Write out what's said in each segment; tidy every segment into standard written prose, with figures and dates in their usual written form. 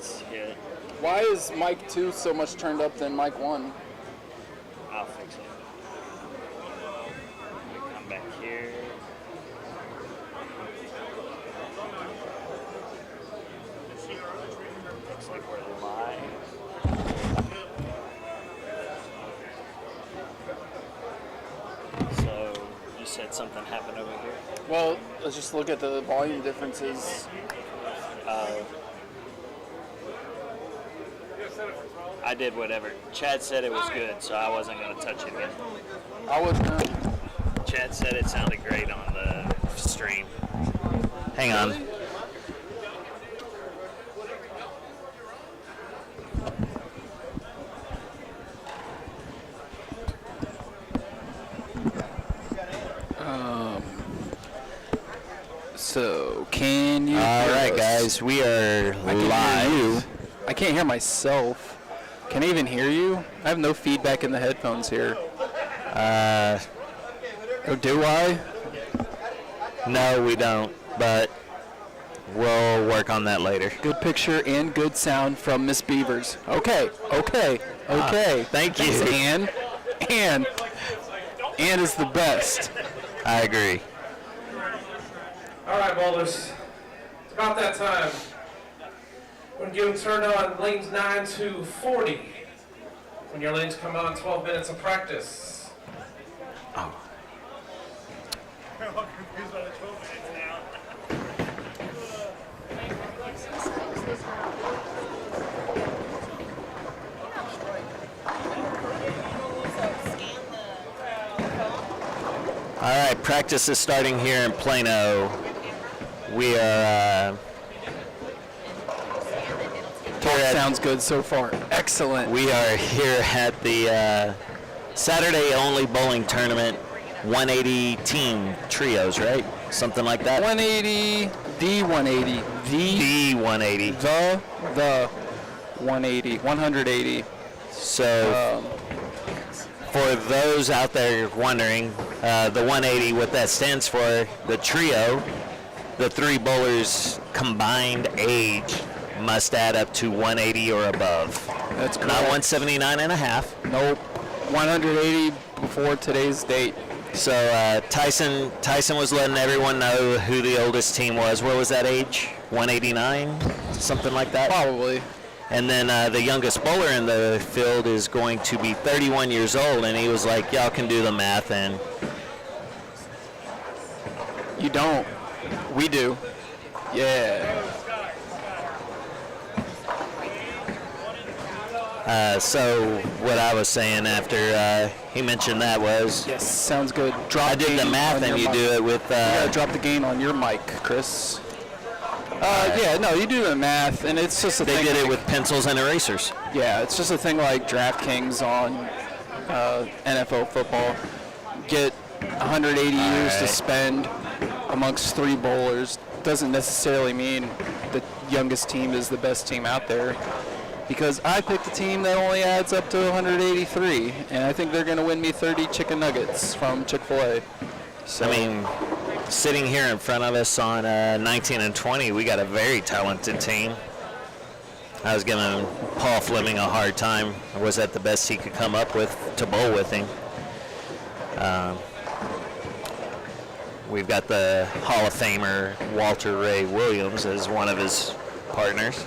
let's hit. Why is mic 2 so much turned up than mic 1? I'll fix it. Come back here. Looks like we're live. So, you said something happened over here? Well, let's just look at the volume differences. I did whatever. Chad said it was good, so I wasn't going to touch it again. I wasn't. Chad said it sounded great on the stream. Hang on. So, can you? All right, guys, we are live. I can't hear myself. Can I even hear you? I have no feedback in the headphones here. Or do I? No, we don't, but we'll work on that later. Good picture and good sound from Miss Beavers. Okay. Thank you. Thanks, Ann is the best. I agree. All right, bowlers. It's about that time. We're going to get them turned on lanes 9 to 40. When your lanes come on, 12 minutes of practice. Oh. I'm all confused by the 12 minutes now. All right, practice is starting here in Plano. We are Sounds good so far. Excellent. We are here at the Saturday-only bowling tournament, 180 team trios, right? Something like that. 180, the 180, The 180. the 180, 180. So, for those out there wondering, the 180, what that stands for, the trio, the three bowlers' combined age must add up to 180 or above. That's correct. Not 179 and a half. Nope. 180 before today's date. So Tyson was letting everyone know who the oldest team was. What was that age? 189? Something like that? Probably. And then the youngest bowler in the field is going to be 31 years old, and he was like, y'all can do the math, and You don't. We do. Yeah. So what I was saying after he mentioned that was, Yes, sounds good. I did the math, and you do it with... You gotta drop the gain on your mic, Chris. Yeah, no, you do the math, and it's just a They thing. did it like- with pencils and erasers. Yeah, it's just a thing like DraftKings on NFL football. Get 180 years to right. spend amongst three bowlers. Doesn't necessarily mean the youngest team is the best team out there. Because I picked a team that only adds up to 183, and I think they're going to win me 30 chicken nuggets from Chick-fil-A. So, I mean, sitting here in front of us on 19 and 20, we got a very talented team. I was giving Paul Fleming a hard time. Was that the best he could come up with to bowl with him? We've got the Hall of Famer Walter Ray Williams as one of his partners.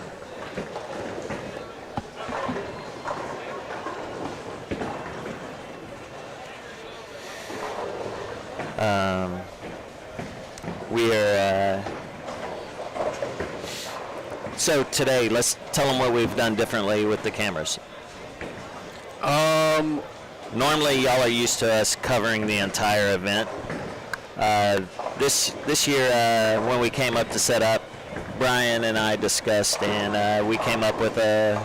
We are, so today, let's tell them what we've done differently with the cameras. Normally, y'all are used to us covering the entire event. This year, when we came up to set up, Brian and I discussed, and we came up with a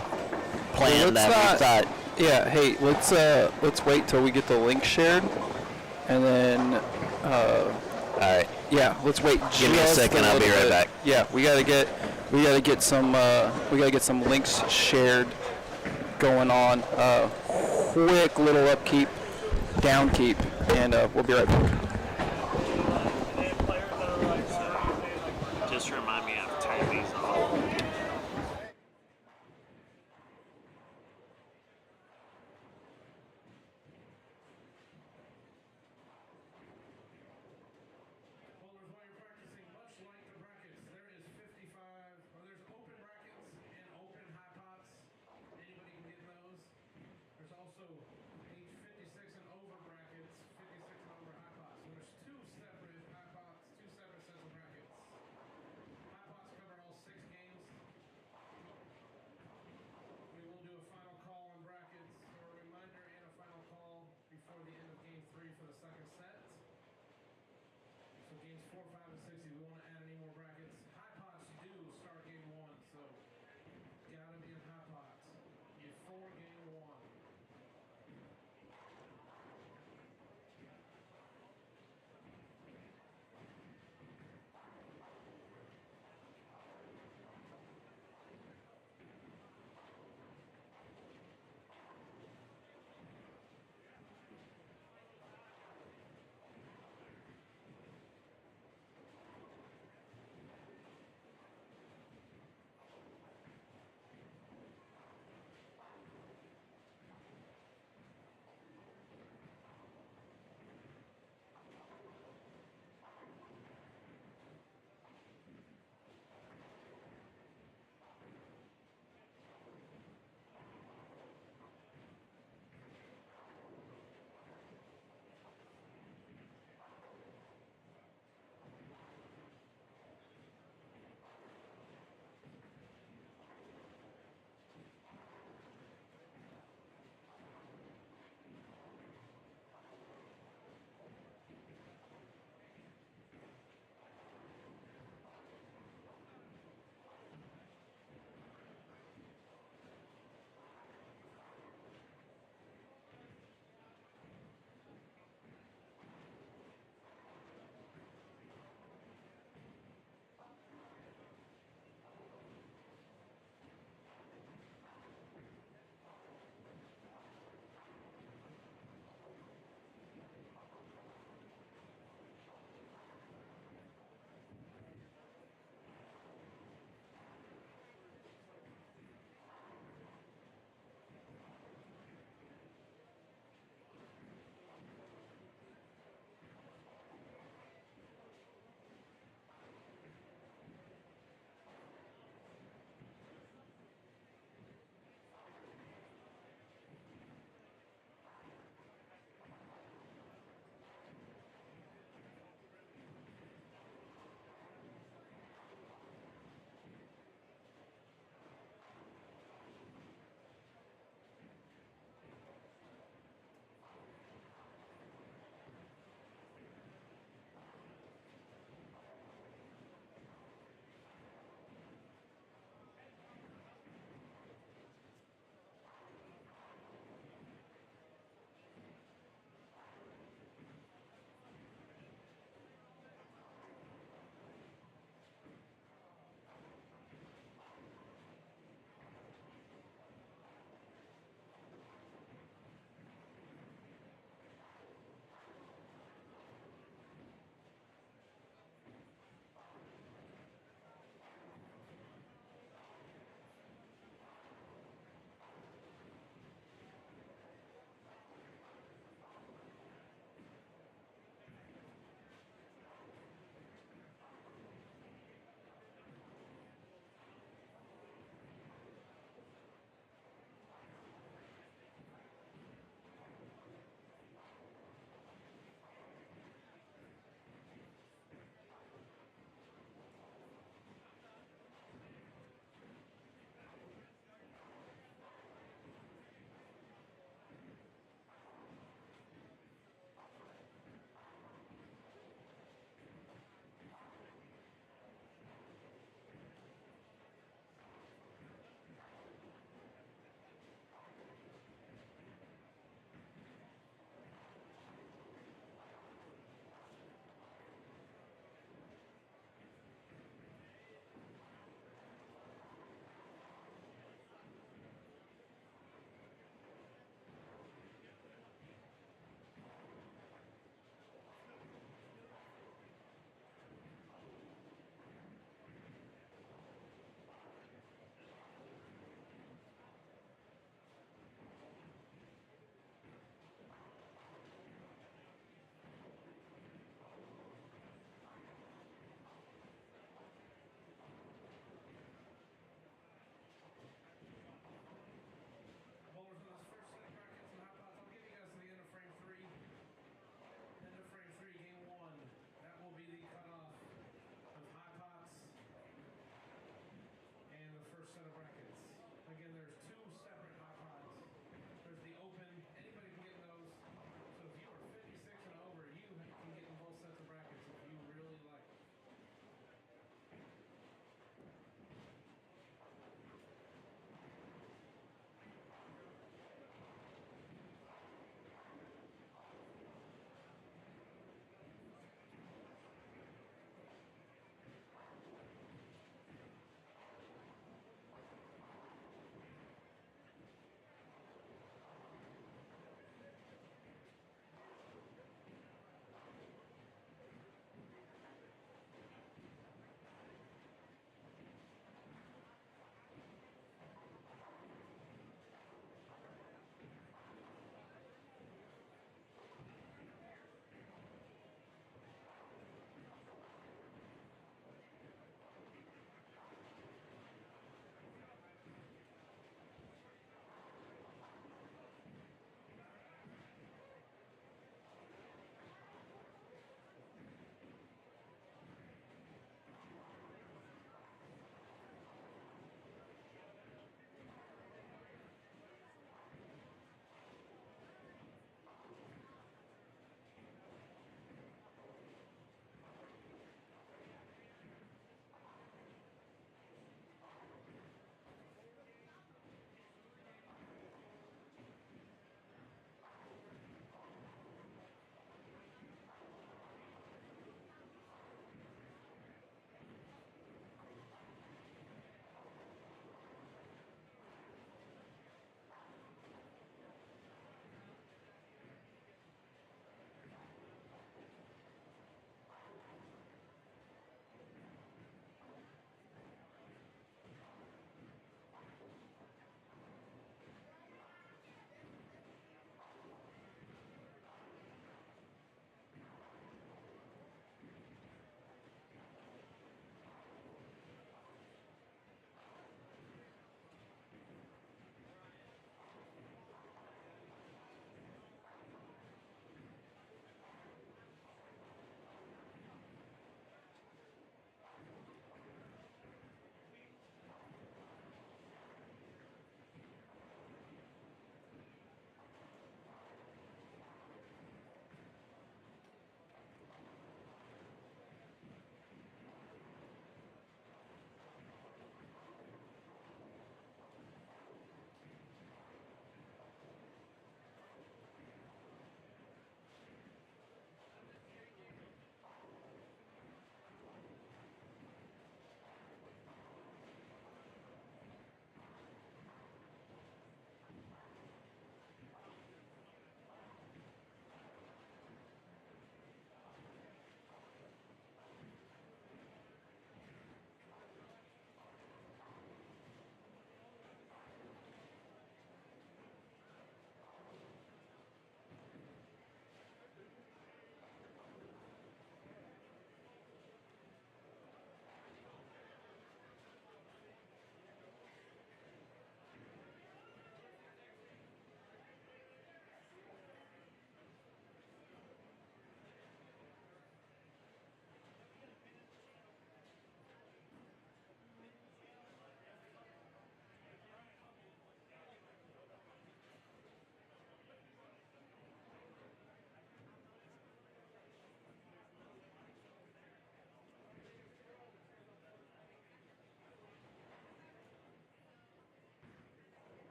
plan that we thought. Yeah, hey, let's wait till we get the link shared, and then. All right. Yeah, let's wait. Give me a second. I'll be right back. Yeah, we gotta get some links shared going on. Quick little upkeep, downkeep, and we'll be right back. Just remind me I've turned these off.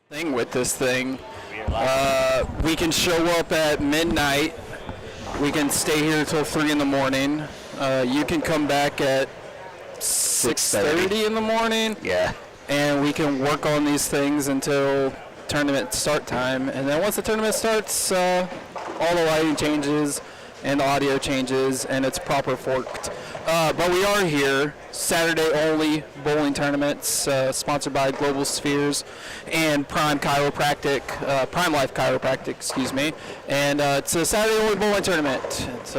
thing with this thing. We can show up at midnight. We can stay here until 3 in the morning. You can come back at 6:30 in the morning. Yeah. And we can work on these things until tournament start time. And then once the tournament starts, all the lighting changes and the audio changes, and it's proper forked. But we are here, Saturday only bowling tournaments, sponsored by Global Spheres and Prime Life Chiropractic, excuse me. And it's a Saturday only bowling tournament. It's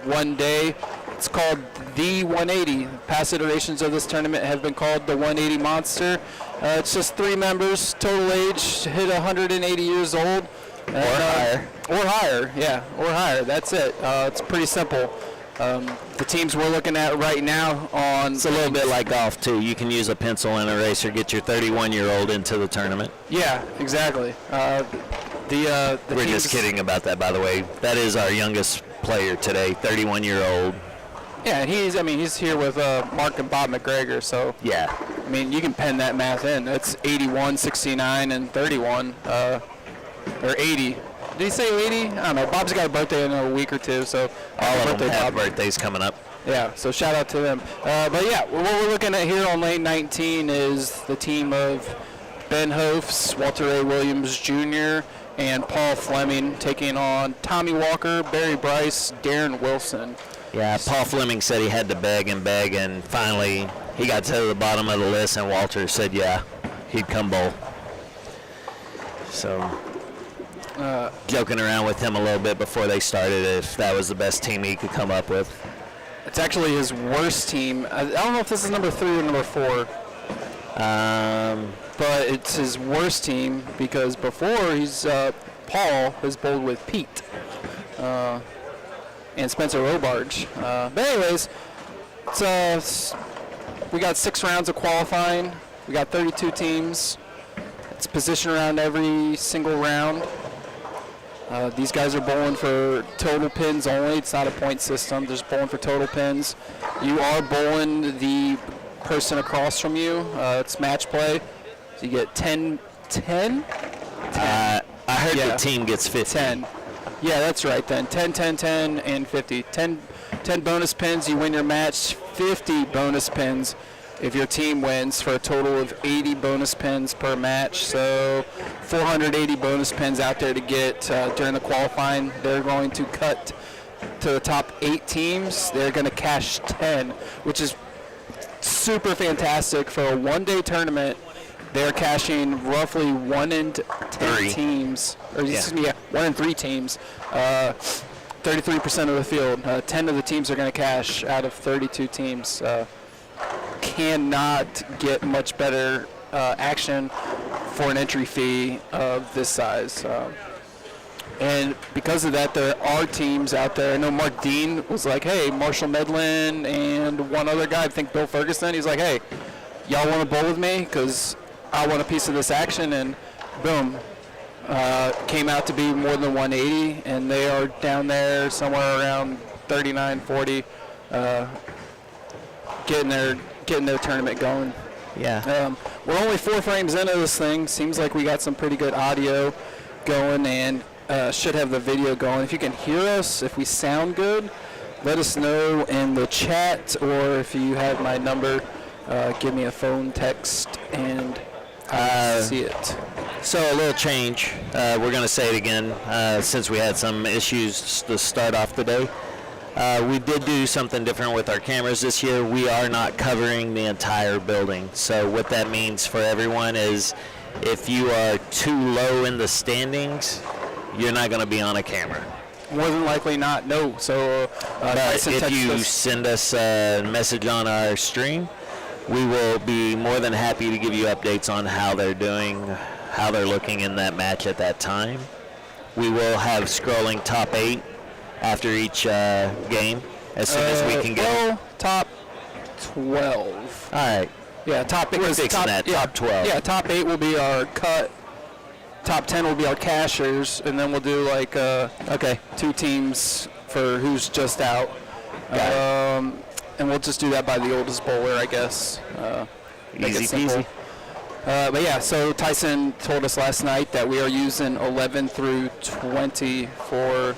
one day. It's called the 180. Past iterations of this tournament have been called the 180 Monster. It's just 3 members, total age, hit 180 years old. Or higher. Or higher, yeah, or higher. That's it. It's pretty simple. The teams we're looking at right now on... It's a little bit like golf, too. You can use a pencil and eraser, get your 31-year-old into the tournament. Yeah, exactly. The We're just kidding about that, by the way. That is our youngest player today, 31-year-old. Yeah, and he's here with Mark and Bob McGregor, so... Yeah. I mean, you can pen that math in. That's 81, 69, and 31, or 80. Did he say 80? I don't know. Bob's got a birthday in a week or two, so... All of them have birthdays coming up. Yeah, so shout out to them. But yeah, what we're looking at here on lane 19 is the team of Ben Hofs, Walter A. Williams Jr., and Paul Fleming taking on Tommy Walker, Barry Bryce, Darren Wilson. Yeah, Paul Fleming said he had to beg, and finally he got to the bottom of the list, and Walter said, yeah, he'd come bowl. So, joking around with him a little bit before they started if that was the best team he could come up with. It's actually his worst team. I don't know if this is number 3 or number 4. But it's his worst team because before Paul has bowled with Pete. And Spencer Robarge. But anyways, we got 6 rounds of qualifying. We got 32 teams. It's position around every single round. These guys are bowling for total pins only. It's not a point system. They're just bowling for total pins. You are bowling the person across from you. It's match play. So you get 10. I heard the team gets 50. 10. Yeah, that's right then. 10, 10, 10, and 50. 10 bonus pins, you win your match. 50 bonus pins if your team wins, for a total of 80 bonus pins per match. So 480 bonus pins out there to get during the qualifying. They're going to cut to the top 8 teams. They're going to cash 10, which is super fantastic for a one-day tournament. They're cashing roughly 1 in 10 teams, or excuse me, 1 in 3 teams, 33% of the field. 10 of the teams are going to cash out of 32 teams. Cannot get much better action for an entry fee of this size. And because of that, there are teams out there. I know Mark Dean was like, hey, Marshall Medlin and one other guy, I think Bill Ferguson, he's like, hey, y'all want to bowl with me? Because I want a piece of this action. And boom, came out to be more than 180, and they are down there somewhere around 39, 40, getting their tournament going. Yeah. We're only 4 frames into this thing. Seems like we got some pretty good audio going, and should have the video going. If you can hear us, if we sound good, let us know in the chat, or if you have my number, give me a phone, text, and see it. So a little change. We're going to say it again since we had some issues to start off the day. We did do something different with our cameras this year. We are not covering the entire building. So what that means for everyone is if you are too low in the standings, you're not going to be on a camera. More than likely not, no. So but if you send us a message on our stream, we will be more than happy to give you updates on how they're doing, how they're looking in that match at that time. We will have scrolling top 8 after each game as soon as we can get well, top 12. All right. Yeah, top 8. We're fixing that. Yeah, top 12. Yeah, top 8 will be our cut. Top 10 will be our cashers, and then we'll do like 2 teams for who's just out. And we'll just do that by the oldest bowler, I guess. Easy peasy. But yeah, so Tyson told us last night that we are using 11 through 20 for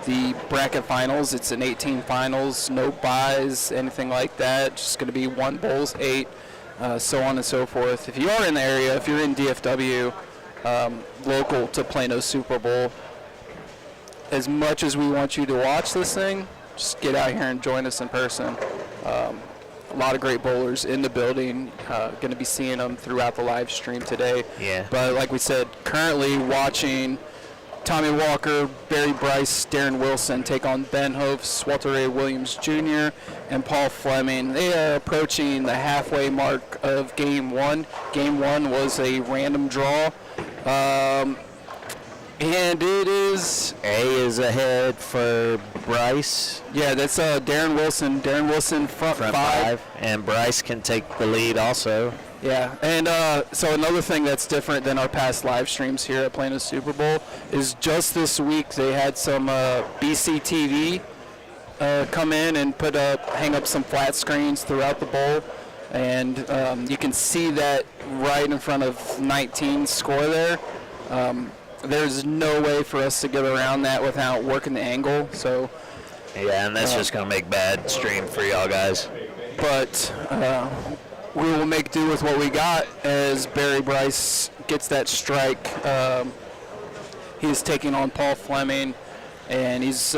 the bracket finals. It's an 18 finals, no buys, anything like that. Just going to be 1 bowls, 8, so on and so forth. If you are in the area, if you're in DFW, local to Plano's Super Bowl, as much as we want you to watch this thing, just get out here and join us in person. A lot of great bowlers in the building. Going to be seeing them throughout the live stream today. Yeah. But like we said, currently watching Tommy Walker, Barry Bryce, Darren Wilson take on Ben Hofs, Walter Ray Williams Jr., and Paul Fleming. They are approaching the halfway mark of Game 1. Game 1 was a random draw. And it is... A is ahead for Bryce. Yeah, that's Darren Wilson. Darren Wilson front five. And Bryce can take the lead also. Yeah, and so another thing that's different than our past live streams here at Plano's Super Bowl is just this week they had some BC TV come in and hang up some flat screens throughout the bowl. And you can see that right in front of 19 score there. There's no way for us to get around that without working the angle. So yeah, and that's just going to make bad stream for y'all guys. But we will make do with what we got as Barry Bryce gets that strike. He's taking on Paul Fleming, and he's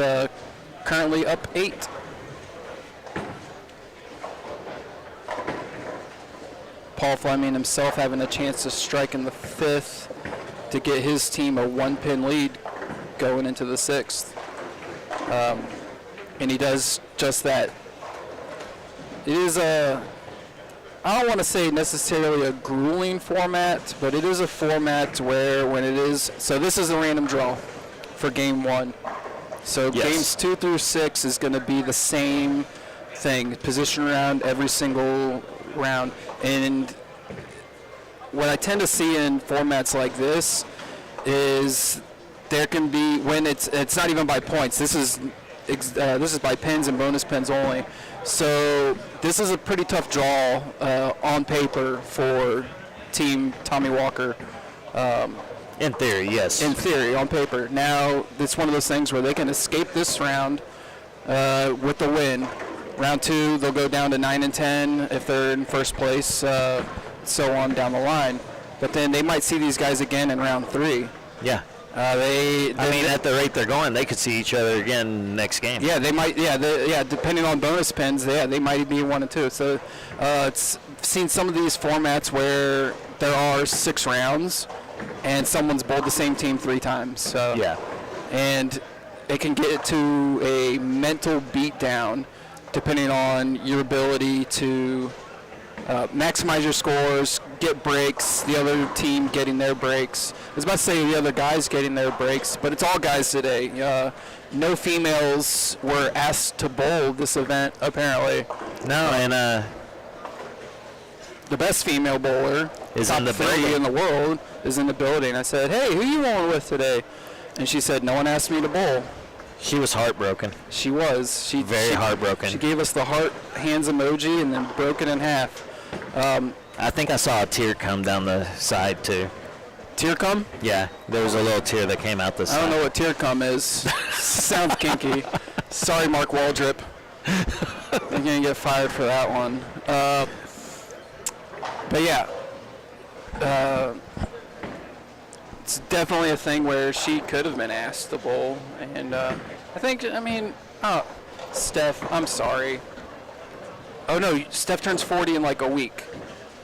currently up 8. Paul Fleming himself having a chance to strike in the 5th to get his team a 1-pin lead going into the 6th. And he does just that. It is I don't want to say necessarily a grueling format, but it is a format where when it is, so this is a random draw for Game 1. So yes. Games 2 through 6 is going to be the same thing, position round every single round. And what I tend to see in formats like this is there can be, when it's not even by points, this is by pins and bonus pins only. So this is a pretty tough draw on paper for Team Tommy Walker. In theory, yes. In theory, on paper. Now, it's one of those things where they can escape this round with the win. Round 2, they'll go down to 9 and 10 if they're in first place, so on down the line. But then they might see these guys again in round 3. Yeah. At the rate they're going, they could see each other again next game. Yeah, they might. Yeah, depending on bonus pins, they might be 1 and 2. So, it's seen some of these formats where there are 6 rounds, and someone's bowled the same team 3 times. So, yeah, and it can get to a mental beatdown, depending on your ability to maximize your scores, get breaks, the other team getting their breaks. I was about to say the other guys getting their breaks, but it's all guys today. No females were asked to bowl this event, apparently. No, and the best female bowler, is top in the 3 building. in the world, is in the building. I said, hey, who you bowling with today? And she said, no one asked me to bowl. She was heartbroken. She was. She heartbroken. She gave us the heart hands emoji and then broke it in half. I think I saw a tear come down the side too. Tear cum? Yeah, there was a little tear that came out the side. I don't know what tear cum is. Sounds kinky. Sorry, Mark Waldrip. You're going to get fired for that one. But yeah. It's definitely a thing where she could have been asked to bowl. And Steph, I'm sorry. Oh no, Steph turns 40 in like a week.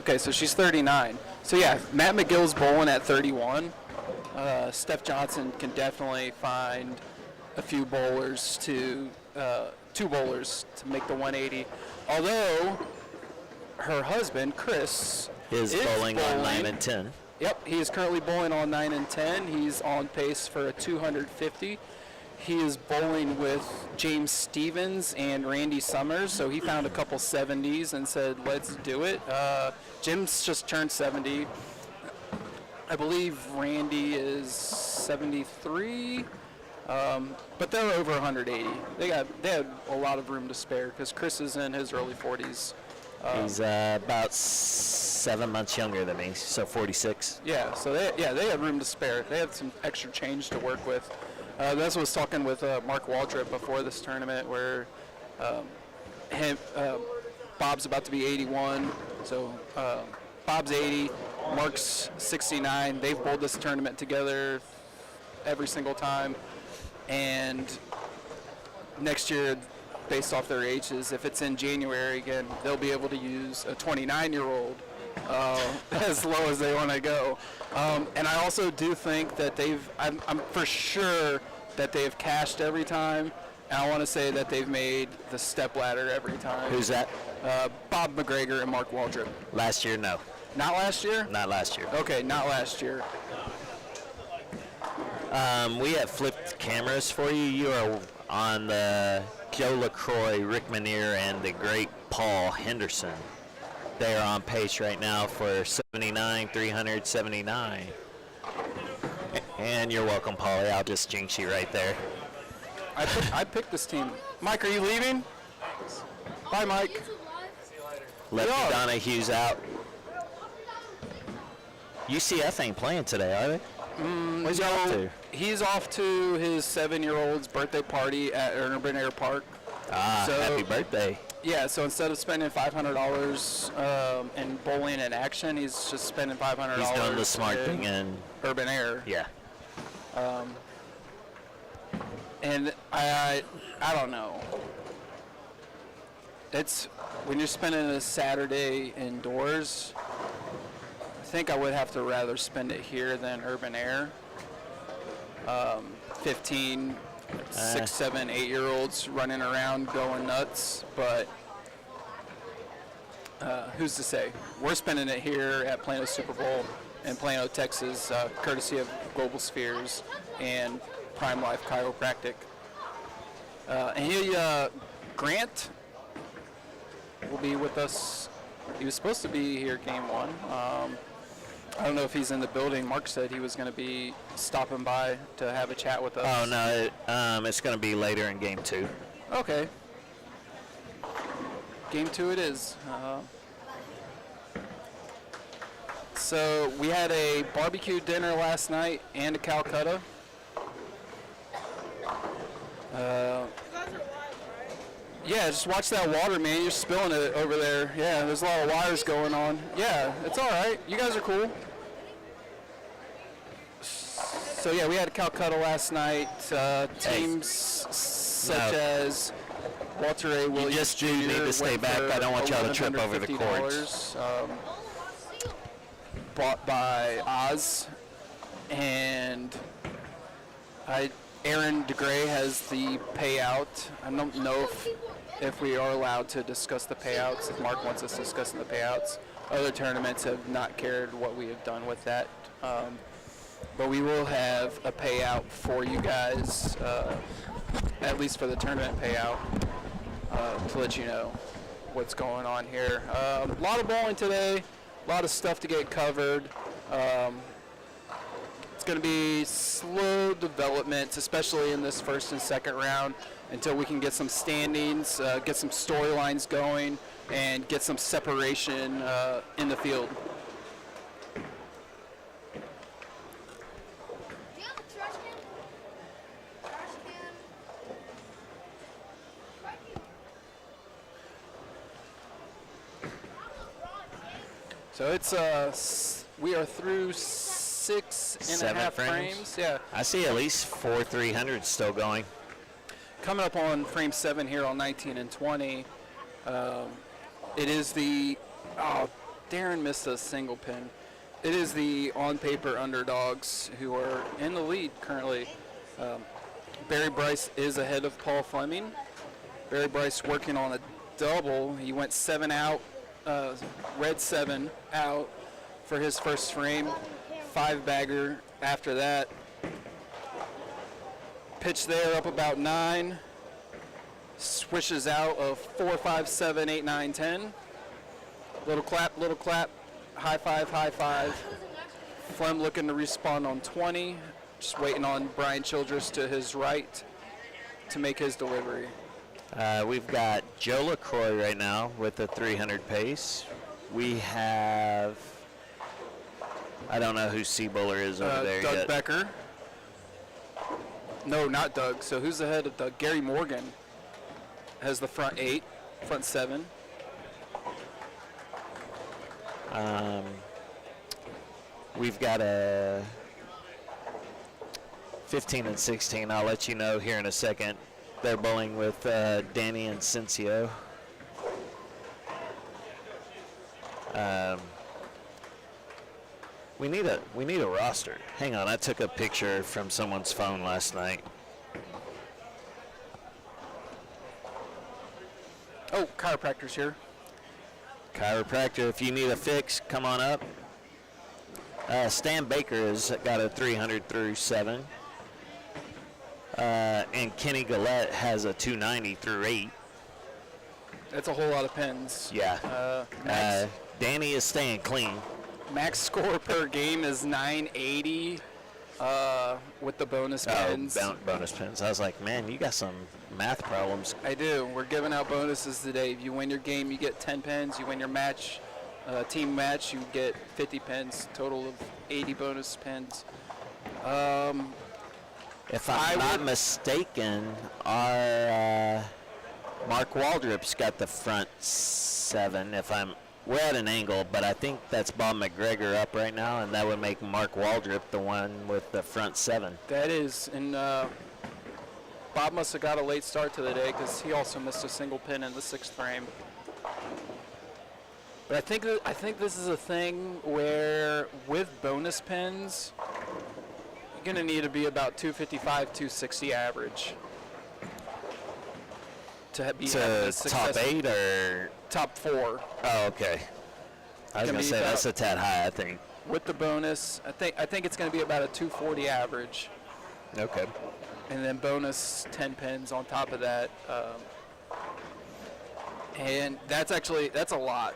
Okay, so she's 39. So yeah, Matt McGill's bowling at 31. Steph Johnson can definitely find a few bowlers to, 2 bowlers to make the 180. Although her husband, Chris, is bowling on 9 and 10. Yep, he is currently bowling on 9 and 10. He's on pace for a 250. He is bowling with James Stevens and Randy Summers, so he found a couple 70s and said, let's do it. Jim's just turned 70. I believe Randy is 73, but they're over 180. They had a lot of room to spare because Chris is in his early 40s. He's about 7 months younger than me, so 46. Yeah, so they had room to spare. They had some extra change to work with. That's what I was talking with Mark Waldrop before this tournament, where Bob's about to be 81, so Bob's 80, Mark's 69. They've bowled this tournament together every single time, and next year, based off their ages, if it's in January again, they'll be able to use a 29-year-old as low as they want to go. And I also do think that I'm for sure that they've cashed every time, and I want to say that they've made the step ladder every time. Who's that? Bob McGregor and Mark Waldrop. Last year, no. Not last year? Not last year. Okay, not last year. We have flipped cameras for you. You are on the Joe LaCroix, Rick Manier, and the great Paul Henderson. They are on pace right now for 79, 379. And you're welcome, Paulie. I'll just jinx you right there. I picked this team. Mike, are you leaving? Bye, Mike. Lefty Yeah. Donahue's out. UCF ain't playing today, are they? Where's he off to? He's off to his 7-year-old's birthday party at Urban Air Park. Happy birthday. Yeah, so instead of spending $500 in bowling and action, he's just spending $500. He's doing the smart in thing and Urban Air. yeah. And I don't know. It's when you're spending a Saturday indoors, I think I would have to rather spend it here than Urban Air. 15, 6, 7, 8-year-olds running around going nuts, but who's to say? We're spending it here at Plano Super Bowl in Plano, Texas, courtesy of Global Spheres and Prime Life Chiropractic. Grant will be with us. He was supposed to be here game 1. I don't know if he's in the building. Mark said he was going to be stopping by to have a chat with us. Oh, no, it's going to be later in game 2. Okay. Game 2 it is. So we had a barbecue dinner last night and a Calcutta. Yeah, just watch that water, man. You're spilling it over there. Yeah, there's a lot of wires going on. Yeah, it's all right. You guys are cool. So, yeah, we had a Calcutta last night. Teams such as Walter A. Williams just do Jr. need to stay went back. for I don't want y'all to trip over the cords. Bought by Oz. And Aaron DeGray has the payout. I don't know if we are allowed to discuss the payouts, if Mark wants us discussing the payouts. Other tournaments have not cared what we have done with that. But we will have a payout for you guys, at least for the tournament payout, to let you know what's going on here. A lot of bowling today, a lot of stuff to get covered. It's going to be slow development, especially in this first and second round, until we can get some standings, get some storylines going, and get some separation in the field. Do you have a trash can? Trash can. Right here. So it's we are through 6.5 frames. Yeah. I see at least 4 300s still going. Coming up on frame 7 here on 19 and 20. It is the Darren missed a single pin. It is the on-paper underdogs who are in the lead currently. Barry Bryce is ahead of Paul Fleming. Barry Bryce working on a double. He went 7 out, red 7 out for his first frame. 5-bagger after that. Pitch there up about 9. Swishes out of 4, 5, 7, 8, 9, 10. Little clap, little clap. High five, high five. Flem looking to respawn on 20. Just waiting on Brian Childress to his right to make his delivery. We've got Joe LaCroix right now with the 300 pace. We have, I don't know who C bowler is over there Doug yet. Becker. No, not Doug. So who's the head of Doug? Gary Morgan has the front 8, front 7. We've got a 15 and 16. I'll let you know here in a second. They're bowling with Danny and Cincio. We need a roster. Hang on, I took a picture from someone's phone last night. Oh, chiropractor's here. Chiropractor, if you need a fix, come on up. Stan Baker has got a 300 through 7. And Kenny Gillette has a 290 through 8. That's a whole lot of pins. Yeah. Danny is staying clean. Max score per game is 980 with the bonus pins. Bonus pins. I was like, man, you got some math problems. I do. We're giving out bonuses today. If you win your game, you get 10 pins. You win your match, team match, you get 50 pins. Total of 80 bonus pins. If I'm not mistaken, our Mark Waldrop's got the front 7. We're at an angle, but I think that's Bob McGregor up right now, and that would make Mark Waldrop the one with the front 7. That is, and Bob must have got a late start to the day because he also missed a single pin in the 6th frame. But I think this is a thing where with bonus pins, you're going to need to be about 255, 260 average to be To top 8 or top 4. oh, okay. I was gonna say that's a tad high, I think. With the bonus, I think it's going to be about a 240 average, Okay. and then bonus 10 pins on top of that. And that's a lot.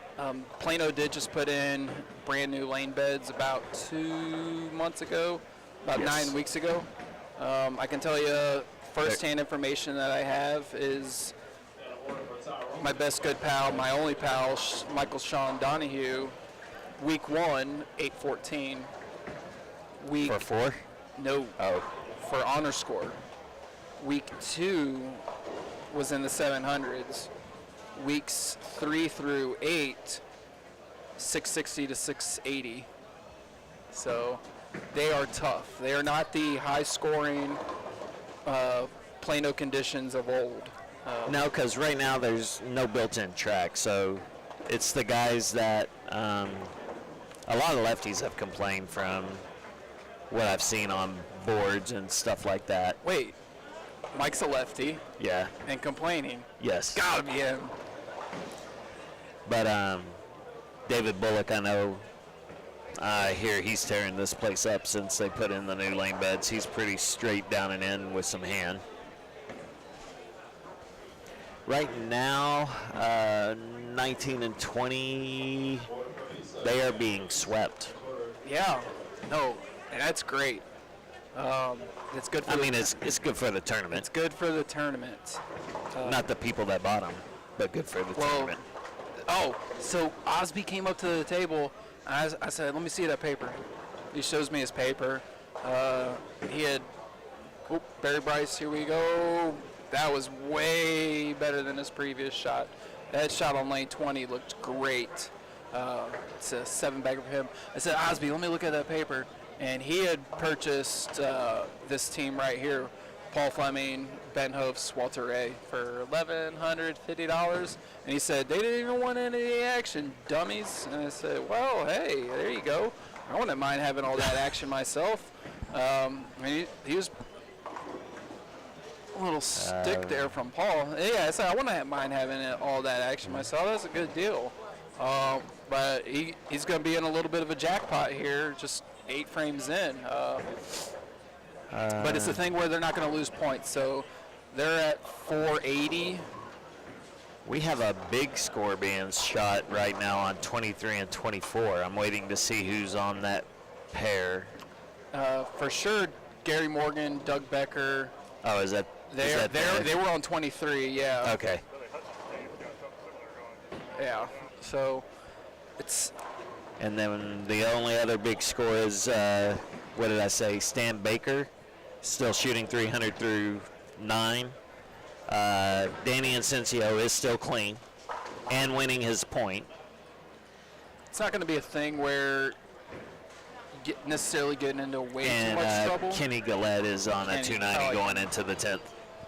Plano did just put in brand new lane beds about 2 months ago, about Yes. 9 weeks ago. I can tell you firsthand information that I have is my best good pal, my only pal, Michael Sean Donahue, week 1, 814. Week For 4? no, Oh. for honor score. Week 2 was in the 700s. Weeks 3 through 8, 660 to 680. So they are tough. They are not the high-scoring Plano conditions of old. No, because right now there's no built-in track, so it's the guys that a lot of lefties have complained from what I've seen on boards and stuff like that. Wait, Mike's a lefty Yeah. and complaining. Yes. Gotta be him. But David Bullock, I know, I hear he's tearing this place up since they put in the new lane beds. He's pretty straight down and in with some hand. Right now, 19 and 20, they are being swept. Yeah, no, and that's great. It's good for It's good for the tournament. it's good for the tournament. Not the people that bought them, but good for the tournament. Oh, so Osby came up to the table, and I said, let me see that paper. He shows me his paper. He had, Barry Bryce, here we go. That was way better than his previous shot. That shot on lane 20 looked great. It's a 7-bagger for him. I said, Osby, let me look at that paper. And he had purchased this team right here, Paul Fleming, Ben Hofs, Walter Ray, for $1,150. And he said, they didn't even want any of the action, dummies. And I said, well, hey, there you go. I wouldn't mind having all that action myself. He was a little stick there from Paul. Yeah, I said, I wouldn't mind having all that action myself. That's a good deal. But he's going to be in a little bit of a jackpot here, just 8 frames in. But it's the thing where they're not going to lose points. So they're at 480. We have a big score being shot right now on 23 and 24. I'm waiting to see who's on that pair. For sure, Gary Morgan, Doug Becker. Oh, is that? They were on 23, yeah. Okay. Yeah. So It's And then the only other big score is, what did I say? Stan Baker, still shooting 300 through 9. Danny Incencio is still clean and winning his point. it's not going to be a thing where you necessarily getting into way too And much trouble. Kenny Gillette is on a Kenny, 290 I like going into the 10th.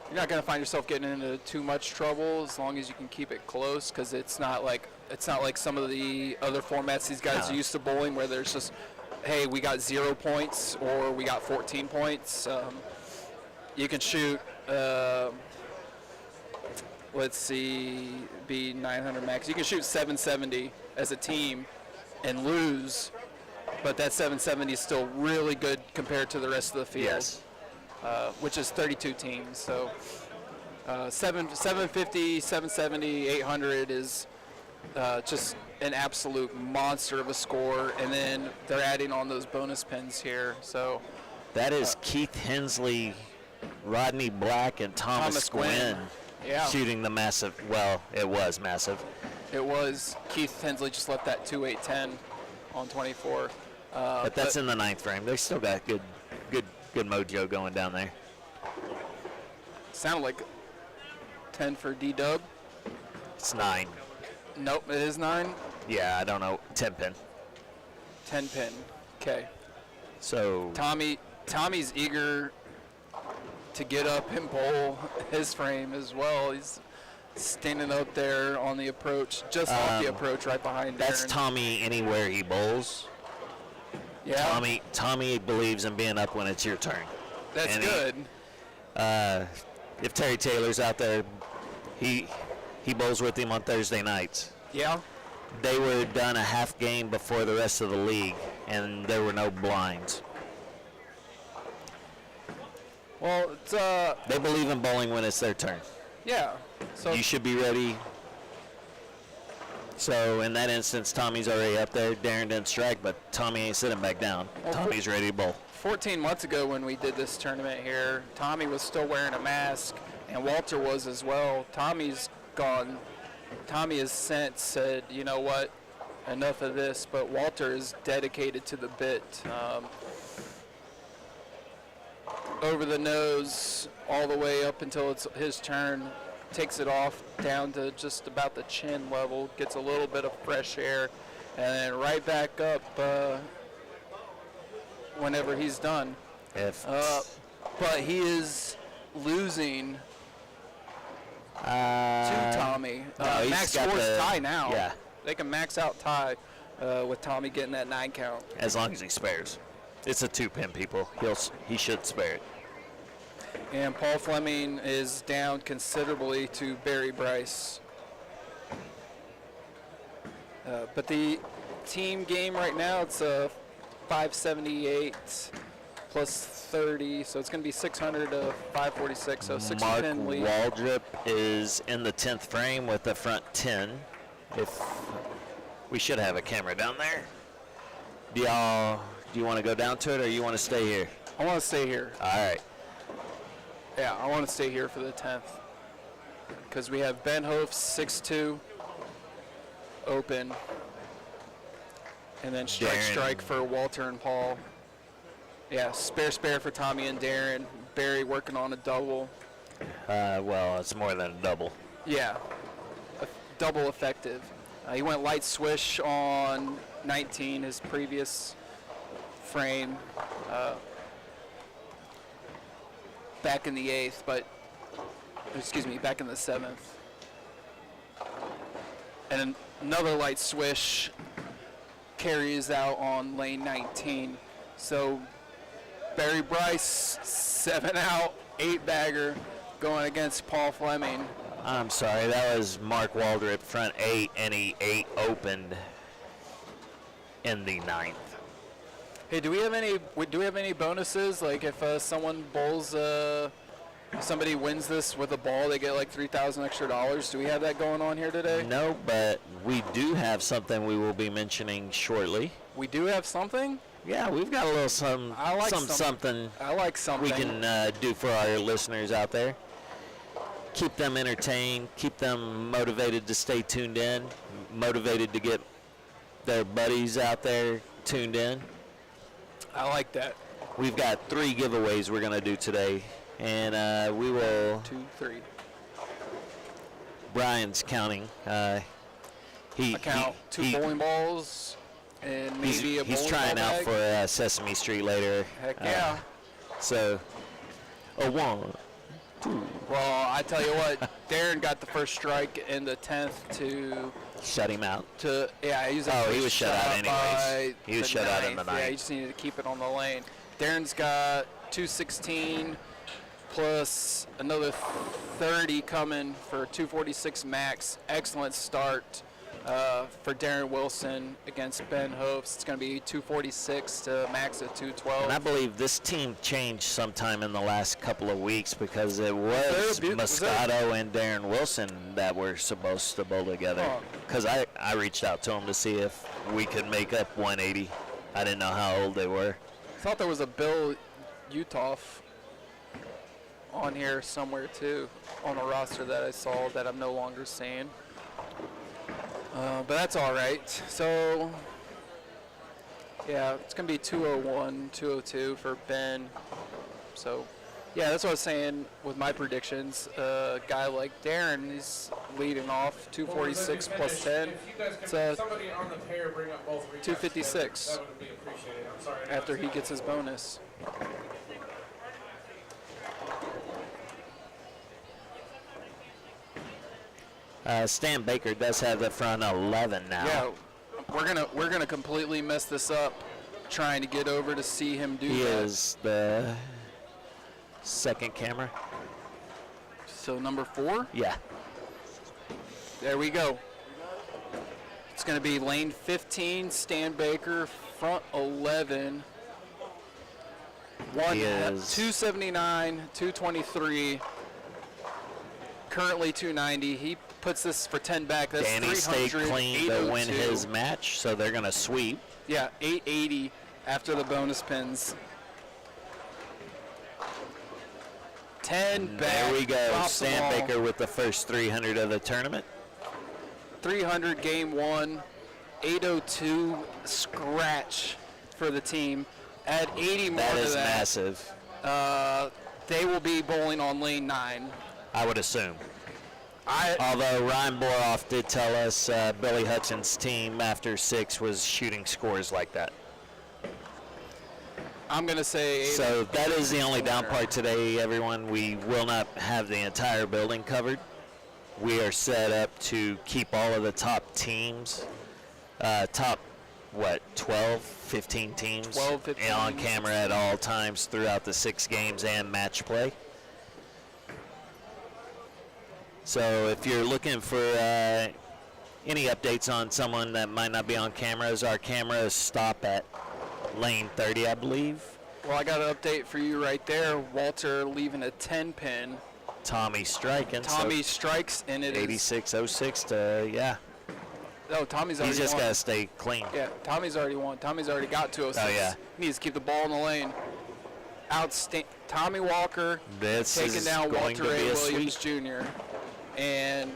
You're not going to find yourself getting into too much trouble as long as you can keep it close, because it's not like some of the other formats these guys No. are used to bowling, where there's just, hey, we got 0 points or we got 14 points. You can shoot, let's see, be 900 max. You can shoot 770 as a team and lose, but that 770 is still really good compared to the rest of the field. Yes. Which is 32 teams. So 750, 770, 800 is just an absolute monster of a score. And then they're adding on those bonus pins here. So That is Keith Hensley, Rodney Black, and Thomas Gwynn Yeah, shooting the massive. Well, it was massive. it was. Keith Hensley just left that 2-8-10 on 24. But that's in the 9th frame. They still got good mojo going down there. Sounded like 10 for D-Dub. It's 9. Nope, it is 9. Yeah, I don't know. 10 pin. 10 pin. Okay. So Tommy's eager to get up and bowl his frame as well. He's standing up there on the approach, just off the approach, right behind that's Darren. Tommy anywhere he bowls. Yeah, Tommy believes in being up when it's your turn. that's and good. If Terry Taylor's out there, he bowls with him on Thursday nights. Yeah, They were done a half game before the rest of the league, and there were no blinds. well, it's They believe in bowling when it's their turn. yeah. So You should be ready. So in that instance, Tommy's already up there. Darren didn't strike, but Tommy ain't sitting back down. Well, Tommy's ready to bowl. 14 months ago when we did this tournament here, Tommy was still wearing a mask, and Walter was as well. Tommy's gone. Tommy has since said, you know what, enough of this, but Walter is dedicated to the bit. Over the nose, all the way up until it's his turn, takes it off down to just about the chin level, gets a little bit of fresh air, and then right back up whenever he's done. But he is losing to Tommy. no, he's Max got scores the- tie now. yeah. They can max out tie with Tommy getting that 9 count. As long as he spares. It's a 2-pin, people. He should spare it. And Paul Fleming is down considerably to Barry Bryce. But the team game right now, it's a 578 plus 30, so it's going to be 600 to 546, so 60 Mark pin lead. Waldrop is in the 10th frame with the front 10. If we should have a camera down there. Do you want to go down to it, or you want to stay here? I want to stay here. All right. Yeah, I want to stay here for the 10th. Because we have Ben Hof 6-2 open. And then Darren. strike for Walter and Paul. Yeah, spare for Tommy and Darren. Barry working on a double. Well, it's more than a double. Yeah, double effective. He went light swish on 19, his previous frame. Back in the 8th, back in the 7th. And another light swish carries out on lane 19. So Barry Bryce, 7 out, 8 bagger, going against Paul Fleming. I'm sorry, that was Mark Waldrop, front 8, and he 8 opened in the 9th. Hey, do we have any bonuses? Like if someone bowls, if somebody wins this with a ball, they get like $3,000 extra dollars. Do we have that going on here today? No, but we do have something we will be mentioning shortly. We do have something. Yeah, we've got a little something I like something. we can do for our listeners out there. Keep them entertained, keep them motivated to stay tuned in, motivated to get their buddies out there tuned in. I like that. We've got 3 giveaways we're going to do today, and we will. 2, 3. Brian's counting. I count 2 bowling balls and maybe a bowling he's trying ball out bag. for Sesame Street later. Heck yeah. So, a 1. Well, I tell you what, Darren got the first strike in the 10th to Shut him out. he was he was shut out anyways. by He was the shut out in the ninth. Yeah, he ninth. just needed to keep it on the lane. Darren's got 216 plus another 30 coming for 246 max. Excellent start for Darren Wilson against Ben Hopes. It's going to be 246 to max at 212. And I believe this team changed sometime in the last couple of weeks because it was Moscato and Darren Wilson that were supposed to bowl together. Because I reached out to them to see if we could make up 180. I didn't know how old they were. I thought there was a Bill Utoff on here somewhere too, on a roster that I saw that I'm no longer seeing. But that's all right. So, yeah, it's going to be 201, 202 for Ben. So, yeah, that's what I was saying with my predictions. A guy like Darren, he's leading off 246 plus 10. If you guys It's can, somebody on the pair bring up both recaps, 256. That would be appreciated. I'm sorry. After he gets his bonus. Stan Baker does have the front 11 now. Yeah, we're gonna completely mess this up trying to get over to see him do He that. is the second camera. So number 4, Yeah. there we go. It's gonna be lane 15, Stan Baker, front 11. He is 279, 223. Currently 290. He puts this for 10 back. That's Danny stayed 300, clean to win 802. his match, so they're going to sweep. Yeah, 880 after the bonus pins. 10 back. There we go. drops them Stan all. Baker with the first 300 of the tournament. 300 game 1. 802 scratch for the team. Add 80 more That to is that. massive, They will be bowling on lane 9. I would assume. Although Ryan Boroff did tell us Billy Hudson's team after 6 was shooting scores like that. I'm going to say 8. So that is the only down part today, everyone. We will not have the entire building covered. We are set up to keep all of the top teams, top, 12, 15 teams 12, 15. on camera at all times throughout the 6 games and match play. So if you're looking for any updates on someone that might not be on cameras, our cameras stop at lane 30, I believe. Well, I got an update for you right there. Walter leaving a 10 pin. Tommy striking. Tommy strikes, and it is. 8606 to, yeah. Oh, Tommy's already He's just won. got to stay clean. Yeah, Tommy's already won. Tommy's already got 206. Oh, yeah. He needs to keep the ball in the lane. Tommy Walker This taking is down going Walter to be A. a Williams sweep. Jr. And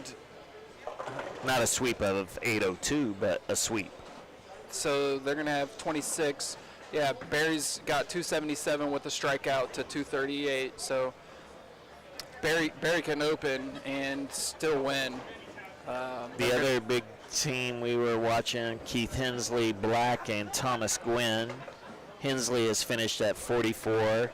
Not a sweep of 802, but a sweep. so they're going to have 26. Yeah, Barry's got 277 with a strikeout to 238. So Barry can open and still win. The other big team we were watching, Keith Hensley, Black, and Thomas Gwynn. Hensley has finished at 44.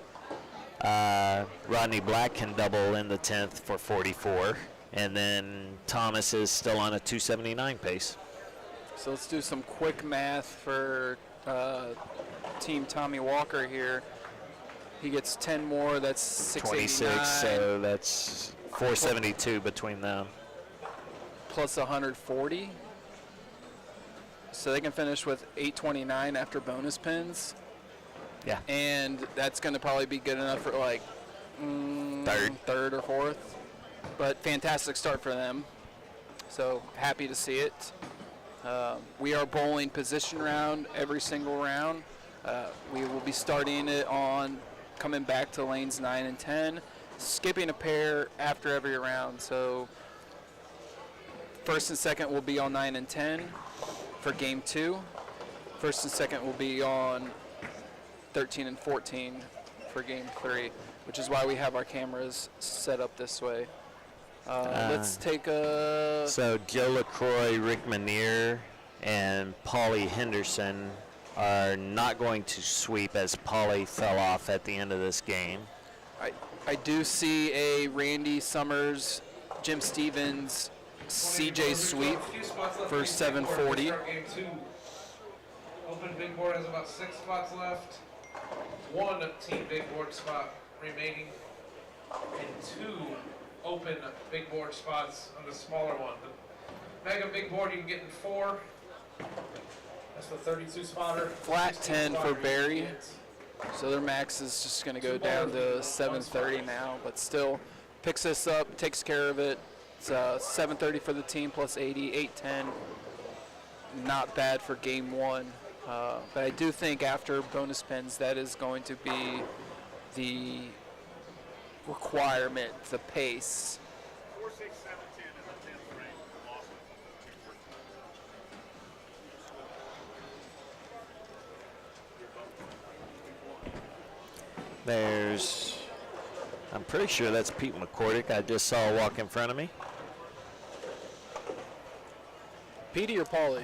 Rodney Black can double in the 10th for 44. And then Thomas is still on a 279 pace. So let's do some quick math for Team Tommy Walker here. He gets 10 more. That's 689. 26, so that's 472 between them. Plus 140. So they can finish with 829 after bonus pins. Yeah. And that's going to probably be good enough for like third or fourth. But fantastic start for them. So happy to see it. We are bowling position round every single round. We will be starting it on coming back to lanes 9 and 10, skipping a pair after every round. So first and second will be on 9 and 10. for game 2. First and second will be on 13 and 14 for game 3, which is why we have our cameras set up this way. Let's take a... So Joe LaCroix, Rick Manier, and Paulie Henderson are not going to sweep as Paulie fell off at the end of this game. I do see a Randy Summers, Jim Stevens, CJ sweep for 740. Game 2. Open big board has about 6 spots left. 1 team big board spot remaining, and 2 open big board spots on the smaller one. The mega big board you can get in 4. That's the 32 spotter. Flat 10 for Barry. So their max is just going to go down to 730 now, but still picks us up, takes care of it. It's 730 for the team plus 80, 810. Not bad for game 1. But I do think after bonus pins, that is going to be the requirement, the pace. 4, 6, 7, 10 in the 10th range losses. I'm pretty sure that's Pete McCordick I just saw walk in front of me. Petey or Paulie?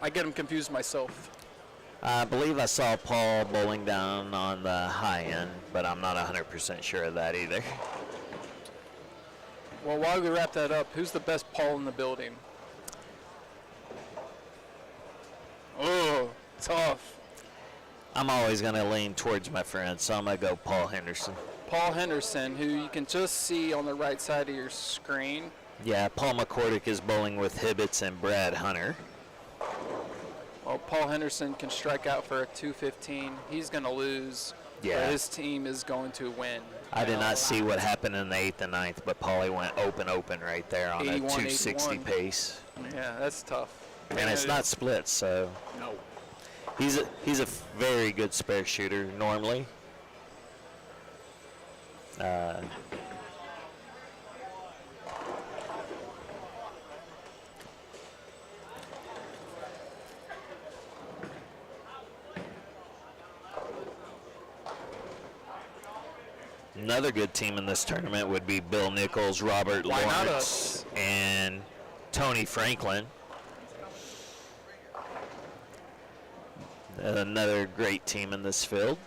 I get them confused myself. I believe I saw Paul bowling down on the high end, but I'm not 100% sure of that either. Well, while we wrap that up, who's the best Paul in the building? Oh, tough. I'm always going to lean towards my friend, so I'm going to go Paul Henderson. Paul Henderson, who you can just see on the right side of your screen. Yeah, Paul McCordick is bowling with Hibbets and Brad Hunter. Well, Paul Henderson can strike out for a 215. He's going to lose. Yeah. But his team is going to win. I did not see what happened in the 8th and 9th, but Paulie went open right there on a 260 pace. Yeah, that's tough. And it's not split, so No. he's a very good spare shooter normally. Another good team in this tournament would be Bill Nichols, Robert Why not Lawrence, and Tony Franklin. Another great team in this field.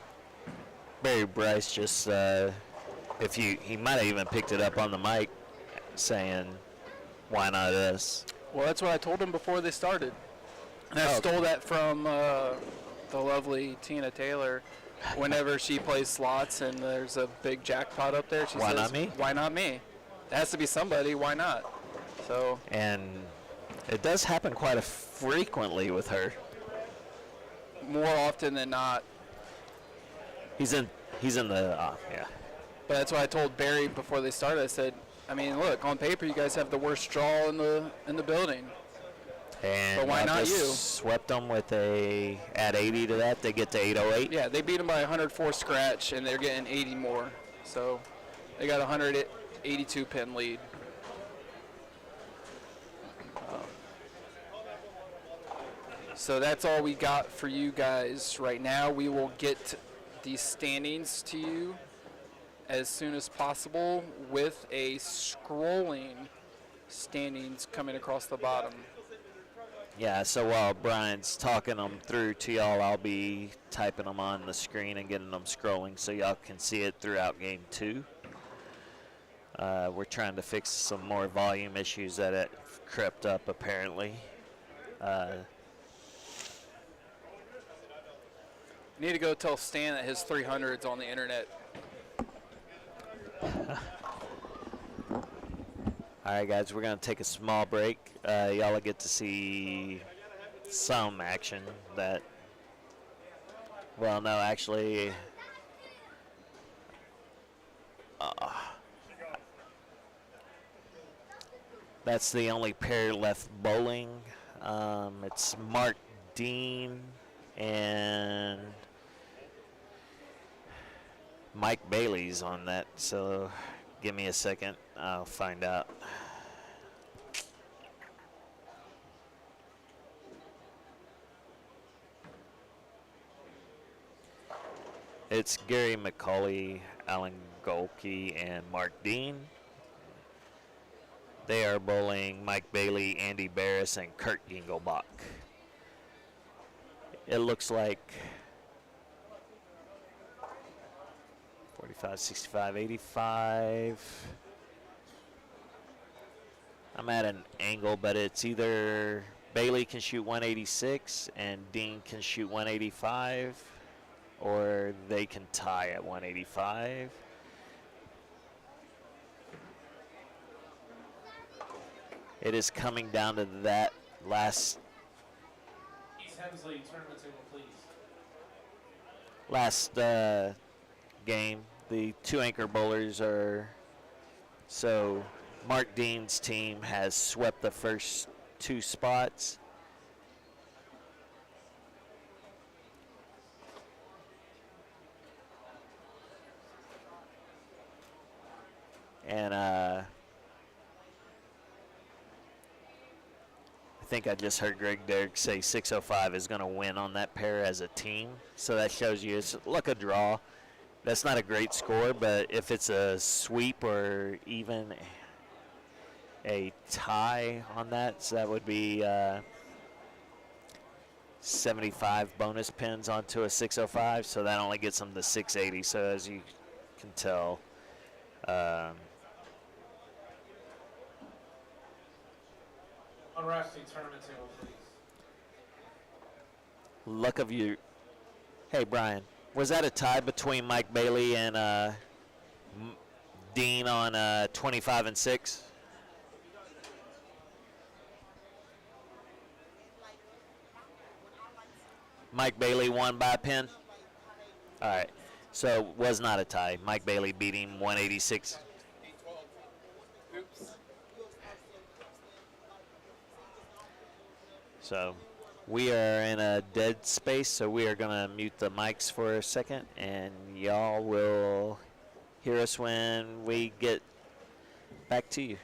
Barry Bryce just, he might have even picked it up on the mic saying, why not us? Well, that's what I told him before they started. And I stole that from the lovely Tina Taylor. Whenever she plays slots and there's a big jackpot up there, she Why says, not me? Why not me? It has to be somebody. Why not? So. And it does happen quite frequently with her. More often than not. He's in the yeah. But that's why I told Barry before they started. I said, I mean, look, on paper you guys have the worst draw in the building. And but why not you? Swept them with add 80 to that, they get to 808. Yeah, they beat them by 104 scratch, and they're getting 80 more. So they got a 182 pin lead. So that's all we got for you guys right now. We will get these standings to you as soon as possible with a scrolling standings coming across the bottom. Yeah, so while Brian's talking them through to y'all, I'll be typing them on the screen and getting them scrolling so y'all can see it throughout game 2. We're trying to fix some more volume issues that have crept up apparently. You need to go tell Stan that his 300's on the internet. All right, guys, we're going to take a small break. Y'all will get to see some action that, well, no, actually, that's the only pair left bowling. It's Mark Dean and Mike Bailey's on that, so give me a second. I'll find out. It's Gary McCauley, Alan Golke, and Mark Dean. They are bowling Mike Bailey, Andy Barris, and Kurt Gingelbach. It looks like 45, 65, 85. I'm at an angle, but it's either Bailey can shoot 186 and Dean can shoot 185, or they can tie at 185. It is coming down to that last East Hemsley, tournament table, please. last game. The two anchor bowlers are, so Mark Dean's team has swept the first two spots. And I think I just heard Greg Derrick say 605 is going to win on that pair as a team. So that shows you it's like a draw. That's not a great score, but if it's a sweep or even a tie on that, so that would be 75 bonus pins onto a 605. So that only gets them to 680. So as you can tell, Unwrap the tournament table, please. luck of you. Hey, Brian, was that a tie between Mike Bailey and Dean on 25 and 6? Mike Bailey won by a pin? All right. So it was not a tie. Mike Bailey beating 186. So we are in a dead space, so we are going to mute the mics for a second, and y'all will hear us when we get back to you.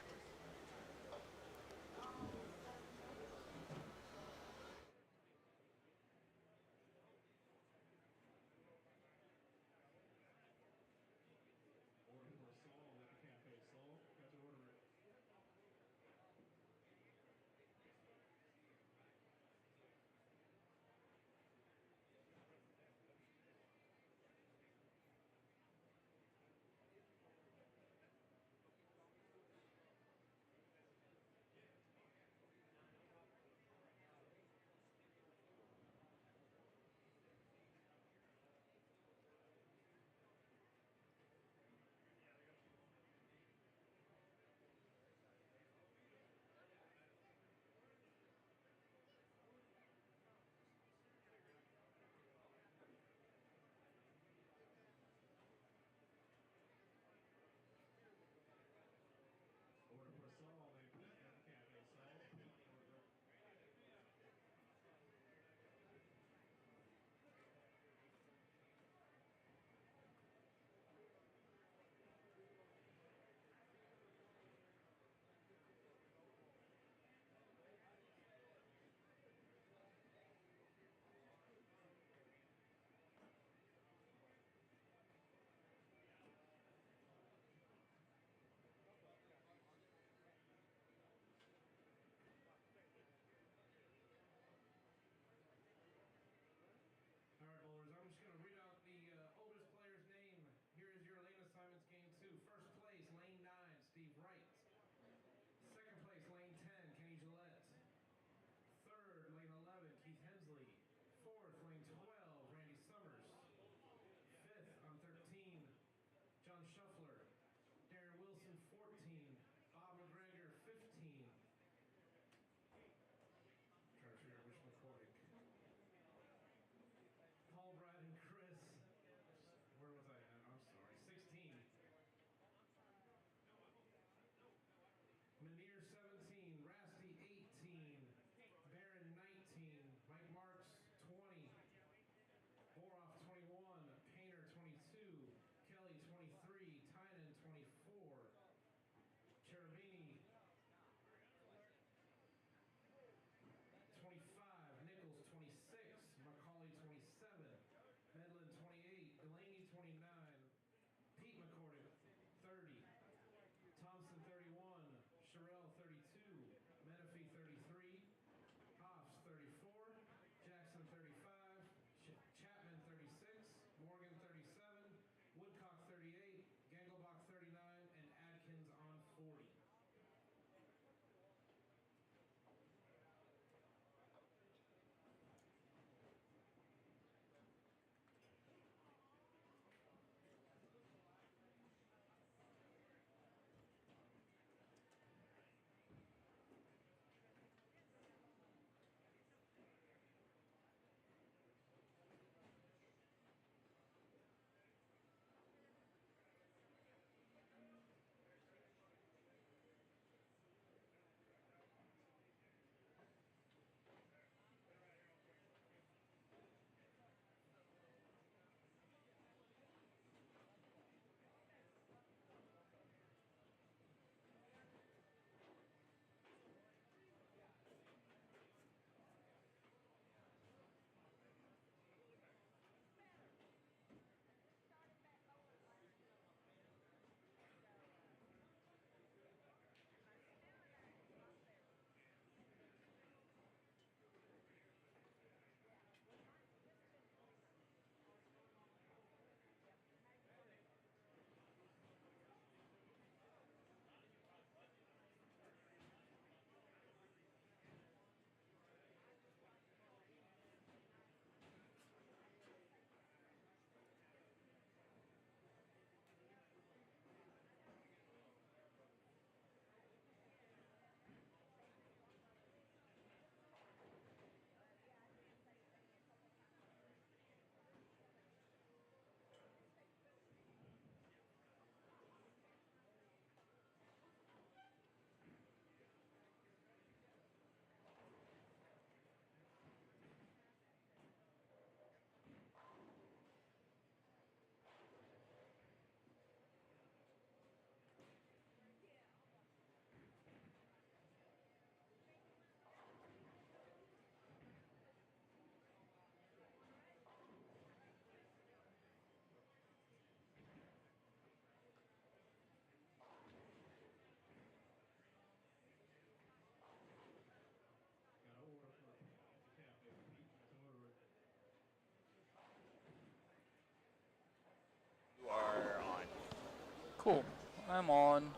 Cool. I'm on.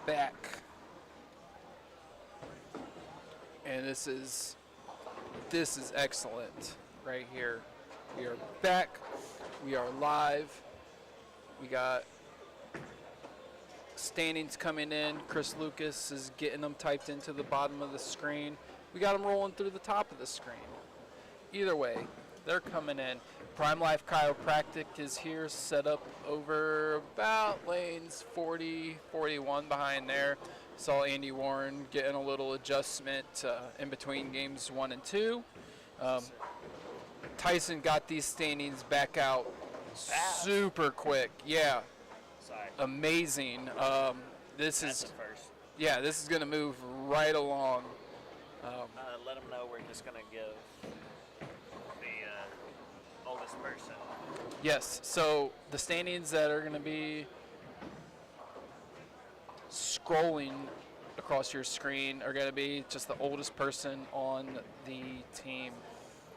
Back. And this is excellent right here. We are back. We are live. We got standings coming in. Chris Lucas is getting them typed into the bottom of the screen. We got them rolling through the top of the screen. Either way, they're coming in. Prime Life Chiropractic is here, set up over about lanes 40, 41 behind there. Saw Andy Warren getting a little adjustment in between games 1 and 2. Tyson got these standings back out super quick. Yeah, Sorry. amazing. This That's is the first. yeah, this is gonna move right along. Let them know we're just going to give the oldest person. Yes, so the standings that are going to be scrolling across your screen are going to be just the oldest person on the team.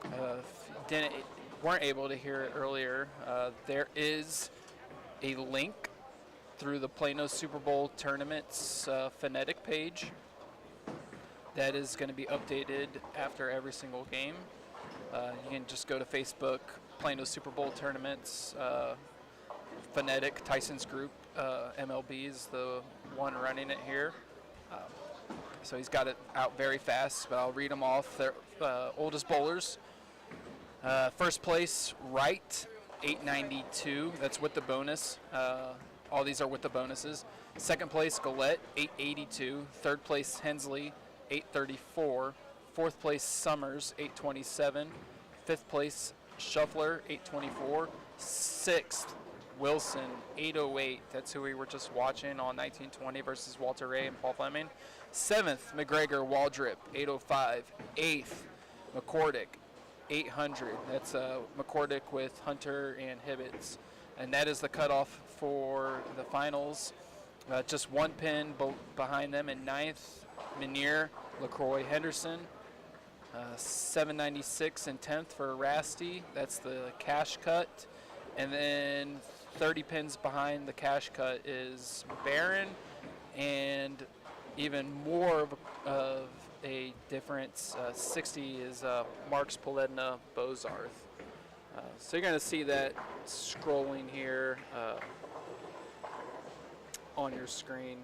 If you weren't able to hear it earlier, there is a link through the Plano Super Bowl Tournament's phonetic page that is going to be updated after every single game. You can just go to Facebook, Plano Super Bowl Tournaments, Phonetic, Tyson's group, MLB is the one running it here. So he's got it out very fast, but I'll read them off. Their oldest bowlers. First place, Wright, 892. That's with the bonus. All these are with the bonuses. Second place, Gillette, 882. Third place, Hensley, 834. Fourth place, Summers, 827. Fifth place, Shuffler, 824. Sixth, Wilson, 808. That's who we were just watching on 1920 versus Walter Ray and Paul Fleming. Seventh, McGregor, Waldrip, 805. Eighth, McCordick, 800. That's McCordick with Hunter and Hibbets. And that is the cutoff for the finals. Just one pin behind them in ninth. Menier, LaCroix, Henderson, 796 in 10th for Rasty. That's the cash cut. And then 30 pins behind the cash cut is Barron, and even more of a difference, 60 is Marks, Poledna, Bozarth. So you're going to see that scrolling here on your screen,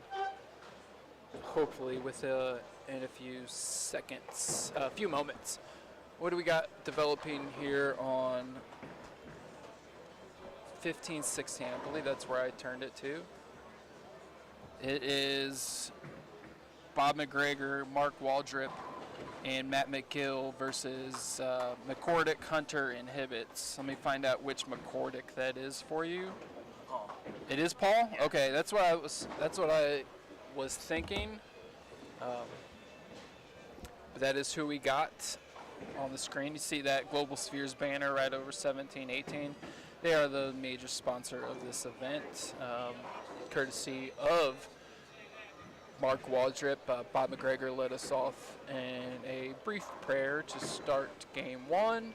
hopefully within a few seconds, a few moments. What do we got developing here on 15-16? I believe that's where I turned it to. It is Bob McGregor, Mark Waldrip, and Matt McGill versus McCordick, Hunter, and Hibbets. Let me find out which McCordick that is for you. Paul. It is Paul? Okay, that's what I was thinking. But that is who we got on the screen. You see that Global Spheres banner right over 17-18. They are the major sponsor of this event, courtesy of Mark Waldrip. Bob McGregor led us off in a brief prayer to start game one,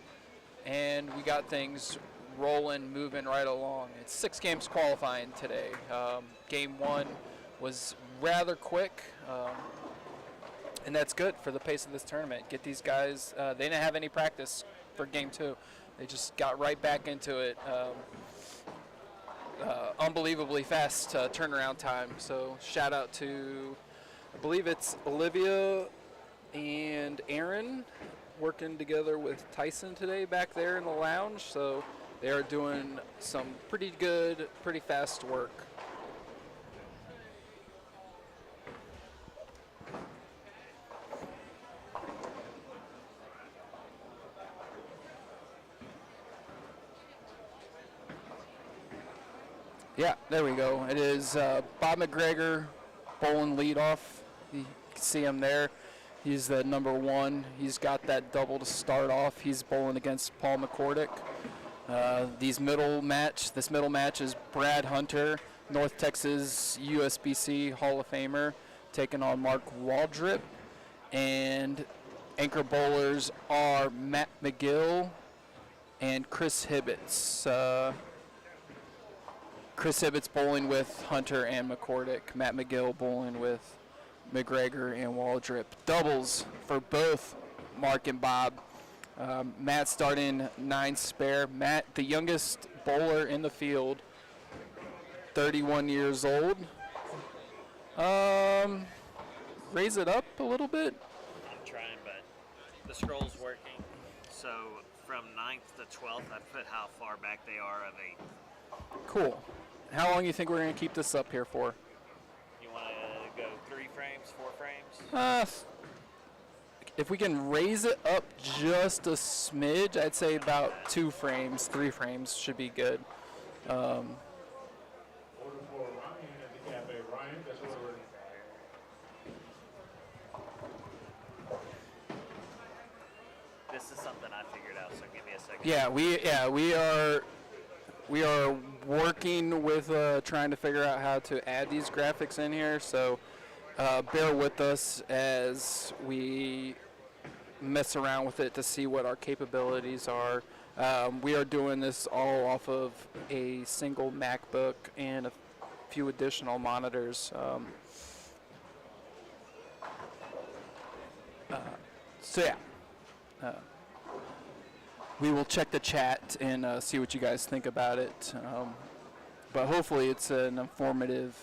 and we got things rolling, moving right along. It's 6 games qualifying today. Game one was rather quick, and that's good for the pace of this tournament. Get these guys, they didn't have any practice for game two. They just got right back into it. Unbelievably fast turnaround time. So shout out to, I believe it's Olivia and Aaron working together with Tyson today back there in the lounge. So they are doing some pretty good, pretty fast work. Yeah, there we go. It is Bob McGregor bowling leadoff. You can see him there. He's the number one. He's got that double to start off. He's bowling against Paul McCordick. This middle match is Brad Hunter, North Texas USBC Hall of Famer, taking on Mark Waldrip. And anchor bowlers are Matt McGill and Chris Hibbets. Chris Ibbott's bowling with Hunter and McCordick. Matt McGill bowling with McGregor and Waldrip. Doubles for both Mark and Bob. Matt starting 9 spare. Matt, the youngest bowler in the field, 31 years old. Raise it up a little bit. I'm trying, but the scroll's working. So from 9th to 12th, I put how far back they are of 8. Cool. How long do you think we're going to keep this up here for? You want to go 3 frames, 4 frames? If we can raise it up just a smidge, I'd say about 2 frames, 3 frames should be good. Order for Ryan at the cafe. Ryan, that's what we're. This is something I figured out, so give me a second. Yeah, we are working with trying to figure out how to add these graphics in here. So bear with us as we mess around with it to see what our capabilities are. We are doing this all off of a single MacBook and a few additional monitors. So yeah. We will check the chat and see what you guys think about it. But hopefully it's an informative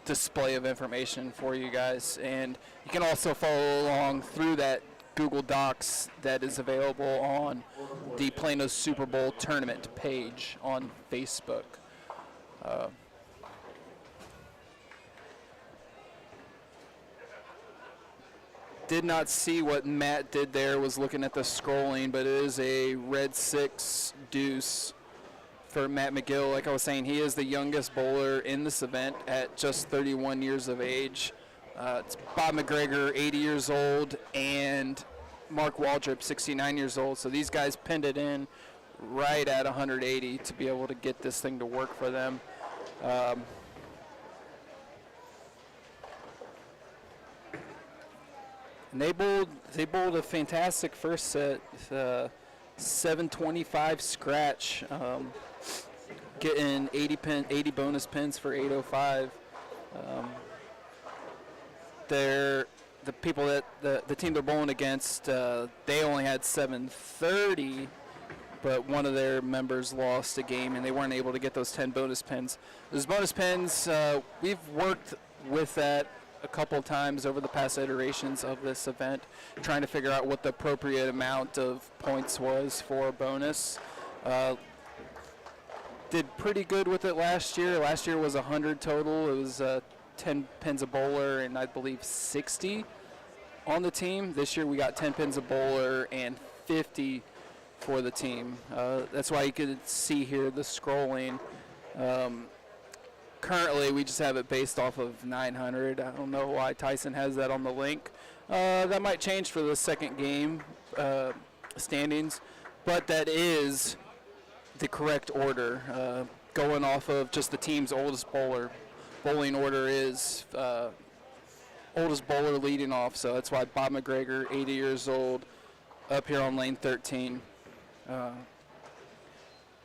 display of information for you guys. And you can also follow along through that Google Docs that is available on the Plano Super Bowl tournament page on Facebook. Did not see what Matt did there, was looking at the scrolling, but it is a red 6 deuce for Matt McGill. Like I was saying, he is the youngest bowler in this event at just 31 years of age. It's Bob McGregor, 80 years old, and Mark Waldrip, 69 years old. So these guys pinned it in right at 180 to be able to get this thing to work for them. And they bowled a fantastic first set, 725 scratch, getting 80 bonus pins for 805. The people that the team they're bowling against, they only had 730, but one of their members lost a game and they weren't able to get those 10 bonus pins. Those bonus pins, we've worked with that a couple times over the past iterations of this event, trying to figure out what the appropriate amount of points was for a bonus. Did pretty good with it last year. Last year was 100 total. It was 10 pins a bowler and I believe 60 on the team. This year we got 10 pins a bowler and 50 for the team. That's why you could see here the scrolling. Currently, we just have it based off of 900. I don't know why Tyson has that on the link. That might change for the second game standings, but that is the correct order. Going off of just the team's oldest bowler. Bowling order is oldest bowler leading off, so that's why Bob McGregor, 80 years old, up here on lane 13.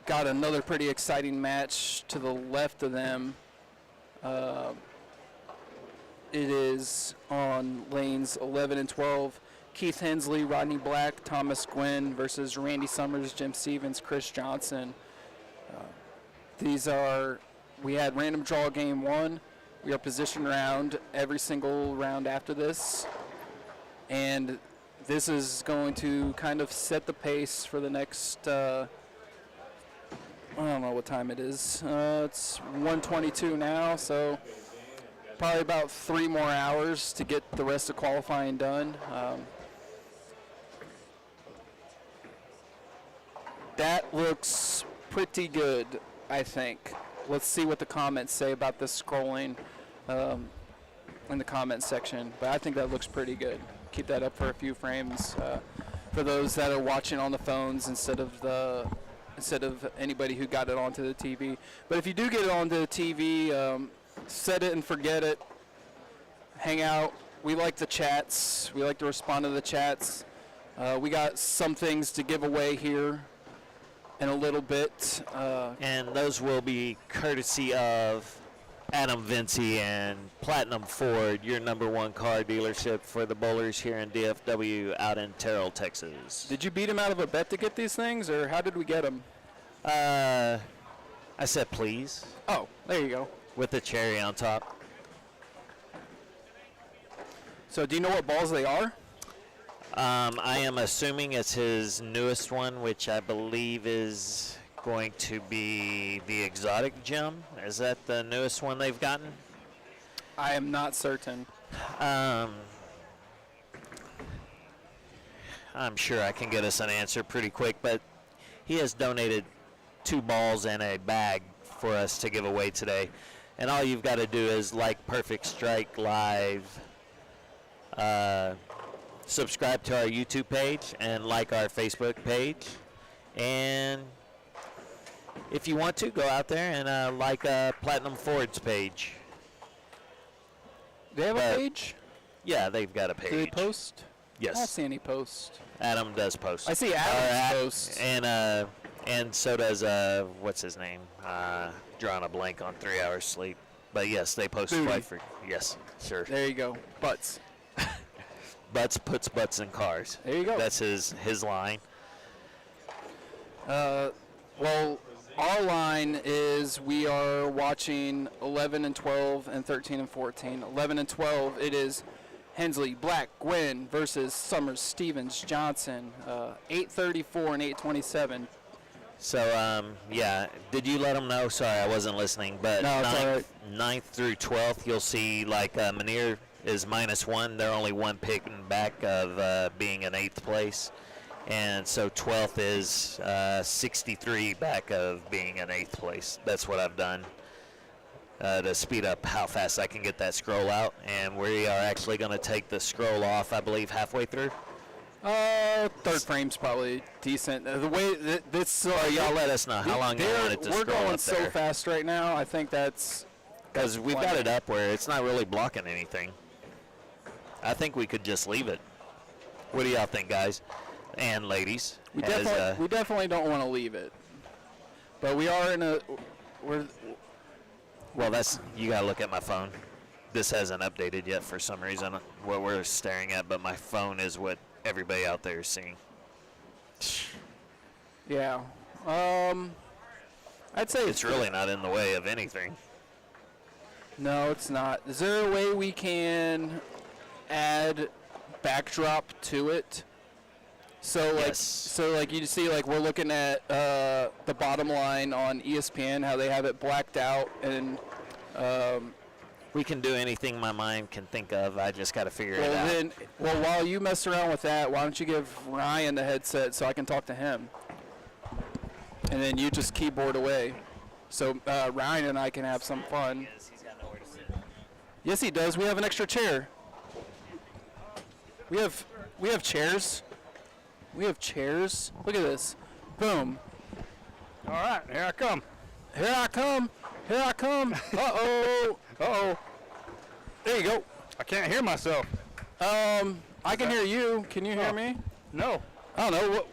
Got another pretty exciting match to the left of them. It is on lanes 11 and 12. Keith Hensley, Rodney Black, Thomas Gwynn versus Randy Summers, Jim Stevens, Chris Johnson. We had random draw game 1. We are position round every single round after this. And this is going to kind of set the pace for the next, I don't know what time it is. It's 1:22 now, so probably about 3 more hours to get the rest of qualifying done. That looks pretty good, I think. Let's see what the comments say about this scrolling in the comments section. But I think that looks pretty good. Keep that up for a few frames for those that are watching on the phones instead of anybody who got it onto the TV. But if you do get it onto the TV, set it and forget it. Hang out. We like the chats. We like to respond to the chats. We got some things to give away here in a little bit. And those will be courtesy of Adam Vinci and Platinum Ford, your #1 car dealership for the bowlers here in DFW out in Terrell, Texas. Did you beat him out of a bet to get these things, or how did we get them? I said please, Oh, there you go. with the cherry on top. So do you know what balls they are? I am assuming it's his newest one, which I believe is going to be the Exotic Gem. Is that the newest one they've gotten? I am not certain. I'm sure I can get us an answer pretty quick, but he has donated 2 balls and a bag for us to give away today. And all you've got to do is like Perfect Strike Live, subscribe to our YouTube page, and like our Facebook page. And if you want to, go out there and like Platinum Ford's page. They have a page? Yeah, they've got a page. Do they post? I don't Yes, see any post. Adam does post. I see Adam's post. And so does what's his name? Drawing a blank on 3 hours sleep. But yes, they post Booty. quite yes, sure. There you go. Butts. Butts puts butts in cars. There you go. That's his line. Well, our line is we are watching 11 and 12 and 13 and 14. 11 and 12, it is Hensley, Black, Gwynn versus Summers, Stevens, Johnson, 8:34 and 8:27. So, yeah, did you let them know? Sorry, I wasn't listening. But No, it's all right. 9th through 12th, you'll see, like, Manier is -1. They're only 1 pick back of being in 8th place. And so 12th is 63 back of being in 8th place. That's what I've done to speed up how fast I can get that scroll out. And we are actually going to take the scroll off, I believe, halfway through. Third frame's probably decent. The way this Y'all let us know how long you want it to we're scroll going up so there. fast right now. I think that's Because we've got plenty. it up where it's not really blocking anything. I think we could just leave it. What do y'all think, guys and ladies? we definitely don't want to leave it. But we are in we're Well, you gotta look at my phone. This hasn't updated yet for some reason. What we're staring at, but my phone is what everybody out there is seeing. yeah. I'd say It's really not in the way of anything. No, it's not. Is there a way we can add backdrop to it? So Yes. like you see, like we're looking at the bottom line on ESPN, how they have it blacked out, and We can do anything my mind can think of. I just got to figure it out. while you mess around with that, why don't you give Ryan the headset so I can talk to him, and then you just keyboard away, so Ryan and I can have some fun. He's got nowhere to sit. Yes, he does. We have an extra chair. We have chairs. We have chairs. Look at this. Boom. All right, here I come. Here I come. Here I come. Uh-oh. Uh-oh. There you go. I can't hear myself. I can hear you. Can you hear Oh. me? No. I don't know.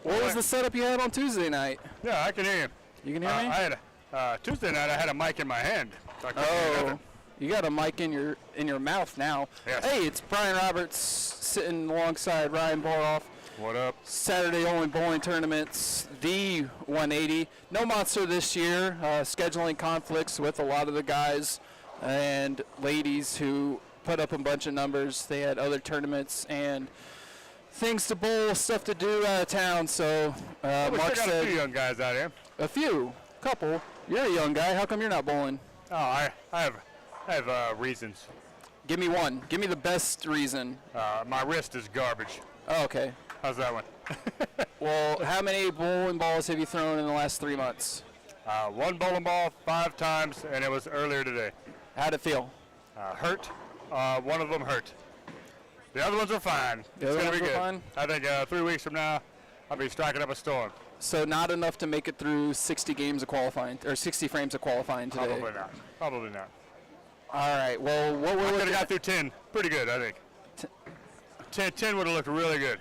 What was the setup you had on Tuesday night? Yeah, I can hear you. You can hear me? I had Tuesday night. I had a mic in my hand. So I couldn't hear Oh, nothing. you got a mic in your mouth now. Yes. Hey, it's Brian Roberts sitting alongside Ryan Boroff. What up? Saturday only bowling tournaments, the 180. No monster this year. Scheduling conflicts with a lot of the guys and ladies who put up a bunch of numbers. They had other tournaments and things to bowl, stuff to do out of town. So We Mark still got a few said young guys out here. couple. You're a young guy. How come you're not bowling? Oh, I have reasons. Give me one. Give me the best reason. My wrist is garbage. Oh, okay. How's that one? Well, how many bowling balls have you thrown in the last 3 months? One bowling ball 5 times, and it was earlier today. How'd it feel? Hurt. One of them hurt. The other ones are fine. The It's other gonna ones be are good. fine? I think 3 weeks from now, I'll be striking up a storm. So not enough to make it through 60 games of qualifying, or 60 frames of qualifying today. Probably not. Probably not. All right. Well, what we're Could looking have got at, through 10. Pretty good, I think. 10 would have looked really good.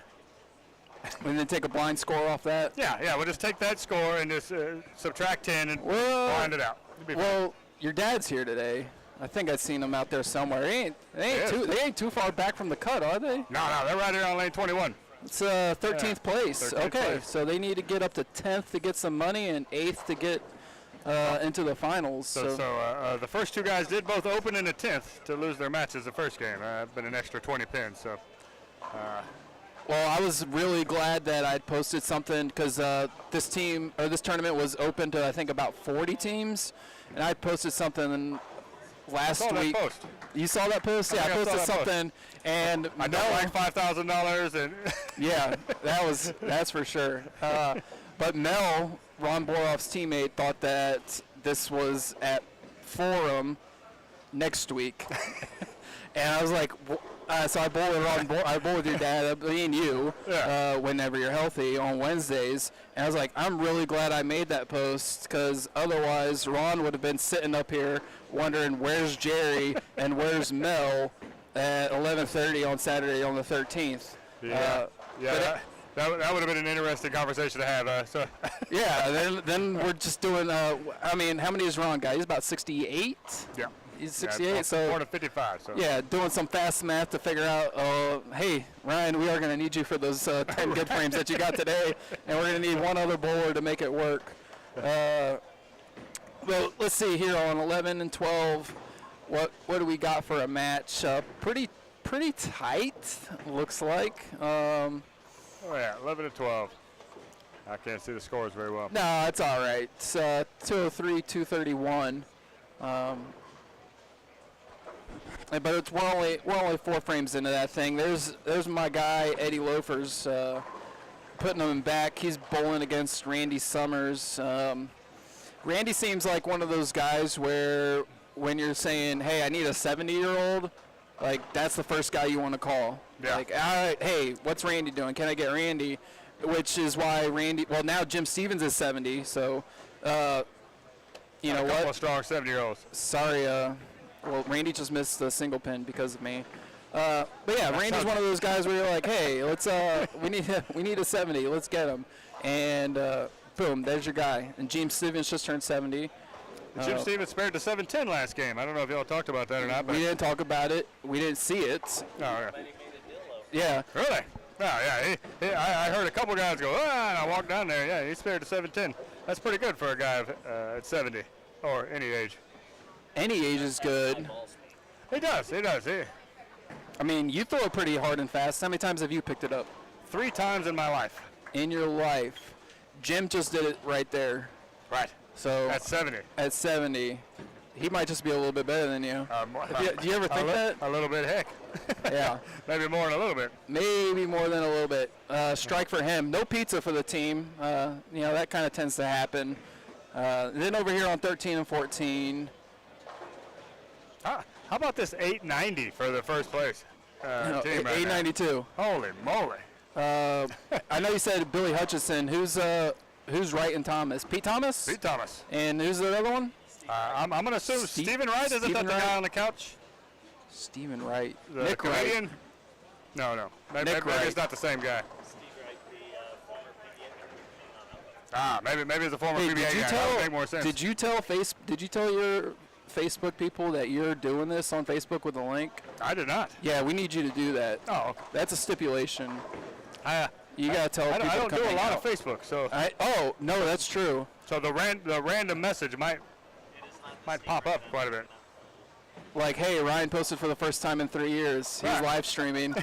And then take a blind score off that. Yeah, we'll just take that score and just subtract 10 and Well, blind it out. It'll be fine. Well, your dad's here today. I think I've seen him out there somewhere. They ain't too far back from the cut, are they? No, they're right here on lane 21. It's 13th place. 13th Okay, place. so they need to get up to 10th to get some money and 8th to get into the finals. So the first two guys did both open in the 10th to lose their matches the first game. Been an extra 20 pins. So. Well, I was really glad that I posted something because this tournament was open to I think about 40 teams, and I posted something last saw that week. post. You saw that post? Yeah, I think I saw posted that post. something, and I don't like $5,000 and. yeah, that's for sure. But Mel, Ron Boroff's teammate, thought that this was at Forum next week, and I was like. So I bowl with your dad, me and you, whenever you're healthy on Wednesdays. And I was like, I'm really glad I made that post because otherwise Ron would have been sitting up here wondering where's Jerry and where's Mel at 11:30 on Saturday on the 13th. That would have been an interesting conversation to have. Yeah, then we're just doing. I mean, how many is Ron got? He's about 68. Yeah. He's 68, so more than 55. So. Yeah, doing some fast math to figure out, hey, Ryan, we are going to need you for those 10 good frames that you got today, and we're going to need one other bowler to make it work. Well, let's see here on 11 and 12, what do we got for a match? Pretty tight, looks like. Oh yeah, 11 and 12. I can't see the scores very well. No, it's all right. It's 203, 231. But we're only 4 frames into that thing. There's my guy Eddie Loafers putting him back. He's bowling against Randy Summers. Randy seems like one of those guys where when you're saying, hey, I need a 70-year-old, like that's the first guy you want to call. Yeah. Like, all right, hey, what's Randy doing? Can I get Randy? Which is why Randy. Well, now Jim Stevens is 70, so you know a couple what? of strong 70-year-olds. Sorry, well, Randy just missed the single pin because of me. But yeah, Randy's one of those guys where you're like, hey, let's we need a 70, let's get him, and boom, there's your guy. And James Stevens just turned 70. Jim Stevens spared to 710 last game. I don't know if y'all talked about that or not. But We didn't talk about it. We didn't see it. Oh, yeah. Yeah. Really? Oh, yeah. I heard a couple guys go, and I walked down there. Yeah, he spared to 710. That's pretty good for a guy at 70 or any age. Any age is good. He does. I mean, you throw it pretty hard and fast. How many times have you picked it up 3 times in my life. in your life? Jim just did it right there. Right. So At 70. at 70, he might just be a little bit better than you. Do you ever think that? A little bit, heck. Yeah. Maybe more than a little bit. Maybe more than a little bit. Strike for him. No pizza for the team. That kind of tends to happen. Then over here on 13 and 14. How about this 890 for the first place team right now? 892. Holy moly. I know you said Billy Hutchison. Who's Wright and Thomas? Pete Thomas? Pete Thomas. And who's the other one? I'm going to assume Stephen Wright. Isn't that Stephen the Wright? guy on the couch? Stephen Wright. The Nick Canadian? Wright. No. Maybe Wright. it's not the same guy. Maybe it's a former Hey, PBA guy. That would make more sense. Did you tell your Facebook people that you're doing this on Facebook with a link? I did not. Yeah, we need you to do that. Oh. That's a stipulation. You gotta tell I people. don't to do come a lot hang of out. Facebook, so No, that's true. the random message might pop up quite a bit. Like, hey, Ryan posted for the first time in 3 years. He's Right. live streaming.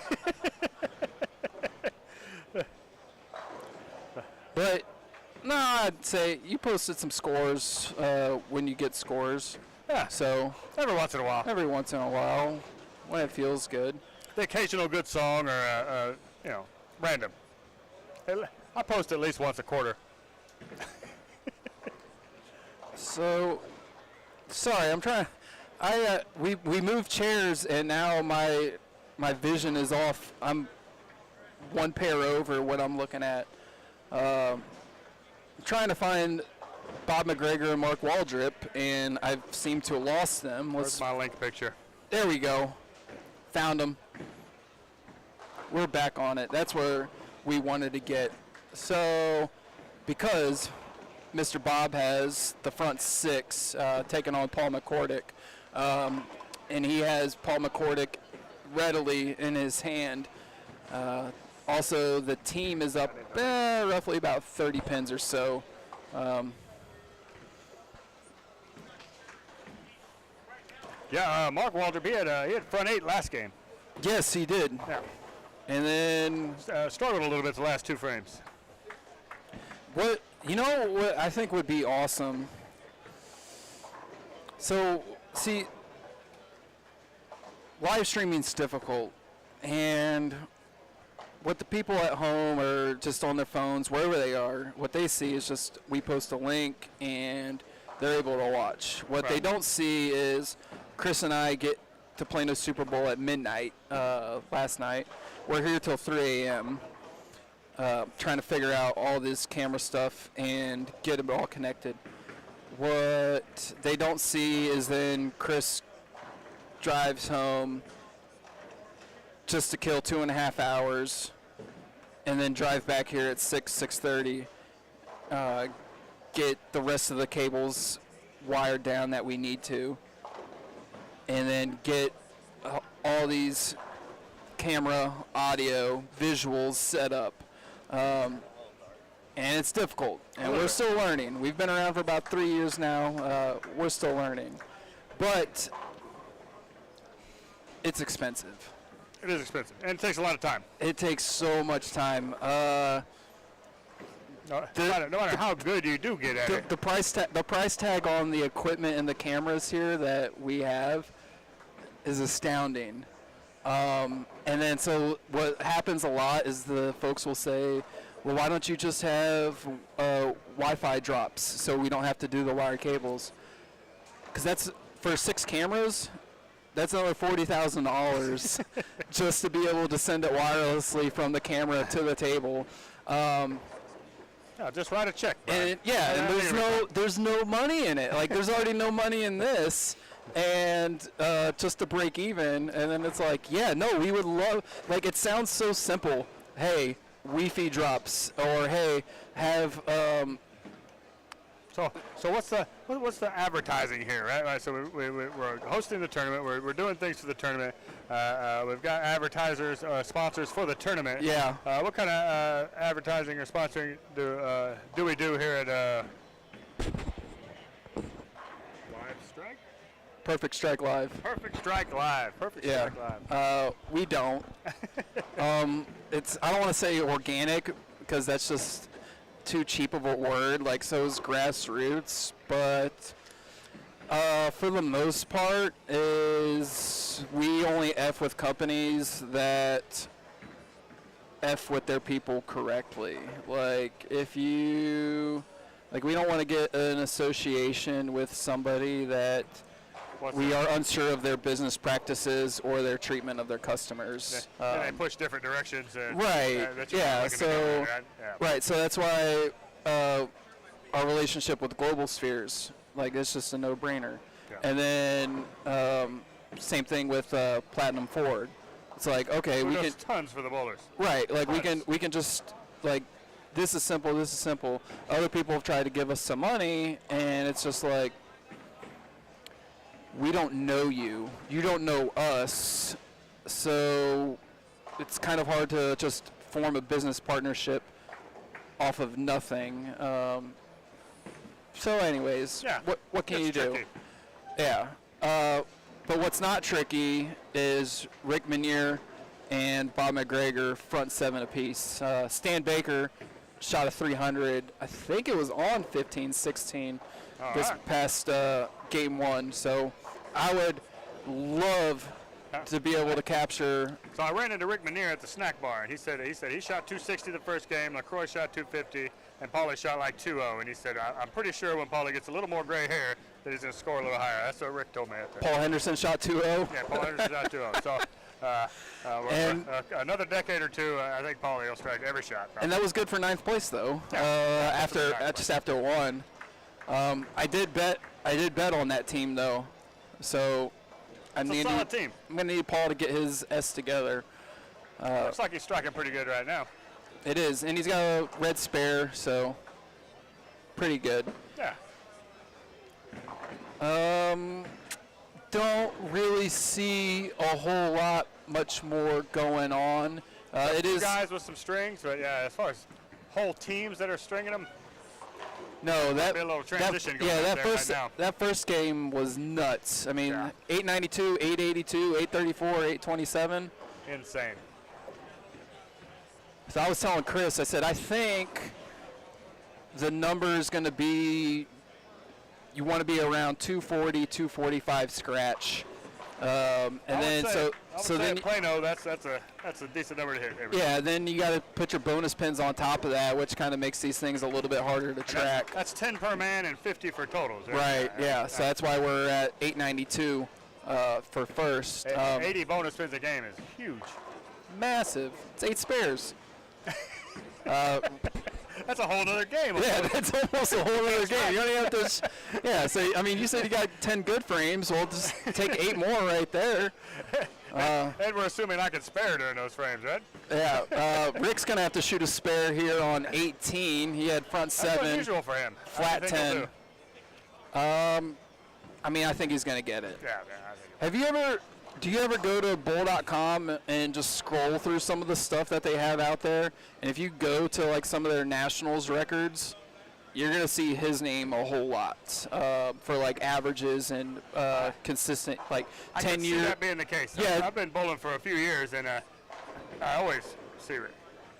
But no, I'd say you posted some scores when you get scores. Yeah. So Every once in a while. every once in a while, when it feels good. The occasional good song or random. I post at least once a quarter. So, sorry, I'm trying. We moved chairs and now my vision is off. I'm one pair over what I'm looking at. I'm trying to find Bob McGregor and Mark Waldrip, and I seem to have lost them. Where's my link picture? There we go. Found them. We're back on it. That's where we wanted to get. So because Mr. Bob has the front six taking on Paul McCordick, and he has Paul McCordick readily in his hand. Also, the team is up roughly about 30 pins or so. Mark Walter, he had front 8 last game. Yes, he did. Yeah. And then Struggled a little bit the last 2 frames. what I think would be awesome. So, see, live streaming's difficult, and what the people at home or just on their phones, wherever they are, what they see is just we post a link and they're able to watch. What they don't see is Chris and I get to Plano Super Bowl at midnight last night. We're here till 3 a.m. Trying to figure out all this camera stuff and get it all connected. What they don't see is then Chris drives home just to kill 2.5 hours and then drive back here at 6:30, get the rest of the cables wired down that we need to, and then get all these camera, audio, visuals set up. And it's difficult, and we're still learning. We've been around for about 3 years now. We're still learning. But it's expensive. It is expensive, and it takes a lot of time. It takes so much time. No matter how good you do get at it. The price tag on the equipment and the cameras here that we have is astounding. And then so what happens a lot is the folks will say, well, why don't you just have Wi-Fi drops so we don't have to do the wire cables? Because that's for 6 cameras. That's another $40,000 just to be able to send it wirelessly from the camera to the table. Just write a check. And there's no money in it. Like there's already no money in this, and just to break even. And then it's like, we would love. Like it sounds so simple. Hey, Wi-Fi drops, or hey, have. So what's the advertising here, right? So we're hosting the tournament. We're doing things for the tournament. We've got advertisers, sponsors for the tournament. Yeah. What kind of advertising or sponsoring do we do here at Live Strike? Perfect Strike Live. Perfect Strike Live. Perfect Yeah. Strike Live. We don't. I don't want to say organic because that's just too cheap of a word. Like so is grassroots, but for the most part is we only F with companies that F with their people correctly. Like if you we don't want to get an association with somebody that we are unsure of their business practices or their treatment of their customers. They push different directions. Right. Right. So that's why our relationship with Global Spheres, it's just a no-brainer. Yeah. And then same thing with Platinum Ford. It's like, okay, we can tons for the bowlers. Right. Like we can just this is simple. This is simple. Other people have tried to give us some money, and it's just like, we don't know you. You don't know us. So it's kind of hard to just form a business partnership off of nothing. So anyways, what can you do? Tricky. Yeah. But what's not tricky is Rick Minier and Bob McGregor front 7 apiece. Stan Baker shot a 300. I think it was on 15-16 this past game 1. So I would love to be able to capture. So I ran into Rick Minier at the snack bar, and he said he shot 260 the first game, LaCroix shot 250, and Paulie shot like 2-0. And he said, I'm pretty sure when Paulie gets a little more gray hair that he's going to score a little higher. That's what Rick told me out there. Paul Henderson shot 2-0. Yeah, Paul Henderson shot 2-0. So another decade or two, I think Paulie will strike every shot. Probably. And that was good for 9th place though. After 1. I did bet on that team though. So it's a solid team. I'm gonna need Paul to get his S together. Looks like he's striking pretty good right now. It is, and he's got a red spare, so pretty good. Yeah. Don't really see a whole lot much more going on. It Two is guys with some strings, but yeah, as far as whole teams that are stringing them, no that be a little transition going yeah on that there first right now. that first game was nuts. I mean, Yeah. 892, 882, 834, 827. Insane. So I was telling Chris, I said I think the number is going to be, you want to be around 240, 245 scratch. And then I would so say then at Plano, that's a decent number to hit. yeah, then you got to put your bonus pins on top of that, which kind of makes these things a little bit harder to track. That's 10 per man and 50 for totals. Right. Yeah. So that's why we're at 892 for first. 80 bonus spins a game is huge. Massive. It's 8 spares. That's a whole other game. Yeah, that's almost a whole other game. You only have to. Yeah. So I mean, you said you got 10 good frames. Well, just take 8 more right there. And we're assuming I can spare during those frames, right? Yeah, Rick's gonna have to shoot a spare here on 18. He had front That's 7, unusual for him. flat I think he'll 10. do. I mean, I think he's gonna get it. Yeah, I think Do you ever go to bowl.com and just scroll through some of the stuff that they have out there? And if you go to like some of their nationals records, you're gonna see his name a whole lot for like averages and consistent, like I 10 can see year. that being the case. Yeah. I've been bowling for a few years, and I always see it.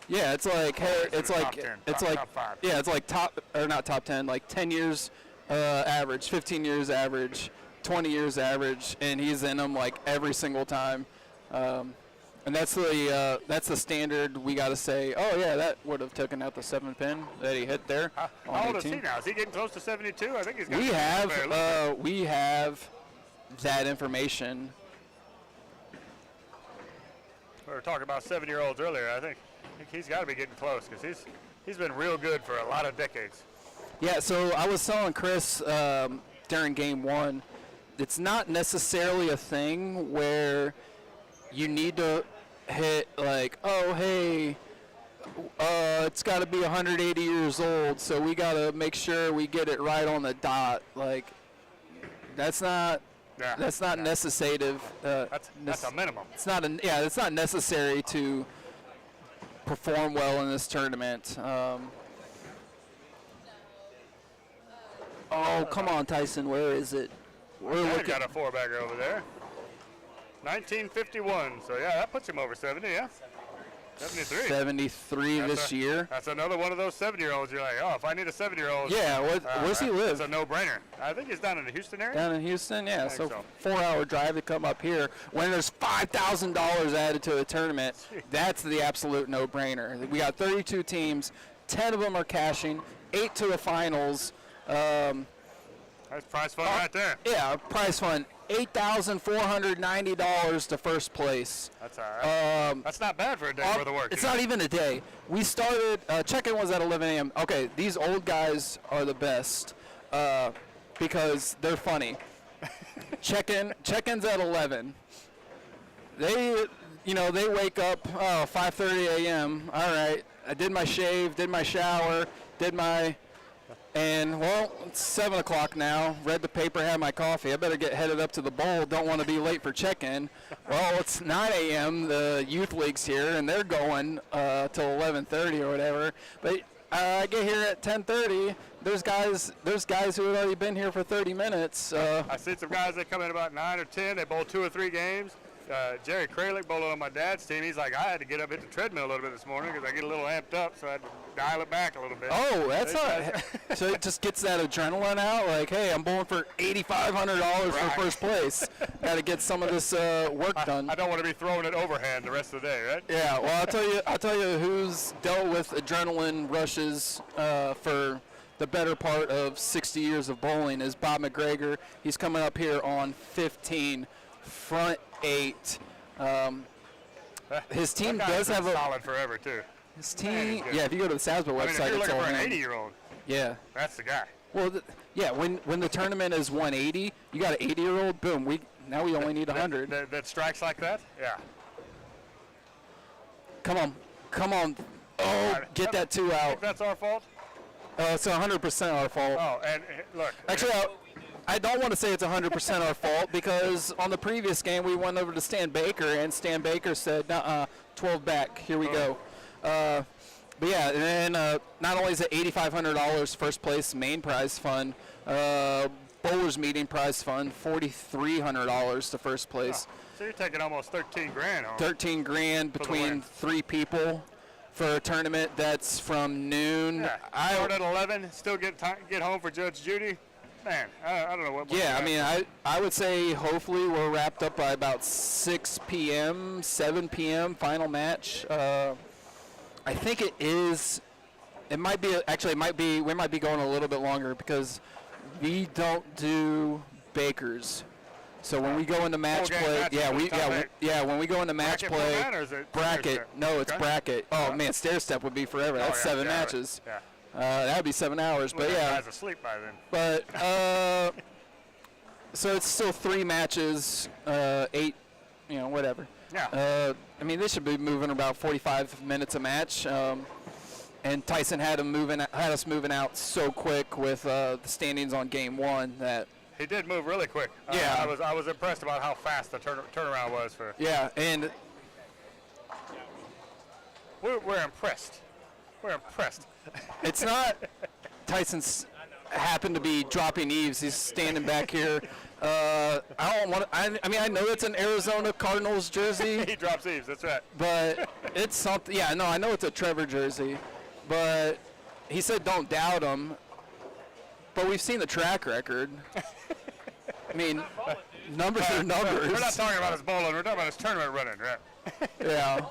Yeah, it's like it's Top like 10, it's top- like top 5. yeah, it's like top or not top 10, like 10 years average, 15 years average, 20 years average, and he's in them like every single time. And that's the standard. We got to say, oh yeah, that would have taken out the 7 pin that he hit there. How on old is 18. he now? Is he getting close to 72? I think he's got We have that information. We were talking about 7-year-olds earlier. I think he's got to be getting close because he's been real good for a lot of decades. Yeah, so I was telling Chris during game 1, it's not necessarily a thing where you need to hit like, oh, hey, it's got to be 180 years old, so we got to make sure we get it right on the dot. Like, that's not necessitative. That's a minimum. It's not necessary to perform well in this tournament. Oh, come on, Tyson. Where is it? We're He's looking. got a 4-bagger over there. 1951. So yeah, that puts him over 70. Yeah. 73. 73 this year. That's another one of those 7-year-olds. You're like, oh, if I need a 7-year-old. Yeah, where's he live? It's a no-brainer. I think he's down in the Houston area. Down in Houston, yeah. I think So so. 4-hour drive to come up here. When there's $5,000 added to a tournament, that's the absolute no-brainer. We got 32 teams. 10 of them are cashing. 8 to the finals. That's prize fund right there. Yeah, prize fund. $8,490 to first place. That's all right. That's not bad for a day worth of work. It's you know? not even a day. We started, check-in was at 11 a.m. Okay, these old guys are the best because they're funny. Check-in's at 11. They wake up 5:30 a.m. All right, I did my shave, did my shower, and, well, it's 7 o'clock now. Read the paper, had my coffee. I better get headed up to the bowl. Don't want to be late for check-in. Well, it's 9 a.m. The youth league's here, and they're going till 11:30 or whatever. But I get here at 10:30. There's guys who had already been here for 30 minutes. I see some guys that come in about 9 or 10. They bowl 2 or 3 games. Jerry Kralik bowling on my dad's team. He's like, I had to get up, hit the treadmill a little bit this morning because I get a little amped up, so I had to dial it back a little bit. Oh, that's not. So it just gets that adrenaline out. Like, hey, I'm bowling for $8,500 for first place. Got to get some of this work done. I don't want to be throwing it overhand the rest of the day, right? Yeah. Well, I'll tell you who's dealt with adrenaline rushes for the better part of 60 years of bowling is Bob McGregor. He's coming up here on 15, front 8. His team That guy's does been have a. solid forever too. His Man, team, he's good. yeah. If you go to the Salzburg I mean, website, if you're it's looking all for an him. 80-year-old, Yeah. that's the guy. Well, yeah. When the tournament is 180, you got an 80-year-old. Boom. We only need 100. That strikes like that? Yeah. Come on. Oh, get that 2 Think out. that's our fault? It's 100% our fault. Oh, and look. Actually, I don't want to say it's 100% our fault because on the previous game we went over to Stan Baker and Stan Baker said, "Nuh-uh, 12 back. Here we go." But yeah, and then not only is it $8,500 first place main prize fund, bowlers meeting prize fund $4,300 to first place. So you're taking almost 13 grand home. 13 grand the between win. 3 people for a tournament that's from noon. Yeah. Start at 11, still get home for Judge Judy. Man, I don't know what. Yeah, I mean, I would say hopefully we're wrapped up by about 6 p.m., 7 p.m. final match. I think it is. It might be actually. It might be. We might be going a little bit longer because we don't do bakers. So when we go into match game play, match yeah, is top eight. when we go into match Bracket play, format, or is it bracket. stair step? No, it's Okay. bracket. Oh man, stair step would be forever. That's yeah, 7 yeah, matches. Yeah. That would be 7 hours. But Well, that yeah, guy's asleep by then. but so it's still 3 matches, 8, whatever. Yeah. I mean, they should be moving about 45 minutes a match. And Tyson had us moving out so quick with the standings on game 1 that. He did move really quick. Yeah. I was impressed about how fast the turnaround was for. Yeah, and We're impressed. We're impressed. it's not Tyson's happened to be dropping eaves. He's standing back here. I don't want. I mean, I know it's an Arizona Cardinals jersey. He drops eaves. That's right. But it's something. Yeah, no, I know it's a Trevor jersey, but he said don't doubt him. But we've seen the track record. I mean, numbers are numbers. We're not talking about his bowling. We're talking about his tournament running, right? Yeah.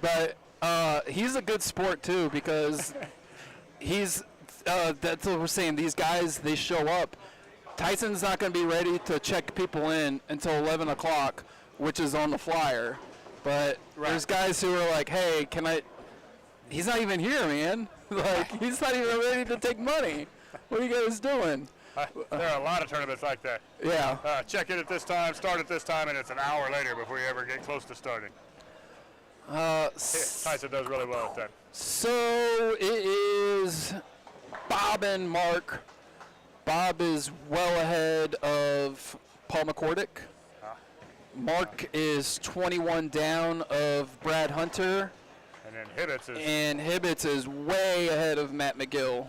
But he's a good sport too because he's. That's what we're saying. These guys, they show up. Tyson's not going to be ready to check people in until 11 o'clock, which is on the flyer. But there's guys who are like, hey, can I? He's not even here, man. Like, he's not even ready to take money. What are you guys doing? There are a lot of tournaments like that. Yeah. Check in at this time, start at this time, and it's an hour later before you ever get close to starting. Tyson does really well at that. So it is Bob and Mark. Bob is well ahead of Paul McCordick. Mark is 21 down of Brad Hunter. And then Hibbets is. And Hibbets is way ahead of Matt McGill.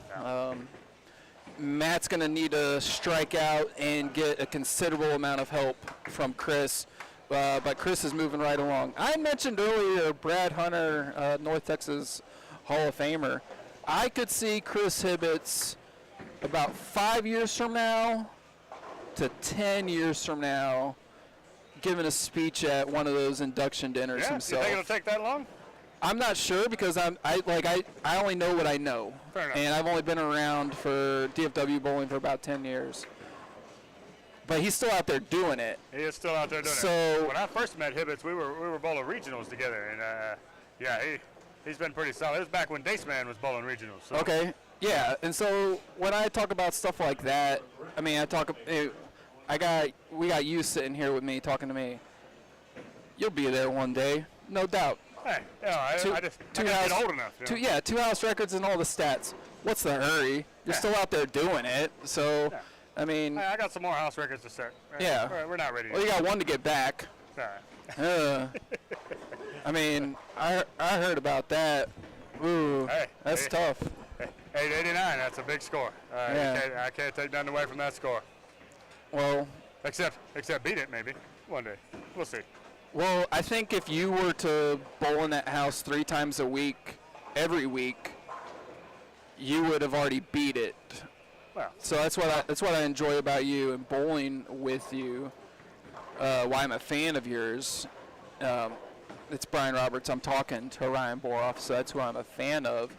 Matt's going to need to strike out and get a considerable amount of help from Chris. But Chris is moving right along. I mentioned earlier Brad Hunter, North Texas Hall of Famer. I could see Chris Hibbets about 5 years from now to 10 years from now giving a speech at one of those induction dinners Yeah, himself. you think it'll take that long? I'm not sure because I only know what I know. Fair enough. And I've only been around for DFW bowling for about 10 years. But he's still out there doing it. He is still out there doing So- it. When I first met Hibbets, we were bowling regionals together, and he's been pretty solid. It was back when Daceman was bowling regionals. So. Okay. Yeah, and so when I talk about stuff like that, I mean, we got you sitting here with me talking to me. You'll be there one day, no doubt. Hey, I gotta get old enough. You know? 2 house records and all the stats. What's the hurry? You're still out there doing it, so Yeah. I mean, Hey, I got some more house records to set. Yeah. We're not ready. well, you got one to get back. All right. I mean, I heard about that. Ooh, Hey, that's hey. tough. 889, that's a big score. Yeah. I can't take nothing away from that score. Well, Except beat it maybe one day. We'll see. Well, I think if you were to bowl in that house 3 times a week, every week, you would have already beat it. Well, So that's what I enjoy about you and bowling with you. Why I'm a fan of yours. It's Brian Roberts. I'm talking to Ryan Boroff, so that's who I'm a fan of.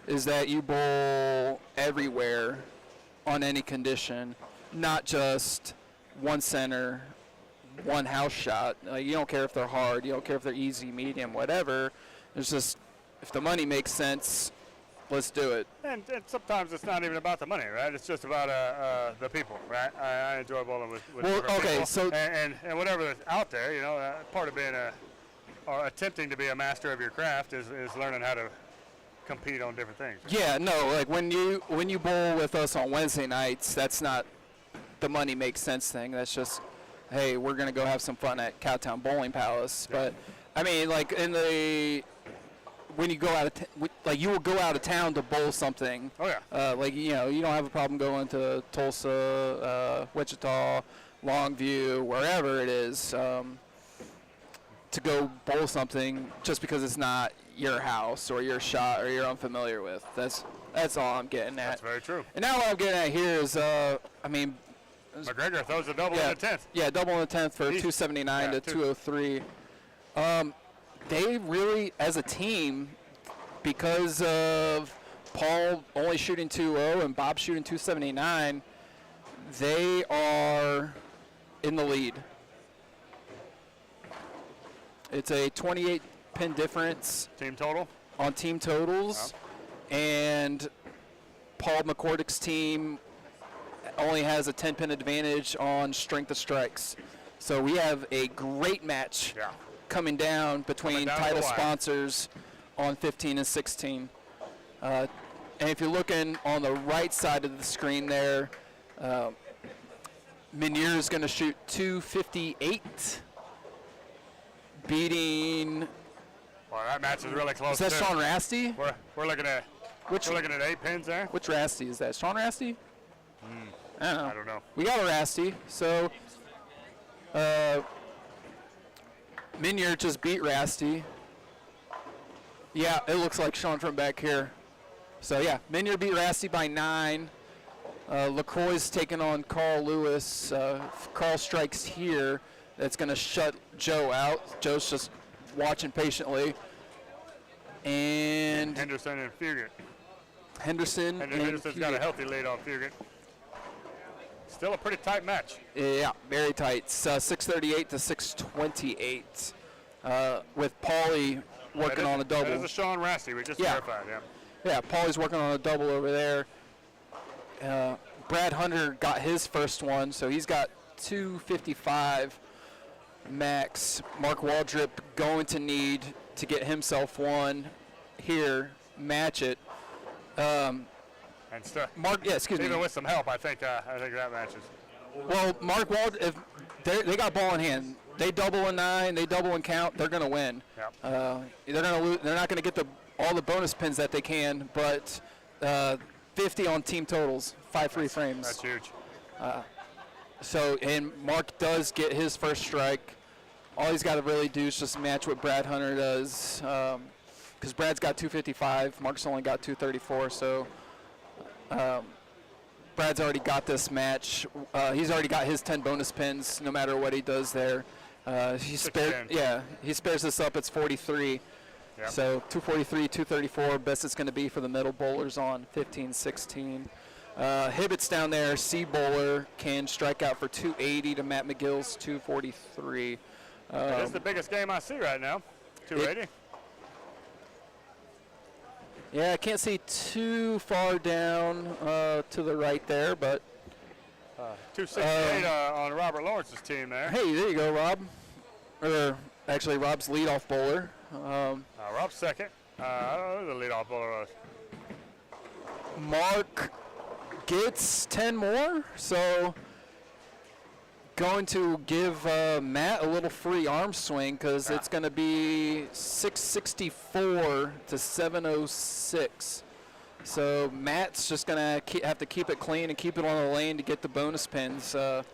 Is that you bowl everywhere, on any condition, not just one center, one house shot. You don't care if they're hard. You don't care if they're easy, medium, whatever. It's just if the money makes sense, let's do it. and sometimes it's not even about the money, right? It's just about the people, right? I enjoy bowling with Well, different okay, people. so- and whatever is out there, part of being or attempting to be a master of your craft is learning how to compete on different things. Yeah, no, like when you bowl with us on Wednesday nights, that's not the money makes sense thing. That's just, hey, we're gonna go have some fun at Cowtown Bowling Palace. But I mean, like when you go out of like you will go out of town to bowl something. Oh yeah. Like you don't have a problem going to Tulsa, Wichita, Longview, wherever it is, to go bowl something just because it's not your house or your shot or you're unfamiliar with. That's all I'm getting at. That's very true. And now what I'm getting at here is, I mean, McGregor throws a double in the 10th. yeah, double in the 10th for 279 to 203. They really, as a team, because of Paul only shooting 2-0 and Bob shooting 279, they are in the lead. It's a 28 pin difference Team total? on team totals, and Paul McCordick's team only has a 10 pin advantage on strength of strikes. So we have a great match coming down between title sponsors on 15 and 16. And if you're looking on the right side of the screen there, Minier is going to shoot 258, beating. Well, that match is really close. Is that too. Sean Rasty? We're looking at we're looking at 8 pins there. Which Rasty is that? Sean Rasty? I don't know. We got a Rasty, so Minier just beat Rasty. Yeah, it looks like Sean from back here. So yeah, Minier beat Rasty by 9. LaCroix's taking on Carl Lewis. Carl strikes here. That's going to shut Joe out. Joe's just watching patiently. And Henderson and Fugit. Henderson. Henderson's got a healthy lead on Fugit. Still a pretty tight match. Yeah, very tight. 638 to 628. With Paulie working on a double. That is a Sean Rasty. We just verified, Yeah, Paulie's working on a double over there. Brad Hunter got his first one, so he's got 255 max. Mark Waldrip going to need to get himself one here, match it. And stuff. Mark, excuse me. Even with some help, I think that matches. Well, Mark Wald, if they got ball in hand, they double in 9, they double in count, they're going to win. Yep. They're going to lose. They're not going to get all the bonus pins that they can, but 50 on team totals, 5 free frames. That's huge. So, and Mark does get his first strike. All he's got to really do is just match what Brad Hunter does, because Brad's got 255, Mark's only got 234. So Brad's already got this match. He's already got his 10 bonus pins, no matter what he does there. He spares this up. It's 43. Yep. So 243, 234. Best it's going to be for the middle bowlers on 15, 16. Hibbett's down there. C bowler can strike out for 280 to Matt McGill's 243. That's the biggest game I see right now. 280. Yeah, I can't see too far down to the right there, but 268 on Robert Lawrence's team there. hey, there you go, Rob. Or actually, Rob's leadoff bowler. Rob's second. I don't know who the leadoff bowler was. Mark gets 10 more, so going to give Matt a little free arm swing because it's going to be 664 to 706. So Matt's just going to have to keep it clean and keep it on the lane to get the bonus pins, but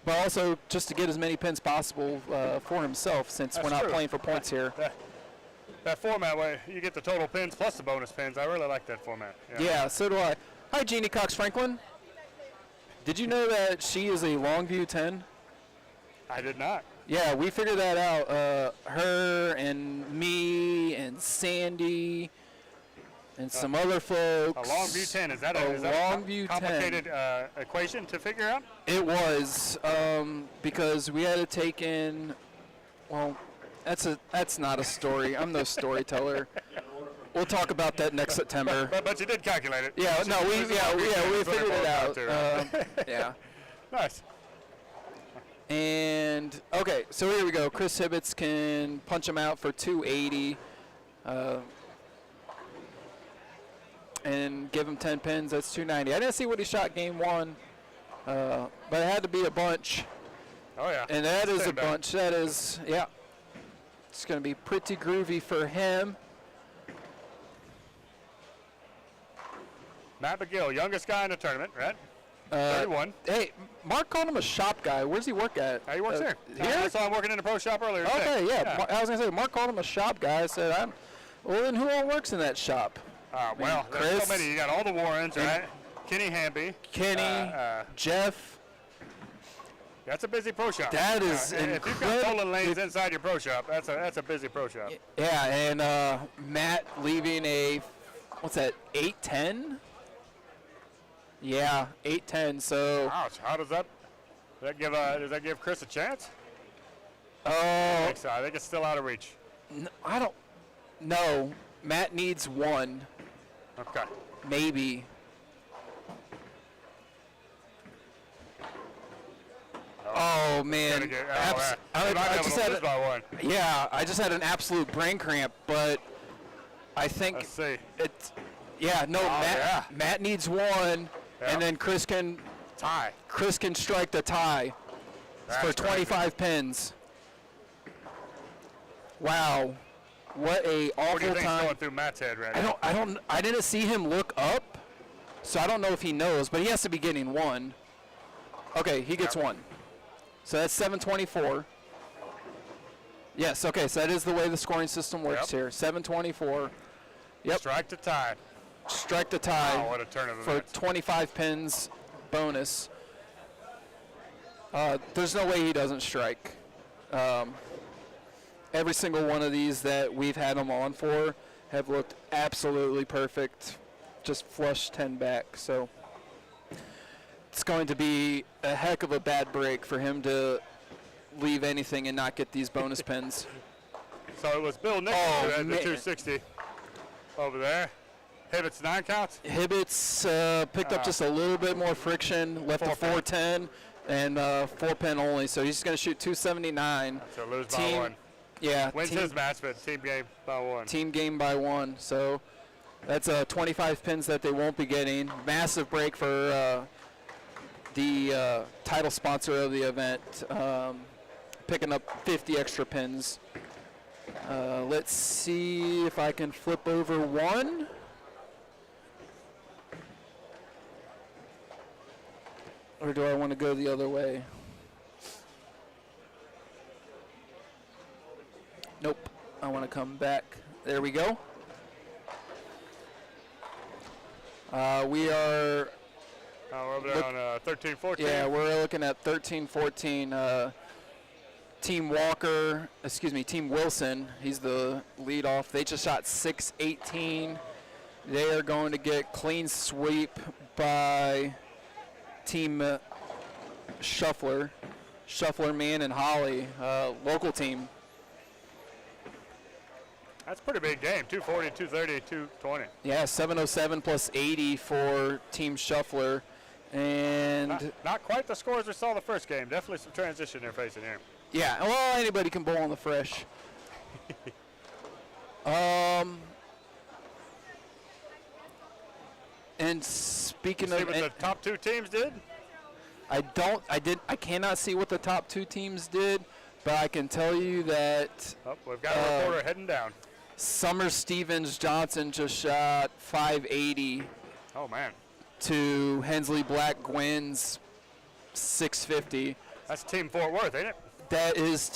also just to get as many pins possible for himself, since That's we're not true. playing for points here. That format where you get the total pins plus the bonus pins, I really like that format. Yeah, so do I. Hi, Jeannie Cox Franklin. Did you know that she is a Longview 10? I did not. Yeah, we figured that out. Her and me and Sandy and some other folks. A Longview 10, is that a Longview 10. complicated equation to figure out? It was, because we had to take in, well, that's not a story. I'm no storyteller. We'll talk about that next September. But you did calculate it. Yeah, we figured it out. Yeah. Nice. And, okay, so here we go. Chris Hibbets can punch him out for 280 and give him 10 pins. That's 290. I didn't see what he shot game one, but it had to be a bunch. Oh, yeah. And that is a Stand back. bunch. That is, yeah. It's going to be pretty groovy for him. Matt McGill, youngest guy in the tournament, right? 31. Hey, Mark called him a shop guy. Where does he work at? He works here. I saw him working in the pro shop earlier today. Okay, yeah. I was going to say, Mark called him a shop guy. I said, well, then who all works in that shop? Well, there's Chris, so many. You got all the Warrens, right? Kenny Hamby. Kenny, Jeff. That's a busy pro shop. That is If you've got incredible. stolen lanes inside your pro shop, that's a busy pro shop. Yeah, and Matt leaving a, what's that, 810? Yeah, 810. So, Ouch! How does that does that give Chris a chance? oh, I think so. I think it's still out of reach. I don't know. Matt needs one, Okay. maybe. Oh man, Gonna get- I They might be able just to had lose by one. yeah, I just had an absolute brain cramp, but I think Let's see. it's yeah. No, yeah. Matt needs one, Yeah. and then Chris can strike the tie for That's 25 pins. Wow, what a What do you awful think's time. going through Matt's head right now? I didn't see him look up, so I don't know if he knows, but he has to be getting one. Okay, he gets one. So that's 724. Yes, okay, so that is the way the scoring system works Yep. here. 724. Yep, Strike to tie. strike the tie Oh, what a turn of for events. 25 pins bonus. There's no way he doesn't strike. Every single one of these that we've had him on for have looked absolutely perfect. Just flush 10 back. So it's going to be a heck of a bad break for him to leave anything and not get these bonus pins. So it was Bill Nichols Oh, who had the man. 260 over there. Hibbets 9 counts. Hibbets picked up just a little bit more friction, left a 410 and 4 pin only. So he's going to shoot 279. So lose by Team- one. Yeah, Wins his match, but team game by one. team game by one. So that's 25 pins that they won't be getting. Massive break for the title sponsor of the event, picking up 50 extra pins. Let's see if I can flip over one. Or do I want to go the other way? Nope. I want to come back. There we go. We are, We're over there on 13-14. yeah, we're looking at 13-14. Team Walker, Team Wilson, he's the lead off. They just shot 618. They are going to get clean sweep by Team Shuffler, Man and Holly, local team. That's a pretty big game. 240, 230, 220. Yeah, 707 plus 80 for Team Shuffler. And Not quite the scores we saw the first game. Definitely some transition they're facing here. yeah, well, anybody can bowl on the fresh. And speaking See of, what the top two teams did? I cannot see what the top two teams did, but I can tell you that Oh, we've got a reporter heading down. Summer Stevens Johnson just shot 580 Oh, man. to Hensley Black Gwynn's 650. That's Team Fort Worth, ain't it? That is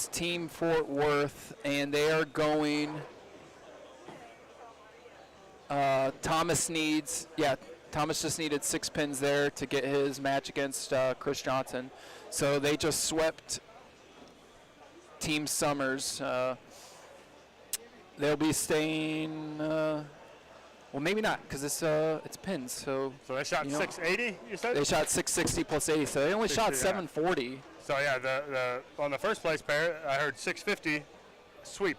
Team Fort Worth, and they are going. Thomas just needed 6 pins there to get his match against Chris Johnson. So they just swept Team Summers. They'll be staying. Well, maybe not, because it's pins. So they shot 680, you said? They shot 660 plus 80, so they only shot 660, 740. So, yeah, the on the first place pair, I heard 650 sweep.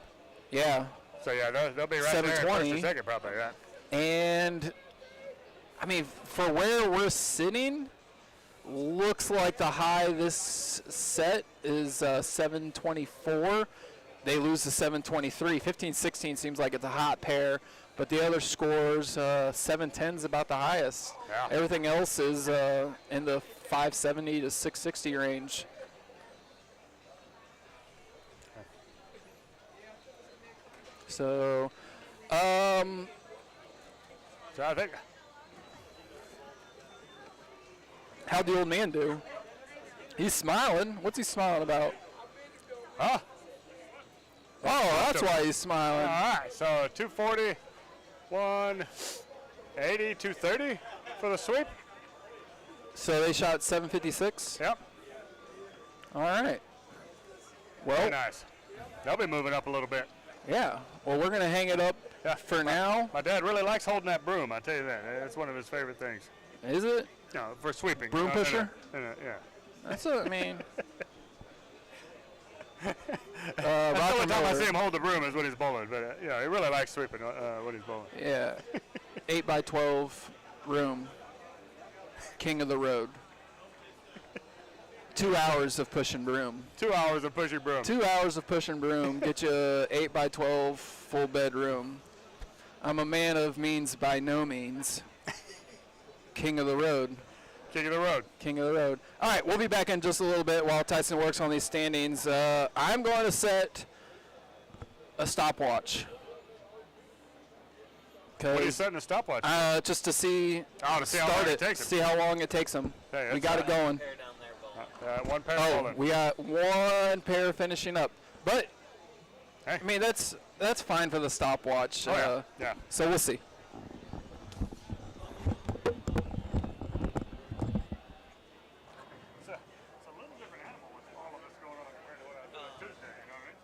Yeah. So, yeah, they'll be right there in first 720. or second, probably, yeah. And, I mean, for where we're sitting, Looks like the high this set is 724. They lose to 723. 15-16 seems like it's a hot pair, but the other scores, 710 is about the highest. Yeah. Everything else is in the 570 to 660 range. So, So I think how'd the old man do? He's smiling. What's he smiling about? Huh? Oh, that's why he's smiling. All right, so 240, 180, 230 for the sweep. So they shot 756. Yep, All right. very Well, nice. They'll be moving up a little bit. yeah. Well, we're gonna hang it up Yeah. for now. My dad really likes holding that broom. I tell you that. It's one of his favorite things. Is it? No, for sweeping. Broom pusher? Yeah. That's what I mean. That's the only time I see him hold the broom is when he's bowling. But yeah, he really likes sweeping when he's bowling. Yeah. 8x12 room. King of the road. 2 hours of pushing broom. 2 hours of pushing broom. 2 hours of pushing broom. Get you a 8x12 full bedroom. I'm a man of means by no means. King of the road. King of the road. King of the road. All right, we'll be back in just a little bit while Tyson works on these standings. I'm going to set a stopwatch. What are you setting a stopwatch? Just to see, To see how long it takes him. see how long it takes them. Hey, We that's got it going. Pair down there, bowling. One pair Oh, bowling. we got one pair finishing up, but Hey. I mean that's fine for the stopwatch. Oh, yeah. Yeah. So we'll see. It's a little different animal with all of this going on compared to what I did Tuesday, you know what I mean?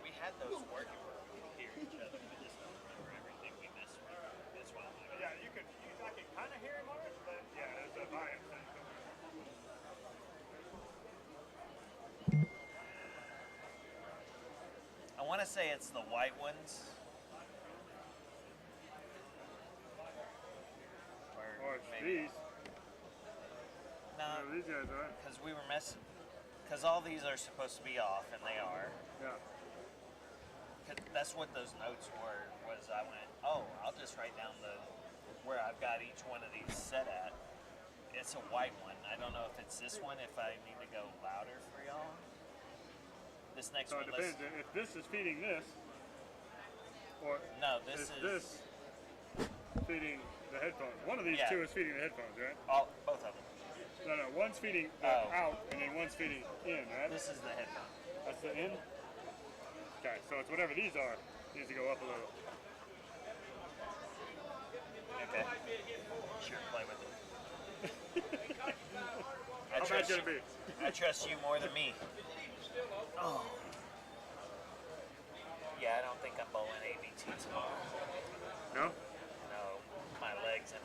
We had those working where we could hear each other. We just don't remember everything we missed with. That's why I'm like, Yeah, I can kind of hear him on it, but yeah, it's a volume thing. I want to say it's the white ones. Or it's maybe- these. No, These guys are. because we were messing. Because all these are supposed to be off, and they are. Yeah. 'Cause that's what those notes were. Was I went, oh, I'll just write down where I've got each one of these set at. It's a white one. I don't know if it's this one. If I need to go louder for y'all. This next So it one. Let's, depends. If this is feeding this, or no, this is this feeding the headphones. One of these Yeah. two is feeding the headphones, right? both of them. No, one's feeding the Oh. out, and then one's feeding in, right? This is the headphone. That's the in? Okay, so it's whatever these are, needs to go up a little. Okay. Sure, play with it. How bad could it be? I trust you more than me. Oh. Yeah, I don't think I'm bowling ABT tomorrow. No? No, my legs and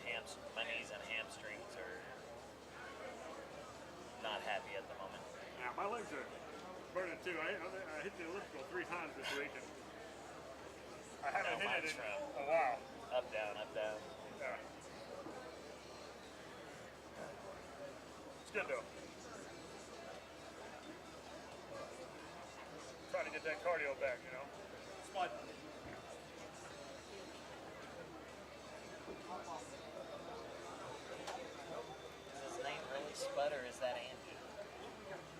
my knees and hamstrings are not happy at the moment. Yeah, my legs are burning too. I hit the elliptical 3 times this week, and I haven't No, hit mine's it in from- a while. Up, down, up, down. Yeah. It's good though. Trying to get that cardio back, you know. Spud. Does his name really Spud, or is that Andy?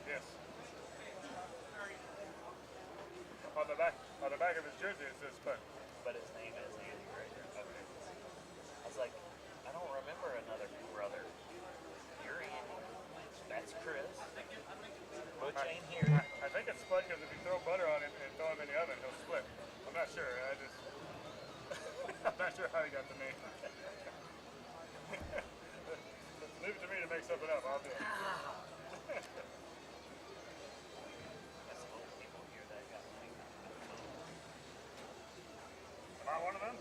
Yes. On the back of his jersey it says Spud. But his name is Andy, right? Okay. I was like, I don't remember another brother. You're Andy. That's Chris. Butch ain't here. I think it's Spud because if you throw butter on him and throw him in the oven, he'll split. I'm not sure. I'm not sure how he got the name. Leave it to me to make something up. I'll do it. That's old people here that got money. Am I one of them?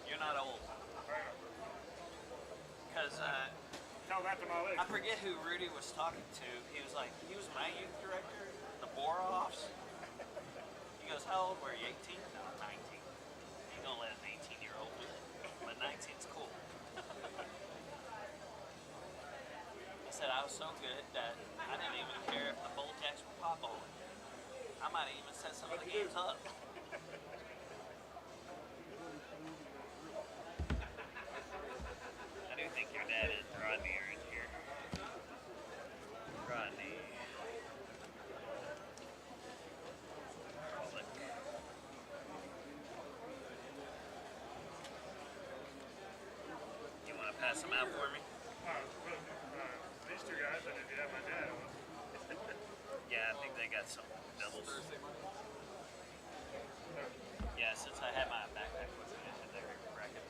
You're not old. Fair enough. Because Tell that to my legs. I forget who Rudy was talking to. He was like, he was my youth director, the Boroffs. He goes, how old were you, 18? No, 19. You don't let an 18-year-old do it. But 19's cool. I said I was so good that I didn't even care if the Bull Jacks would pop on. I might have even set some of the games up. I do think your dad and Rodney are in here. Rodney. Pollock. You want to pass them out for me? These two guys, and if you have my dad on. Yeah, I think they got some doubles. Yeah, since I had my backpack with me, I had their bracket.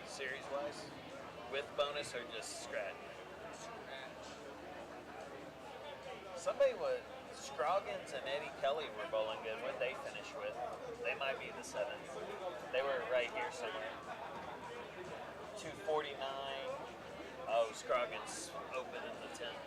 Series-wise? With bonus or just scratch? Somebody with Scroggins and Eddie Kelly were bowling good. What they finish with? They might be the 7. They were right here somewhere. 249. Oh, Scroggins open in the 10th.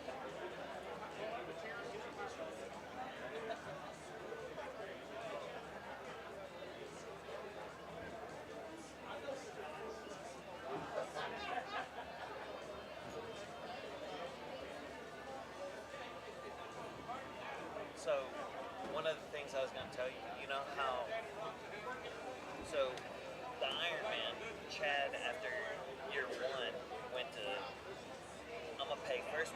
So, one of the things I was going to tell you, you know how, so the Ironman, Chad, after year 1, went to, I'm going to pay first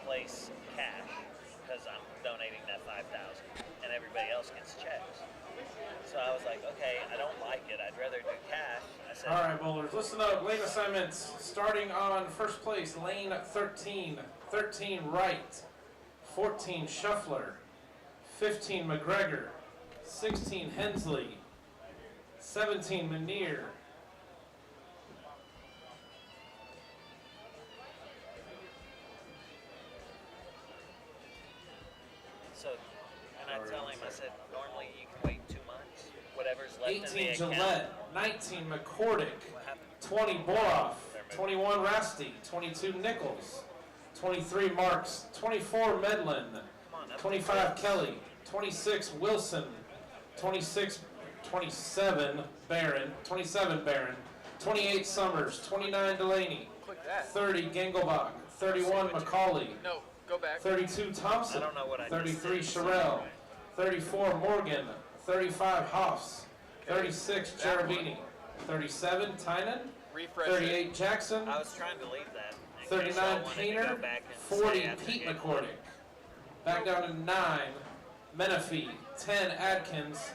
place cash, because I'm donating that $5,000, and everybody else gets checks. So I was like, okay, I don't like it, I'd rather do cash. I said, All right, bowlers, listen up. Lane assignments starting on first place, lane 13. 13 right, 14 Shuffler, 15 McGregor, 16 Hensley, 17 Manier, so, and I tell him, I said, normally you can wait 2 months, whatever's left in the 18 account. Gillette, 19 McCordick, What happened? 20 Boroff, 21 Rasty, 22 Nichols, 23 Marks, 24 Medlin, Come on, up to 25 the Kelly, 26 Wilson, 27 Barron, 28 Summers, 29 Delaney, Click that. 30 Gengelbach, 31 Macaulay, No, go back. 32 Thompson, I don't know what I just 33 did. Sherrill, 34 Morgan, 35 Hoffs, 36 Cherubini, 37 Tynan, Refresh 38 Jackson, I was trying to leave that. in case 39 y'all wanted to go Painter, back and 40 say after Pete game McCordick. Back down to 9 Menifee, 10 Adkins,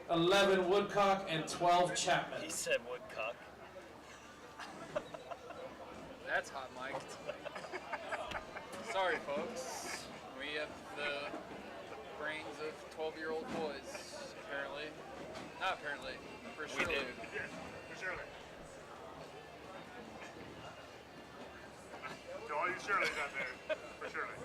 11 Woodcock, and 12 Chapman. He said Woodcock. That's hot mic'd. Sorry, folks. We have the brains of 12-year-old boys, apparently. Not apparently, for sure. do. Yeah, for Shirley. To all you Shirleys out there, for Shirley.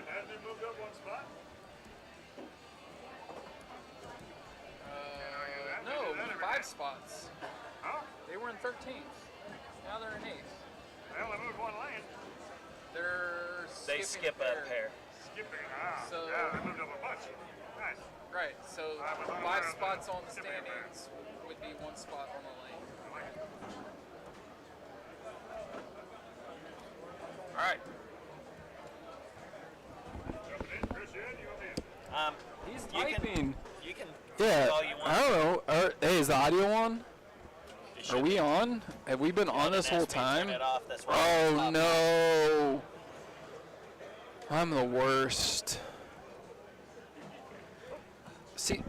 Hasn't he moved up 1 spot? No, 5 spots. Huh? They were in 13th. Now they're in 8th. Well, they moved 1 lane. They're They they skip a pair. Skipping. So- yeah, I moved up a bunch. Nice. Right. So I was on 5 the- spots on the skipping a pair. standings would be 1 spot on the lane. I like it. All right. Jumping in, Chris, you in? You want me in? He's You can- typing. You can Yeah. all you want. I don't know. Hey, is the audio on? It Are should we be. on? Have we been on Didn't this whole ask me to turn time? it off, that's why Oh it's off. no. I'm the worst. See,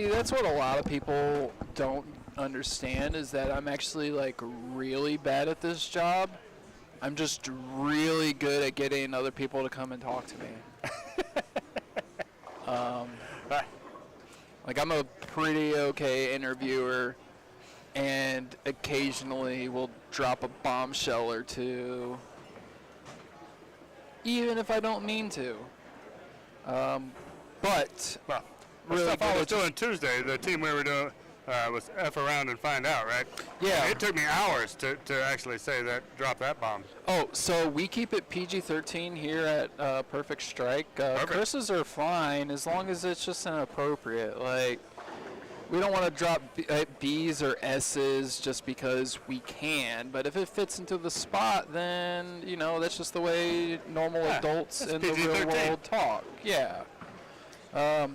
that's what a lot of people don't understand is that I'm actually like really bad at this job. I'm just really good at getting other people to come and talk to me. Like I'm a pretty okay interviewer, and occasionally will drop a bombshell or two, even if I don't mean to. But Well, the really stuff I good was at doing Tuesday, the team we were doing was F around and find out, right? Yeah. It took me hours to actually say that, drop that bomb. Oh, so we keep it PG-13 here at Perfect Strike. Chris's are fine as long as it's just inappropriate. Like, we don't want to drop B's or S's just because we can. But if it fits into the spot, then, you know, that's just the way normal adults it's in the real PG-13. world talk. Yeah. Unless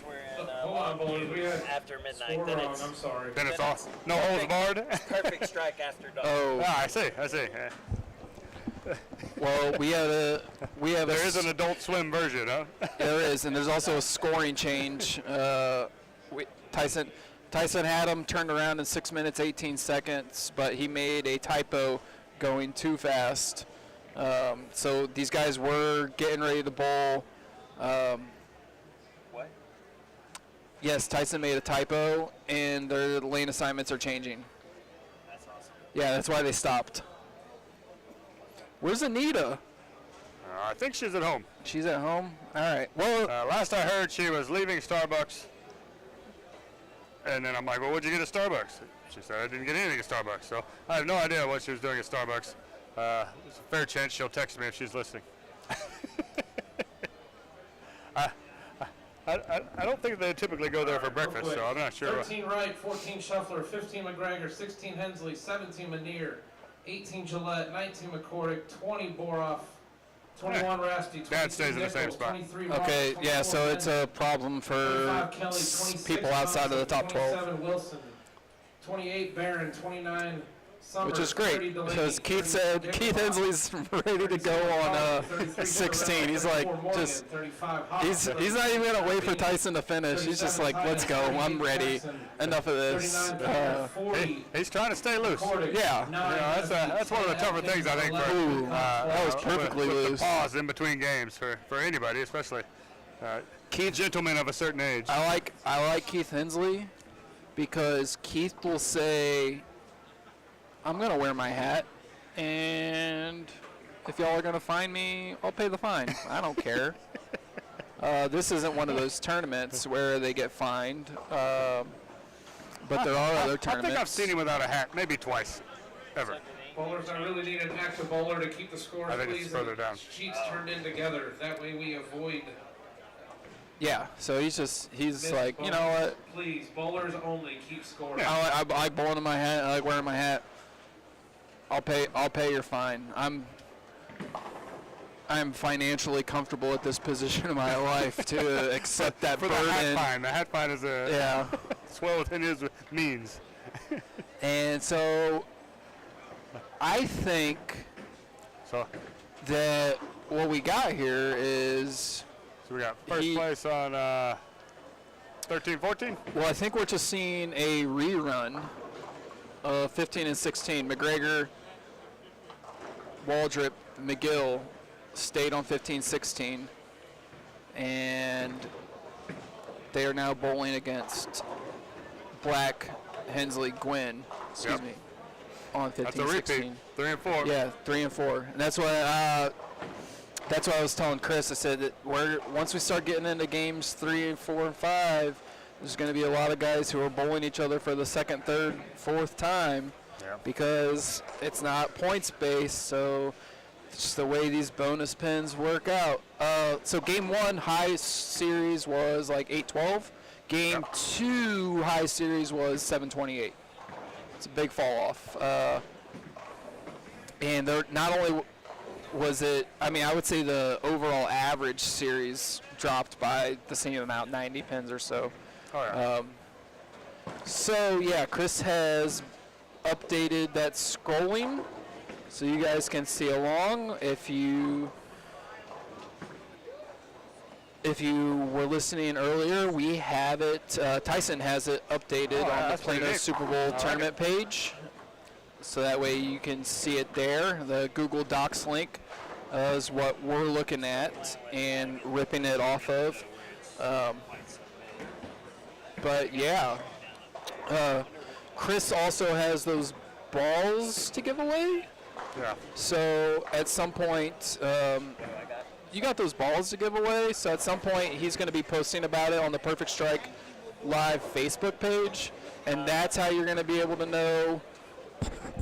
we're in Hold on, Bowlers. We had after midnight, score then wrong. it's I'm sorry. Then it's Then all, no holds barred. perfect strike after dark. Oh, I see. Yeah. well, we have There is an adult swim version, huh? There is, and there's also a scoring change. Tyson had him turned around in 6 minutes 18 seconds, but he made a typo going too fast. So these guys were getting ready to bowl. What? Yes, Tyson made a typo, and their lane assignments are changing. That's awesome. Yeah, that's why they stopped. Where's Anita? I think she's at home. She's at home? All right. Well, Last I heard, she was leaving Starbucks. And then I'm like, well, what'd you get at Starbucks? She said, I didn't get anything at Starbucks. So I have no idea what she was doing at Starbucks. There's a fair chance she'll text me if she's listening. I don't think they typically go there for breakfast, so I'm not sure. 13 Wright, 14 Shuffler, 15 McGregor, 16 Hensley, 17 Manier, 18 Gillette, 19 McCordick, 20 Boroff, 21 Raspy, 22 Dad stays in the same Nichols, spot. 23 Ross, okay, 24 yeah, so it's Bennett, a problem for 25 Kelly, 26 people outside of the top 12. 27 Wilson, 28 Barron, 29 Summer, Which is 30 great, Delaney, because Keith 30 said Nichols, Keith Hensley's ready to go on 33 16. He's like, Morgan, just 35 Hobbs, he's not even gonna wait for Tyson to finish. He's just like, let's go, I'm ready. Enough of this. 39 40 He's trying to stay loose. McCordick, Yeah. nine That's one of the tougher things, I think, for Ooh, that was perfectly with loose. the pause in between games for anybody, especially gentlemen of a certain age. I like Keith Hensley because Keith will say, I'm gonna wear my hat, and if y'all are gonna fine me, I'll pay the fine. I don't care. This isn't one of those tournaments where they get fined, but there are other tournaments. I think I've seen him without a hat, maybe twice, ever. Bowlers, I really need an active bowler to keep the scores, I think it's please. further and down. Sheets turned in together. That way we avoid. Yeah, so he's missed like, you know bowlers. what? Please, bowlers only, keep scoring. I like bowling in my hat. I like wearing my hat. I'll pay your fine. I'm financially comfortable at this position in my life to accept that For burden. the hat fine. The hat fine is it's well within his means. And so I think So that what we got here is, we got first place on 13-14. well, I think we're just seeing a rerun of 15 and 16. McGregor, Waldrop, McGill stayed on 15-16, and they are now bowling against Black, Hensley, Gwynn, Yep. me, on 15-16. That's a repeat. 3 and 4. Yeah, 3 and 4, and that's what I was telling Chris. I said that once we start getting into games 3 and 4 and 5, there's going to be a lot of guys who are bowling each other for the second, third, fourth time, Yeah. because it's not points based. So Just the way these bonus pins work out. So game 1 high series was like 812. Game 2 high series was 728. It's a big fall off. And they're not only was it, I mean, I would say the overall average series dropped by the same amount, 90 pins or so. Oh, yeah. So yeah, Chris has updated that scrolling, so you guys can see along. If you were listening earlier, we have it. Tyson has it updated on the that's pretty Plano neat. Super Bowl I like tournament it. page, so that way you can see it there. The Google Docs link is what we're looking at and ripping it off of. But yeah, Chris also has those balls to give away. Yeah. So at some point, you got those balls to give away. So at some point, he's going to be posting about it on the Perfect Strike Live Facebook page, and that's how you're going to be able to know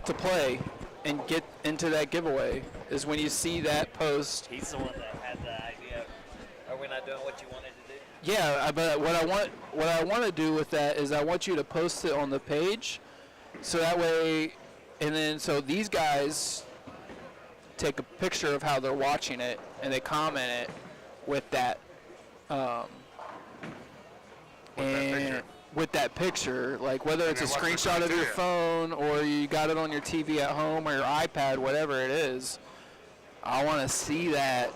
to play and get into that giveaway. Is when you see that post. He's the one that had the idea. Are we not doing what you wanted to do? Yeah, but what I want to do with that is I want you to post it on the page, so that way, and then so these guys take a picture of how they're watching it and they comment it with that, picture. with that picture, like whether it's a then what's the screenshot of your criteria? phone or you got it on your TV at home or your iPad, whatever it is. I want to see that,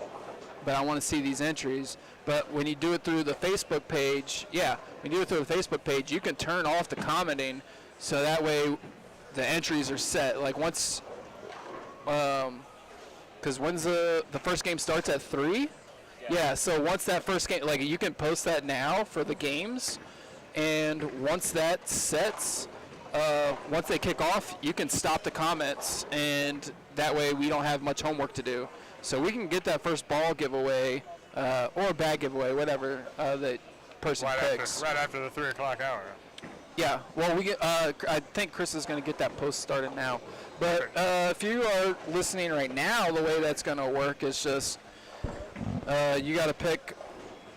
but I want to see these entries. But when you do it through the Facebook page, when you do it through the Facebook page, you can turn off the commenting, so that way the entries are set. Like once, because when's the first game starts at 3? Yeah, so once that first game, like you can post that now for the games, and once that sets, once they kick off, you can stop the comments, and that way we don't have much homework to do. So we can get that first ball giveaway, or a bag giveaway, whatever the person picks. Right after the 3 o'clock hour. Yeah, well, we get. I think Chris is going to get that post started now. But if you are listening right now, the way that's going to work is just you got to pick.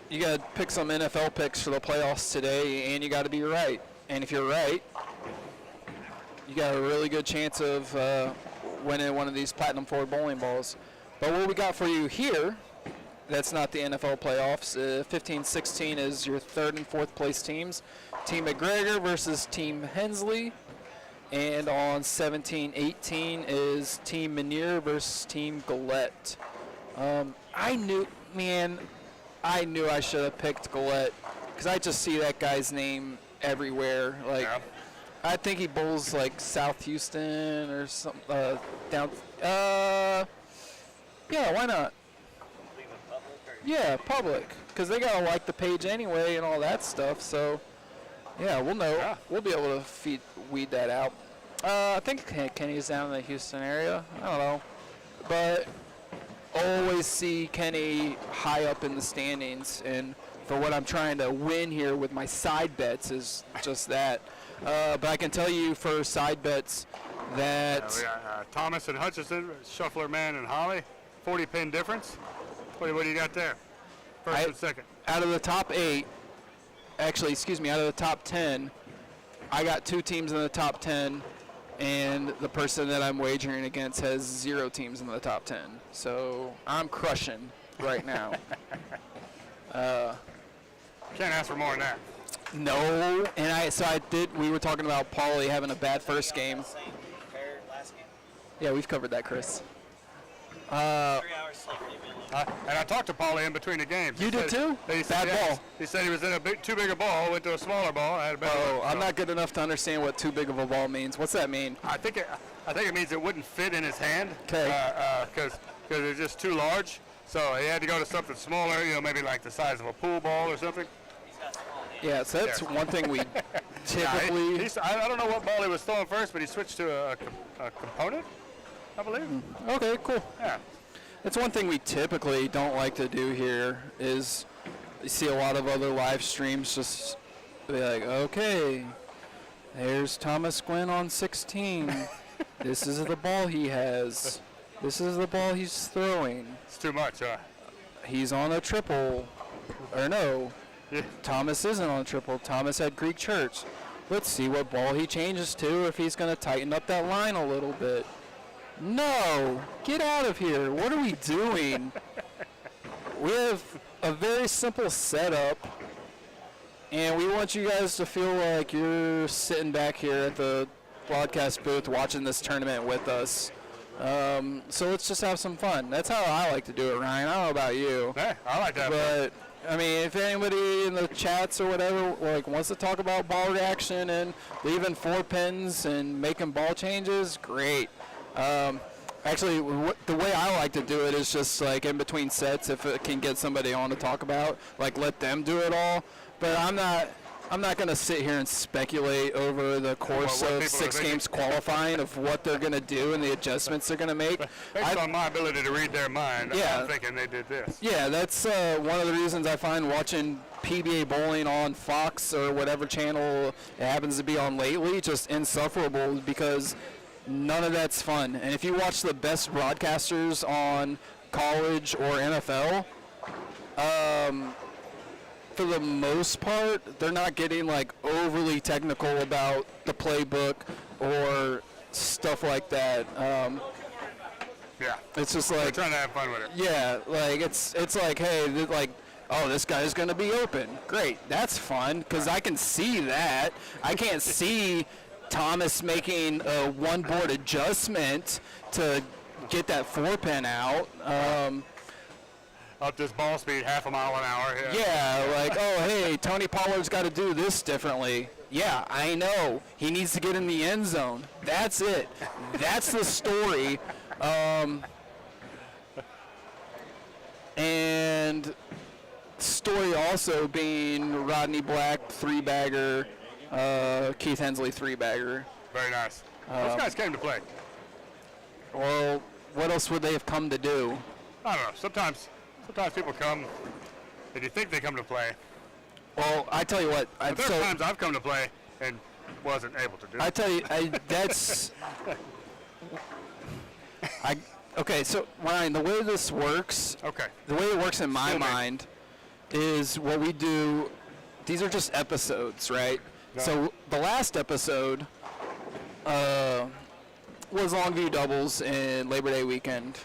You got to pick some NFL picks for the playoffs today, and you got to be right. And if you're right, you got a really good chance of winning one of these Platinum Forward bowling balls. But what we got for you here, that's not the NFL playoffs. 15-16 is your 3rd and 4th place teams. Team McGregor versus Team Hensley. And on 17-18 is Team Menier versus Team Gillette. I knew I should have picked Gillette because I just see that guy's name everywhere. Like, Yeah. I think he bowls like South Houston or some down. Yeah, why not? Yeah, public, because they gotta like the page anyway and all that stuff. So, yeah, we'll know. Yeah. We'll be able to weed that out. I think Kenny's down in the Houston area. I don't know, but always see Kenny high up in the standings. And for what I'm trying to win here with my side bets is just that. But I can tell you for side bets that. We got Thomas and Hutchison, Shuffler, Man, and Holly. 40 pin difference. What do you got there? First and second. Out of the top 8, out of the top 10, I got 2 teams in the top 10, and the person that I'm wagering against has 0 teams in the top 10. So I'm crushing right now. Can't ask for more than that. No, and we were talking about Paulie having a bad first game. Yeah, we've covered that, Chris. 3 hours sleep. And I talked to Paulie in between the games. You did too? Bad ball. He said he was in a too big a ball, went to a smaller ball. I had a better Oh, one, I'm so. not good enough to understand what too big of a ball means. What's that mean? I think it means it wouldn't fit in his hand. 'Kay. Because it's just too large. So he had to go to something smaller, maybe like the size of a pool ball or something. Yeah, so that's one thing we typically. I don't know what ball he was throwing first, but he switched to a component, I believe. Okay, cool. Yeah. That's one thing we typically don't like to do here is you see a lot of other live streams just be like, okay, there's Thomas Gwynn on 16. This is the ball he has. This is the ball he's throwing. It's too much, huh? He's on a triple. Or no, Yeah. Thomas isn't on a triple. Thomas had Greek Church. Let's see what ball he changes to, if he's going to tighten up that line a little bit. No! Get out of here. What are we doing? We have a very simple setup, and we want you guys to feel like you're sitting back here at the broadcast booth watching this tournament with us. So let's just have some fun. That's how I like to do it, Ryan. I don't know about you. Yeah, I like that. But I mean, if anybody in the chats or whatever like wants to talk about ball reaction and leaving 4 pins and making ball changes, great. Actually, the way I like to do it is just like in between sets, if it can get somebody on to talk about, like let them do it all. But I'm not going to sit here and speculate over the course what of people are 6 thinking. games qualifying of what they're going to do and the adjustments they're going to make. Based on my ability to read their mind, Yeah. I'm thinking they did this. Yeah, that's one of the reasons I find watching PBA bowling on Fox or whatever channel it happens to be on lately just insufferable, because none of that's fun. And if you watch the best broadcasters on college or NFL, for the most part, they're not getting like overly technical about the playbook or stuff like that. Yeah. It's just They're like, trying to have fun with it. yeah, like it's like, hey, like, oh, this guy's going to be open. Great, that's fun, because I can see that. I can't see Thomas making a one-board adjustment to get that 4-pin out. Up this ball speed, half a mile an hour. Yeah, like, oh, hey, Tony Pollard's got to do this differently. Yeah, I know. He needs to get in the end zone. That's it. That's the story. And story also being Rodney Black, 3-bagger, Keith Hensley, 3-bagger. Very nice. Those guys came to play. Well, what else would they have come to do? I don't know. Sometimes people come and you think they come to play. Well, I tell you what. But there's times I've come to play and wasn't able to do I it. tell you, that's. Okay, so Ryan, the way this works, Okay. the way it works in my Still me. mind, is what we do. These are just episodes, right? Yeah. So the last episode was Longview doubles in Labor Day weekend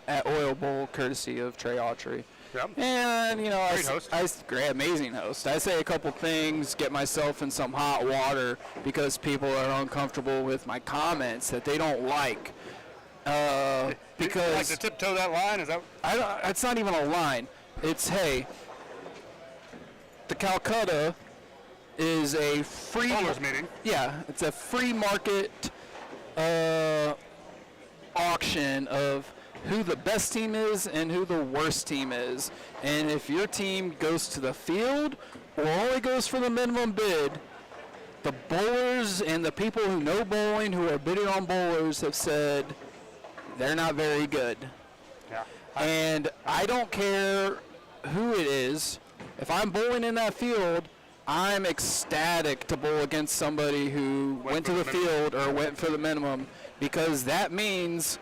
at Oil Bowl, courtesy of Trey Autry. Yep. And, you know, Great host. great, amazing host. I say a couple things, get myself in some hot water because people are uncomfortable with my comments that they don't like. Because Like to tiptoe that line? Is that? it's not even a line. It's, hey, the Calcutta is a free Bowlers meeting. Yeah, it's a free market auction of who the best team is and who the worst team is. And if your team goes to the field or only goes for the minimum bid, the bowlers and the people who know bowling, who are bidding on bowlers, have said they're not very good. Yeah. And I don't care who it is. If I'm bowling in that field, I'm ecstatic to bowl against somebody who went to the field or went for the minimum, because that means,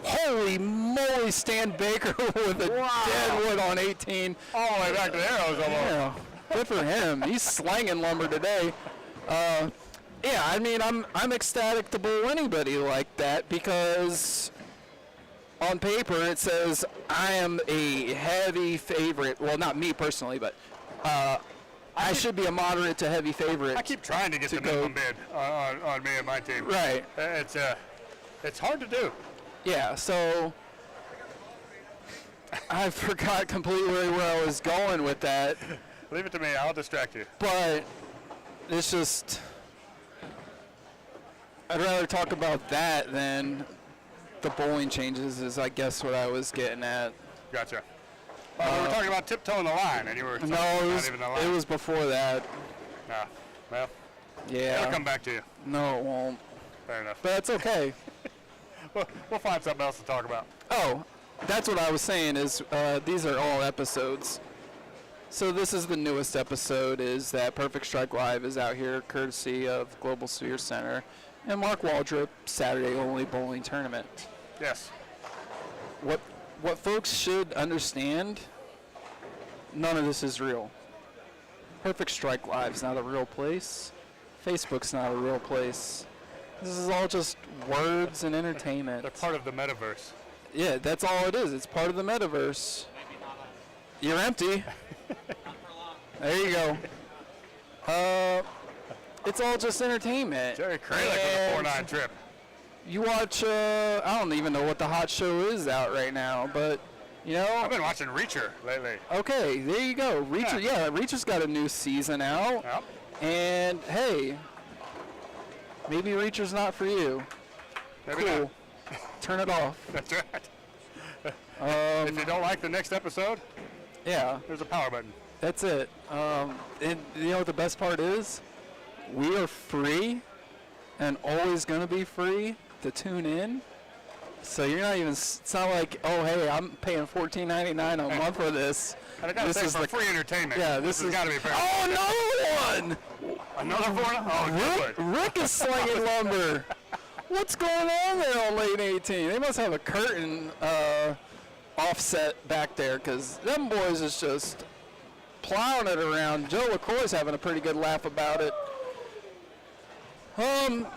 holy moly, Stan Baker with a dead wood on 18. All the way back to the arrows almost. Yeah, good for him. He's slanging lumber today. Yeah, I mean, I'm ecstatic to bowl anybody like that, because on paper it says I am a heavy favorite. Well, not me personally, but I should be a moderate to heavy favorite. I keep trying to get the minimum bid on me and my team. Right. It's hard to do. Yeah, so I forgot completely where I was going with that, Leave it to me. I'll distract you. but it's just, I'd rather talk about that than the bowling changes, is I guess what I was getting at. Gotcha. We were talking about tiptoeing the line, and you were talking No, about it not was, even the line. it was before that. No. Well, Yeah. it'll come back to you. No, it won't. Fair enough. But that's okay. We'll find something else to talk about. Oh, that's what I was saying is these are all episodes. So this is the newest episode, is that Perfect Strike Live is out here courtesy of Global Sphere Center and Mark Waldrop Saturday Only Bowling Tournament. Yes. what folks should understand, none of this is real. Perfect Strike Live's not a real place. Facebook's not a real place. This is all just words and entertainment. They're part of the metaverse. Yeah, that's all it is. It's part of the metaverse. You're empty. There you go. It's all just entertainment. Jerry Kralik with a 4-9 trip. You watch, I don't even know what the hot show is out right now, but, you know. I've been watching Reacher lately. Okay, there you go. Reacher, yeah, Reacher's got a new season out. Yep. And, hey, maybe Reacher's not for you. Maybe Cool. not. Turn it off. That's right. If you don't like the next episode, Yeah, there's a power button. that's it. And you know what the best part is? We are free and always going to be free to tune in. So you're not even, it's not like, oh, hey, I'm paying $14.99 a month for this. And I gotta say, for free entertainment. Yeah, this has got to be fair. Oh, another one! Another one? Oh, good. Rick is slinging lumber. What's going on there on lane 18? They must have a curtain offset back there because them boys is just plowing it around. Joe LaCroix's having a pretty good laugh about it.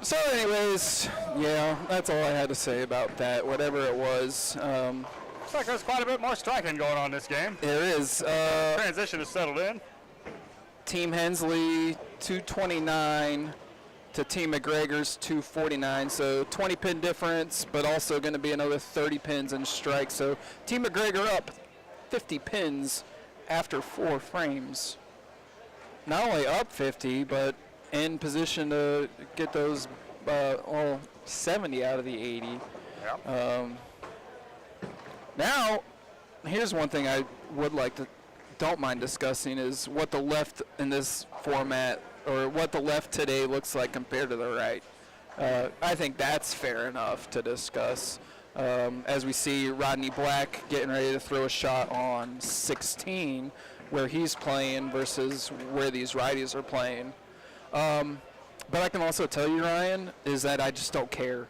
So anyways, yeah, that's all I had to say about that, whatever it was. Looks like there's quite a bit more striking going on this game. There is. Transition is settled in. Team Hensley 229 to Team McGregor's 249, so 20 pin difference, but also going to be another 30 pins in strike. So Team McGregor up 50 pins after 4 frames. Not only up 50, but in position to get those all 70 out of the 80. Yep. Now, here's one thing I would like to, don't mind discussing, is what the left in this format, or what the left today looks like compared to the right. I think that's fair enough to discuss. As we see Rodney Black getting ready to throw a shot on 16, where he's playing versus where these righties are playing. But I can also tell you, Ryan, is that I just don't care.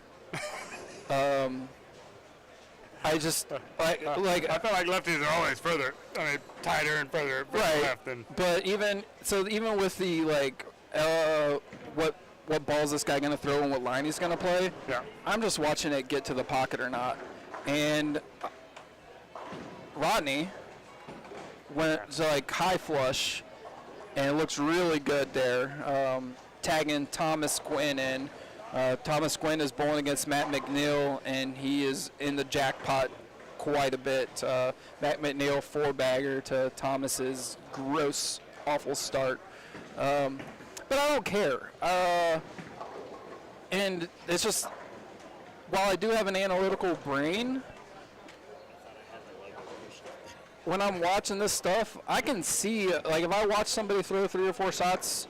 I just I feel like lefties are always further, tighter and further right. left than. But even with the what ball is this guy going to throw and what line he's going to play? Yeah. I'm just watching it get to the pocket or not. And Rodney went high flush, and it looks really good there. Tagging Thomas Quinn in. Thomas Quinn is bowling against Matt McNeil, and he is in the jackpot quite a bit. Matt McNeil 4-bagger to Thomas's gross, awful start. But I don't care. And it's just, while I do have an analytical brain, when I'm watching this stuff, I can see, if I watch somebody throw 3 or 4 shots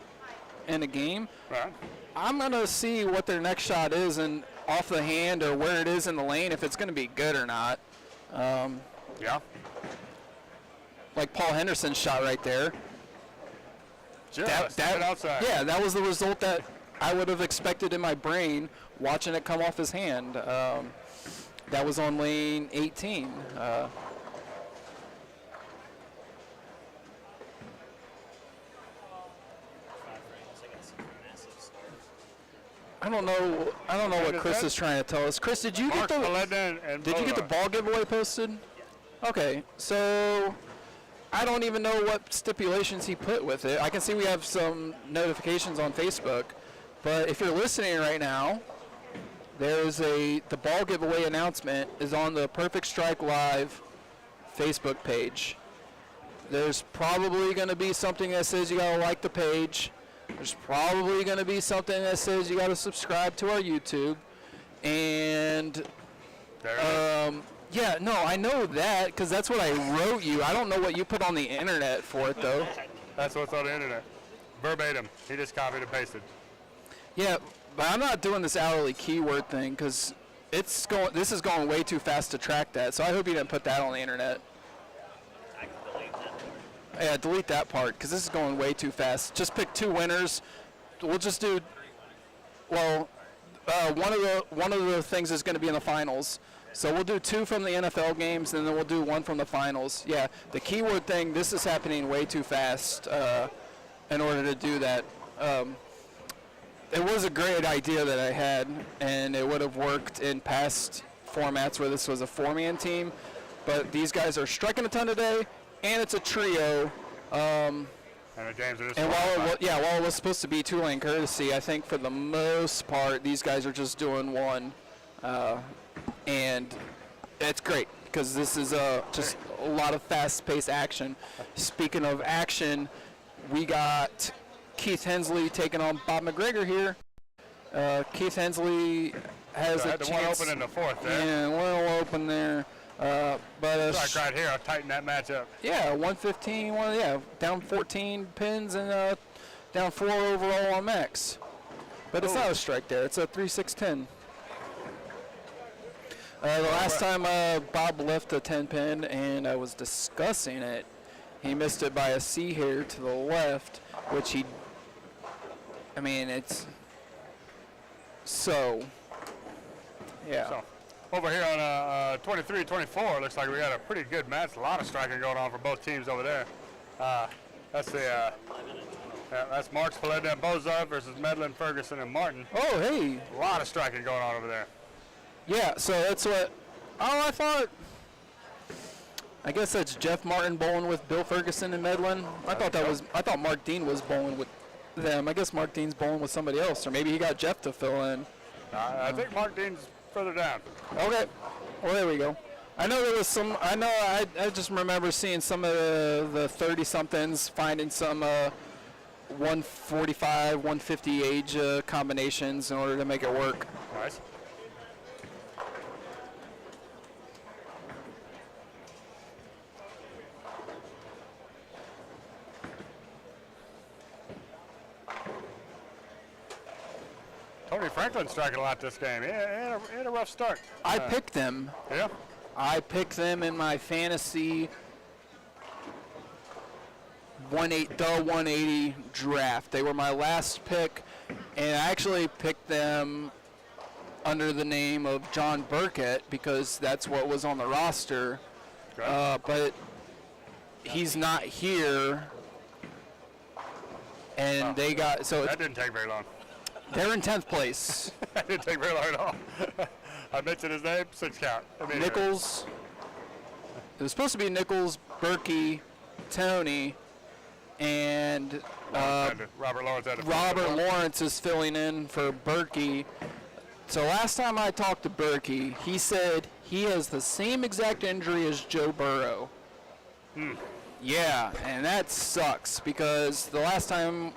in a game, Right. I'm going to see what their next shot is and off the hand or where it is in the lane, if it's going to be good or not. Yeah. Like Paul Henderson's shot right there. Just right outside. Yeah, that was the result that I would have expected in my brain watching it come off his hand. That was on lane 18. I don't know what Chris is trying to tell us. Chris, did you get the ball giveaway posted? Okay, so I don't even know what stipulations he put with it. I can see we have some notifications on Facebook, but if you're listening right now, there's the ball giveaway announcement is on the Perfect Strike Live Facebook page. There's probably going to be something that says you got to like the page. There's probably going to be something that says you got to subscribe to our YouTube. And yeah, no, I know that because that's what I wrote you. I don't know what you put on the internet for it, though. That's what's on the internet. Verbatim. He just copied and pasted. Yeah, but I'm not doing this hourly keyword thing because this is going way too fast to track that. So I hope you didn't put that on the internet. Yeah, delete that part because this is going way too fast. Just pick 2 winners. We'll just do. Well, one of the things is going to be in the finals. So we'll do 2 from the NFL games, and then we'll do 1 from the finals. Yeah, the keyword thing, this is happening way too fast in order to do that. It was a great idea that I had, and it would have worked in past formats where this was a 4-man team. But these guys are striking a ton today, and it's a trio. And the games are just And while it was supposed to be 2-lane courtesy, I think for the most part, these guys are just doing 1. And it's great because this is just a lot of fast-paced action. Speaking of action, we got Keith Hensley taking on Bob McGregor here. Keith Hensley has a the chance. one open in the 4th there. Yeah, one open there. But Right here, I'll tighten that match up. yeah, 115, down 14 pins and down 4 overall on max. But it's not a strike there. It's a 3-6-10. The last time Bob left a 10 pin and I was discussing it, he missed it by a C hair to the left, which it's so, yeah. So, over here on 23-24, looks like we got a pretty good match. A lot of striking going on for both teams over there. That's Marks, Paledna, and Bozart versus Medlin, Ferguson, and Martin. Oh, hey. A lot of striking going on over there. Yeah, so that's what, I guess that's Jeff Martin bowling with Bill Ferguson and Medlin. I thought Mark Dean was bowling with them. I guess Mark Dean's bowling with somebody else, or maybe he got Jeff to fill in. I think Mark Dean's further down. Okay, well there we go. I know there was some, I just remember seeing some of the 30-somethings finding some 145, 150 age combinations in order to make it work. Nice. Tony Franklin striking a lot this game. He had a rough start. I picked them. Yeah. I picked them in my fantasy 180 draft. They were my last pick, and I actually picked them under the name of John Burkett because that's what was on the roster. Okay. But he's not here, and they got so That didn't take very long. they're in 10th place. That didn't take very long at all. I mentioned his name, 6 count. Nichols. It was supposed to be Nichols, Berkey, Tony, and Robert Lawrence had a Robert Lawrence is filling in for Berkey. So last time I talked to Berkey, he said he has the same exact injury as Joe Burrow. Yeah, and that sucks because the last time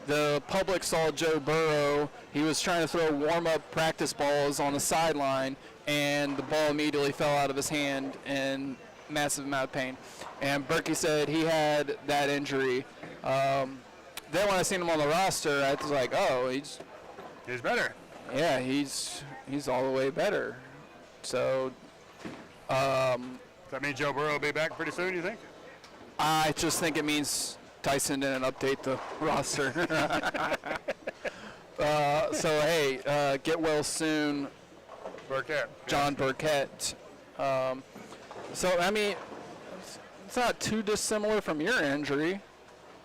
the public saw Joe Burrow, he was trying to throw warm-up practice balls on the sideline, and the ball immediately fell out of his hand in massive amount of pain. And Berkey said he had that injury. Then when I seen him on the roster, I was like, oh, he's better. Yeah, he's all the way better. So Does that mean Joe Burrow will be back pretty soon, you think? I just think it means Tyson didn't update the roster. So, hey, get well soon, Burkett. John Burkett. So, I mean, it's not too dissimilar from your injury.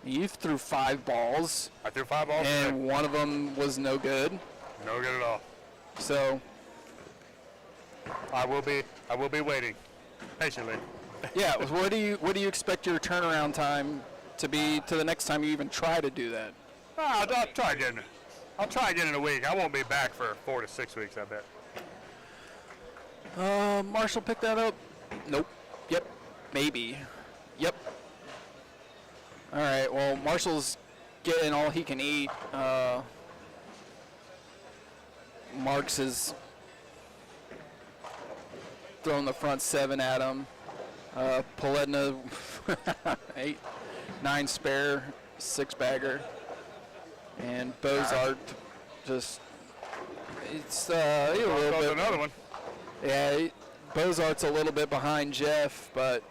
You threw 5 balls, I threw 5 balls today. and one of them was no good. No good at all. So, I will be waiting patiently. yeah, what do you expect your turnaround time to be to the next time you even try to do that? I'll try again. I'll try again in a week. I won't be back for 4 to 6 weeks, I bet. Marshall picked that up? Nope. Yep. Maybe. Yep. All right. Well, Marshall's getting all he can eat. Marks is throwing the front 7 at him. Paledna, 8, 9 spare, 6 bagger. And Bozart just, it's a little bit. Another one. Yeah, Bozart's a little bit behind Jeff, but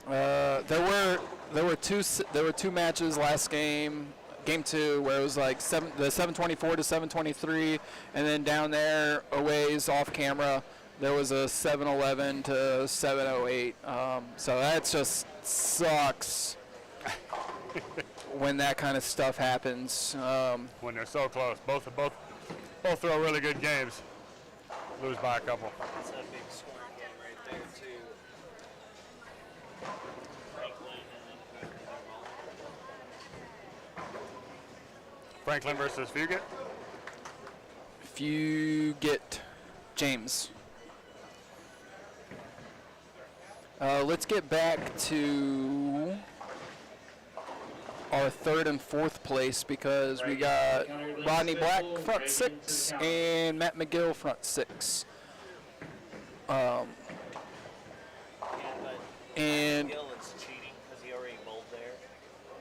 there were two matches last game, game 2, where it was like the 724 to 723, and then down there a ways off camera, There was a 7-11 to 7:08. So that just sucks when that kind of stuff happens. When they're so close. Both throw really good games. Lose by a couple. That's a big scoring game right there, too. Franklin versus Fugit. Fugit James. Let's get back to our third and fourth place because we got Rodney Black front six and Matt McGill front six. And Gill is cheating because he already bowled there.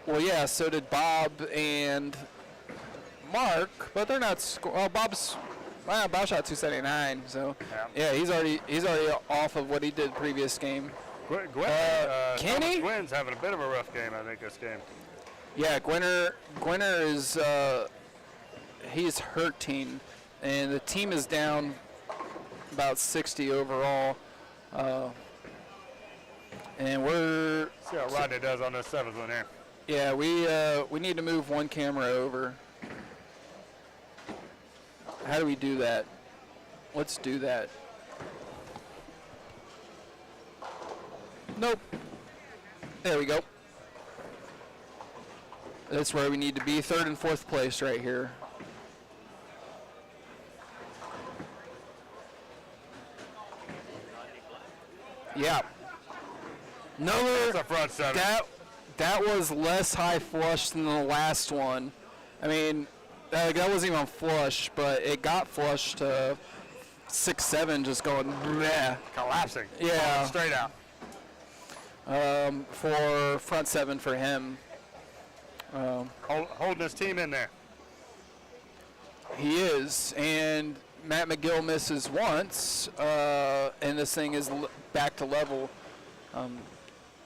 well, yeah, so did Bob and Mark, but they're not. Bob shot 279, so yeah, he's already off of what he did previous game. Kenny? Gwynn's having a bit of a rough game, I think, this game. Yeah, Gwinner is he's hurting, and the team is down about 60 overall, and we're See how Rodney does on this seventh one here. yeah we need to move one camera over. How do we do that? Let's do that. Nope. There we go. That's where we need to be. Third and fourth place right here. Yeah. That's a front seven. That was less high flush than the last one. I mean, that wasn't even flush, but it got flush to 6-7, just going bleh. Collapsing. Yeah. Going straight out. For front seven for him. Holding his team in there. He is, and Matt McGill misses once, and this thing is back to level.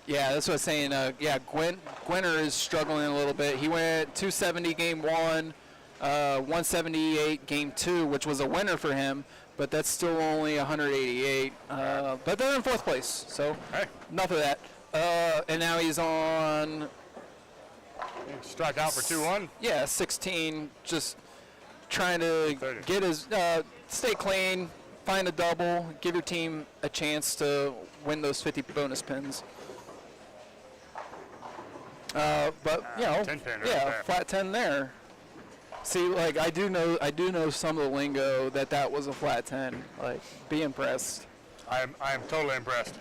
Yeah, that's what I was saying. Gwinner is struggling a little bit. He went 270 game one, 178 game two, which was a winner for him, but that's still only 188. But they're in fourth place, so enough of that. And now he's on. Struck out for 2-1. Yeah, 16. Just trying to 30. get his stay clean, find a double, give your team a chance to win those 50 bonus pins. But 10 pin right there. flat 10 there. See, like I do know some of the lingo that was a flat 10. Like, be impressed. I am totally impressed.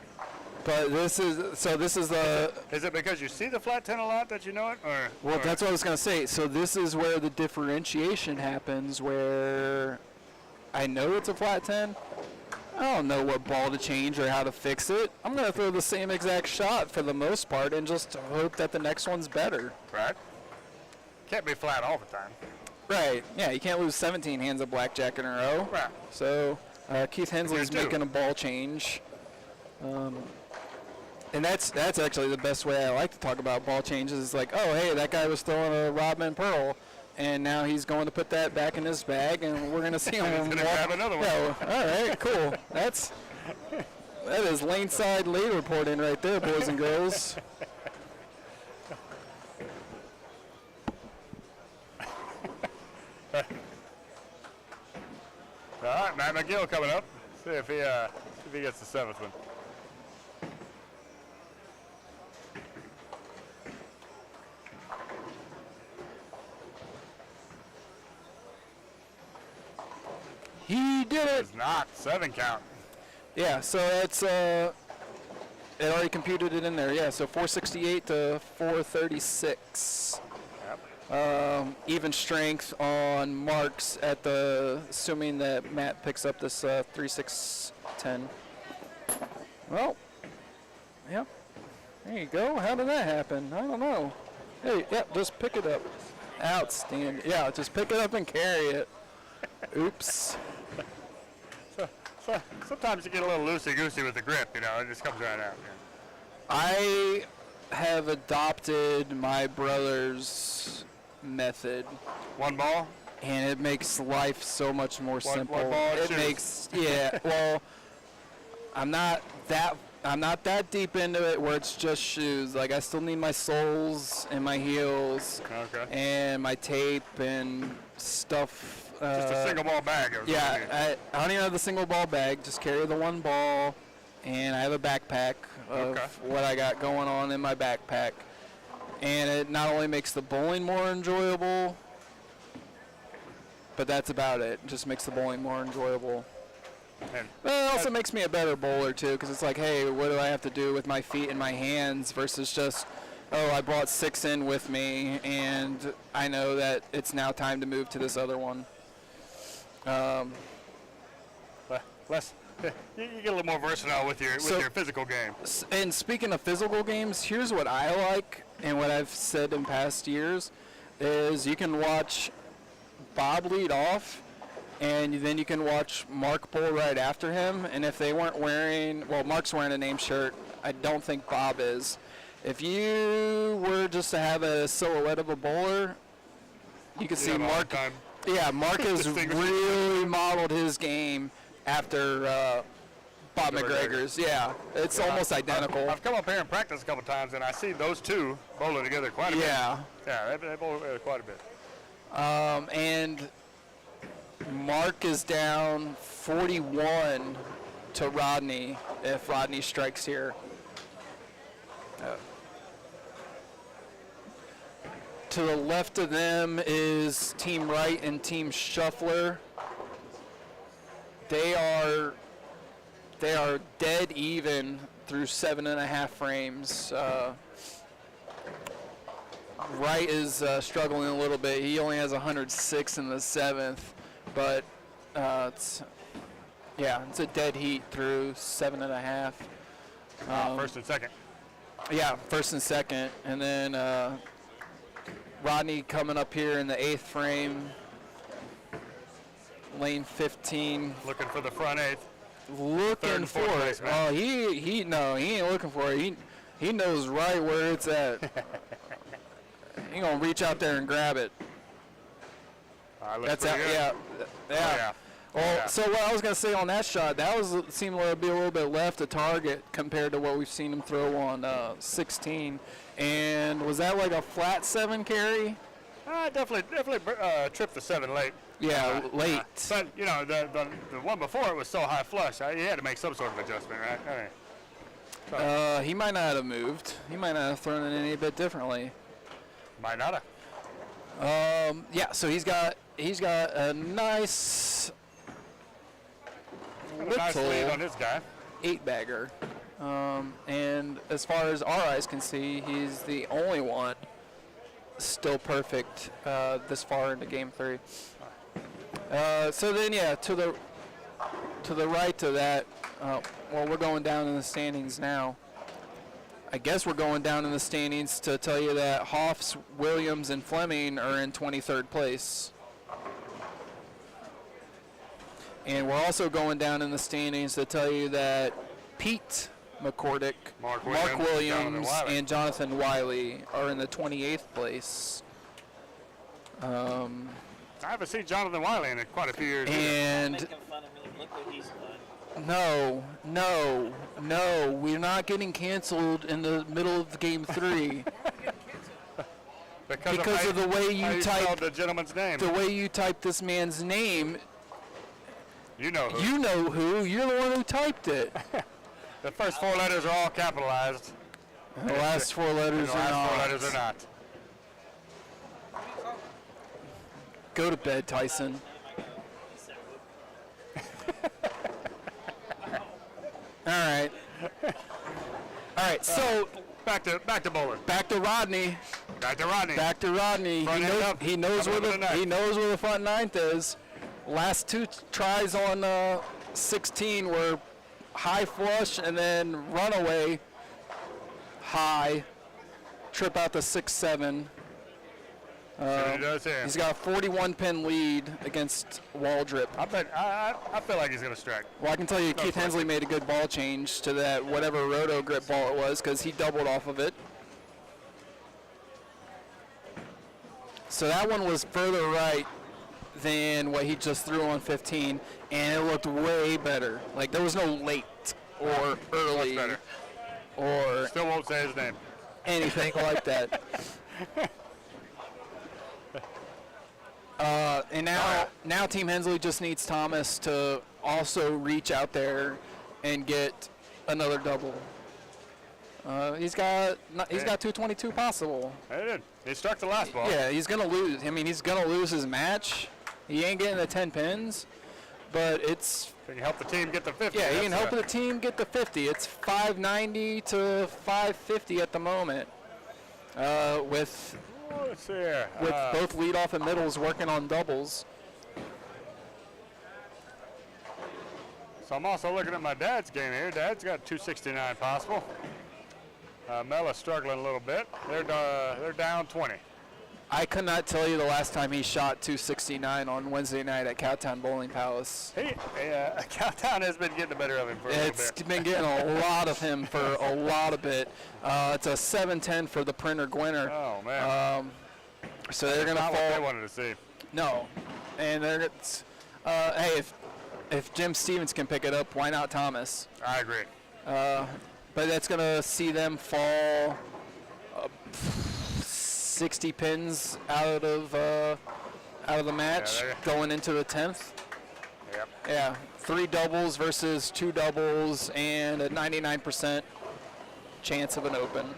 But this is the. Is it because you see the flat 10 a lot that you know it, or? Well, that's what I was gonna say. So this is where the differentiation happens, where I know it's a flat 10. I don't know what ball to change or how to fix it. I'm gonna throw the same exact shot for the most part and just hope that the next one's better. Right. Can't be flat all the time. Right. Yeah, you can't lose 17 hands of blackjack in a row. Right. So Keith Hensley's Here's two. making a ball change. And that's actually the best way I like to talk about ball changes. Is like, oh, hey, that guy was throwing a Rodman Pearl, and now he's going to put that back in his bag, and we're going to see him. He's gonna grab another one. Yeah, all right, cool. That is lane side lead reporting right there, boys and girls. All right, Matt McGill coming up. See if he gets the seventh one. He did it. It's not 7 count. Yeah, so it's it already computed it in there. Yeah, so 468 to 436. Yep. Even strength on marks at the, assuming that Matt picks up this 3-6-10. Well, yeah, there you go. How did that happen? I don't know. Hey, yeah, just pick it up. Outstanding. Yeah, just pick it up and carry it. Oops. So sometimes you get a little loosey-goosey with the grip, you know, it just comes right out. Yeah. I have adopted my brother's method, One ball. and it makes life so much more simple. ball, It choose. makes, yeah, well, I'm not that deep into it where it's just shoes. Like I still need my soles and my heels Okay. and my tape and stuff. Just a single ball bag. Yeah, I don't even have the single ball bag. Just carry the one ball, and I have a backpack of Okay. what I got going on in my backpack. And it not only makes the bowling more enjoyable, but that's about it. It just makes the bowling more enjoyable. And But it also makes me a better bowler too, because it's like, hey, what do I have to do with my feet and my hands versus just, oh, I brought 6 in with me, and I know that it's now time to move to this other one. less, you get a little more versatile with your physical game. And speaking of physical games, here's what I like, and what I've said in past years, is you can watch Bob lead off, and then you can watch Mark bowl right after him. And if they weren't wearing, well, Mark's wearing a name shirt. I don't think Bob is. If you were just to have a silhouette of a bowler, you could see have a hard Mark. time. Yeah, Mark has really modeled his game after Bob McGregor's. Yeah, it's almost identical. I've come up here and practiced a couple times, and I see those two bowling together quite a bit. Yeah. Yeah, they bowl together quite a bit. And Mark is down 41 to Rodney if Rodney strikes here. To the left of them is Team Wright and Team Shuffler. They are dead even through 7.5 frames. Wright is struggling a little bit. He only has 106 in the 7th, but it's a dead heat through 7.5. First and second. Yeah, first and second, and then Rodney coming up here in the 8th frame, lane 15. Looking for the front 8th. Looking and for fourth it. place, man. Oh, he ain't looking for it. He knows right where it's at. He gonna reach out there and grab it. That's out. Yeah. yeah. Well, Yeah. so what I was gonna say on that shot, that seemed to be a little bit left of target compared to what we've seen him throw on 16. And was that like a flat 7 carry? Definitely tripped the 7 late. Yeah, late. But you know, the one before it was so high flush. He had to make some sort of adjustment, right? Okay. He might not have moved. He might not have thrown it any bit differently. Might not have. Yeah, so he's got a nice Nice lead on this guy. 8-bagger. And as far as our eyes can see, he's the only one still perfect this far into Game 3. So then, yeah, to the right of that, well, we're going down in the standings now. I guess we're going down in the standings to tell you that Hoffs, Williams, and Fleming are in 23rd place. And we're also going down in the standings to tell you that Pete McCordick, Mark Williams, Jonathan and Jonathan Wiley are in the 28th place. I haven't seen Jonathan Wiley in quite a few years. And Making fun of me. Look what he's done. no, we're not getting canceled in the middle of Game 3 because of the way how you spelled type the gentleman's name. the way you type this man's name. You know who. You know who. You're the one who typed it. The first 4 letters are all capitalized. The last 4 letters The are last not. 4 letters are not. Go to bed, Tyson. All right. So Back to bowling. back to Rodney. Back to Rodney. Back to Rodney. Front end up. He knows Coming where up in the ninth. he knows where the front 9th is. Last 2 tries on 16 were high flush and then runaway high. Trip out to 6-7. See what he does here. He's got a 41-pin lead against Waldrip. I feel like he's going to strike. Well, I can tell you, Keith question. Hensley made a good ball change to that whatever roto grip ball it was because he doubled off of it. So that one was further right than what he just threw on 15, and it looked way better. Like, there was no late or early better. or Still won't say his name. anything like that. And now Team Hensley just needs Thomas to also reach out there and get another double. He's got 222 possible. He did. He struck the last ball. Yeah, he's gonna lose. I mean, he's gonna lose his match. He ain't getting the 10 pins, but it's Can you help the team get the 50? yeah. He can That's help the team get the 50. It's 590 to 550 at the moment. With let's see here. both leadoff and middles working on doubles. So I'm also looking at my dad's game here. Dad's got 269 possible. Mella's struggling a little bit. They're down 20. I could not tell you the last time he shot 269 on Wednesday night at Cowtown Bowling Palace. Cowtown has been getting the better of him for a little It's bit. been getting a lot of him for a lot of it. It's a 710 for the Printer Gwinner. Oh man. So they're gonna Not what they fall. wanted to see. No, and they're hey, if Jim Stevens can pick it up, why not Thomas? I agree. But that's gonna see them fall 60 pins out of the match Yeah, going into the 10th. Yep. Yeah, 3 doubles versus 2 doubles and a 99% chance of an open.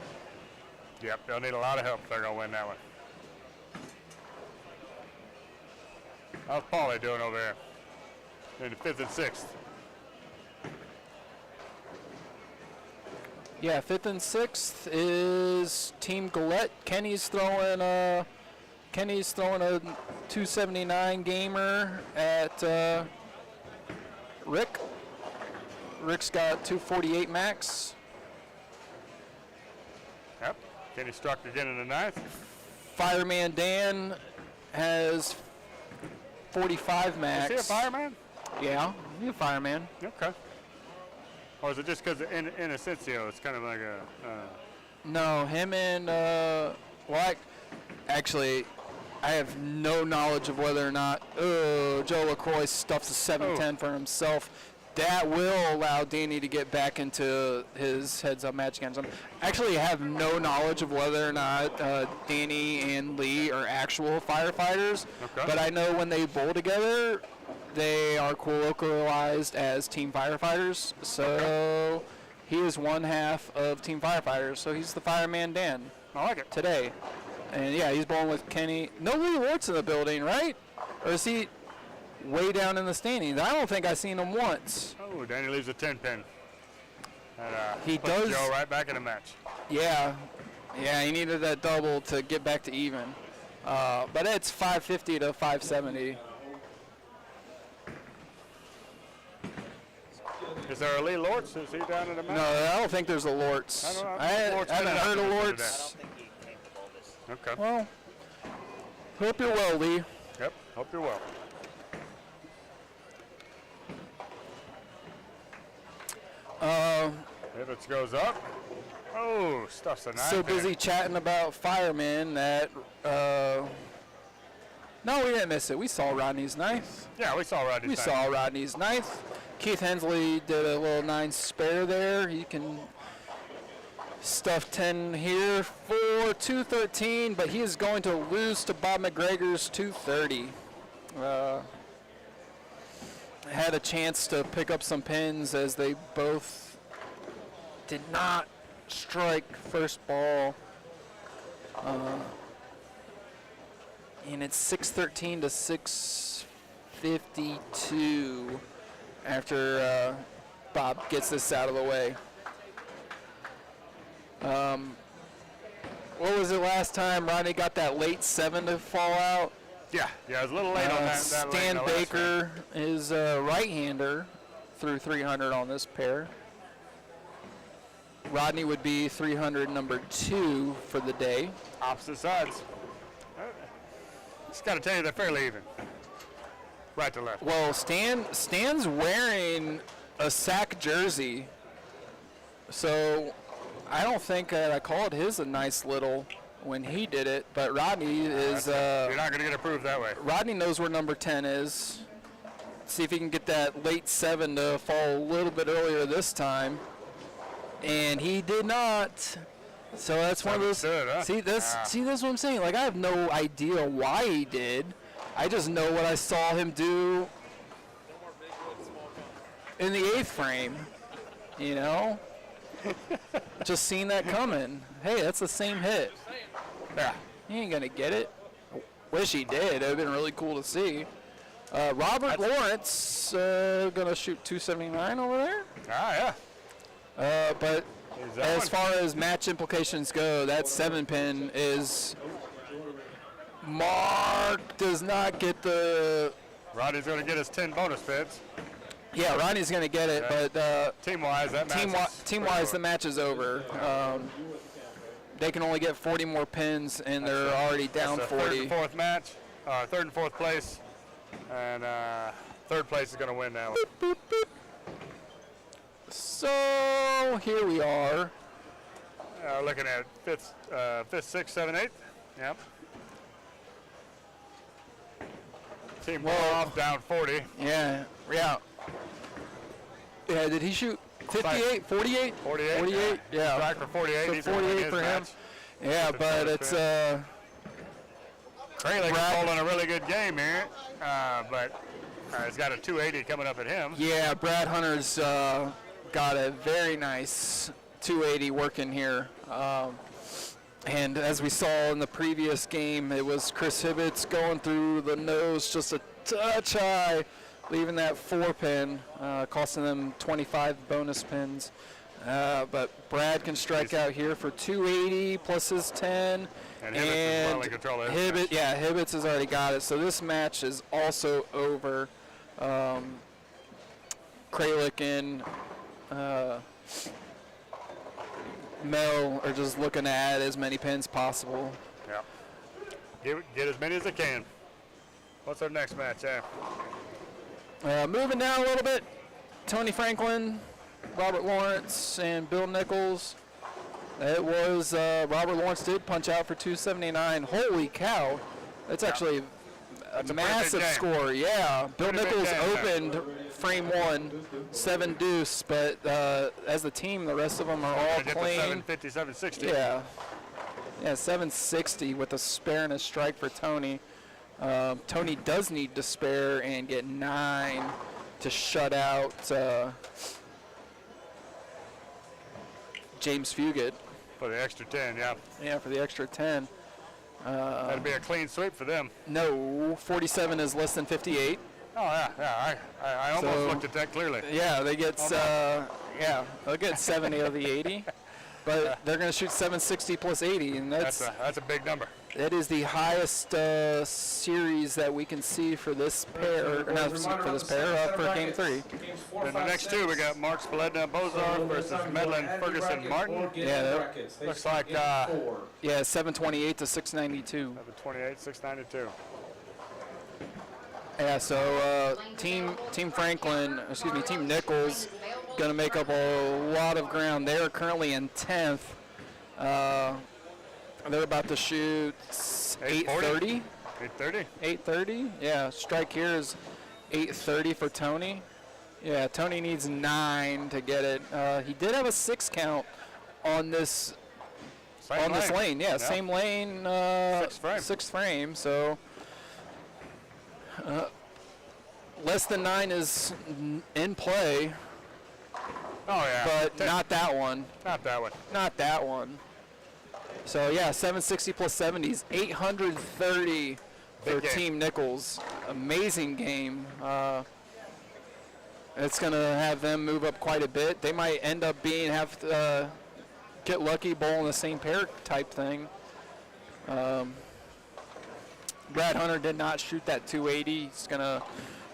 Yep. They'll need a lot of help if they're gonna win that one. How's Paulie doing over there? In the 5th and 6th. Yeah, 5th and 6th is Team Gillette. Kenny's throwing a 279 gamer at Rick. Rick's got 248 max. Yep. Kenny struck again in the 9th. Fireman Dan has 45 max. Is he a fireman? Yeah, he's a fireman. Okay. Or is it just because in Asensio, it's kind of like a... No, him and actually, I have no knowledge of whether or not Joe LaCroix stuffs a 710 for himself. That will allow Danny to get back into his heads-up match against him. Actually, I have no knowledge of whether or not Danny and Lee are actual firefighters. Okay. But I know when they bowl together, they are colloquialized as team firefighters. So he is one half of team firefighters. So he's the fireman Dan I like it. today. And yeah, he's bowling with Kenny. No Lee Wart's in the building, right? Or is he way down in the standings? I don't think I've seen him once. Oh, Danny leaves a 10 pin. And, He puts does. Joe right back in the match. Yeah, he needed that double to get back to even. But it's 550 to 570. Is there a Lee Lortz? Is he down in the match? No, I don't think there's a Lortz. I don't know. I Lortz haven't been heard of out there I Lortz. don't think he came to bowl this. Okay. Well, hope you're well, Lee. Yep. Hope you're well. If it goes up. Oh, stuffs a 9 So pin. busy chatting about firemen that. No, we didn't miss it. We saw Rodney's ninth. Yeah, we saw Rodney. We saw Rodney's ninth. Keith Hensley did a little 9 spare there. He can stuff 10 here for 213, but he is going to lose to Bob McGregor's 230. Had a chance to pick up some pins as they both did not strike first ball. And it's 613 to 652 after Bob gets this out of the way. What was it last time? Rodney got that late 7 to fall out. Yeah, it was a little late on that. That late in Stan the last one. Baker is a right-hander through 300 on this pair. Rodney would be 300 number 2 for the day. Opposite sides. Just got to tell you, they're fairly even. Right to left. Well, Stan's wearing a sack jersey, so I don't think I called his a nice little when he did it, but Rodney is. You're not going to get approved that way. Rodney knows where number 10 is. see if he can get that late 7 to fall a little bit earlier this time. And he did not. So that's one of those. Good, huh? See, that's what I'm saying. Like, I have no idea why he did. I just know what I saw him do in the 8th frame. You know? Just seen that coming. Hey, that's the same hit. Yeah, he ain't going to get it. Wish he did. It would have been really cool to see. Robert Lawrence going to shoot 279 over there. Ah, yeah. But as far as match implications go, that 7-pin is Mark does not get the. Rodney's going to get his 10 bonus pins. Yeah, Ronnie's going to get it, but Team-wise, that match team-wise, the match is over. They can only get 40 more pins, and they're already down that's 40. Third and fourth match, third and fourth place, and third place is going to win now. So here we are. Looking at fifth, sixth, seventh, eighth. Yep. Team off down 40. Yeah. Yeah, did he shoot 58, 48? 48. 48, yeah. Back for 48. So He's gonna win 48 his for him. match. Yeah, but it's Kralich is holding a really good game here, but he's got a 280 coming up at him. yeah, Brad Hunter's got a very nice 280 working here. And as we saw in the previous game, it was Chris Hibbett's going through the nose just a touch high, leaving that 4-pin, costing them 25 bonus pins. But Brad can strike out here for 280 plus his 10. And Hibbett's is well in control of his match. Hibbett's has already got it. So this match is also over. Kralich and Mel are just looking to add as many pins possible. Yeah. Get as many as they can. What's our next match? Moving down a little bit, Tony Franklin, Robert Lawrence, and Bill Nichols. It was Robert Lawrence did punch out for 279. Holy cow! That's actually a massive score. Yeah, Bill Nichols opened frame 1, 7 deuce, but as a team, the rest of them are all clean. 750, 760. Yeah, 760 with a spare and a strike for Tony. Tony does need to spare and get 9 to shut out James Fugit. For the extra 10, yeah. Yeah, for the extra 10. That'd be a clean sweep for them. No, 47 is less than 58. Oh, yeah. I almost looked at that clearly. Yeah, they get they'll get 70 of the 80. But they're going to shoot 760 plus 80, and that's a big number. That is the highest series that we can see for this pair, or not for this pair, for Game 3. In the next two, we got Mark Spoledna Bozar versus Medlin Ferguson Martin. Yeah, looks like 728 to 692. 728, 692. Yeah, so Team Nichols going to make up a lot of ground. They are currently in 10th. They're about to shoot 830. 830? 830, yeah. Strike here is 830 for Tony. Yeah, Tony needs 9 to get it. He did have a 6 count on this lane. Yeah, same lane, 6th frame. So less than 9 is in play. Oh, yeah. But not that one. Not that one. Not that one. So, yeah, 760 plus 70s, 830 for Team Nichols. Amazing game. It's going to have them move up quite a bit. They might end up have to get lucky, bowl in the same pair type thing. Brad Hunter did not shoot that 280. He's going to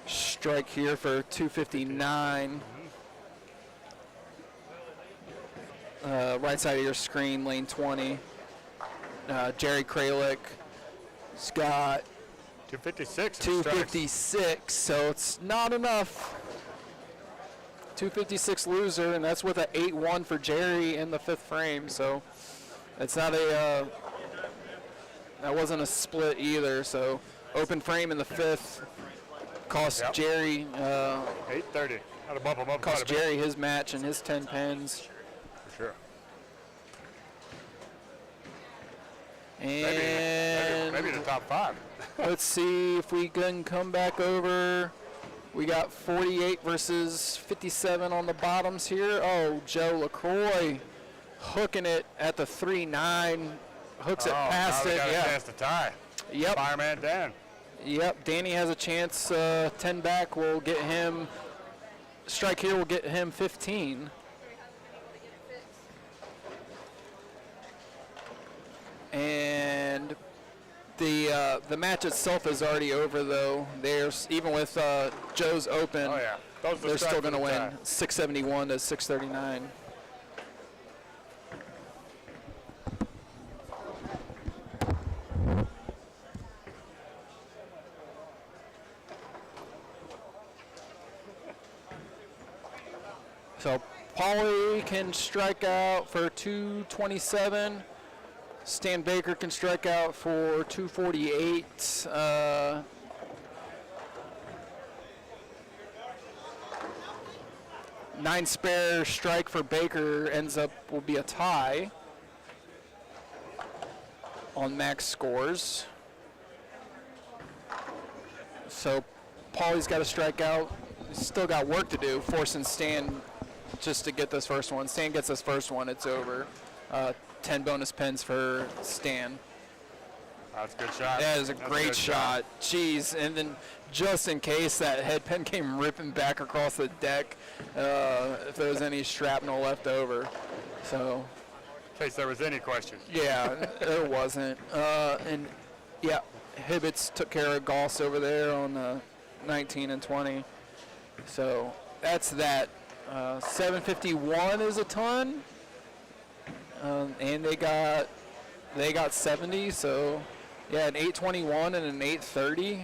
strike here for 259. Right side of your screen, lane 20. Jerry Kralich has got 256. 256, so it's not enough. 256 loser, and that's with an 8-1 for Jerry in the 5th frame. So it's not that wasn't a split either. So open frame in the 5th. Cost Yep. Jerry 8:30. That'll bump him up quite a cost bit. Jerry his match and his 10 pins. For sure. And Maybe the top 5. let's see if we can come back over. We got 48 versus 57 on the bottoms here. Oh, Joe LaCroix hooking it at the 3-9. Hooks it past now it. we got a Yeah. chance to tie. Yep. Fireman Dan. Yep. Danny has a chance. 10 back will get him. Strike here will get him 15. And the match itself is already over, though. There's even with Joe's open, Oh yeah. Those are the they're strike still for going to the win tie. 671 to 639. So Pauly can strike out for 227. Stan Baker can strike out for 248. 9 spare strike for Baker will be a tie on max scores. So Pauly's got to strike out. He's still got work to do, forcing Stan just to get this first one. Stan gets this first one, it's over. 10 bonus pins for Stan. That's a good shot. That is a That's great good shot. Jeez, and then just in case that head pin came ripping back across the deck, if there was any shrapnel left over. So, In case there was any question. yeah, there wasn't. And yeah, Hibbets took care of Goss over there on 19 and 20. So that's that. 751 is a ton, and they got 70. So yeah, an 821 and an 830.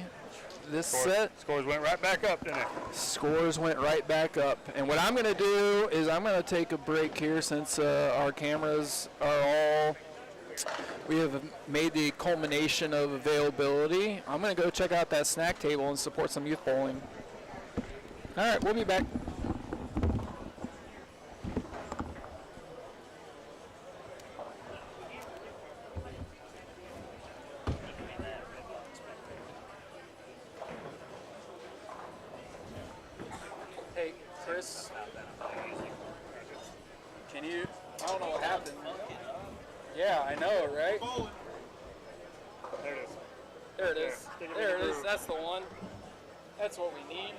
This set. Scores went right back up, didn't it? Scores went right back up. And what I'm going to do is I'm going to take a break here since our cameras are all, we have made the culmination of availability. I'm going to go check out that snack table and support some youth bowling. All right, we'll be back. Hey, Chris, can you, I don't know what happened. Yeah, I know, right? There it is. There it is. Stick it in There the it is. groove. That's the one. That's what we need.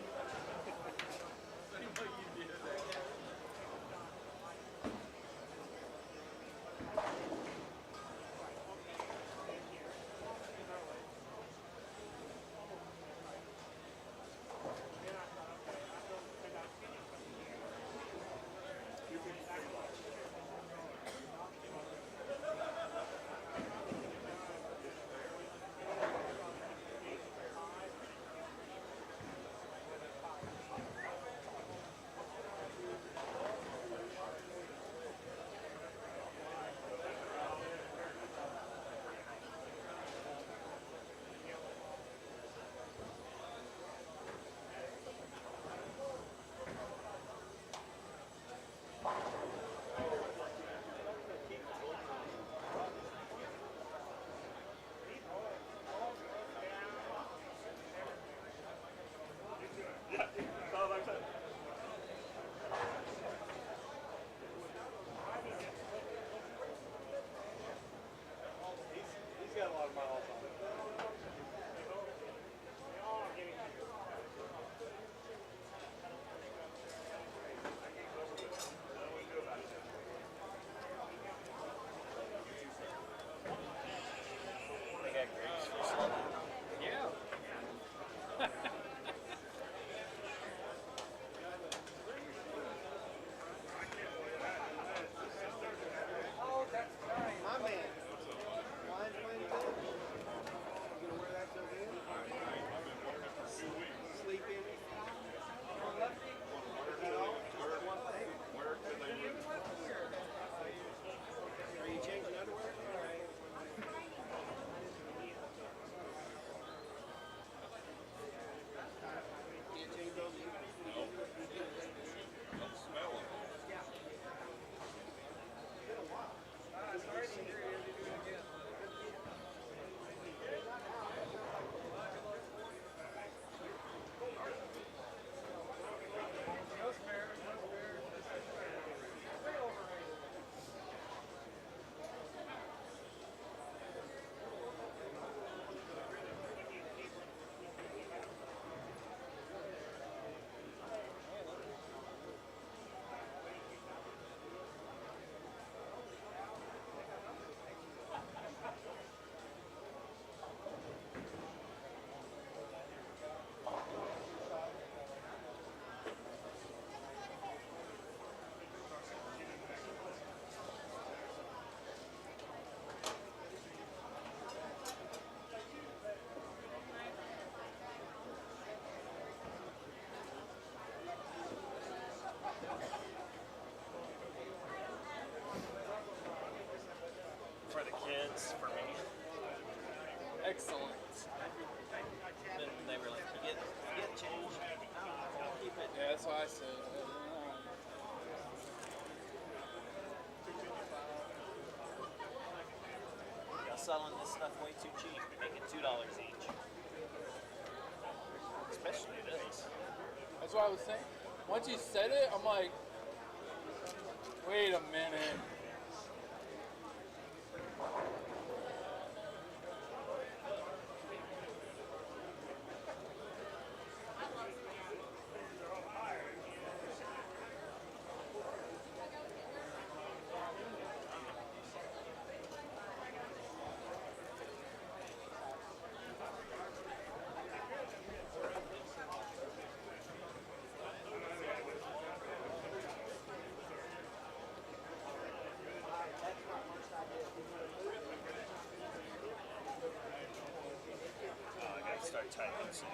cents for me. Excellent. Then they were like, you get change. I'll keep it. Yeah, that's what I said. Y'all selling this stuff way too cheap. Make it $2 each. Especially this. That's what I was saying. Once you said it, I'm like, wait a minute. I gotta start typing some.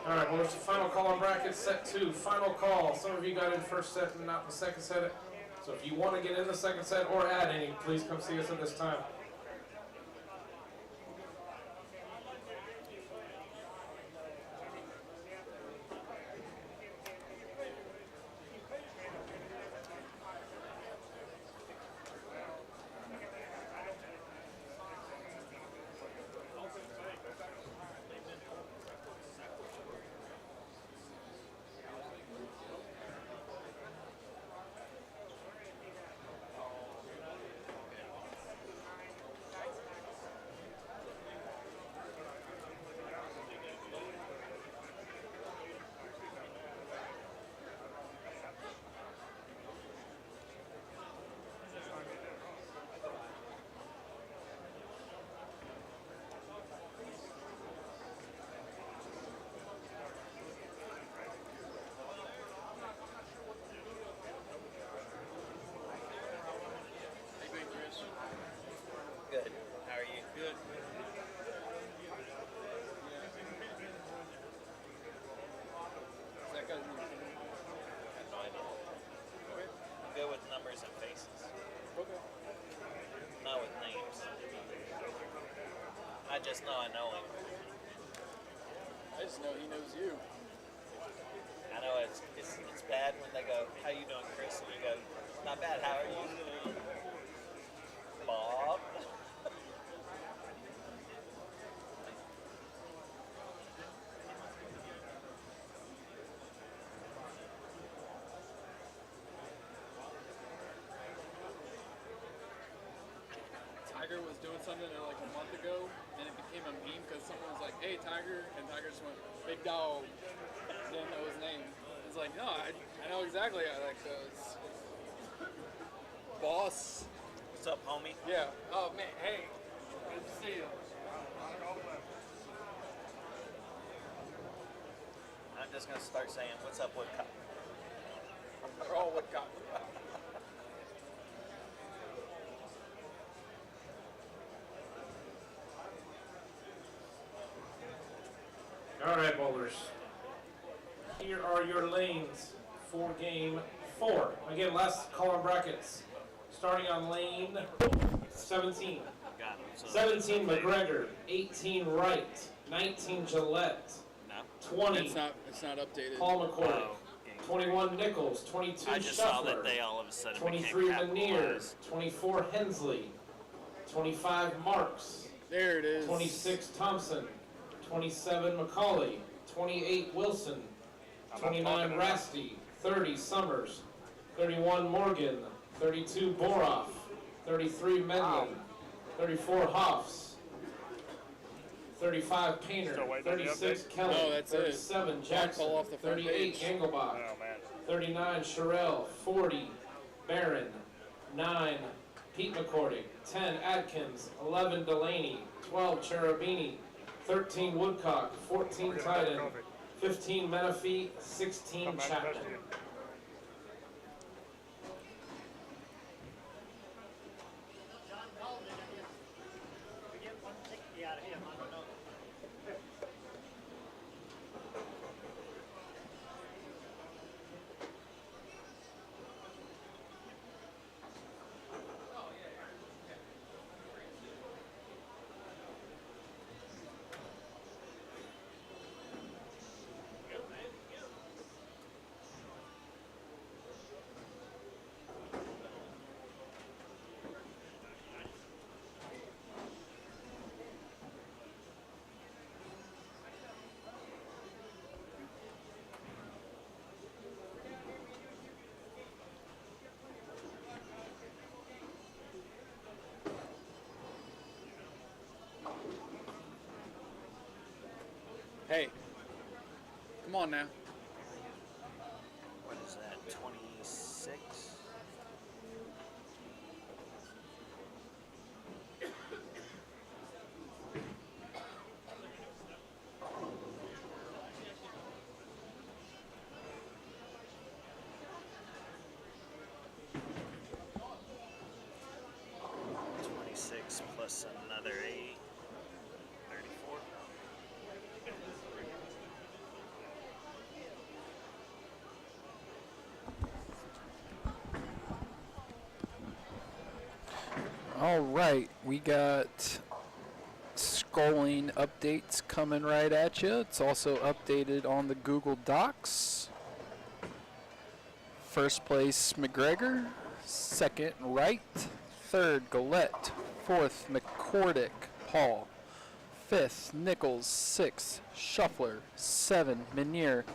All right, well, there's the final call on brackets, set 2, final call. Some of you got in first set and not the second set. So if you want to get in the second set or add any, please come see us at this time. Good. How are you? Good. Is that good? I have no idea. I'm good with numbers and faces. Okay. Not with names. I just know I know him. I just know he knows you. I know it's bad when they go, "How you doing, Chris?" And you go, "Not bad. How are you doing, Bob?" Tiger was doing something like a month ago, and it became a meme because someone was like, "Hey, Tiger," and Tiger just went, "Big dog." Didn't know his name. It's like, no, I know exactly how that goes. Boss. What's up, homie? Yeah. Oh man, hey, good to see you. I'm just gonna start saying, "What's up, Woodcock?" They're all Woodcock. All right, bowlers. Here are your lanes for game 4. Again, last call on brackets. Starting on lane 17. Got him. So 17 McGregor, 18 Wright, 19 Gillette, no. 20 It's not updated. Paul McCoy, Oh, okay. 21 Nichols, 22 I just saw that Shuffler, they all of a sudden 23 became Lanier, capitalized. 24 Hensley, 25 Marks, There it is. 26 Thompson, 27 McCauley, 28 Wilson, 29 Rasty, 30 Summers, 31 Morgan, 32 Boroff, 33 Medlin, 34 Hoffs, 35 Painter, Still waiting on the 36 update? Kelly, No, that's it. 37 Jackson, Pull off the front 38 page. Engelbach, Oh, man. 39 Sherrill, 40 Barron, 9 Pete McCordy, 10 Atkins, 11 Delaney, 12 Cherubini, 13 Woodcock, 14 We're gonna get that Titan, trophy. 15 Menifee, 16 Come back to best Chapman. you. John Calden, I guess. We get 160 out of him. Hey, come on now. What is that, 26? Plus another 8, 34. All right, we got scrolling updates coming right at you. It's also updated on the Google Docs. First place, McGregor. Second, Wright. Third, Gillette. Fourth, McCordick, Paul. Fifth, Nichols. Sixth, Shuffler. 7, Minier.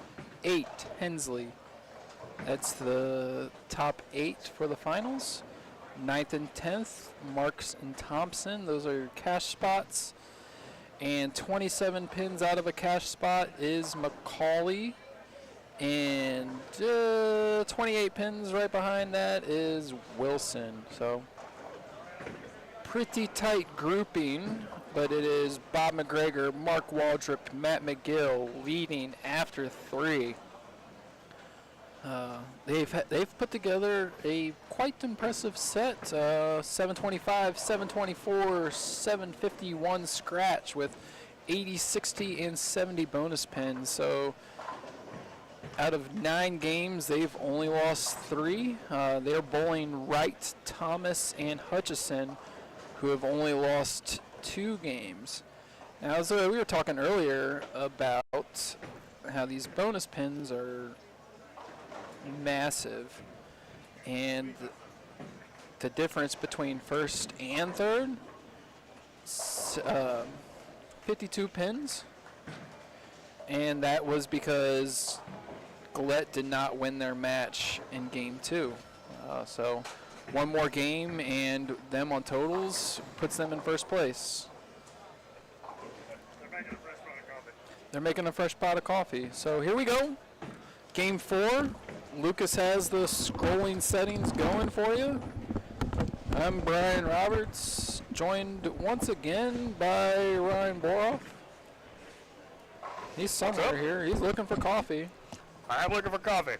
8, Hensley. That's the top 8 for the finals. 9th and 10th, Marks and Thompson. Those are your cash spots. And 27 pins out of a cash spot is Macaulay. And 28 pins right behind that is Wilson. So pretty tight grouping, but it is Bob McGregor, Mark Waldrop, Matt McGill leading after 3. They've put together a quite impressive set. 725, 724, 751 scratch with 80, 60, and 70 bonus pins. So out of 9 games, they've only lost 3. They're bowling Wright, Thomas, and Hutchison, who have only lost 2 games. Now, as we were talking earlier about how these bonus pins are massive, and the difference between first and third, 52 pins, and that was because Gillette did not win their match in game 2. So one more game and them on totals puts them in first place. They're making a fresh pot of coffee. So here we go. Game 4. Lucas has the scrolling settings going for you. I'm Brian Roberts, joined once again by Ryan Boroff. He's somewhere here. He's looking for coffee. I am looking for coffee.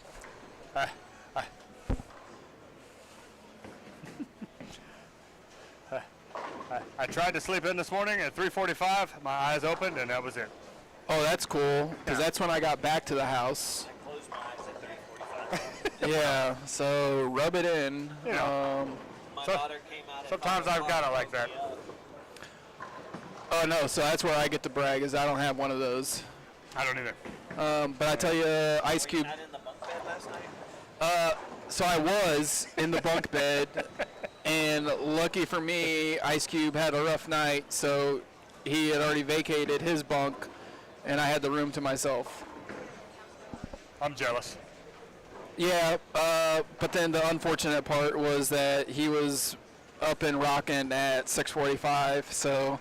I tried to sleep in this morning at 3:45. My eyes opened, and that was it. Oh, that's cool, because that's when I got back to the house. I closed my eyes at 3:45. Yeah, so rub it in. You know. My daughter came out at Sometimes 5 I've got it o'clock, like that. woke me up. Oh, no, so that's where I get to brag, is I don't have one of those. I don't either. But I tell you, Ice Cube, Not in the bunk bed last night? so I was in the bunk bed, and lucky for me, Ice Cube had a rough night, so he had already vacated his bunk, and I had the room to myself. I'm jealous. Yeah, but then the unfortunate part was that he was up and rocking at 6:45, so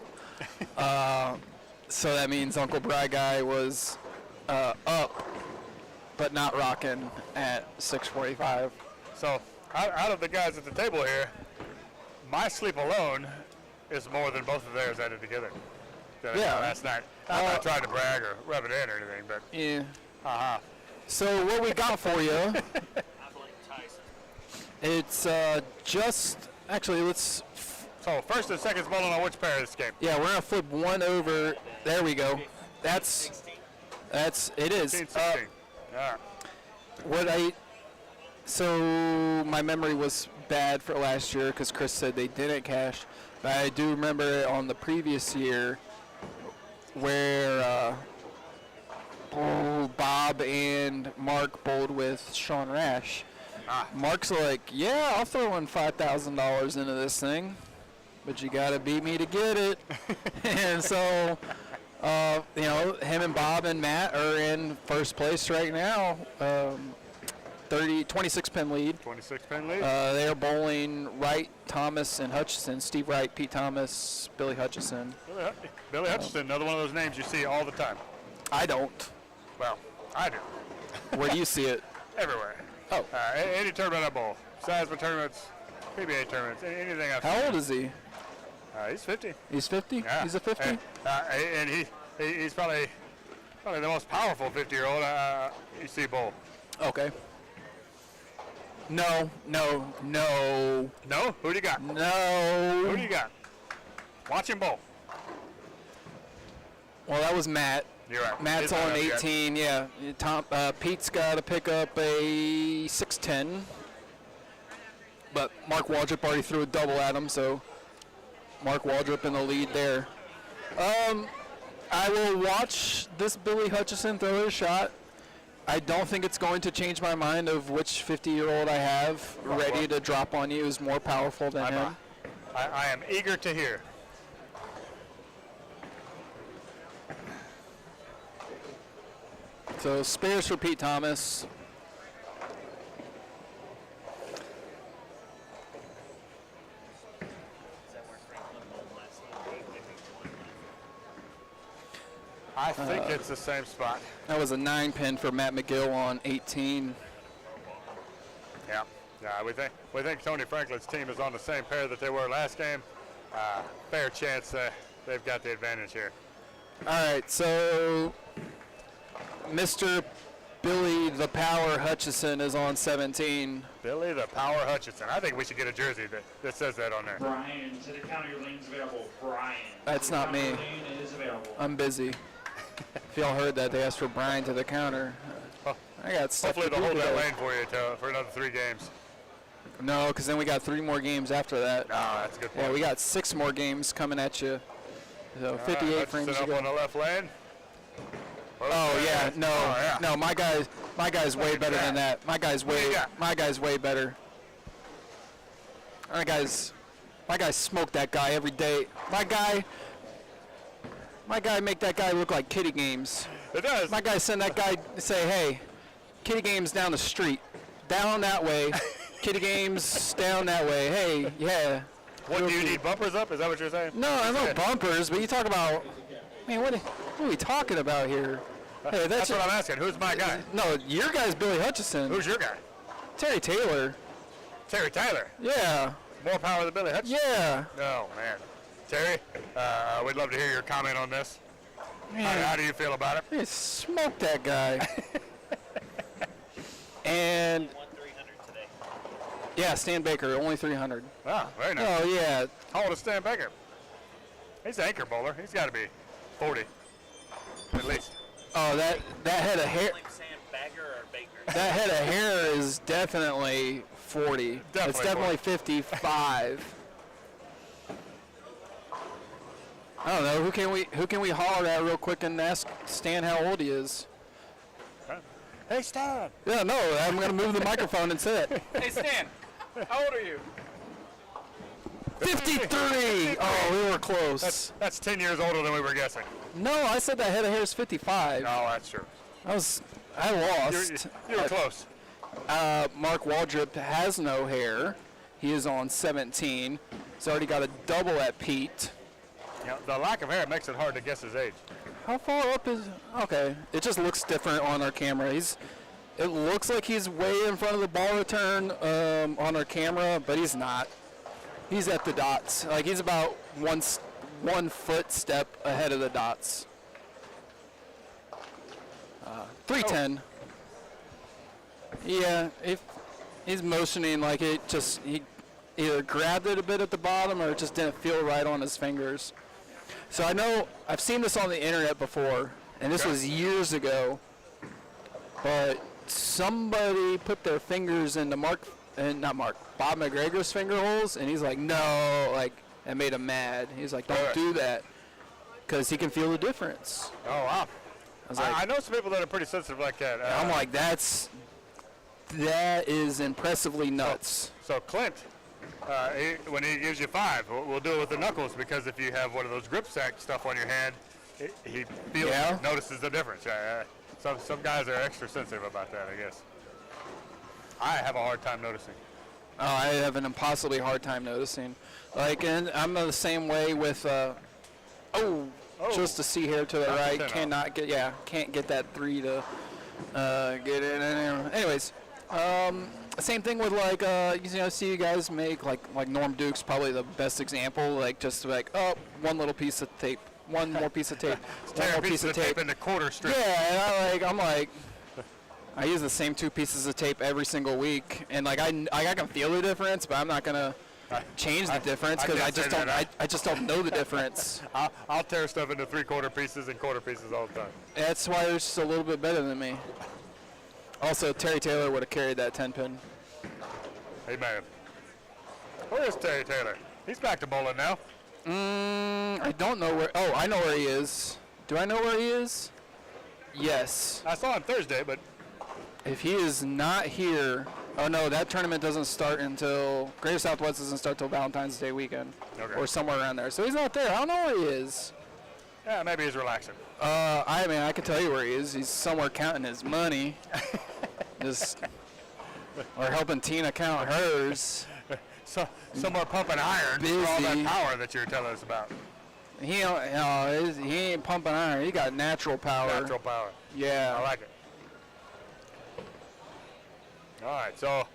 so that means Uncle Bry Guy was up, but not rocking at 6:45. So, out of the guys at the table here, my sleep alone is more than both of theirs added together. Yeah. Last night. I'm not trying to brag or rub it in or anything, but Yeah. So what we got for you? I blame Tyson. It's just actually let's So first and second's bowling on which pair of this game? Yeah, we're gonna flip one over. There we go. That's it is. 16, 16. Yeah. So my memory was bad for last year because Chris said they didn't cash, but I do remember on the previous year where Bob and Mark bowled with Sean Rash. Mark's like, yeah, I'll throw in $5,000 into this thing, but you got to beat me to get it. And so, him and Bob and Matt are in first place right now. 26 pin lead. 26 pin lead. They are bowling Wright, Thomas, and Hutchison. Steve Wright, Pete Thomas, Billy Hutchison. Billy Hutchison, another one of those names you see all the time. I don't. Well, I do. Where do you see it? Everywhere. Oh. Any tournament I bowl. SASMA tournaments, PBA tournaments, anything else. How old is he? He's 50. He's 50? Yeah. He's a 50? And he's probably the most powerful 50-year-old you see bowl. Okay. No. No? Who do you got? No. Who do you got? Watch him bowl. Well, that was Matt. You're right. Matt's He's not on up yet. 18, yeah. Pete's got to pick up a 6'10". But Mark Waldrop already threw a double at him, so Mark Waldrop in the lead there. I will watch this Billy Hutchison throw his shot. I don't think it's going to change my mind of which 50-year-old I have ready to drop on you is more powerful than him. I am eager to hear. So spares for Pete Thomas. I think it's the same spot. That was a 9-pin for Matt McGill on 18. Yeah. We think Tony Franklin's team is on the same pair that they were last game. Fair chance they've got the advantage here. All right, so Mr. Billy the Power Hutchison is on 17. Billy the Power Hutchison. I think we should get a jersey that says that on there. Brian, to the counter, your lane's available. Brian. That's not me. Your lane is available. I'm busy. If y'all heard that, they asked for Brian to the counter. I got stuff Hopefully to do they'll hold that today. lane for you for another 3 games. No, because then we got 3 more games after that. That's a good point. Yeah, we got 6 more games coming at you. So 58 frames Hutchison to up on go. the left lane. Oh yeah, no, Oh, yeah. no, my guy's way at better than that. that. My guy's do you got? way better. My guys smoke that guy every day. My guy make that guy look like Kitty Games. It does. My guy send that guy say, hey, Kitty Games down the street, down that way. Kitty Games down that way. Hey, yeah. What, do you need bumpers up? Is that what you're saying? No, I know bumpers, but you talk about, man, what are we talking about here? Hey, That's what I'm asking. Who's my guy? No, your guy's Billy Hutchison. Who's your guy? Terry Taylor. Terry Tyler. Yeah, More power than Billy Hutchison? yeah. Oh, man. Terry, we'd love to hear your comment on this. How do you feel about it? Hey, smoke that guy. And, Won 300 today. yeah, Stan Baker, only 300. Ah, very nice. Oh, yeah. How old is Stan Baker? He's an anchor bowler. He's got to be 40, at least. Oh, that head of hair. Like Sam Bagger or Baker. That head of hair is definitely 40. It's Definitely definitely 55. I don't know. Who can we holler at real quick and ask Stan how old he is? Hey, Stan. Yeah, no, I'm gonna move the microphone and say it. Hey Stan, how old are you? 53. Oh, we were close. That's 10 years older than we were guessing. No, I said that head of hair is 55. No, that's true. I lost. You were close. Mark Waldrop has no hair. He is on 17. He's already got a double at Pete. You know, the lack of hair makes it hard to guess his age. How far up is? Okay, it just looks different on our camera. It looks like he's way in front of the ball return on our camera, but he's not. He's at the dots. Like he's about one foot step ahead of the dots. 310. Yeah, if he's motioning like it, just either grabbed it a bit at the bottom or it just didn't feel right on his fingers. So I know I've seen this on the internet before, and this was years ago, but somebody put their fingers into Bob McGregor's finger holes, and he's like, no, like, it made him mad. He's like, don't do that, because he can feel the difference. Oh, wow. I I know some people that are pretty sensitive like that. I'm like, that is impressively nuts. So Clint, when he gives you 5, we'll do it with the knuckles, because if you have one of those grip sack stuff on your hand, he notices the difference. Some guys are extra sensitive about that, I guess. I have a hard time noticing. Oh, I have an impossibly hard time noticing. Like, and I'm the same way with, just to see here to the right, can't get that 3 to get in there. Anyways, same thing with like, see you guys make like Norm Duke's probably the best example, like just like, one little piece of tape, one more piece of tape, one more piece of tape in the quarter strip. Yeah, and I'm like, I use the same 2 pieces of tape every single week, and like I can feel the difference, but I'm not gonna change the difference because I just don't know the difference. I'll tear stuff into 3/4 pieces and quarter pieces all the time. That's why they're just a little bit better than me. Also, Terry Taylor would have carried that 10-pin. Hey man, where is Terry Taylor? He's back to bowling now. I don't know where. Oh, I know where he is. Do I know where he is? Yes. I saw him Thursday, but if he is not here, oh no, that tournament doesn't start until Greater Southwest doesn't start till Valentine's Day weekend, or somewhere around there. So he's not there. I don't know where he is. Yeah, maybe he's relaxing. I can tell you where he is. He's somewhere counting his money, or helping Tina count hers. So somewhere pumping iron for all that power that you're telling us about. He ain't pumping iron. He got natural power. Natural power. Yeah. I like it. All right, so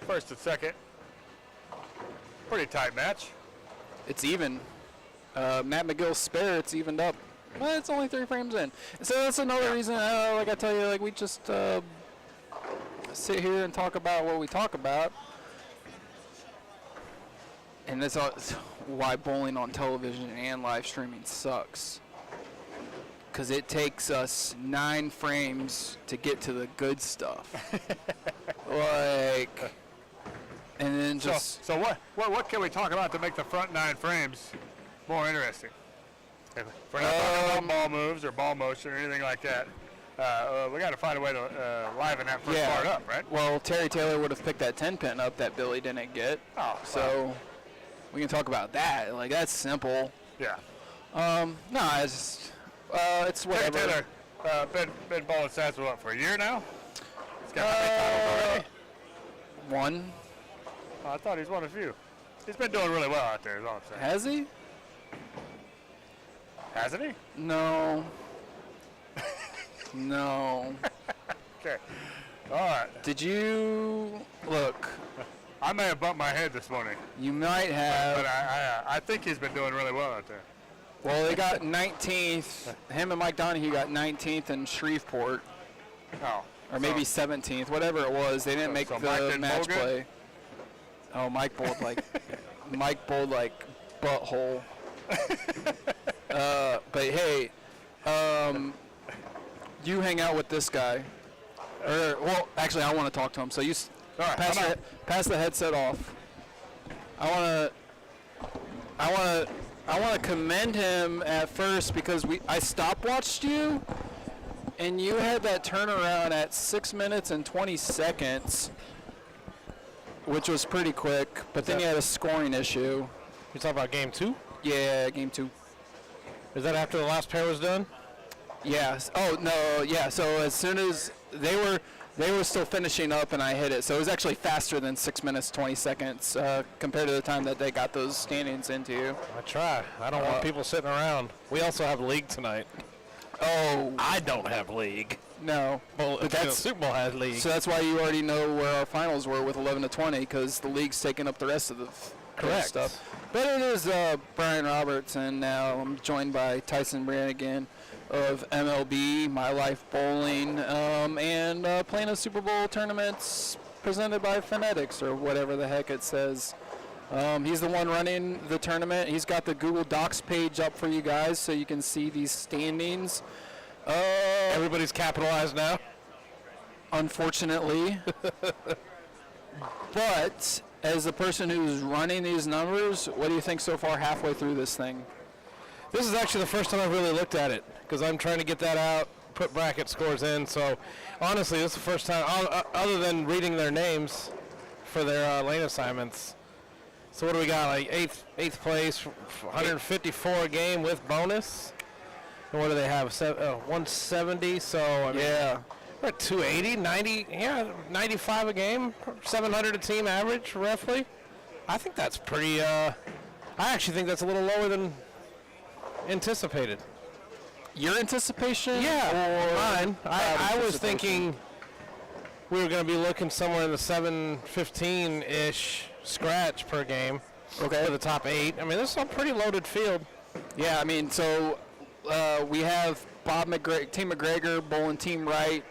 first and second, pretty tight match. It's even. Matt McGill's spare, it's evened up. Well, it's only 3 frames in. So that's another reason, like I tell you, like we just sit here and talk about what we talk about. And that's why bowling on television and live streaming sucks. Because it takes us 9 frames to get to the good stuff. Like, and then just... So what can we talk about to make the front 9 frames more interesting? If we're not talking about ball moves or ball motion or anything like that. We got to find a way to liven that first part up, right? Well, Terry Taylor would have picked that 10-pin up that Billy didn't get. Oh, so we can talk about that. Like, that's simple. Yeah. No, it's whatever. Terry Taylor, been bowling Satsuma for a year now? He's got how many titles already? 1. Oh, I thought he's won a few. He's been doing really well out there, is all I'm saying. Has he? Hasn't he? No. No. Okay. All right. Did you look? I may have bumped my head this morning. You might have. But I think he's been doing really well out there. Well, they got 19th. Him and Mike Donahue got 19th in Shreveport. Oh. Or maybe 17th, whatever it was. They didn't make the match play. Oh, Mike bowled like butthole. But hey, you hang out with this guy. Well, actually, I want to talk to him. So you pass the headset off. I want to commend him at first because I stopwatched you, and you had that turnaround at 6 minutes and 20 seconds, which was pretty quick. But then you had a scoring issue. You talking about game 2? Yeah, game 2. Is that after the last pair was done? Yes. Oh no. Yeah. So as soon as they were still finishing up, and I hit it. So it was actually faster than 6 minutes 20 seconds compared to the time that they got those standings into you. I try. I don't want people sitting around. We also have league tonight. Oh. I don't have league. No. Well, that's Super Bowl has league. So that's why you already know where our finals were with 11 to 20, because the league's taking up the rest of the correct stuff. But it is Brian Roberts, and now I'm joined by Tyson Brannigan of MLB, My Life Bowling, and playing a Super Bowl tournament presented by Phonetics or whatever the heck it says. He's the one running the tournament. He's got the Google Docs page up for you guys so you can see these standings. Everybody's capitalized now. Unfortunately. But as the person who's running these numbers, what do you think so far halfway through this thing? This is actually the first time I've really looked at it because I'm trying to get that out, put bracket scores in. So honestly, this is the first time, other than reading their names for their lane assignments. So what do we got? Like eighth place, 154 a game with bonus. And what do they have? 170. So I mean, Yeah. we're at 280, 90, 95 a game, 700 a team average, roughly. I think that's pretty. I actually think that's a little lower than anticipated. Your anticipation? Yeah, Or mine. I was anticipation? thinking we were going to be looking somewhere in the 715-ish scratch per game for the top 8. I mean, this is a pretty loaded field. Yeah, I mean, so we have Team McGregor bowling Team Wright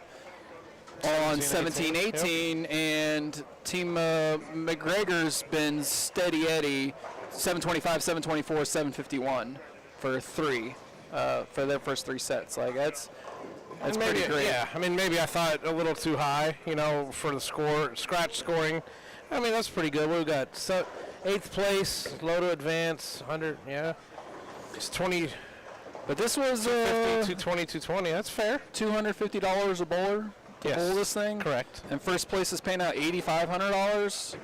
on 17-18, and Team McGregor's been steady Eddie, 725, 724, 751 for 3 for their first 3 sets. Like that's And pretty maybe, great. Yeah, I mean, maybe I thought a little too high, for the scratch scoring. I mean, that's pretty good. We've got 8th place, low to advance, 100, yeah. It's 20, But this was 220, 220. That's fair. $250 a bowler to Yes, bowl this thing. correct. And first place is paying out $8,500.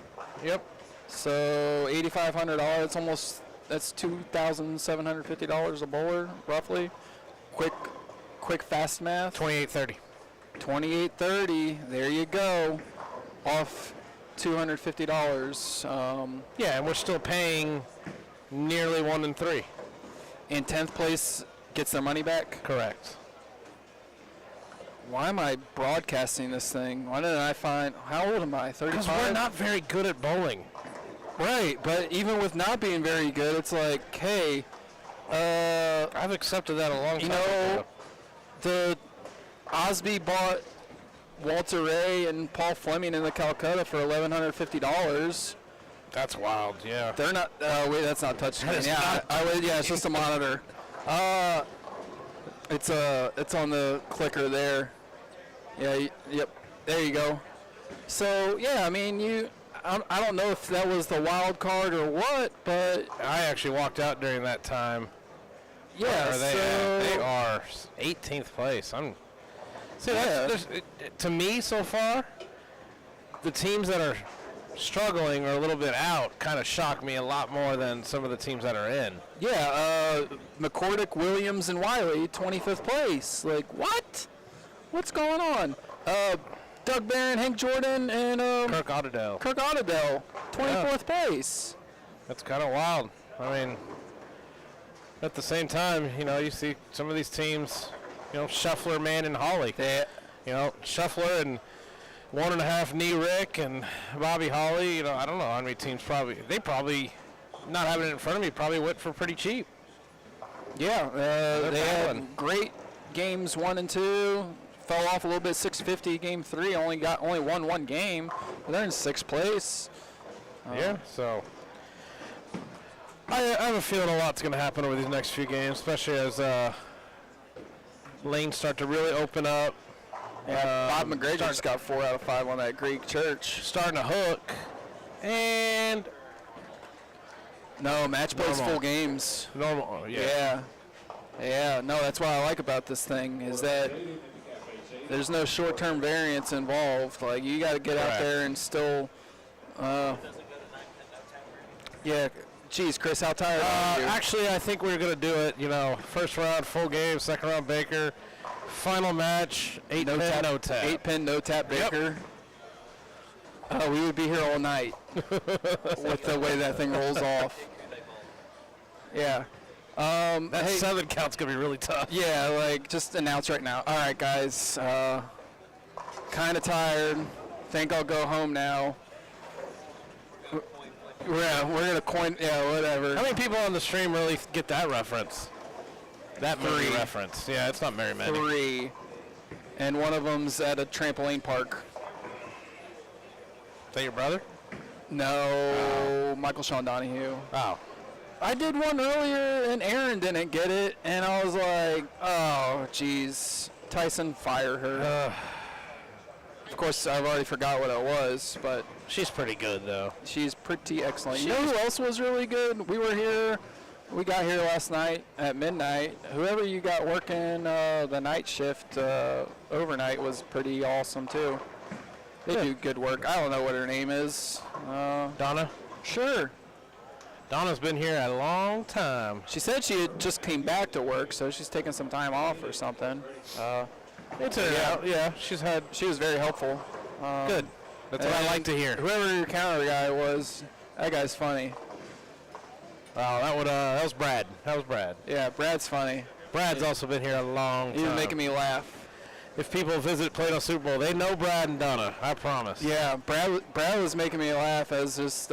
Yep. So $8,500. That's $2,750 a bowler, roughly. Quick fast math. 2830. 28.30. There you go. Off $250. Yeah, and we're still paying nearly 1 in 3. And 10th place gets their money back. Correct. Why am I broadcasting this thing? Why didn't I find? How old am I? 35. Because we're not very good at bowling. Right, but even with not being very good, it's like, hey, I've accepted that a long time ago. the Osby bought Walter Ray and Paul Fleming in the Calcutta for $1,150. That's wild, yeah. They're not. Wait, that's not touchscreen. is Yeah, not yeah, it's just a monitor. It's on the clicker there. Yeah. Yep. There you go. So yeah, I mean, I don't know if that was the wild card or what, but I actually walked out during that time. yeah. Where are they so at? They are 18th place. To me so far, the teams that are struggling or a little bit out kind of shock me a lot more than some of the teams that are in. yeah, McCordick, Williams, and Wiley, 25th place. Like what? What's going on? Doug Barron, Hank Jordan, and Kirk Otterdale. 24th place. That's kind of wild. I mean, at the same time, you see some of these teams, Shuffler, Mann, and Hawley. Shuffler and 1.5 knee Rick and Bobby Hawley. I don't know how many teams they probably, not having it in front of me, probably went for pretty cheap. Yeah, they battling. had great games 1 and 2. Fell off a little bit 650 game 3. Only won 1 game. But they're in 6th place. Yeah, so I have a feeling a lot's going to happen over these next few games, especially as lanes start to really open up. Bob McGregor just got 4 out of 5 on that Greek church. Starting to hook. And No, match plays Normal. full games. normal, Yeah. No, that's what I like about this thing is that there's no short-term variance involved. Like you got to get out Correct. there and still. Yeah. Geez, Chris, how tired are you? Actually, I think we're going to do it. First round, full game. Second round, Baker. Final match, 8-pin, no tap. 8-pin, no tap Baker. We would be here all night with the way that thing rolls off. Yeah. That hey, 7 count's going to be really tough. yeah, like just announce right now. All right, guys. Kind of tired. Think I'll go home now. Yeah, we're gonna coin. Yeah, whatever. How many people on the stream really get that reference? That movie 3. reference. Yeah, it's not very many. 3, and one of them's at a trampoline park. Is that your brother? No, Michael Sean Donahue. Oh. I did one earlier, and Aaron didn't get it, and I was like, oh, geez. Tyson, fire her. Of course, I've already forgot what it was, but She's pretty good, though. she's pretty excellent. You know who else was really good? We got here last night at midnight. Whoever you got working the night shift overnight was pretty awesome, too. They do good work. I don't know what her name is. Donna? Sure. Donna's been here a long time. She said she had just came back to work, so she's taking some time off or something. It's yeah, she was very helpful. Good. That's what I like to hear. Whoever your counter guy was, that guy's funny. Oh, that was Brad. That was Brad. Yeah, Brad's funny. Brad's also been here a long time. He was making me laugh. If people visit Plano Super Bowl, they know Brad and Donna. I promise. Yeah, Brad was making me laugh as just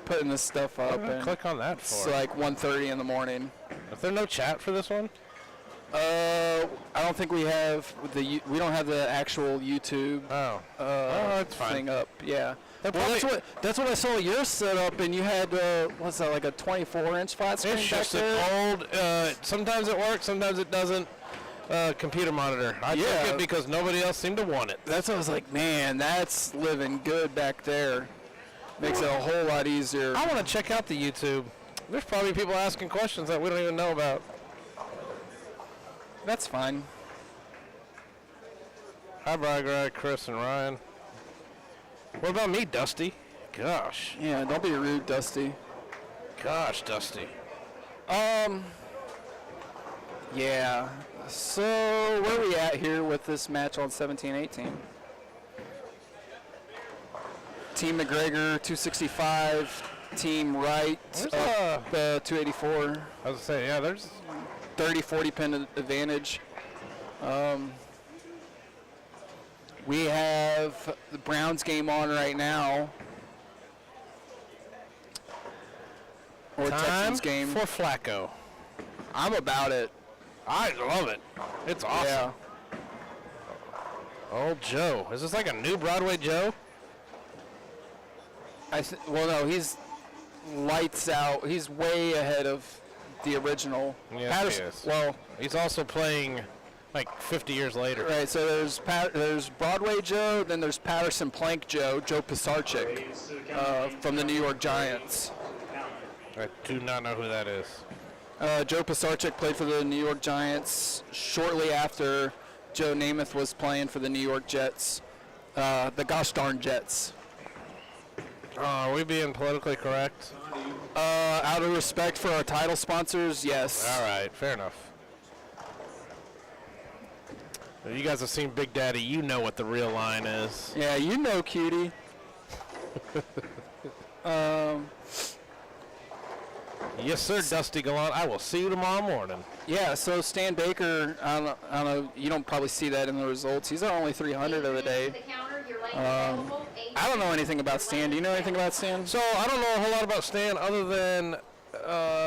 putting this stuff up. And Click on that it's for. like 1:30 in the morning. Is there no chat for this one? I don't think we have we don't have the actual YouTube That's fine. thing up. Yeah. Well, probably- that's what I saw yours set up, and you had what's that, like a 24-inch flat screen It's back just there? an old. Sometimes it works, sometimes it doesn't. Computer monitor. I took Yeah. it because nobody else seemed to want it. That's what I was like, man, that's living good back there. Makes it a whole lot easier. I want to check out the YouTube. There's probably people asking questions that we don't even know about. That's fine. Hi, Brian, Chris, and Ryan. What about me, Dusty? Gosh. Yeah, don't be rude, Dusty. Gosh, Dusty. Yeah. So, where are we at here with this match on 17-18? Team McGregor, 265. Team Wright, Where's 284. I was going to say, yeah, there's 30-40 pin advantage. We have the Browns game on right now. Or time Texans game. for Flacco. I'm about it. I love it. It's awesome. Yeah. Old Joe. Is this like a new Broadway Joe? Well, no, he's lights out. He's way ahead of the original. Yes, Patterson, he is. well, He's also playing like 50 years later. right. So there's Broadway Joe, then there's Patterson Plank Joe Pisarcik, from the New York Giants. I do not know who that is. Joe Pisarcik played for the New York Giants shortly after Joe Namath was playing for the New York Jets, the gosh darn Jets. Are we being politically correct? Out of respect for our title sponsors, yes. All right, fair enough. Well, you guys have seen Big Daddy. You know what the real line is. Yeah, you know, cutie. Yes, sir, Dusty Gallant. I will see you tomorrow morning. Yeah, so Stan Baker, I don't know, you don't probably see that in the results. He's at only 300 of the day. I don't know anything about Stan. Do you know anything about Stan? So I don't know a whole lot about Stan other than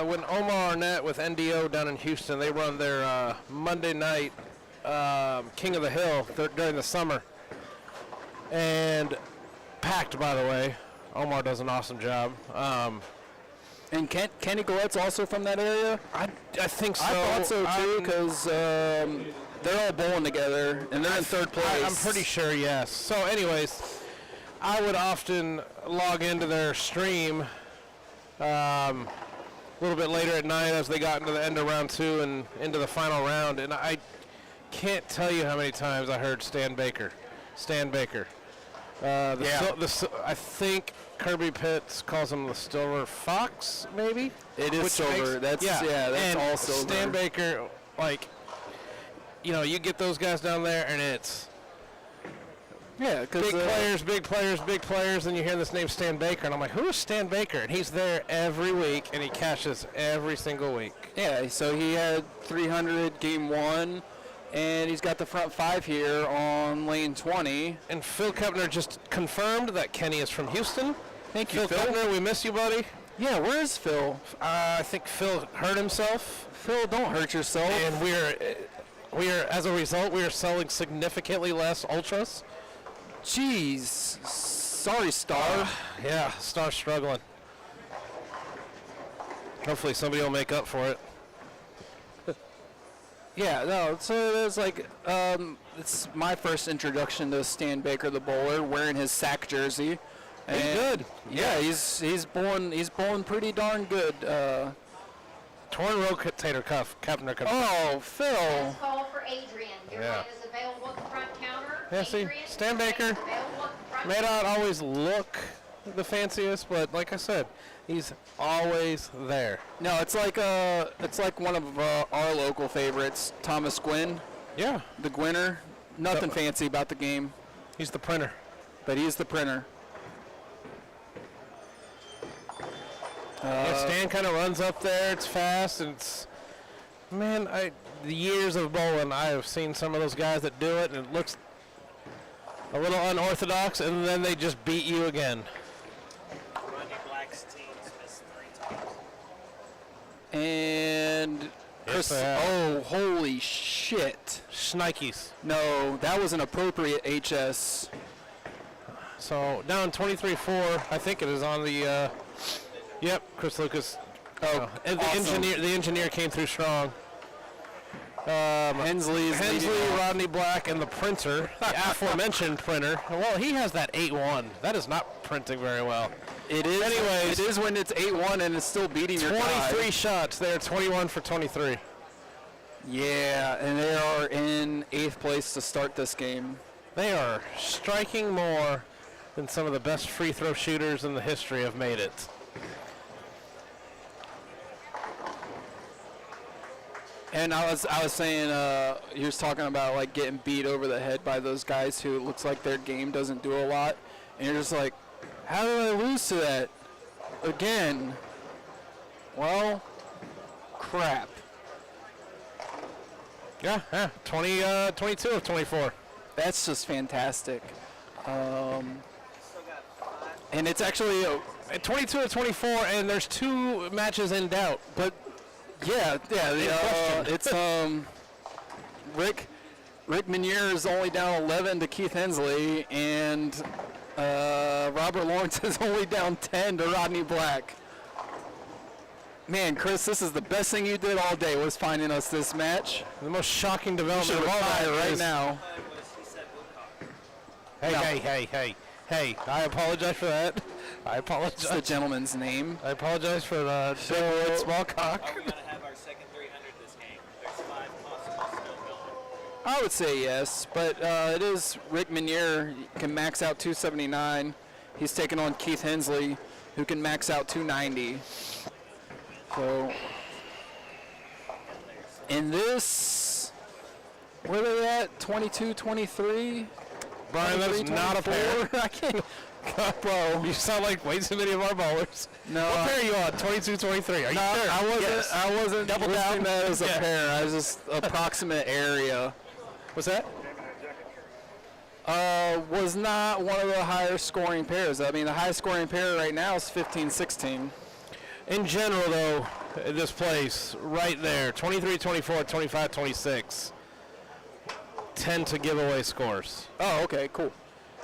when Omar Arnett with NDO down in Houston, they run their Monday night King of the Hill during the summer. And packed, by the way. Omar does an awesome job. And Kenny Gollett's also from that area? I think so. I thought so too, because they're all bowling together, and they're in third place. I'm pretty sure, yes. So anyways, I would often log into their stream a little bit later at night as they got into the end of round 2 and into the final round, and I can't tell you how many times I heard Stan Baker. I think Kirby Pitts calls him the Silver Fox, maybe? It is silver. That's and all silver. Stan Baker, like, you get those guys down there, and it's big players, and you hear this name Stan Baker, and I'm like, who is Stan Baker? And he's there every week, and he cashes every single week. Yeah, so he had 300 game 1, and he's got the front 5 here on lane 20. And Phil Kepner just confirmed that Kenny is from Houston. Thank you, Phil Kepner, we miss you, buddy. Yeah, where is Phil? I think Phil hurt himself. Phil, don't hurt yourself. And we are, as a result, we are selling significantly less Ultras. Jeez. Sorry, Star. Yeah, Star's struggling. Hopefully somebody will make up for it. Yeah, no, so it's like, it's my first introduction to Stan Baker, the bowler, wearing his sack jersey. He's good. Yeah, he's bowling pretty darn good. Torn rotator cuff, Captain cuff. Oh, Phil. Last call for Adrian. Your Yeah. line is available at the front counter. Yeah, see, Adrian, Stan your line Baker is available at the front may counter. not always look the fanciest, but like I said, he's always there. No, it's like one of our local favorites, Thomas Gwynn, Yeah, the Gwinner. Nothing fancy about the game, he's the printer. but he's the printer. Yeah, Stan kind of runs up there. It's fast, and it's man. The years of bowling, I have seen some of those guys that do it, and it looks a little unorthodox, and then they just beat you again. Rodney Black's teams missed 3 times. And Chris, they have. oh, holy shit. Shnikes. No, that was an appropriate HS. So down 23-4. I think it is on the. Yep, Chris Lucas. Oh, And awesome. the engineer came through strong. Hensley's leading Hensley, off. Rodney Black, and the printer, the aforementioned printer. Well, he has that 8-1. That is not printing very well. It is. Anyways. It is when it's 8-1 and it's still beating your 23 guy. shots there, 21 for 23. Yeah, and they are in 8th place to start this game. They are striking more than some of the best free throw shooters in the history have made it. And I was saying, he was talking about like getting beat over the head by those guys who it looks like their game doesn't do a lot, and you're just like, how did I lose to that again? Well, crap. Yeah, 22 of 24. That's just fantastic. And it's actually, At 22 of 24, and there's 2 matches in doubt. but yeah, it's Rick Minier is only down 11 to Keith Hensley, and Robert Lawrence is only down 10 to Rodney Black. Man, Chris, this is the best thing you did all day was finding us this match. The most shocking You development should of all retire that right is- now. He said Wilcox. Hey, No. hey, I apologize for that. I It's the apologize. gentleman's name. I apologize for the big wood small cock. Are we going to have our second 300 this game? There's 5 possible still going. I would say yes, but it is Rick Minier can max out 279. He's taking on Keith Hensley, who can max out 290. So, in this, where are they at? 22, 23? Brian, that is not a pair. I can't. Bro, You sound like way too many of our bowlers. no. What pair are you on? 22, 23. Are you No, sure? I wasn't. Yes. I wasn't Double listing down? that as a Yeah. pair. I was just approximate area. What's that? Was not one of the higher scoring pairs. I mean, the highest scoring pair right now is 15-16. In general, though, this place right there, 23, 24, 25, 26, tend to give away scores. Oh, okay, cool.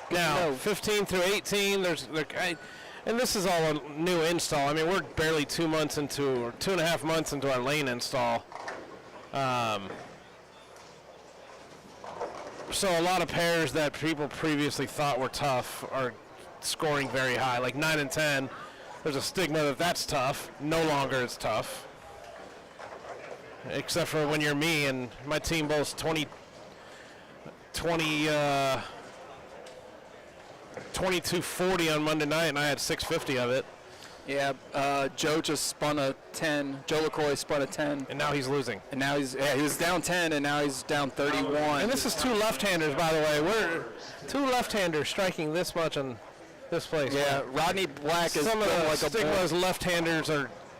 Now, know. 15 through 18, and this is all a new install. I mean, we're barely 2 months into, or 2.5 months into our lane install. So a lot of pairs that people previously thought were tough are scoring very high, like 9 and 10. There's a stigma that that's tough. No longer it's tough. Except for when you're me and my team bowls 2240 on Monday night, and I had 650 of it, Yeah, Joe just spun a 10. Joe LaCroix spun a 10. and now he's losing. And now he was down 10, and now he's down 31. And this is 2 left-handers, by the way. We're 2 left-handers striking this much on this place. yeah, Rodney Black is Some of built the like a bull. stigmas left-handers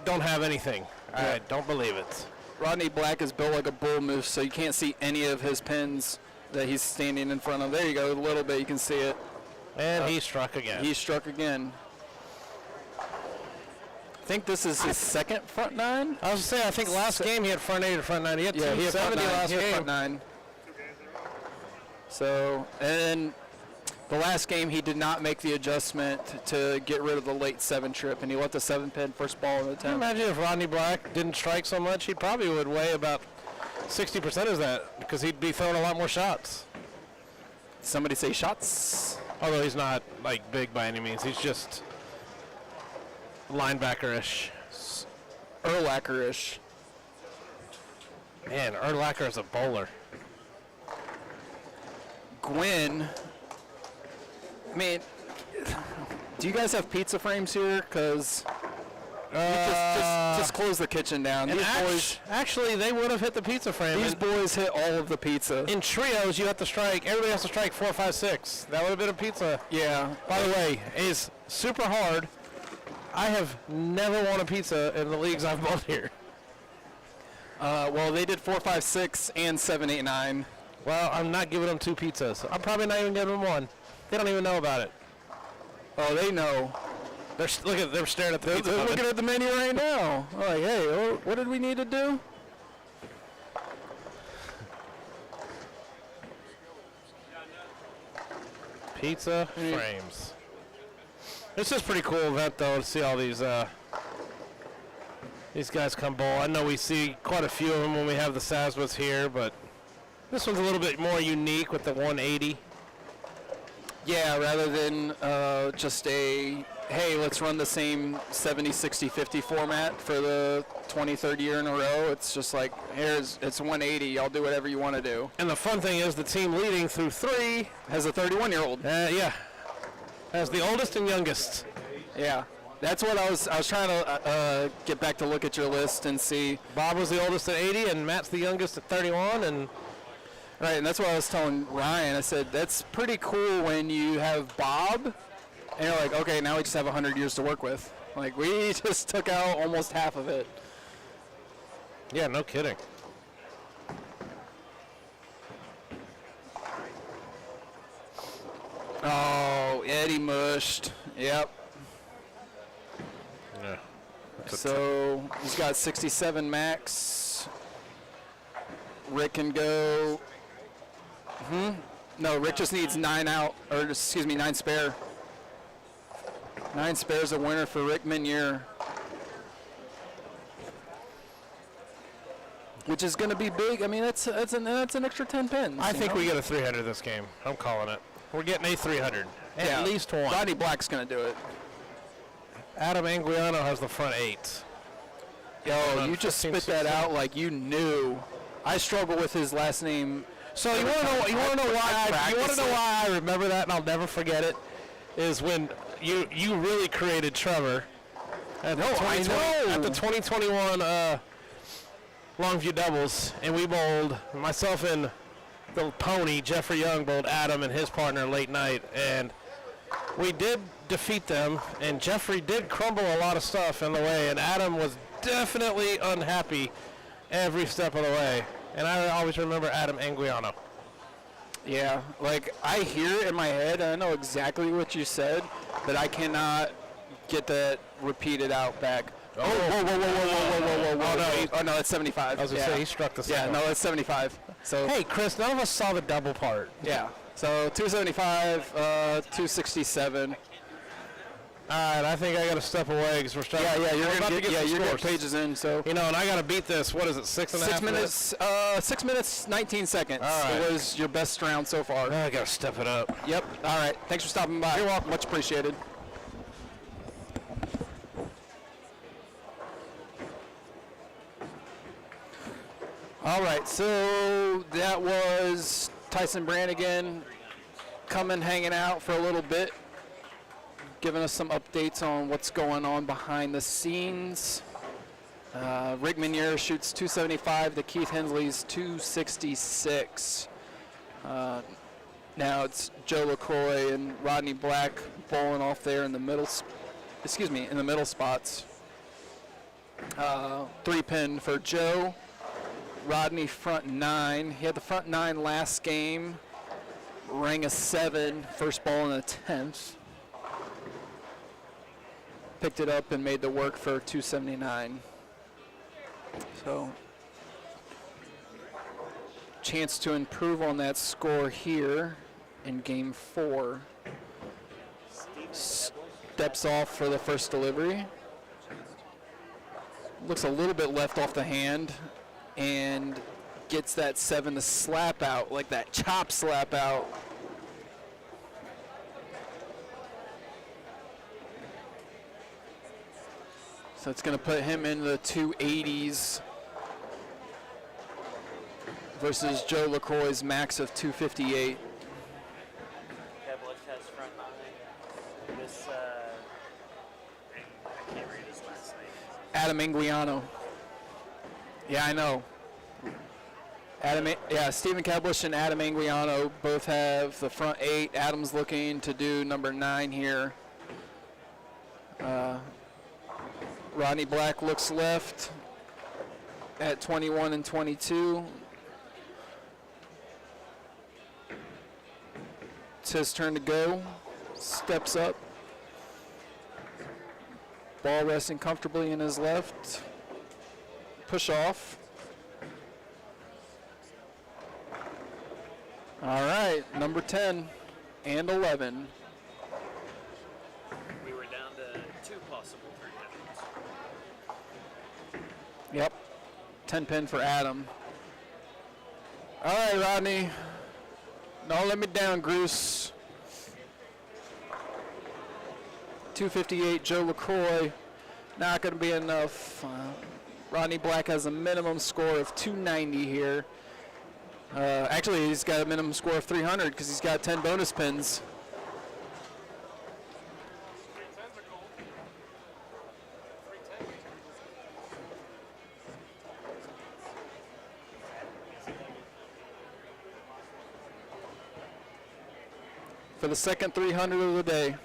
don't have anything. Yeah. I don't believe it. Rodney Black is built like a bull moose, so you can't see any of his pins that he's standing in front of. There you go, a little bit, you can see it. And he struck again. He struck again. I think this is his second front nine. I was going to say, I think last game he had front 8 or front 9. He had Yeah, he had front 270 nine. last He had game. front nine. So, and The last game, he did not make the adjustment to get rid of the late 7 trip, and he let the 7-pin first ball in the 10th. Imagine if Rodney Black didn't strike so much, he probably would weigh about 60% of that because he'd be throwing a lot more shots. Somebody say shots. Although he's not like big by any means, he's just linebacker-ish. Urlacher-ish. Man, Urlacher is a bowler. Gwynn. I mean, do you guys have pizza frames here? Because just close the kitchen down. And These boys, actually, they would have hit the pizza frame. these boys hit all of the pizza. In trios, you have to strike. Everybody has to strike 4, 5, 6. That would have been a pizza. Yeah. By the way, it's super hard. I have never won a pizza in the leagues I've bowled here. Well, they did 4, 5, 6, and 7, 8, 9. Well, I'm not giving them 2 pizzas. I'm probably not even giving them 1. They don't even know about it. Oh, they know. They're they're staring at the pizza. They're looking at the menu right now. Like, hey, what did we need to do? Pizza frames. This is pretty cool event though to see all these guys come bowl. I know we see quite a few of them when we have the Saswas here, but this one's a little bit more unique with the 180. Yeah, rather than just a, hey, let's run the same 70, 60, 50 format for the 23rd year in a row. It's just like, it's 180. Y'all do whatever you want to do. And the fun thing is the team leading through 3 has a 31-year-old. Yeah, as the oldest and youngest. Yeah, that's what I was trying to get back to look at your list and see. Bob was the oldest at 80, and Matt's the youngest at 31, and. Right, and that's what I was telling Ryan. I said, that's pretty cool when you have Bob, and you're like, okay, now we just have 100 years to work with. Like, we just took out almost half of it. Yeah, no kidding. Oh, Eddie mushed. Yep. Yeah. So he's got 67 max. Rick can go. No, Rick just needs 9 out, or excuse me, 9 spare. 9 spares a winner for Rick Minier. Which is going to be big. I mean, that's an extra 10 pins. I think we get a 300 this game. I'm calling it. We're getting a 300. At least one. Rodney Black's going to do it. Adam Anguiano has the front 8. Yo, you just spit that out like you knew. I struggle with his last name. So you want to know? You want to know why I remember that, and I'll never forget it. Is when you really created Trevor at the 2021 Longview doubles, and we bowled myself and the pony Jeffrey Young bowled Adam and his partner late night, and we did defeat them. And Jeffrey did crumble a lot of stuff in the way, and Adam was definitely unhappy every step of the way. And I always remember Adam Anguiano. Yeah, like I hear it in my head, and I know exactly what you said, but I cannot get that repeated out back. Whoa. Oh, no, it's 75. I was going to say, he struck the second. Yeah, no, it's 75. So hey, Chris, none of us saw the double part. Yeah, so 275, 267. All right, I think I got to step away because we're starting. You're going to get pages in. So and I got to beat this. What is it? 6.5 minutes. 6 minutes, 19 seconds. All right. It was your best round so far. I got to step it up. Yep. All right. Thanks for stopping by. You're welcome. Much appreciated. All right. So that was Tyson Brannigan coming, hanging out for a little bit, giving us some updates on what's going on behind the scenes. Rick Minier shoots 275 to Keith Hensley's 266. Now it's Joe LaCroix and Rodney Black bowling off there in the middle. In the middle spots. 3-pin for Joe. Rodney front 9. He had the front 9 last game. Rang a 7, first ball in the 10th. Picked it up and made the work for 279. So, chance to improve on that score here in game 4. Steps off for the first delivery. Looks a little bit left off the hand and gets that 7 to slap out, like that chop slap out. So it's going to put him in the 280s versus Joe LaCroix's max of 258. Kevlich has front nine. This, I can't read his last name. Adam Anguiano. Yeah, I know. Stephen Kevlich and Adam Anguiano both have the front 8. Adam's looking to do number 9 here. Rodney Black looks left at 21 and 22. It's his turn to go. Steps up. Ball resting comfortably in his left. Push off. All right, number 10 and 11. We were down to 2 possible 300s. Yep, 10 pin for Adam. All right, Rodney. Don't let me down, Bruce. 258, Joe LaCroix. Not going to be enough. Rodney Black has a minimum score of 290 here. Actually, he's got a minimum score of 300 because he's got 10 bonus pins. For the second 300 of the day.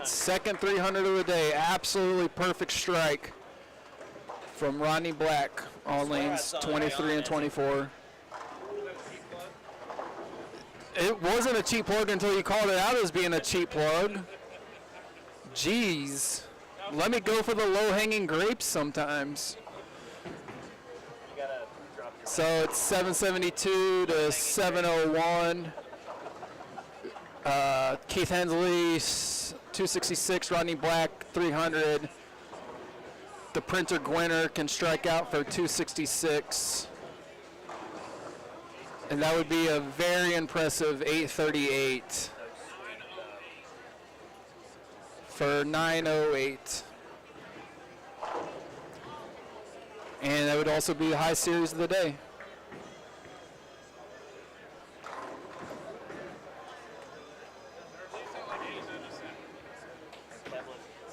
Second 300 of the day. Absolutely perfect strike from Rodney Black on lanes 23 and 24. It wasn't a cheap plug until you called it out as being a cheap plug. Jeez. Let me go for the low-hanging grapes sometimes. So it's 772 to 701. Keith Hensley, 266. Rodney Black, 300. The Printer Gwinner can strike out for 266. And that would be a very impressive 838 for 908. And that would also be the high series of the day.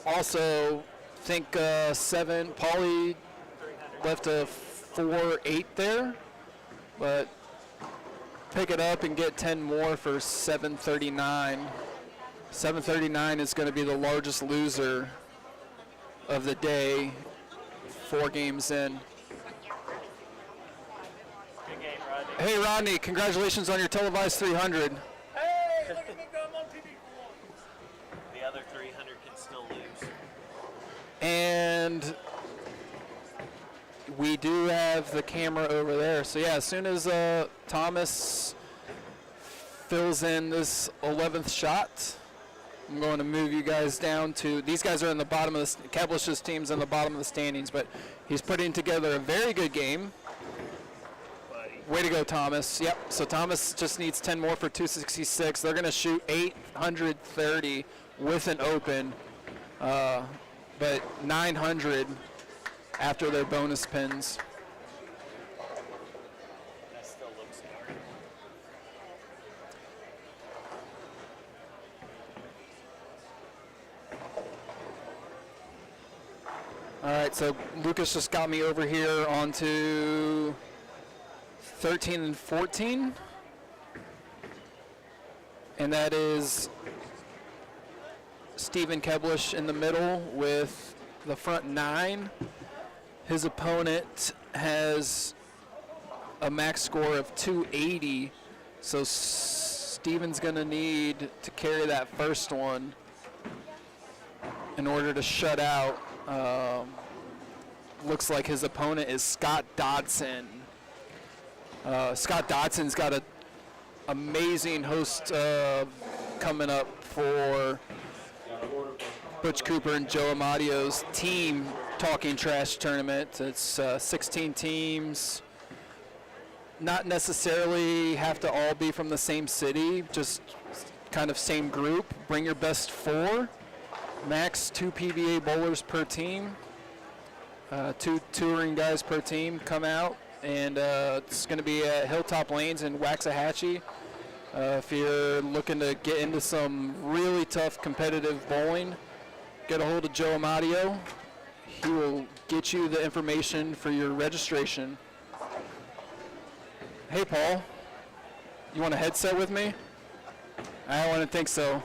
Also, think 7, Paulie left a 4-8 there, but pick it up and get 10 more for 739. 739 is going to be the largest loser of the day, 4 games in. Good game, Rodney. Hey, Rodney, congratulations on your televised 300. Hey, look at me go, I'm on TV. The other 300 can still lose. And we do have the camera over there. So yeah, as soon as Thomas fills in this 11th shot, I'm going to move you guys down to, these guys are in the bottom of the, Keblish's team's in the bottom of the standings, but he's putting together a very good game. Way to go, Thomas. Yep, so Thomas just needs 10 more for 266. They're going to shoot 830 with an open, but 900 after their bonus pins. That still looks hard. All right, so Lucas just got me over here onto 13 and 14. And that is Stephen Keblish in the middle with the front 9. His opponent has a max score of 280. So Stephen's going to need to carry that first one in order to shut out. Looks like his opponent is Scott Dodson. Scott Dodson's got a amazing host coming up for Butch Cooper and Joe Amadio's team Talking Trash tournament. It's 16 teams. Not necessarily have to all be from the same city, just kind of same group. Bring your best 4. Max 2 PBA bowlers per team. 2 touring guys per team come out. And it's going to be at Hilltop Lanes in Waxahachie. If you're looking to get into some really tough competitive bowling, get a hold of Joe Amadio. He will get you the information for your registration. Hey, Paul, you want a headset with me? I don't think so.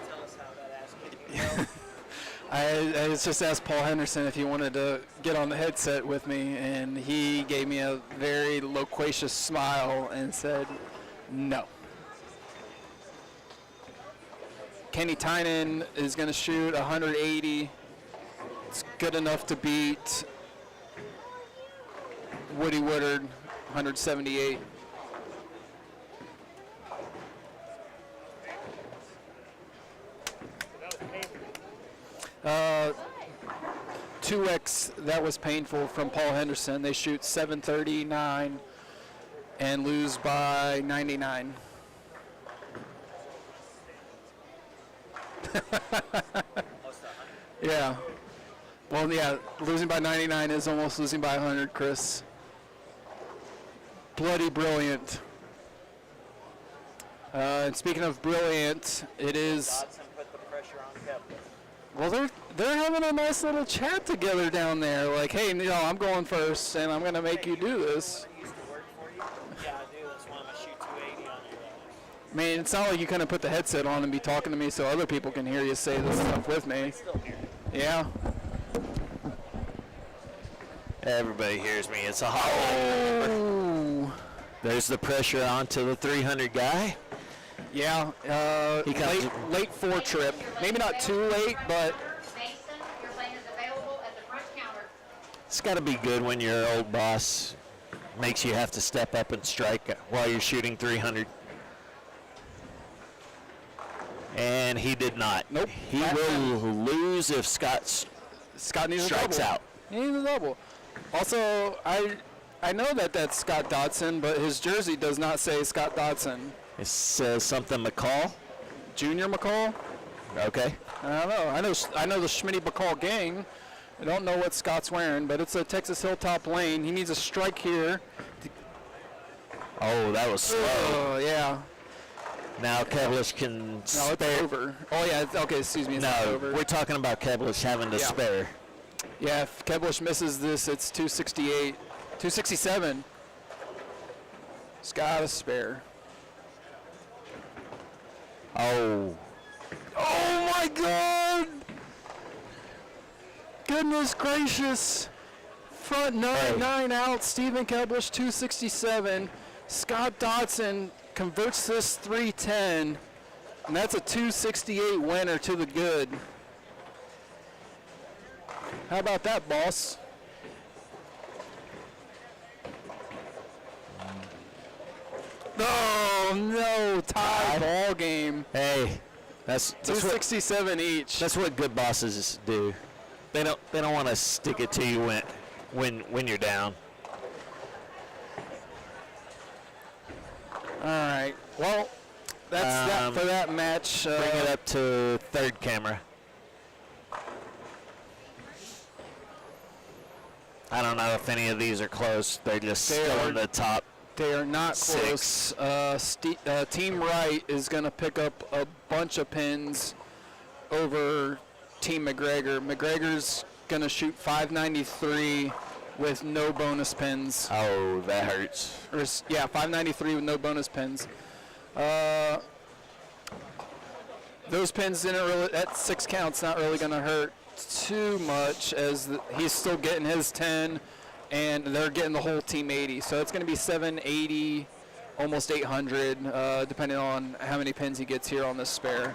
Tell us how that ass kicking goes. I just asked Paul Henderson if he wanted to get on the headset with me, and he gave me a very loquacious smile and said no. Kenny Tynan is going to shoot 180. It's good enough to beat Woody Woodard, 178. Uh, 2x, that was painful from Paul Henderson. They shoot 739 and lose by 99. Yeah. Well, yeah, losing by 99 is almost losing by 100, Chris. Bloody brilliant. And speaking of brilliant, it is... Dodson put the pressure on Kepler. Well, they're having a nice little chat together down there. Like, hey, I'm going first, and I'm going to make you do this. Used to work for you? Yeah, I do. That's why I'm going to shoot 280 on you. Man, it's not like you kind of put the headset on and be talking to me so other people can hear you say this stuff with me. Still here. Yeah. Everybody hears me. It's a hot. Oh. There's the pressure onto the 300 guy. Yeah. He comes- late 4 trip. Maybe not too late, but Mason, your lane is available at the front counter. It's got to be good when your old boss makes you have to step up and strike while you're shooting 300. And he did not. Nope. He will lose if Scott needs strikes a double. out. He needs a double. Also, I know that that's Scott Dodson, but his jersey does not say Scott Dodson. It says something McCall. Junior McCall? Okay. I don't know. I know the Schmitty McCall gang. I don't know what Scott's wearing, but it's a Texas Hilltop Lane. He needs a strike here. Oh, that was slow. Oh, yeah. Now Kevlish can No, it's spare. over. Oh, yeah. Okay, excuse me. It's not No, over. we're talking about Kevlish having to Yeah. spare. Yeah, if Keblish misses this, it's 268. 267. He's got a spare. Oh. Oh, my God! Goodness gracious. Front 9 out. Stephen Keblish, 267. Scott Dodson converts this 310. And that's a 268 winner to the good. How about that, boss? Oh, no. Tie ball game. Hey, that's what 267 each. that's what good bosses do. They don't want to stick it to you when you're down. All right. Well, that's that for that match. Bring it up to third camera. I don't know if any of these are close. They're just They still are- in the top. They are not Six. close. Team Wright is going to pick up a bunch of pins over Team McGregor. McGregor's going to shoot 593 with no bonus pins. Oh, that hurts. 593 with no bonus pins. Those pins didn't really, that 6 counts not really going to hurt too much as he's still getting his 10 and they're getting the whole team 80. So it's going to be 780, almost 800, depending on how many pins he gets here on this spare.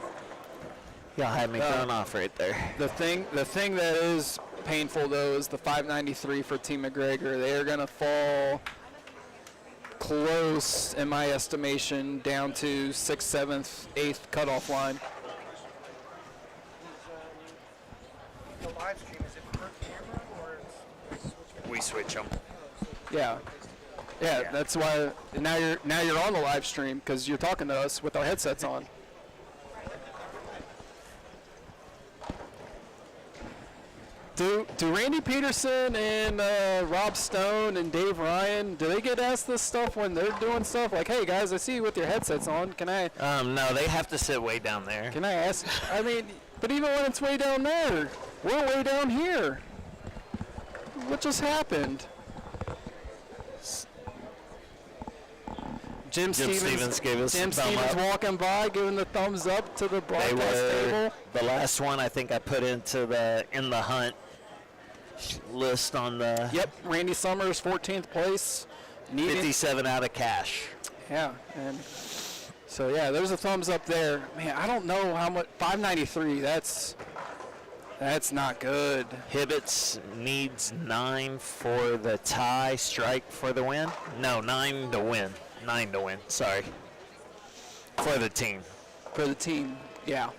Y'all had me thrown off right there. The thing that is painful though is the 593 for Team McGregor. They are going to fall close, in my estimation, down to 6th, 7th, 8th cutoff line. The live stream, is it per camera or We switch them. Yeah. Yeah, that's why now you're on the live stream because you're talking to us with our headsets on. Do Randy Peterson and Rob Stone and Dave Ryan, do they get asked this stuff when they're doing stuff? Like, hey guys, I see you with your headsets on. Can I No, they have to sit way down there. can I ask? I mean, but even when it's way down there, we're way down here. What just happened? Jim Stevens gave us Jim a thumb Stevens up. walking by, giving the thumbs up to the They broadcast were table. the last one I think I put into the in the hunt list on the Yep, Randy Summers, 14th place. Needed, 57 out of cash. yeah, and so yeah, there's a thumbs up there. Man, I don't know how much. 593. That's not good. Hibbets needs 9 for the tie, strike for the win. No, 9 to win. 9 to win. Sorry. For the team, For the team, yeah.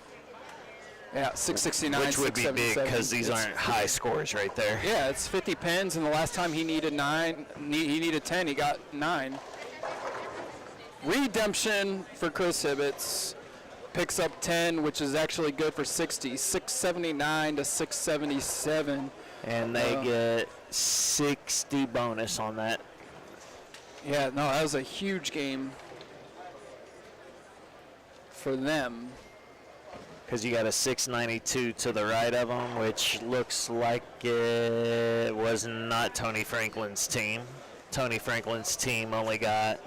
Yeah, 669, which would be big 677. because these It's- aren't high scores right there. Yeah, it's 50 pins, and the last time he needed 9, he needed 10, he got 9. Redemption for Chris Hibbets picks up 10, which is actually good for 60. 679 to 677. And they get 60 bonus on that. Yeah, no, that was a huge game for them. Because you got a 692 to the right of them, which looks like it was not Tony Franklin's team. Tony Franklin's team only got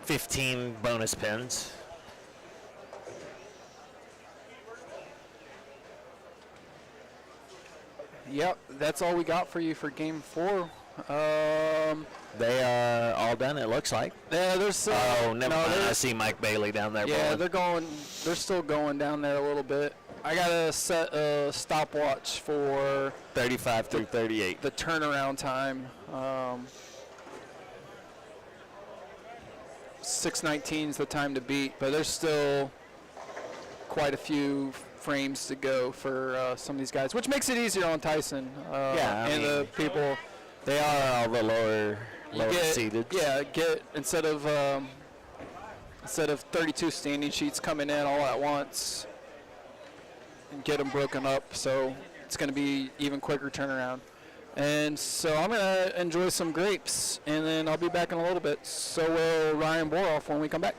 15 bonus pins. Yep, that's all we got for you for game 4. They are all done, it looks like. Yeah, there's Oh, never no, mind. I there's- see Mike Bailey down there. Yeah, bowling. they're still going down there a little bit. I gotta set a stopwatch for 35 through 38. the turnaround time. 6:19 is the time to beat, but there's still quite a few frames to go for some of these guys, which makes it easier on Tyson. Yeah, I and mean, the people. They are all the lower Get, seeded. yeah, get instead of 32 standing sheets coming in all at once, and get them broken up. So it's going to be even quicker turnaround. And so I'm going to enjoy some grapes, and then I'll be back in a little bit. So will Ryan Boroff when we come back.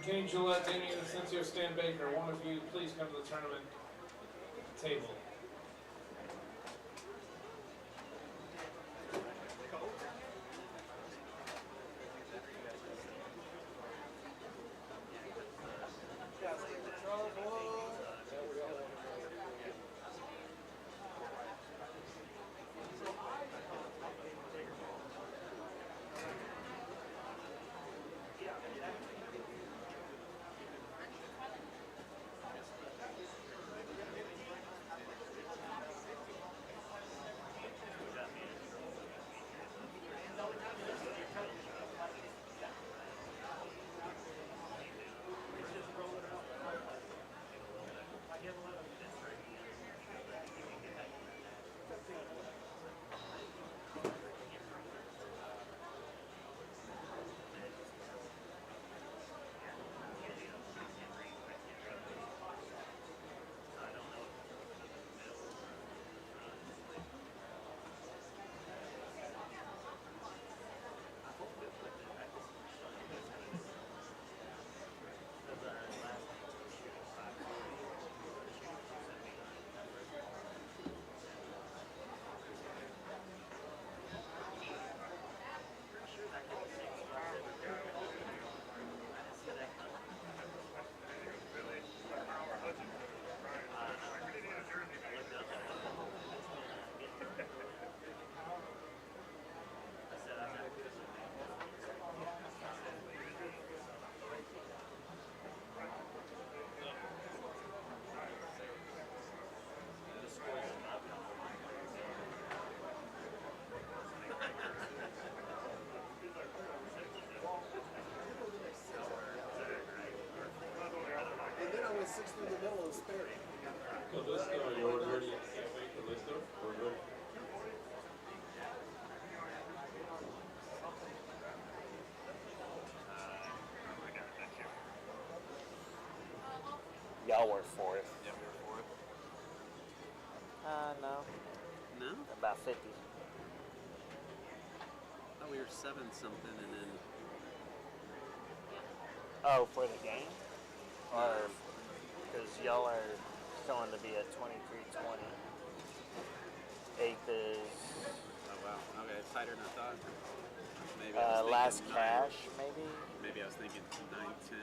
Kenny Gillette, Danny Inocencio, Stan Baker, one of you, please come to the tournament table. And then I went 6 through the middle and spared. Callisto, you're ready. Can't wait, Callisto. We're ready. Y'all were fourth. Yeah, we were fourth. No. No? About 50. Oh, we were 7 something and then. Oh, for the game? Or because y'all are showing to be at 23-20. Eighth is Oh, wow. Okay, it's tighter than I thought. Maybe I was last thinking cash, maybe? Maybe I was thinking 9, 10,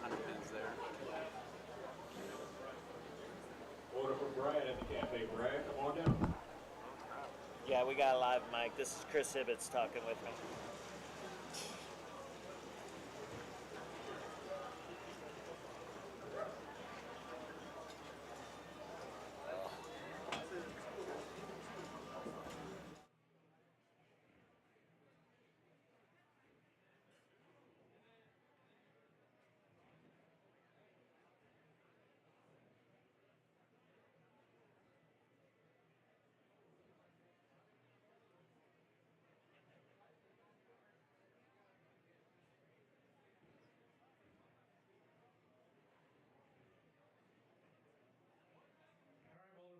100 pins there. Order for Brad at the cafe. Brad, come on down. Yeah, we got a live mic. This is Chris Ibbets talking with me.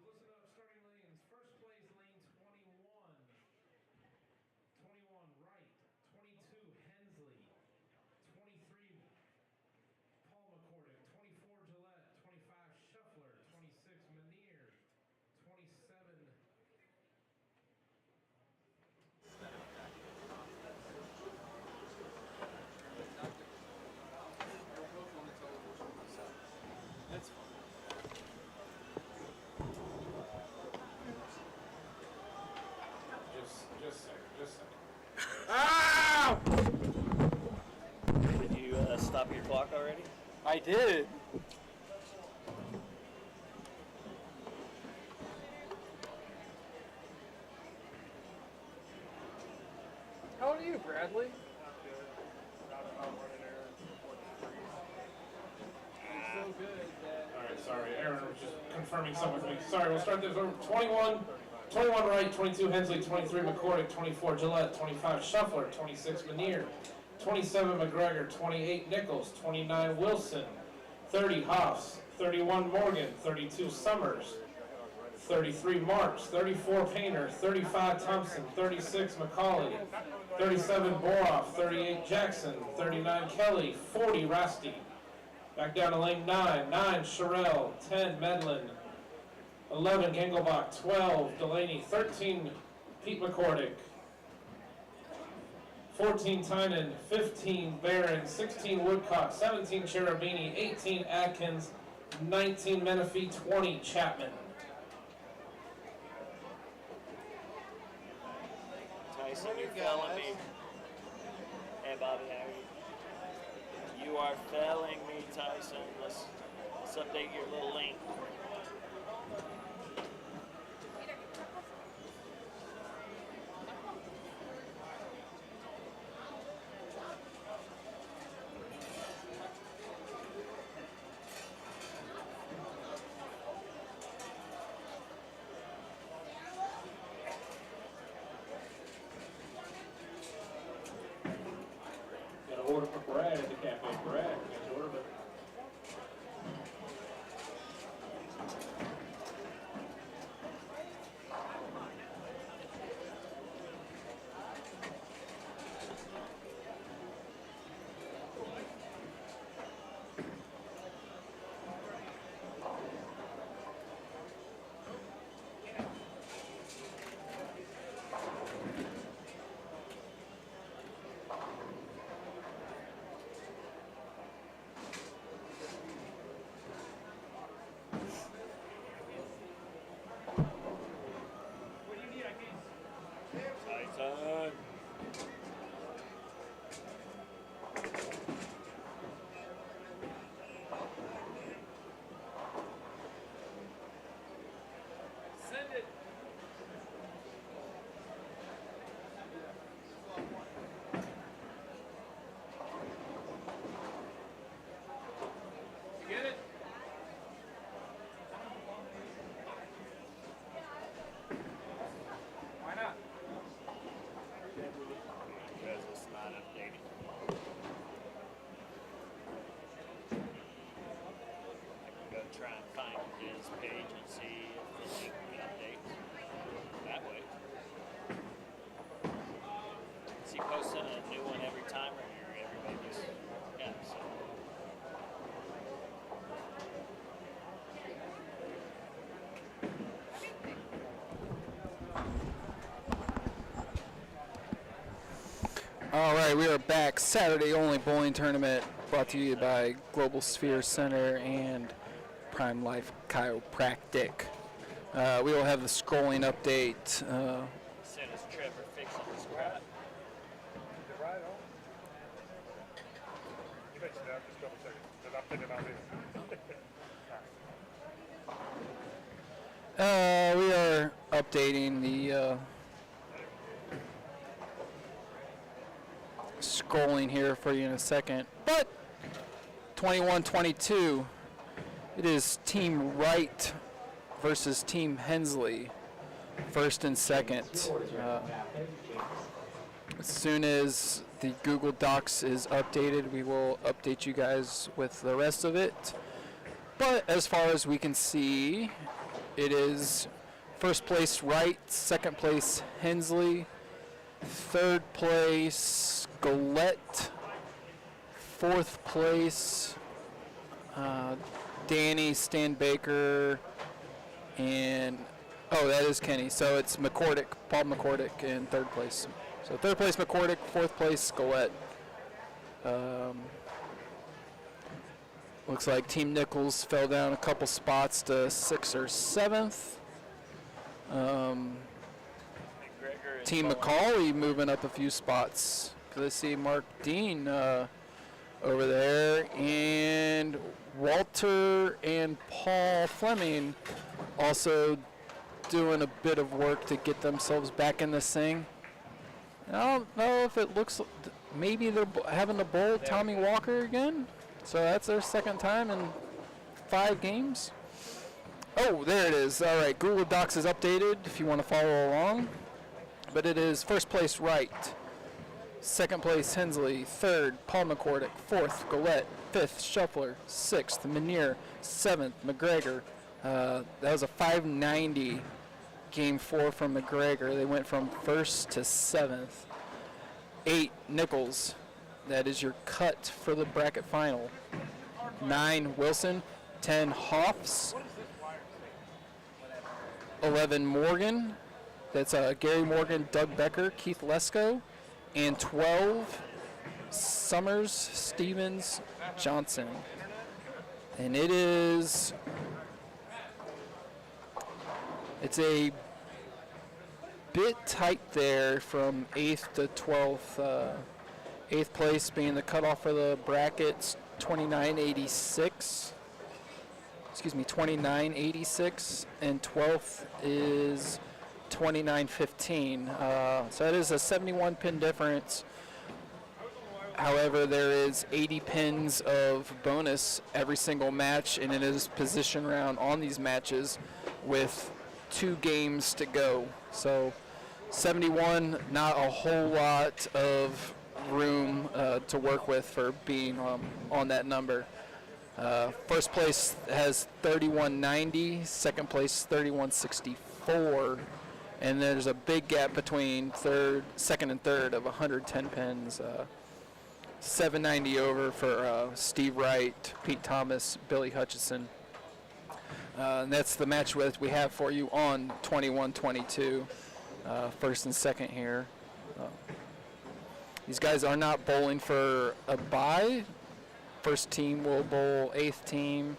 Listen up, starting lanes. First place, lane 21. 21, Wright. 22, Hensley. 23, Paul McCordick. 24, Gillette. 25, Shuffler. 26, Manier. 27, That's fine. just a second. Did you stop your clock already? I did. How old are you, Bradley? So good that. All right, sorry. Aaron was just confirming something with me. Sorry, we'll start this over. 21 Wright, 22 Hensley, 23 McCordick, 24 Gillette, 25 Shuffler, 26 Manier, 27 McGregor, 28 Nichols, 29 Wilson, 30 Hoffs, 31 Morgan, 32 Summers, 33 Marks, 34 Painter, 35 Thompson, 36 McCauley, 37 Boroff, 38 Jackson, 39 Kelly, 40 Rasty, Back down to lane 9. 9, Sherrill. 10, Medlin. 11, Gengelbach. 12, Delaney. 13, Pete McCordick. 14, Tynan. 15, Barron. 16, Woodcock. 17, Cherubini. 18, Adkins. 19, Menifee. 20, Chapman. Tyson, you're failing me. Hey, Bobby, how are you? You are failing me, Tyson. Let's update your little link. Got an order for Brad at the cafe. Brad, got your order, but Tyson. send it. You get it? Why not? Because it's not updated. I can go try and find his page and see if the link updates that way. Is he posting a new one every time, or everybody just, yeah, so. All right, we are back. Saturday only bowling tournament brought to you by Global Sphere Center and Prime Life Chiropractic. We will have the scrolling update. As soon as Trevor fixes his crap. You fix it out, just double check it, because I'm thinking about it. We are updating the scrolling here for you in a second. But 21-22, it is Team Wright versus Team Hensley, first and second. As soon as the Google Docs is updated, we will update you guys with the rest of it. But as far as we can see, it is first place Wright, second place Hensley, third place Gillette, fourth place Danny, Stan Baker, and that is Kenny. So it's McCordick, Paul McCordick in third place. So third place McCordick, fourth place Gillette. Looks like Team Nichols fell down a couple spots to 6th or 7th. Team McCauley moving up a few spots. I see Mark Dean over there, and Walter and Paul Fleming also doing a bit of work to get themselves back in this thing. I don't know if it looks, maybe they're having to bowl Tommy Walker again. So that's their second time in 5 games. Oh, there it is. All right, Google Docs is updated if you want to follow along. But it is first place Wright, second place Hensley, third Paul McCordick, fourth Gillette, fifth Shuffler, sixth Menier, seventh McGregor. That was a 590 game 4 from McGregor. They went from first to 7th. 8 Nichols. That is your cut for the bracket final. 9 Wilson, 10 Hoffs, 11 Morgan, that's Gary Morgan, Doug Becker, Keith Lesko, and 12 Summers, Stevens, Johnson. And it's a bit tight there from 8th to 12th. 8th place being the cutoff for the brackets, 29.86. Excuse me, 29.86, and 12th is 29.15. So that is a 71 pin difference. However, there is 80 pins of bonus every single match, and it is position round on these matches with 2 games to go. So 71, not a whole lot of room to work with for being on that number. First place has 31.90, second place 31.64, and there's a big gap between second and third of 110 pins. 790 over for Steve Wright, Pete Thomas, Billy Hutchison. And that's the match list we have for you on 21-22, first and second here. These guys are not bowling for a bye. First team will bowl 8th team,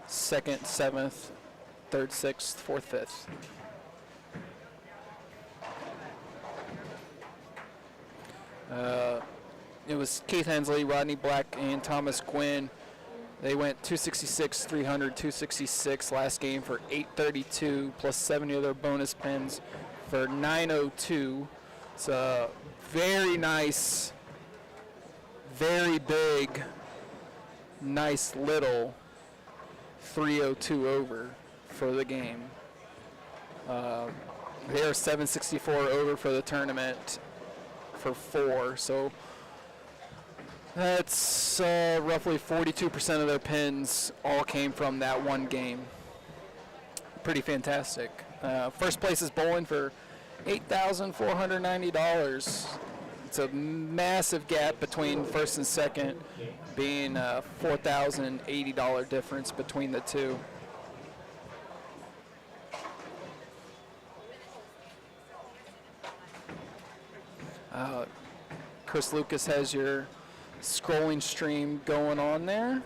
second, 7th, third, 6th, 4th, 5th. It was Keith Hensley, Rodney Black, and Thomas Gwynn. They went 266, 300, 266 last game for 832, plus 70 other bonus pins for 902. It's a very nice, very big, nice little 302 over for the game. They are 764 over for the tournament for 4, so that's roughly 42% of their pins all came from that one game. Pretty fantastic. First place is bowling for $8,490. It's a massive gap between first and second, being a $4,080 difference between the two. Chris Lucas has your scrolling stream going on there.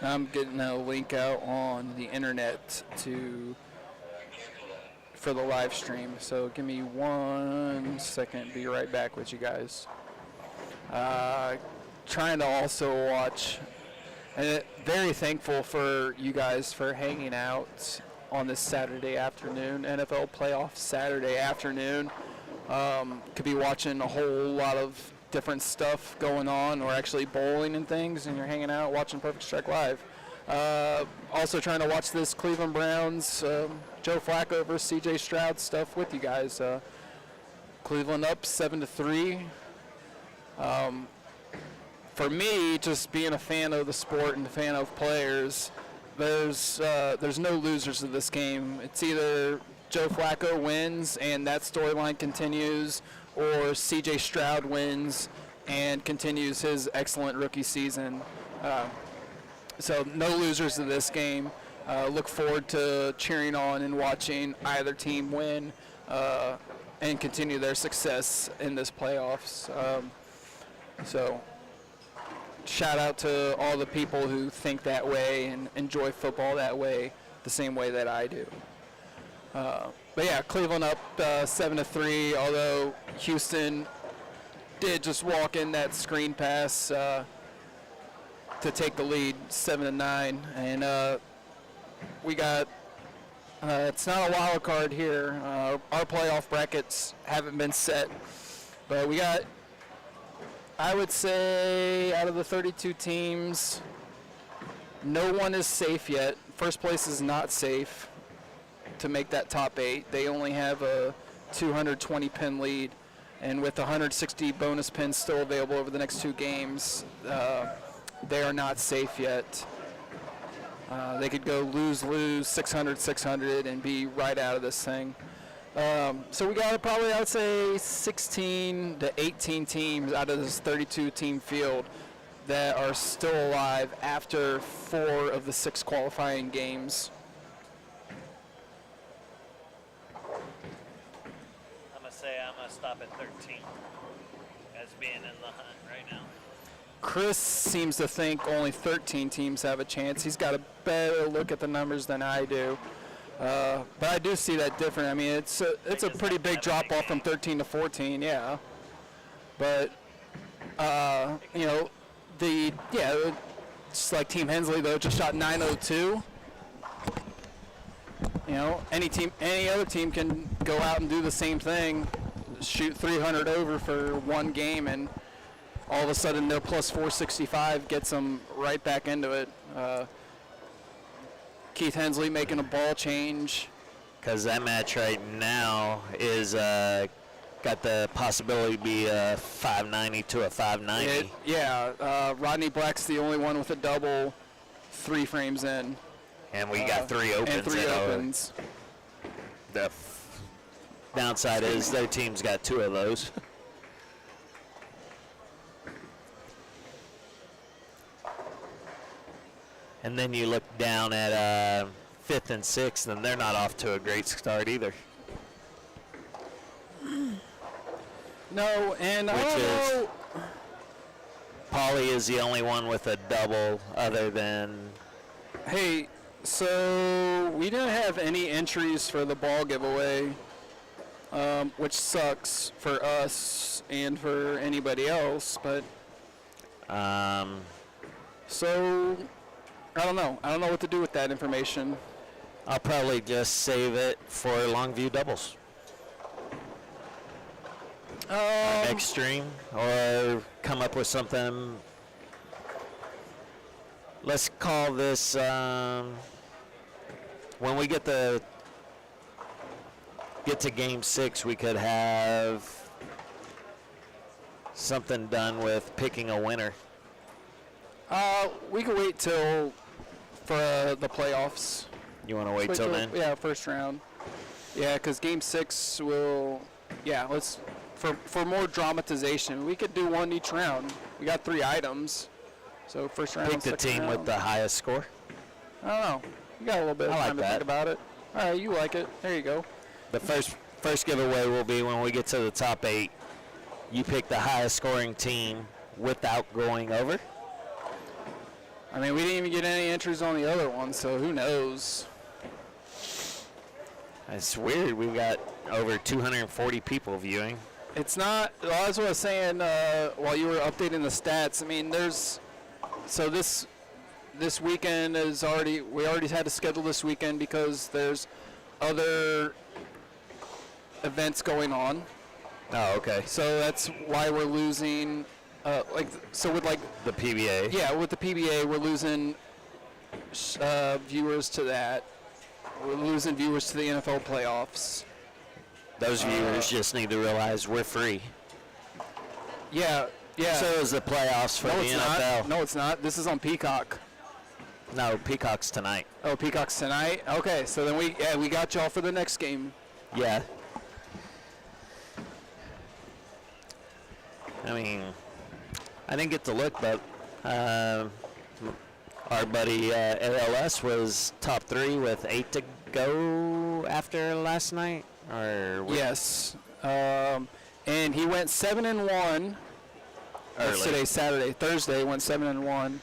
I'm getting a link out on the internet for the live stream. So give me 1 second. Be right back with you guys. Trying to also watch, and very thankful for you guys for hanging out on this Saturday afternoon, NFL playoff Saturday afternoon. Could be watching a whole lot of different stuff going on, or actually bowling and things, and you're hanging out watching Perfect Strike Live. Also trying to watch this Cleveland Browns, Joe Flacco versus CJ Stroud stuff with you guys. Cleveland up 7-3. For me, just being a fan of the sport and a fan of players, there's no losers in this game. It's either Joe Flacco wins and that storyline continues, or CJ Stroud wins and continues his excellent rookie season. So no losers in this game. Look forward to cheering on and watching either team win and continue their success in this playoffs. So shout out to all the people who think that way and enjoy football that way, the same way that I do. But yeah, Cleveland up 7-3, although Houston did just walk in that screen pass to take the lead 7-9, and we got it's not a wild card here. Our playoff brackets haven't been set, but we got, I would say, out of the 32 teams, no one is safe yet. First place is not safe to make that top 8. They only have a 220 pin lead. And with 160 bonus pins still available over the next 2 games, they are not safe yet. They could go lose, 600, 600, and be right out of this thing. So we got probably, I would say, 16 to 18 teams out of this 32-team field that are still alive after 4 of the 6 qualifying games. I'm going to say I'm going to stop at 13 as being in the hunt right now. Chris seems to think only 13 teams have a chance. He's got a better look at the numbers than I do. But I do see that different. I mean, it's a pretty big drop off from 13 to 14, yeah. But you know, just like Team Hensley though, just shot 902. You know, any other team can go out and do the same thing, shoot 300 over for 1 game, and all of a sudden their plus 465 gets them right back into it. Keith Hensley making a ball change. Because that match right now is got the possibility to be a 590 to a 590. Rodney Black's the only one with a double 3 frames in. And we got 3 opens. And 3 opens. The downside is their team's got 2 of those. And then you look down at 5th and 6th, and they're not off to a great start either. No, and I don't know. Pauly is the only one with a double other than. Hey, so we didn't have any entries for the ball giveaway, which sucks for us and for anybody else, but. So. I don't know. I don't know what to do with that information. I'll probably just save it for Longview doubles. Next stream, or come up with something. Let's call this, when we get to game 6, we could have something done with picking a winner. We can wait till for the playoffs. You want to wait till then? Yeah, first round. Yeah, because game 6 will. Yeah, let's for more dramatization. We could do 1 each round. We got 3 items, so first round. Pick the team with the highest score. I don't know. You got a little bit of time to think about it. All right, you like it. There you go. The first giveaway will be when we get to the top 8. You pick the highest scoring team without going over. I mean, we didn't even get any entries on the other one, so who knows? It's weird. We've got over 240 people viewing. It's not. Well, that's what I was saying while you were updating the stats. I mean, this weekend is we already had to schedule this weekend because there's other events going on. Oh, okay. So that's why we're losing. With the PBA. Yeah, with the PBA, we're losing viewers to that. We're losing viewers to the NFL playoffs. Those viewers just need to realize we're free. Yeah. So is the playoffs for the NFL. No, it's not. This is on Peacock. No, Peacock's tonight. Oh, Peacock's tonight? Okay, so then we got y'all for the next game. Yeah. I mean, I didn't get to look, but our buddy ALS was top 3 with 8 to go after last night. Yes, and he went 7-1. That's today, Saturday. Thursday went 7-1.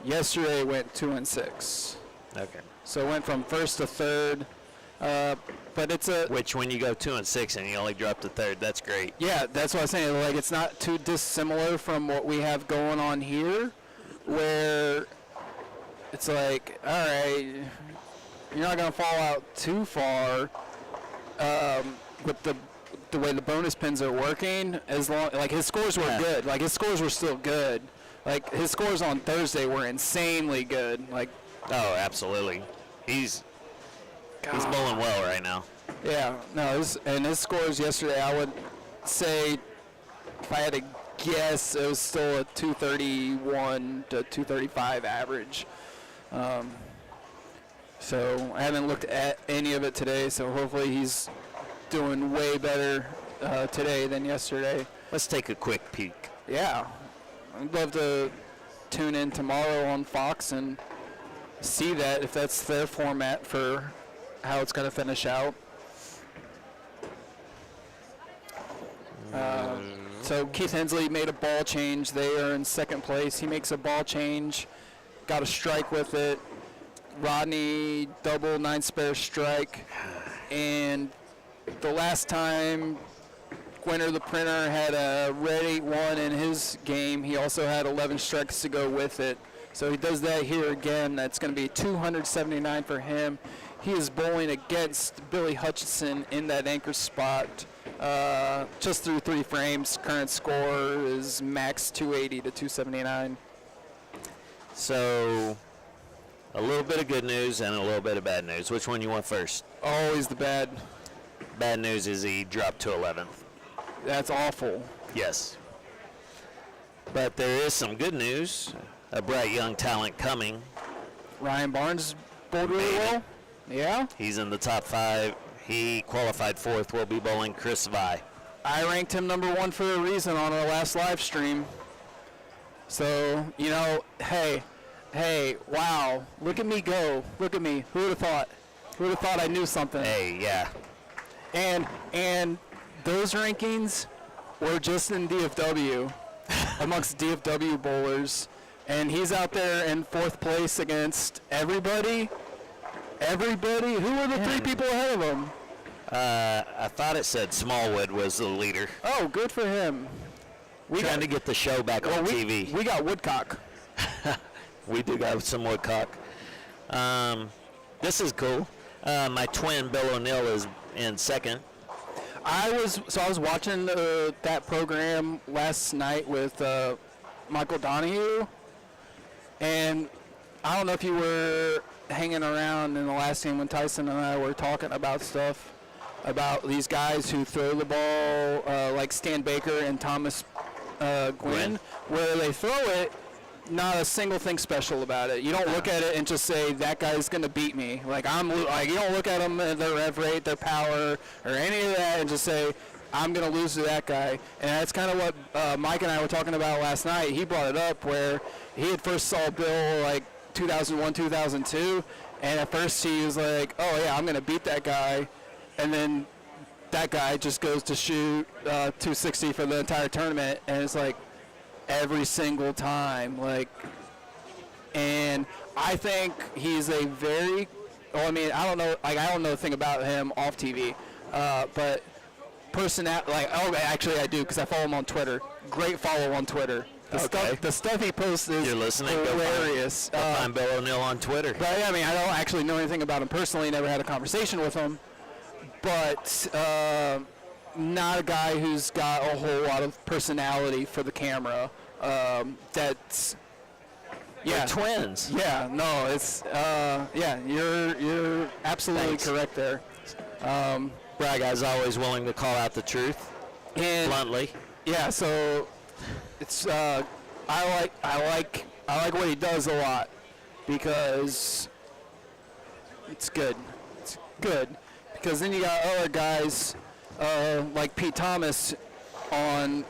Yesterday went 2-6. Okay. So it went from 1st to 3rd. But it's which when you go 2-6 and you only drop to 3rd, that's great. Yeah, that's what I'm saying. Like, it's not too dissimilar from what we have going on here, where it's like, all right, you're not gonna fall out too far with the way the bonus pins are working. As long like his scores were good, like his scores were still good. Like his scores on Thursday were insanely good. Like, oh, absolutely, he's bowling well right now. Yeah, no, his scores yesterday, say, if I had to guess, it was still a 231 to 235 average. So I haven't looked at any of it today, so hopefully he's doing way better today than yesterday. Let's take a quick peek. Yeah. I'd love to tune in tomorrow on Fox and see that, if that's their format for how it's going to finish out. So Keith Hensley made a ball change. They are in second place. He makes a ball change, got a strike with it. Rodney double 9-spare strike. And the last time Gwinner the Printer had a red 8-1 in his game, he also had 11 strikes to go with it. So he does that here again. That's going to be 279 for him. He is bowling against Billy Hutchinson in that anchor spot. Just through 3 frames. Current score is max 280 to 279. So, a little bit of good news and a little bit of bad news. Which one you want first? Always the bad. Bad news is he dropped to 11th. That's awful. Yes. But there is some good news. A bright young talent coming. Ryan Barnes bowled really well. Yeah. He's in the top 5. He qualified 4th. Will be bowling Chris Vi. I ranked him number 1 for a reason on our last live stream. So, hey, wow, look at me go. Look at me. Who would have thought? Who would have thought I knew something? Hey, yeah. And those rankings were just in DFW, amongst DFW bowlers. And he's out there in 4th place against everybody. Everybody. Who were the 3 people ahead of him? I thought it said Smallwood was the leader. Oh, good for him. Trying to get the show back on TV. We got Woodcock. We do got some Woodcock. This is cool. My twin, Bill O'Neill, is in 2nd. I was watching that program last night with Michael Donahue, and I don't know if you were hanging around in the last game when Tyson and I were talking about stuff about these guys who throw the ball like Stan Baker and Thomas Gwynn, where they throw it, not a single thing special about it. You don't look at it and just say that guy's going to beat me. You don't look at them, their rev rate, their power, or any of that, and just say I'm going to lose to that guy. And that's kind of what Mike and I were talking about last night. He brought it up where he had first saw Bill 2001, 2002, and at first he was like, oh yeah, I'm going to beat that guy, and then that guy just goes to shoot 260 for the entire tournament, and it's like every single time, and I think he's a very, I don't know a thing about him off TV, but actually I do, because I follow him on Twitter. Great follow on Twitter. The stuff he posts is hilarious. Go find Bill O'Neill on Twitter. But I don't actually know anything about him personally. Never had a conversation with him. But not a guy who's got a whole lot of personality for the camera. That's They're twins. Yeah. No. It's You're absolutely correct there. Brad guy's always willing to call out the truth bluntly. Yeah. So. It's I like what he does a lot, because it's good. It's good because then you got other guys like Pete Thomas on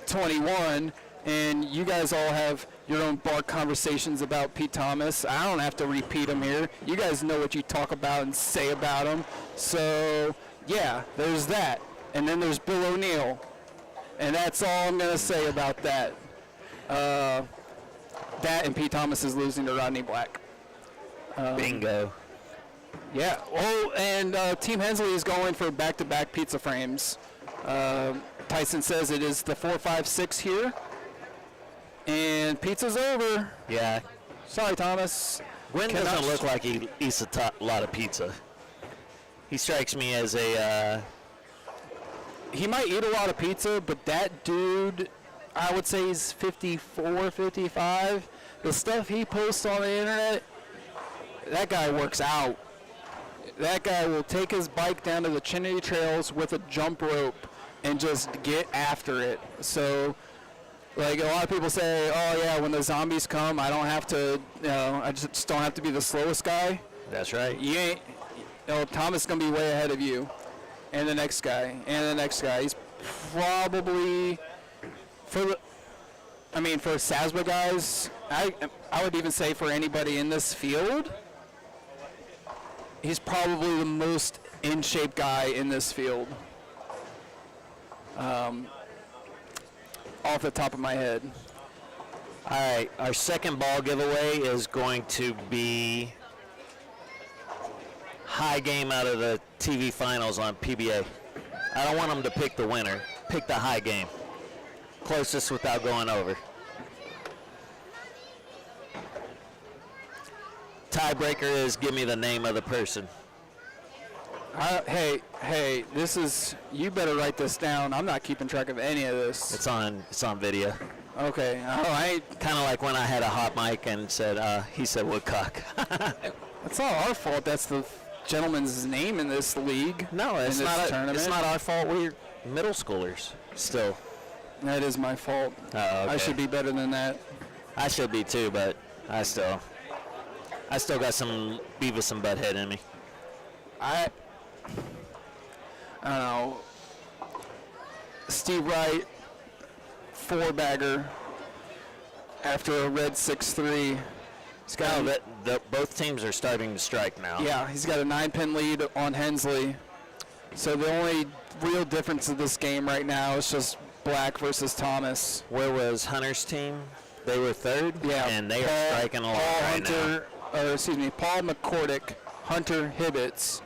21, and you guys all have your own bar conversations about Pete Thomas. I don't have to repeat them here. You guys know what you talk about and say about him. So yeah, there's that, and then there's Bill O'Neill. And that's all I'm going to say about that. That and Pete Thomas is losing to Rodney Black. Bingo. Yeah. Oh, and Team Hensley is going for back-to-back pizza frames. Tyson says it is the 4-5-6 here. And pizza's over. Yeah. Sorry, Thomas. Gwen doesn't look like he eats a lot of pizza. He strikes me as a... He might eat a lot of pizza, but that dude, I would say he's 54, 55. The stuff he posts on the internet, that guy works out. That guy will take his bike down to the Trinity Trails with a jump rope and just get after it. So, like a lot of people say, oh yeah, when the zombies come, I don't have to, I just don't have to be the slowest guy. That's right. You ain't, Thomas is gonna be way ahead of you, and the next guy, and the next guy. He's probably for SASBA guys. I would even say for anybody in this field, he's probably the most in shape guy in this field. Off the top of my head. All right, our second ball giveaway is going to be high game out of the TV finals on PBA. I don't want them to pick the winner. Pick the high game. Closest without going over. Tiebreaker is give me the name of the person. Hey, this is, you better write this down. I'm not keeping track of any of this. It's on video. Okay. Kind of like when I had a hot mic and said, he said Woodcock. That's not our fault. That's the gentleman's name in this league. No, it's in this not. Tournament. It's not our fault. We're middle schoolers still. That is my fault. Oh, okay. I should be better than that. I should be too, but I still got some Beavis and Butthead in me. I don't know. Steve Wright, 4-bagger after a red 6-3. He's got both teams are starting to strike now. Yeah, he's got a 9-pin lead on Hensley. So the only real difference of this game right now is just Black versus Thomas. Where was Hunter's team? They were third? Yeah. And they are striking a lot right now. Paul McCordick, Hunter Hibbets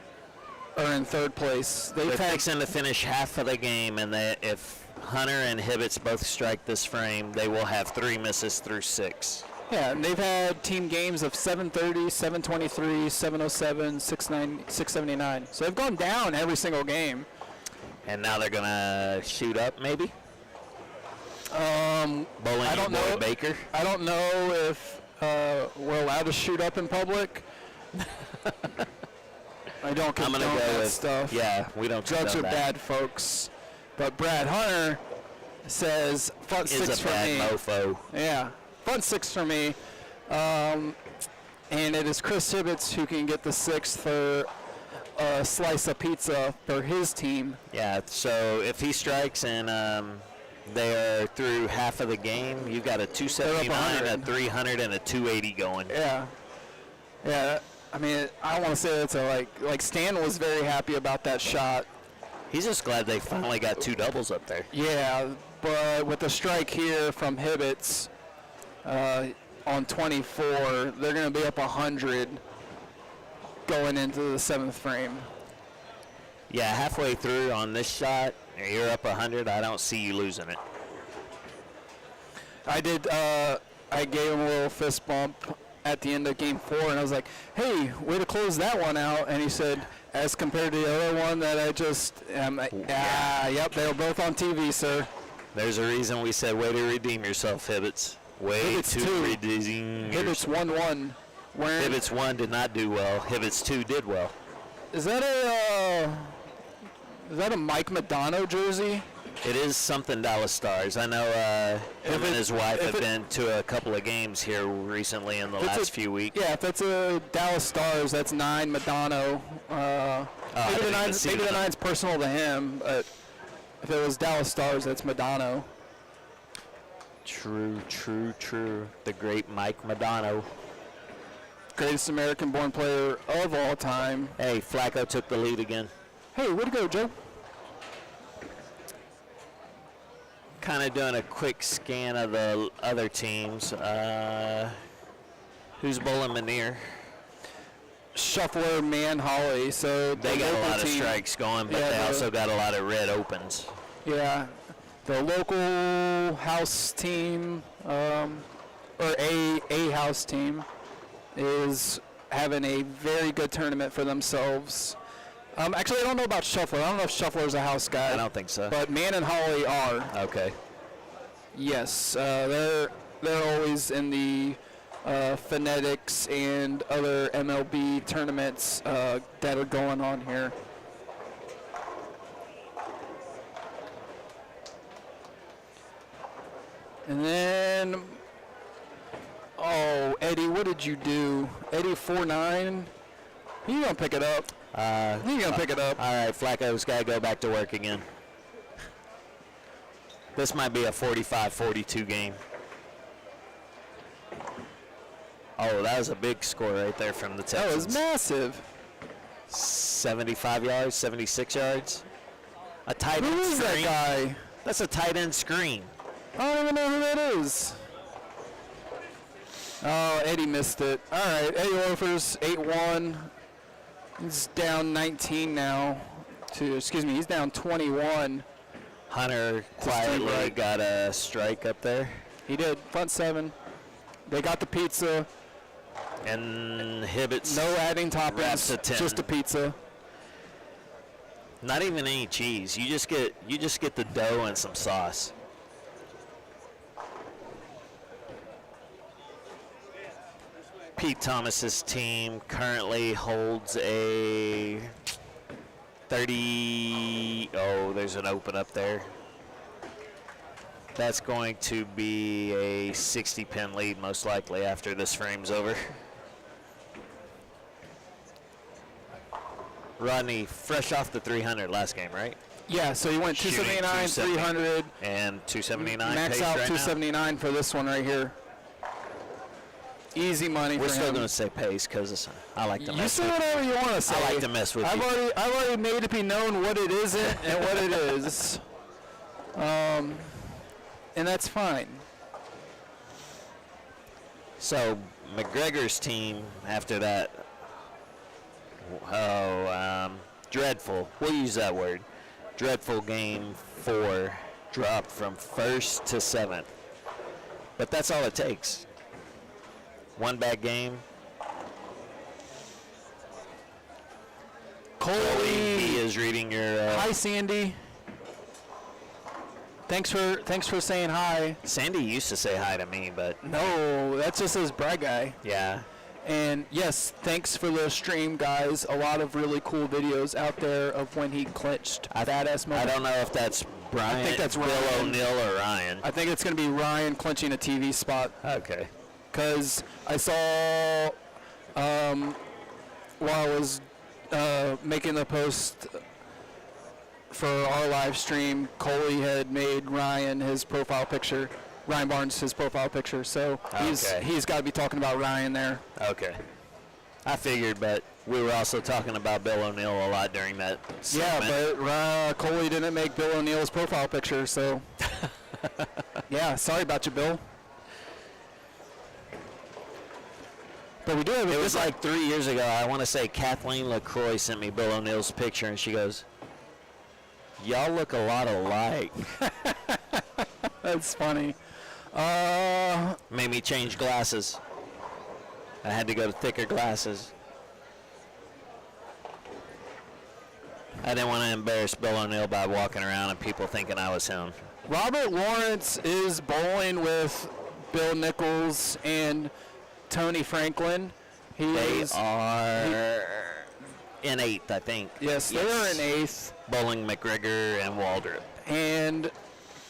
are in third place. They're fixing to finish half of the game, and if Hunter and Hibbets both strike this frame, they will have 3 misses through 6. Yeah, and they've had team games of 730, 723, 707, 679. So they've gone down every single game. And now they're going to shoot up, maybe? I don't know. Baker? I don't know if we're allowed to shoot up in public. I don't condone that stuff. Yeah, we don't Drugs are that. bad, folks. But Brad Hunter says front 6 for me. Is a bad mofo. Yeah, front 6 for me. And it is Chris Hibbets who can get the 6th for a slice of pizza for his team. Yeah, so if he strikes and they are through half of the game, you got a 279, a 300, and a 280 going. Yeah. Yeah. I mean, I don't want to say it's like Stan was very happy about that shot. He's just glad they finally got 2 doubles up there. Yeah, but with the strike here from Hibbets on 24, they're going to be up 100 going into the 7th frame. Yeah, halfway through on this shot, you're up 100. I don't see you losing it. I did. I gave him a little fist bump at the end of game 4, and I was like, hey, way to close that one out. And he said, as compared to the other one that I just, yep, they were both on TV, sir. There's a reason we said, way to redeem yourself, Hibbets. Way Hibbets to redeem Hibbets yourself. 1-1. Hibbets 1 did not do well. Hibbets 2 did well. Is that a Mike Madonna jersey? It is something Dallas Stars. I know him and his wife have been to a couple of games here recently in the last few weeks. Yeah, if that's a Dallas Stars, that's 9 Madonna. Maybe the 9's personal to him, but if it was Dallas Stars, that's Madonna. True. The great Mike Madonna. Greatest American-born player of all time. Hey, Flacco took the lead again. Hey, way to go, Joe. Kind of doing a quick scan of the other teams. Who's bowling Manier? Shuffler, Man, Holly. So they got a lot of strikes going, but they also got a lot of red opens. Yeah, the local house team, or a house team, is having a very good tournament for themselves. Actually, I don't know about Shuffler. I don't know if Shuffler's a house guy. I don't think so. But Man and Holly are. Okay. Yes, they're always in the phonetics and other MLB tournaments that are going on here. And then, oh, Eddie, what did you do? Eddie 4-9. He gonna pick it up. He gonna pick it up. All right, Flacco's got to go back to work again. This might be a 45-42 game. Oh, that was a big score right there from the Texans. That was massive. 75 yards, 76 yards. A tight end Who is that screen. guy? That's a tight end screen. I don't even know who that is. Oh, Eddie missed it. All right, Eddie Loafers, 8-1. He's down 19 now. He's down 21. Hunter quietly got a strike up there. He did, front 7. They got the pizza. And Hibbett's No adding wraps toppings, a 10. just a pizza. Not even any cheese. You just get the dough and some sauce. Pete Thomas's team currently holds a 30. Oh, there's an open up there. That's going to be a 60-pin lead most likely after this frame's over. Rodney, fresh off the 300 last game, right? Yeah, so he went Shooting 279, 300. And 279 Max pace out right 279 for this one right here. Easy money We're for still him. going to say pace because I like to You mess say with whatever you want to say. I like to mess with you. I've already made it be known what it isn't and what it is. And that's fine. So McGregor's team after that, dreadful. We'll use that word. Dreadful game 4, dropped from 1st to 7th. But that's all it takes. One bad game. Coley, he is reading your. Hi, Sandy. Thanks for saying hi. Sandy used to say hi to me, but No, that's just his brag guy. yeah. And yes, thanks for the stream, guys. A lot of really cool videos out there of when he clinched badass I moment. don't know if that's Brian, I think that's Bill Ryan. O'Neill or Ryan. I think it's going to be Ryan clinching a TV spot. Okay. Because I saw while I was making the post for our live stream, Coley had made Ryan his profile picture. Ryan Barnes his profile picture. So he's got to be talking about Ryan there. Okay. I figured, but we were also talking about Bill O'Neill a lot during that segment. Yeah, but Coley didn't make Bill O'Neill's profile picture, so yeah, sorry about you, Bill. But we do have It was like 3 years ago. I want to say Kathleen LaCroix sent me Bill O'Neill's picture, and she goes, "Y'all look a lot alike." That's funny. Made me change glasses. I had to go to thicker glasses. I didn't want to embarrass Bill O'Neill by walking around and people thinking I was him. Robert Lawrence is bowling with Bill Nichols and Tony Franklin. They are in 8th, I think. Yes, they are in 8th. Bowling McGregor and Waldrop. And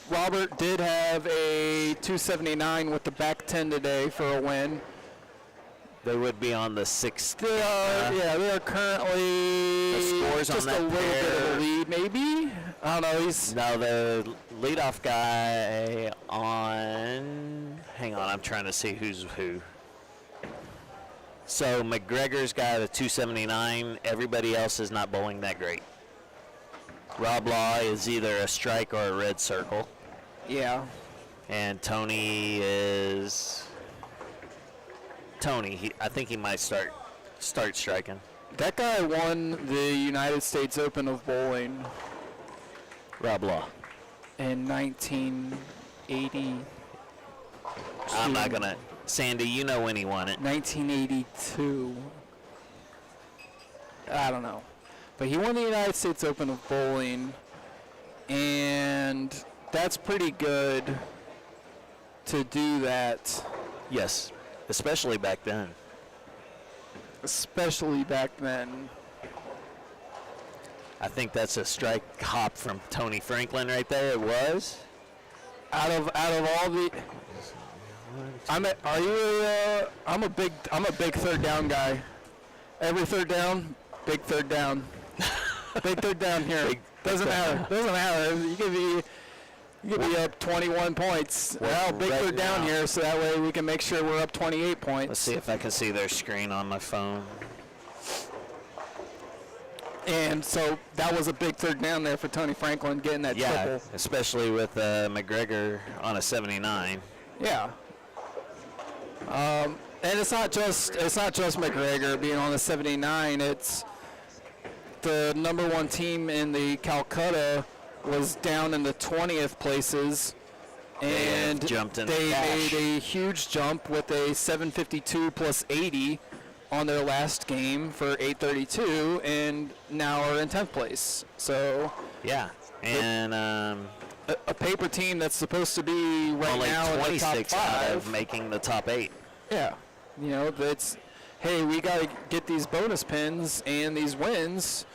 Robert did have a 279 with the back 10 today for a win. They would be on the 6th. They are currently The scores just on that a little bit of pair. a lead, maybe. I don't know. He's No, the leadoff guy on. Hang on, I'm trying to see who's who. So McGregor's got a 279. Everybody else is not bowling that great. Rob Law is either a strike or a red circle. yeah. And Tony is. Tony, I think he might start striking. That guy won the United States Open of bowling Rob Law. in 1980. I'm not gonna. Sandy, you know when he won it. 1982. I don't know. But he won the United States Open of bowling, and that's pretty good to do that, Yes, especially back then. especially back then. I think that's a strike hop from Tony Franklin right there. It was. out of all the, I'm a big third down guy. Every third down, big third down. Big third down here. Doesn't matter. You could be up 21 points. Well, big third down here, so that way we can make sure we're up 28 points. Let's see if I can see their screen on my phone. And so that was a big third down there for Tony Franklin getting that triple. Especially with McGregor on a 79. Yeah. And it's not just McGregor being on the 79. It's the number one team in the Calcutta was down in the 20th places, and they made a huge jump with a 752 plus 80 on their last game for 832, and now are in 10th place. So yeah, and a paper team that's supposed to be right only now in the top 26 out 5, of making the top 8. Yeah, that's, hey, we got to get these bonus pins and these wins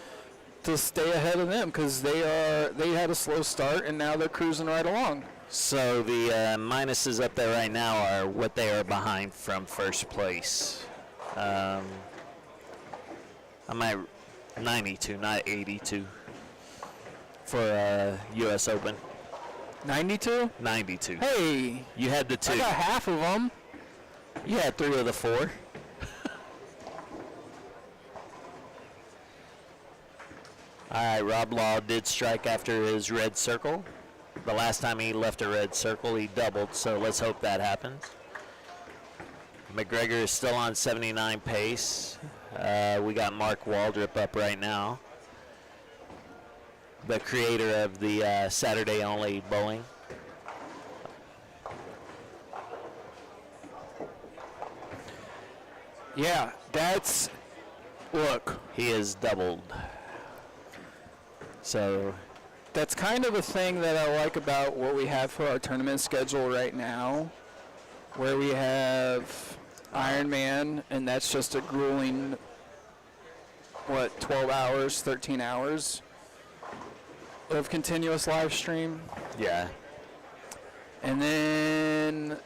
to stay ahead of them, because they had a slow start and now they're cruising right along. So the minuses up there right now are what they are behind from first place. I'm at 92, not 82 for U.S. Open. 92? 92. Hey, you had the 2. I got half of them. You had 3 of the 4. All right, Rob Law did strike after his red circle. The last time he left a red circle, he doubled, so let's hope that happens. McGregor is still on 79 pace. We got Mark Waldrop up right now, the creator of the Saturday-only bowling. Yeah, look. He is doubled. So that's kind of a thing that I like about what we have for our tournament schedule right now, where we have Ironman, and that's just a grueling, 12 hours, 13 hours of continuous live stream. Yeah. And then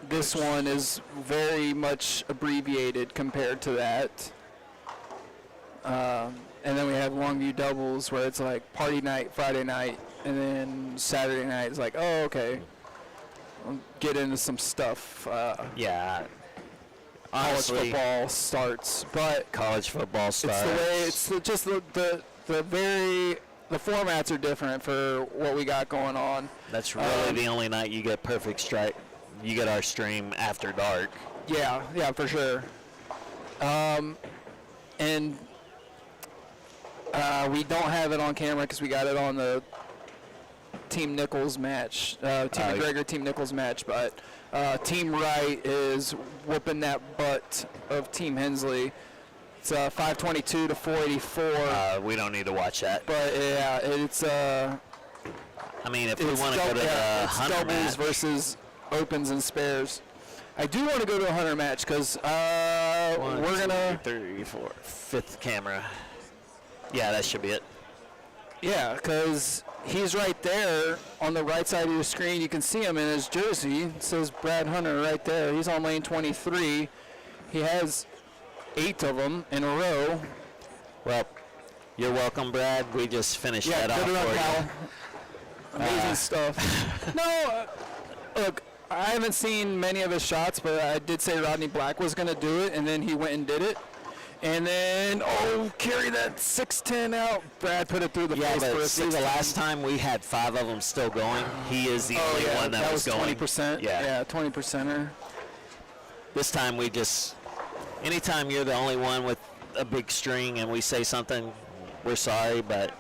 this one is very much abbreviated compared to that. And then we have Longview doubles, where it's like party night, Friday night, and then Saturday night is like, oh, okay, we'll get into some stuff. Yeah. College football starts, but college football starts. It's the way just the formats are different for what we got going on. That's really the only night you get perfect strike. You get our stream after dark. Yeah, for sure. And we don't have it on camera because we got it on the Team Nichols match, Team McGregor, Team Nichols match, but Team Wright is whooping that butt of Team Hensley. It's 522 to 484. We don't need to watch that. But yeah, it's I mean, if we want to go to the hunter doubles match versus opens and spares. I do want to go to a hunter match because we're gonna 3, 4, 5th camera. Yeah, that should be it. Yeah, because he's right there on the right side of your screen. You can see him in his jersey. It says Brad Hunter right there. He's on lane 23. He has 8 of them in a row. Well, you're welcome, Brad. We just finished that off good for luck, you. pal. Amazing stuff. No, look, I haven't seen many of his shots, but I did say Rodney Black was going to do it, and then he went and did it. And then, carry that 610 out. Brad put it through the face for a 610. The last time we had 5 of them still going. He is the only one that was going. 20%. Yeah, 20%er. This time we just, anytime you're the only one with a big string and we say something, we're sorry, but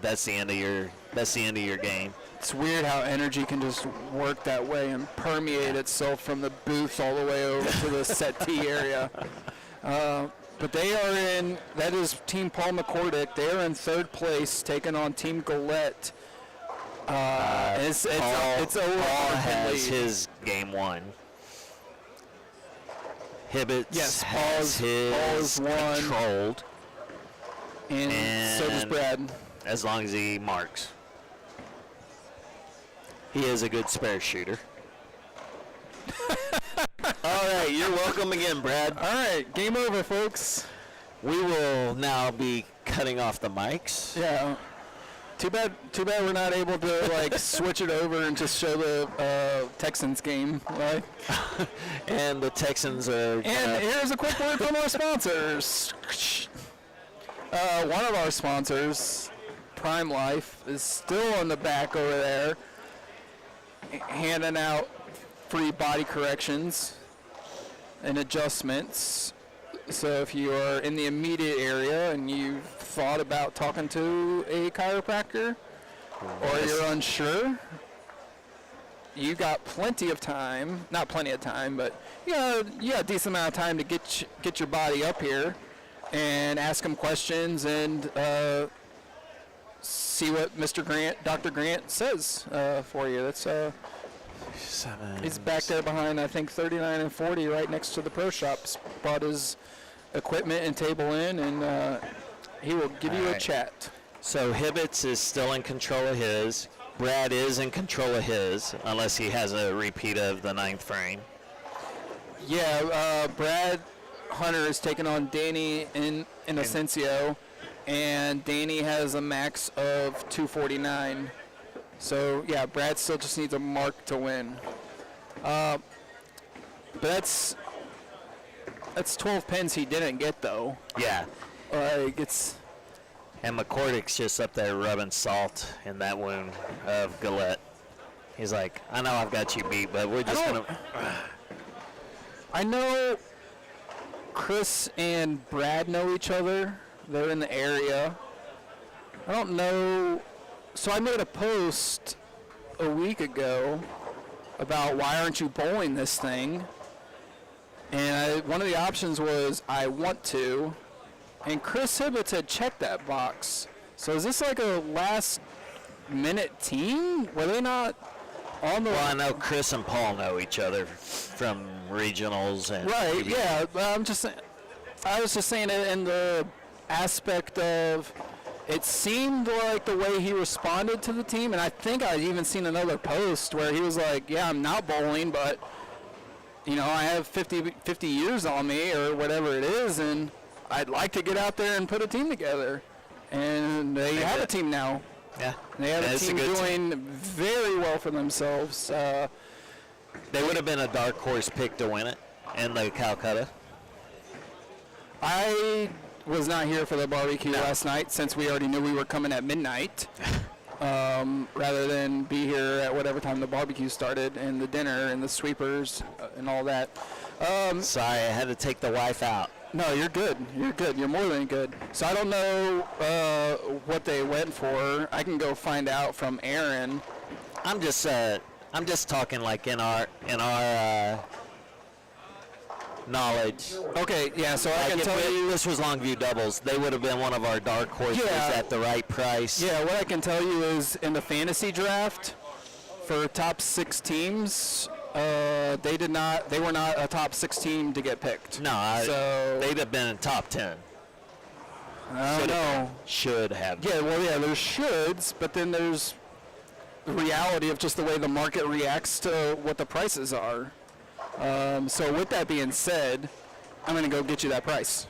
that's the end of your game. It's weird how energy can just work that way and permeate itself from the booth all the way over to the settee area. But they are in, that is Team Paul McCordick. They are in 3rd place, taking on Team Gillette. It's over. Paul has his game won. Hibbets has his controlled. And so does Brad. As long as he marks. He is a good spare shooter. All right, you're welcome again, Brad. All right, game over, folks. We will now be cutting off the mics. Yeah. Too bad we're not able to like switch it over and just show the Texans game, right? And the Texans are. And here's a quick word from our sponsors. One of our sponsors, Prime Life, is still in the back over there, handing out free body corrections and adjustments. So if you are in the immediate area and you've thought about talking to a chiropractor, or you're unsure, you got plenty of time. Not plenty of time, but you got a decent amount of time to get your body up here and ask him questions and see what Dr. Grant says for you. That's he's back there behind, I think, 39 and 40, right next to the pro shops. Brought his equipment and table in, and he will give you a chat. So Hibbets is still in control of his. Brad is in control of his, unless he has a repeat of the 9th frame. Yeah, Brad Hunter is taking on Danny in Asensio, and Danny has a max of 249. So yeah, Brad still just needs a mark to win. But that's 12 pins he didn't get though. Yeah. Like it's. And McCordick's just up there rubbing salt in that wound of Gillette. He's like, I know I've got you beat, but we're just gonna. I know Chris and Brad know each other. They're in the area. I don't know. So I made a post a week ago about why aren't you bowling this thing? And one of the options was I want to. And Chris Hibbets had checked that box. So is this like a last-minute team? Were they not on the... Well, I know Chris and Paul know each other from regionals. And right, yeah. I was just saying it in the aspect of it seemed like the way he responded to the team, and I think I'd even seen another post where he was like, yeah, I'm not bowling, but, you know, I have 50 years on me or whatever it is, and I'd like to get out there and put a team together. And they have a team now. Yeah. They have a team doing very well for themselves. They would have been a dark horse pick to win it in the Calcutta. I was not here for the barbecue last night since we already knew we were coming at midnight. Rather than be here at whatever time the barbecue started and the dinner and the sweepers and all that. Sorry, I had to take the wife out. No, you're good. You're good. You're more than good. So I don't know what they went for. I can go find out from Aaron. I'm just talking like in our knowledge. Okay, yeah. So I can tell you this was Longview doubles. They would have been one of our dark horses at the right price. Yeah. What I can tell you is in the fantasy draft for top 6 teams. They were not a top 6 team to get picked. No, so they'd have been in top 10. I don't know. Should have. Yeah, well, yeah, there's shoulds, but then there's the reality of just the way the market reacts to what the prices are. So with that being said, I'm going to go get you that price.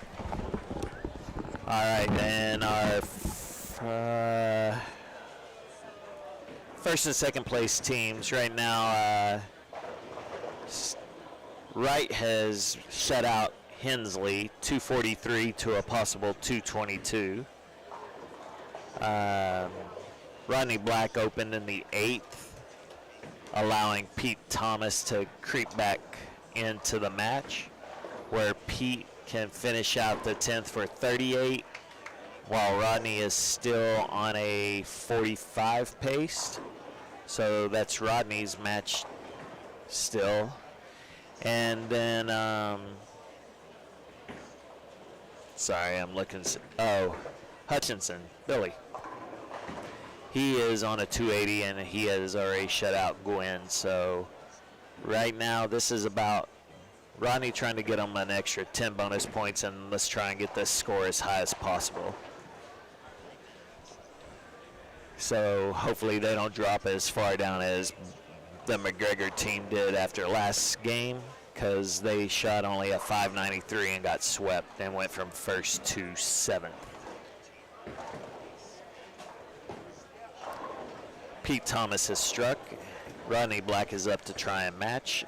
All right, then our first and second place teams right now. Wright has shut out Hensley 243 to a possible 222. Rodney Black opened in the 8th, allowing Pete Thomas to creep back into the match, where Pete can finish out the 10th for 38, while Rodney is still on a 45 pace. So that's Rodney's match still. And then, sorry, I'm looking. Hutchinson, Billy. He is on a 280, and he has already shut out Gwen. So right now, this is about Rodney trying to get him an extra 10 bonus points, and let's try and get this score as high as possible. So hopefully they don't drop as far down as the McGregor team did after last game, because they shot only a 593 and got swept and went from first to 7th. Pete Thomas has struck. Rodney Black is up to try and match.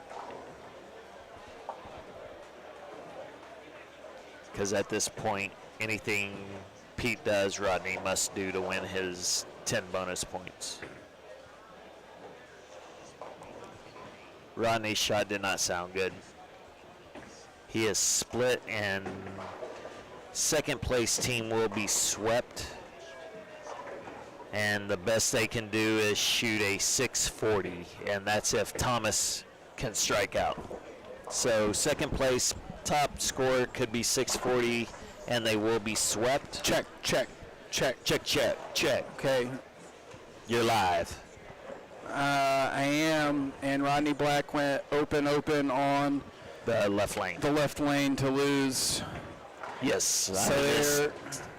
Because at this point, anything Pete does, Rodney must do to win his 10 bonus points. Rodney's shot did not sound good. He is split, and second place team will be swept. And the best they can do is shoot a 640, and that's if Thomas can strike out. So second place top score could be 640, and they will be swept. Check. Okay. You're live. I am, and Rodney Black went open on The left lane. the left lane to lose. Yes. So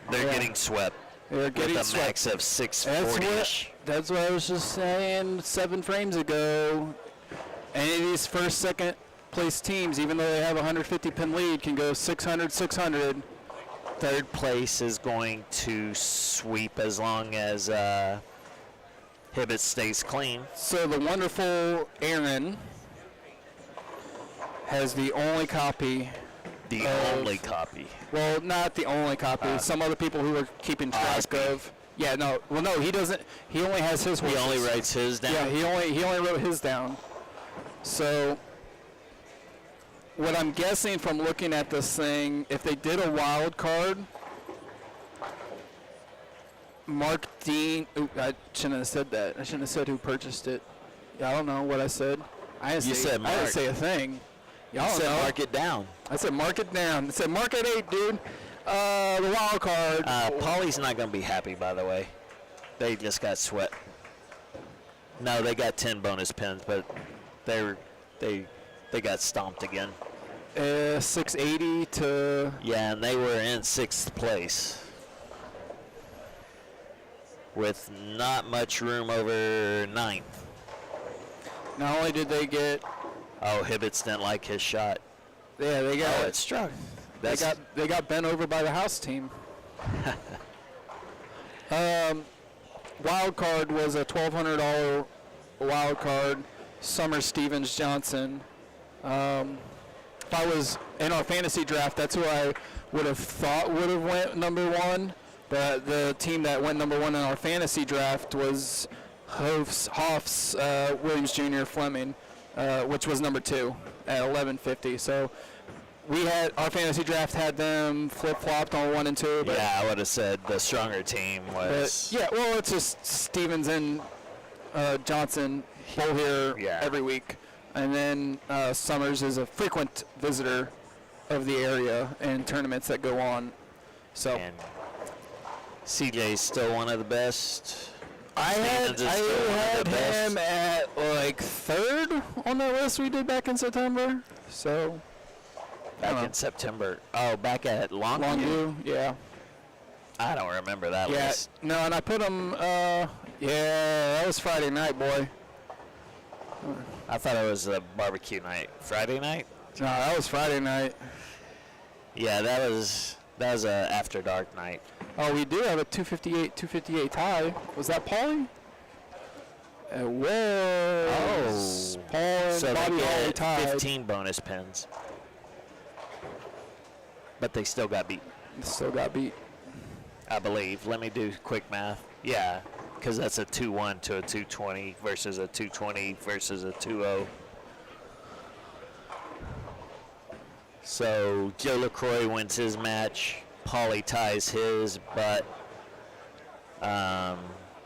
they're getting swept. They're getting with a swept. max of 640-ish. That's what I was just saying 7 frames ago. Any of these first, second place teams, even though they have a 150 pin lead, can go 600, 600. Third place is going to sweep as long as Hibbett stays clean. So the wonderful Aaron has the only copy. The only copy. Well, not the only copy. Some other people who are keeping track of. Yeah, no. Well, no, he doesn't. He only has his horses. He only writes his down. Yeah, he only wrote his down. So what I'm guessing from looking at this thing, if they did a wild card, Mark Dean. Ooh, I shouldn't have said that. I shouldn't have said who purchased it. Yeah, I don't know what I said. I didn't say a thing. Y'all said know. mark it down. I said mark it down. I said mark at 8, dude. The wild card. Paulie's not going to be happy, by the way. They just got swept. No, they got 10 bonus pins, but they got stomped again. 680 to. Yeah, and they were in 6th place with not much room over 9th. Not only did they get. Oh, Hibbets didn't like his shot. Yeah, they got. Oh, it struck. They got bent over by the house team. Wild card was a $1,200 wild card. Summer Stevens Johnson. If I was in our fantasy draft, that's who I would have thought would have went number 1. But the team that went number 1 in our fantasy draft was Hoff's Williams Jr. Fleming, which was number 2 at 1150. So we had our fantasy draft had them flip-flopped on 1 and 2. But yeah, I would have said the stronger team was. yeah, well, it's just Stevens and Johnson both here every week. And then Summers is a frequent visitor of the area and tournaments that go on. So And CJ's still one of the best. I had him at like 3rd on that list we did back in September. So back in September. Oh, back at Longview, yeah. I don't remember that Yeah, list. no, and I put him. That was Friday night, boy. I thought it was a barbecue night. Friday night? No, that was Friday night. Yeah, that was a after dark night. Oh, we do have a 258 tie. Was that Paulie? It was. Paul and So Bobby they Holly get tied. 15 bonus pins. But they still got beat, Still got beat. I believe. Let me do quick math. Yeah, because that's a 2-1 to a 220 versus a 220 versus a 2-0. So Joe LaCroix wins his match. Paulie ties his, but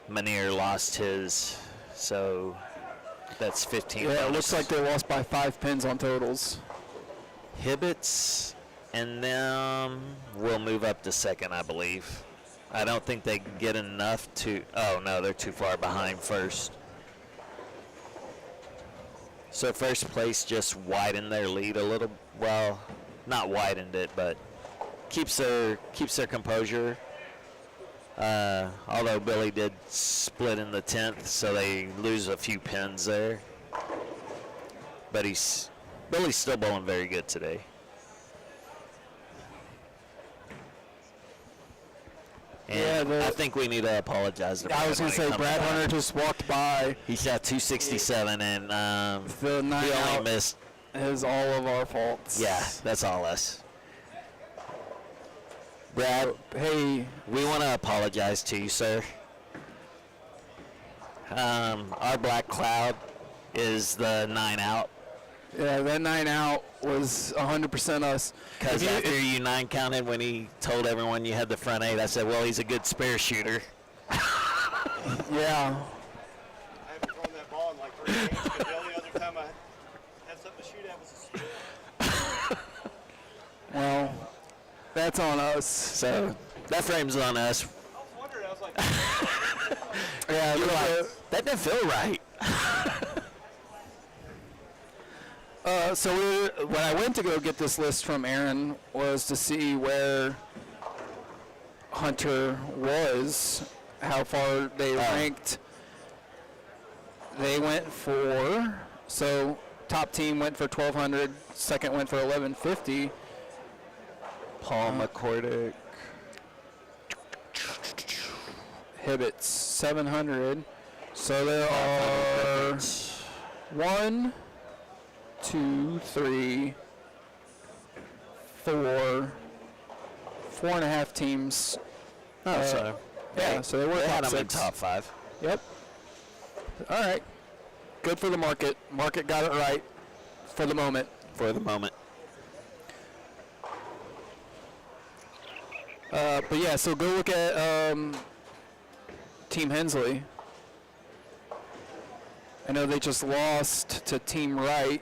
Manier lost his. So that's 15. Yeah, it bonus. looks like they lost by 5 pins on totals. Hibbets and them will move up to second, I believe. I don't think they can get enough to. Oh no, they're too far behind first. So first place just widened their lead a little. Well, not widened it, but keeps their composure. Although Billy did split in the 10th, so they lose a few pins there. but Billy's still bowling very good today. And Yeah, I think we need to apologize to Brad. I was going to when he say, comes Brad back. Hunter just walked by. He shot 267, and The he 9 only out missed. is all of our faults. Yeah, that's all us. Brad, Hey, we want to apologize to you, sir. Our black cloud is the 9 out. yeah, that 9 out was 100% us. Because If you- after you 9 counted when he told everyone you had the front 8, I said, well, he's a good spare shooter. Yeah. I haven't thrown that ball in like 3 games, because the only other time I had something to shoot at was a spin. Well, that's on us. So that frame's on us. I was wondering, I was like, Yeah, You were like, that didn't feel right. so when I went to go get this list from Aaron was to see where Hunter was, how far they ranked. They went for, so top team went for 1,200, second went for 1,150. Paul McCordick. Hibbett's 700. So there are 1, 2, 3, 4, 4.5 teams. Oh, so Yeah, so they were they had top him in 6. top 5. Yep. All right. Good for the market. Market got it right for the moment. For the moment. But yeah, so go look at Team Hensley. I know they just lost to Team Wright.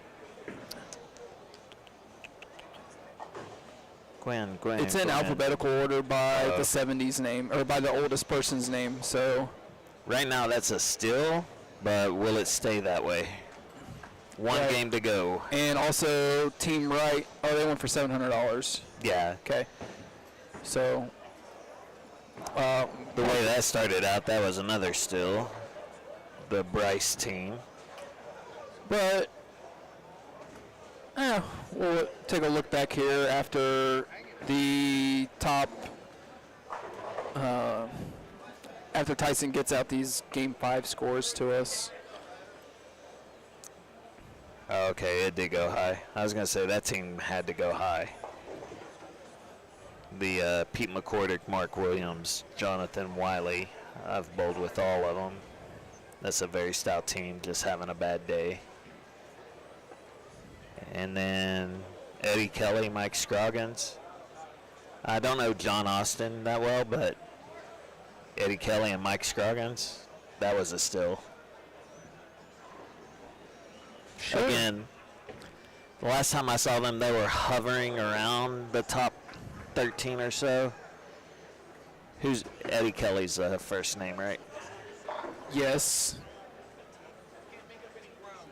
Gwen. It's in alphabetical order by the 70s name, or by the oldest person's name. So Right now, that's a steal, but will it stay that way? One Right. game to go. and also Team Wright. Oh, they went for $700. Yeah. Okay. So The way that started out, that was another steal. The Bryce team. But we'll take a look back here after the top. After Tyson gets out these Game 5 scores to us. Oh, okay, it did go high. I was going to say that team had to go high. The Pete McCordick, Mark Williams, Jonathan Wiley. I've bowled with all of them. That's a very stout team, just having a bad day. And then Eddie Kelly, Mike Scroggins. I don't know John Austin that well, but Eddie Kelly and Mike Scroggins, that was a steal. Sure. Again, the last time I saw them, they were hovering around the top 13 or so. Who's Eddie Kelly's first name, right? Yes.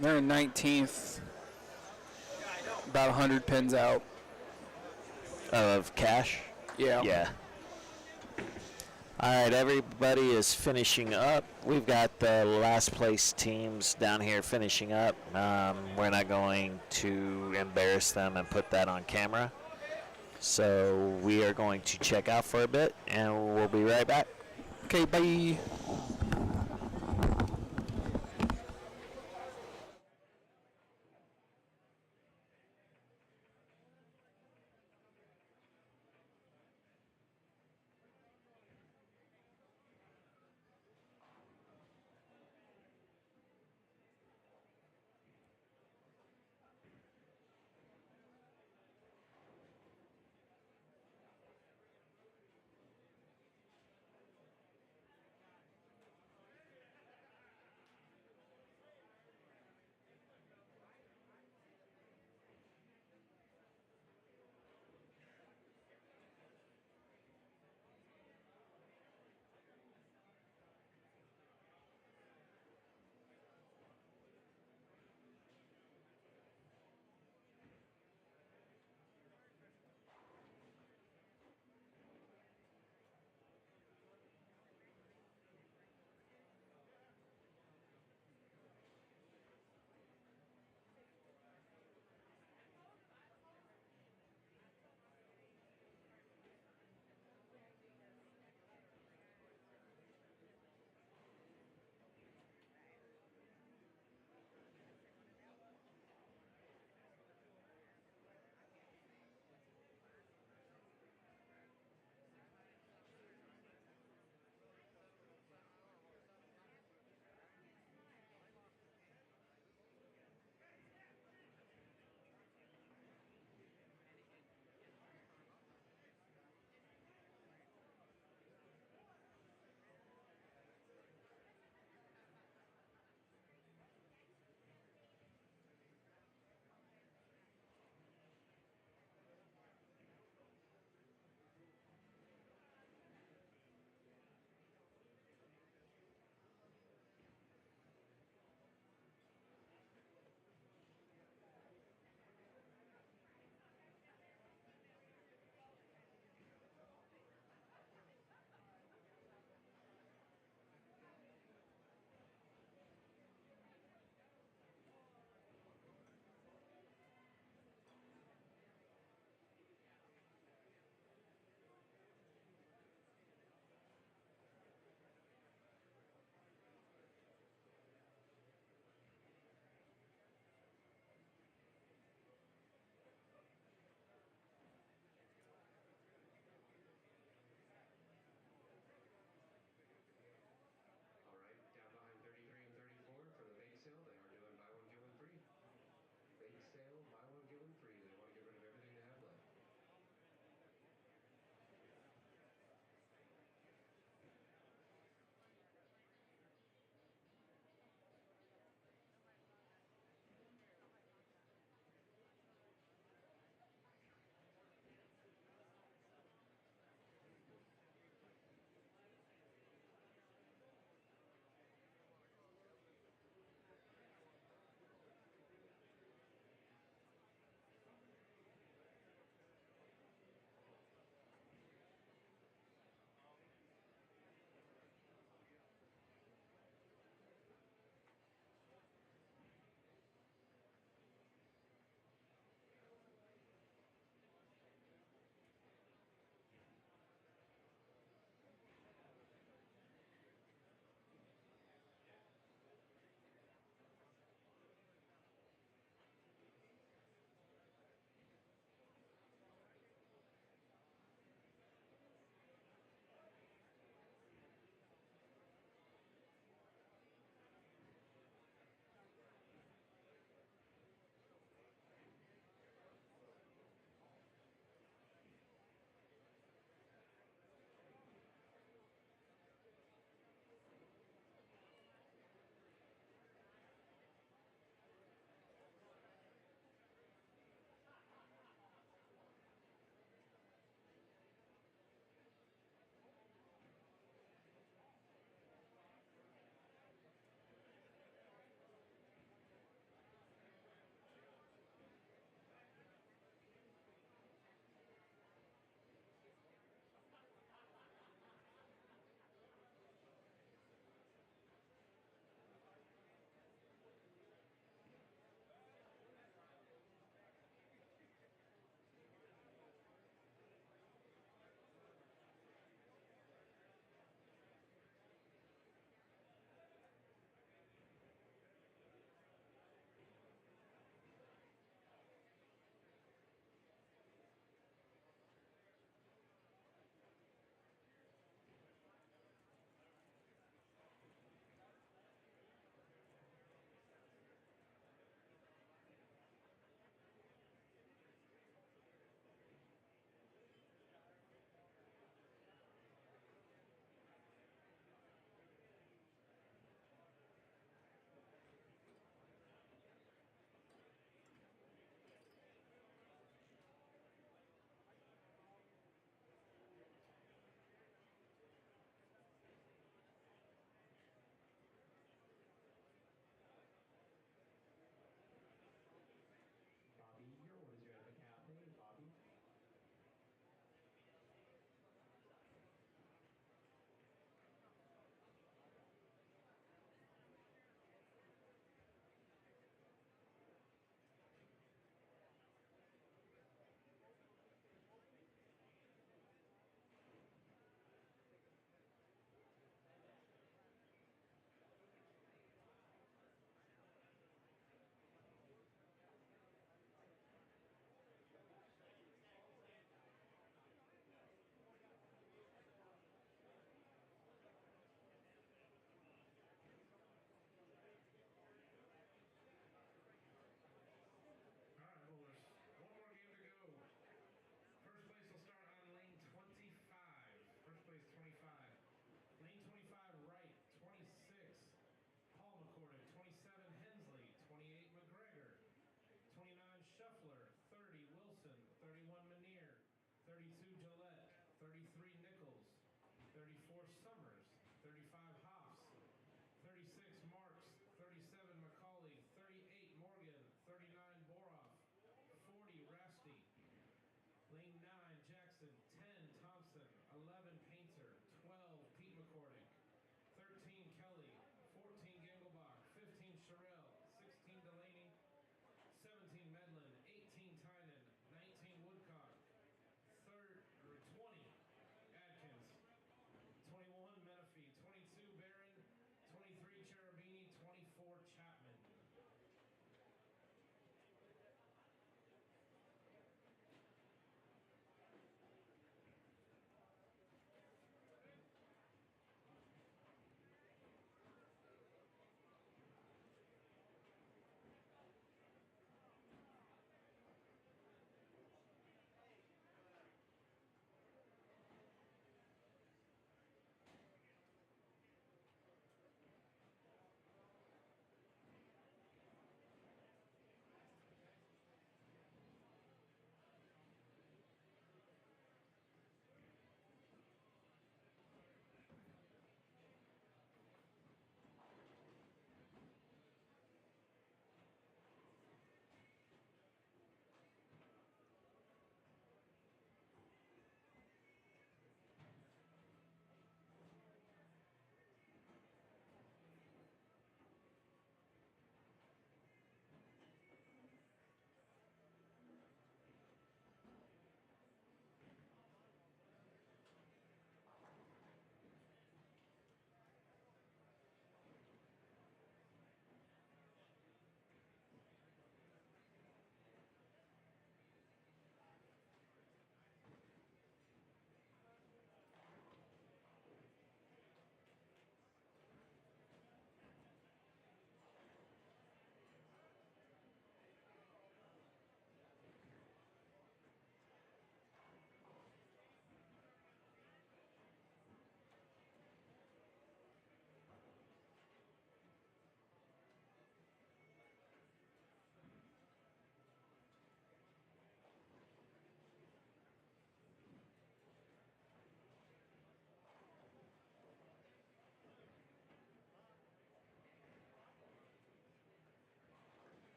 They're in 19th. About 100 pins out. Of cash? Yeah. Yeah. All right, everybody is finishing up. We've got the last place teams down here finishing up. We're not going to embarrass them and put that on camera. So we are going to check out for a bit, and we'll be right back. Okay, bye.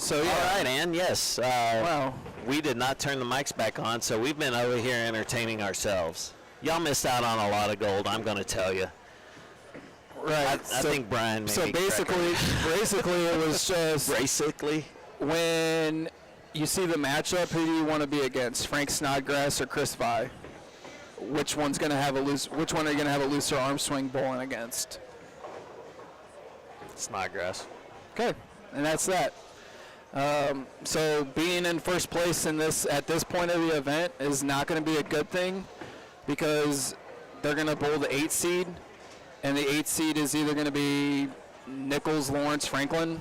So yeah. All right, Ann. Yes. Wow. We did not turn the mics back on, so we've been over here entertaining ourselves. Y'all missed out on a lot of gold, I'm going to tell you. Right. I think Brian. So basically, it was just basically when you see the matchup, who do you want to be against, Frank Snodgrass or Chris Vi? Which one's going to have a loose? Which one are you going to have a looser arm swing bowling against? Snodgrass. Okay, and that's that. So being in first place in this at this point of the event is not going to be a good thing because they're going to bowl the 8 seed, and the 8 seed is either going to be Nichols, Lawrence, Franklin,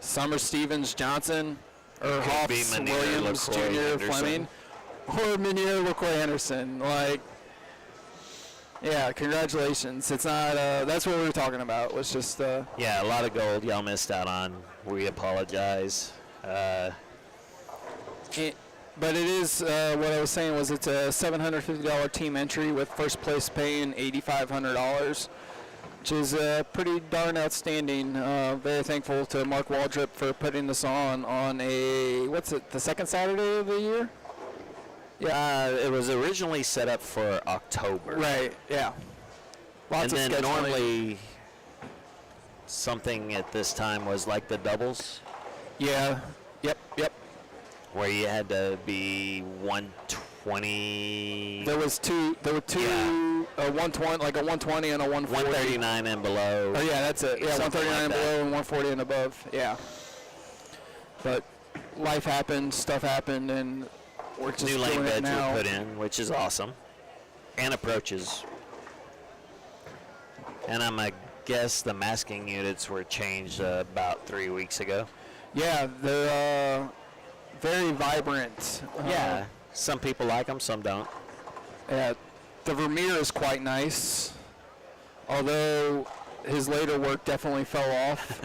Summer, Stevens, Johnson, or Hoffs, Williams, Jr., Fleming, or Minier, LaCroix, Anderson. Like, yeah, congratulations. It's not. That's what we were talking about. Was just. Yeah, a lot of gold y'all missed out on. We apologize. But it is what I was saying was it's a $750 team entry with first place paying $8,500, which is pretty darn outstanding. Very thankful to Mark Waldrop for putting this on a the second Saturday of the year. Yeah, it was originally set up for October. Right. Yeah. Lots and of then scheduling. normally something at this time was like the doubles. Yeah. Yep. Where you had to be 120. There were two. Yeah. 120, like a 120 and a 140. 139 and below. Oh yeah, that's it. Yeah, Something 139 like and that. below and 140 and above. Yeah. But life happened, stuff happened, and we're just New lane doing it beds now. were put in, which is awesome. And approaches. And I'm a guess the masking units were changed about 3 weeks ago. Yeah, they're very vibrant. Yeah, some people like them, some don't. Yeah, the Vermeer is quite nice, although his later work definitely fell off.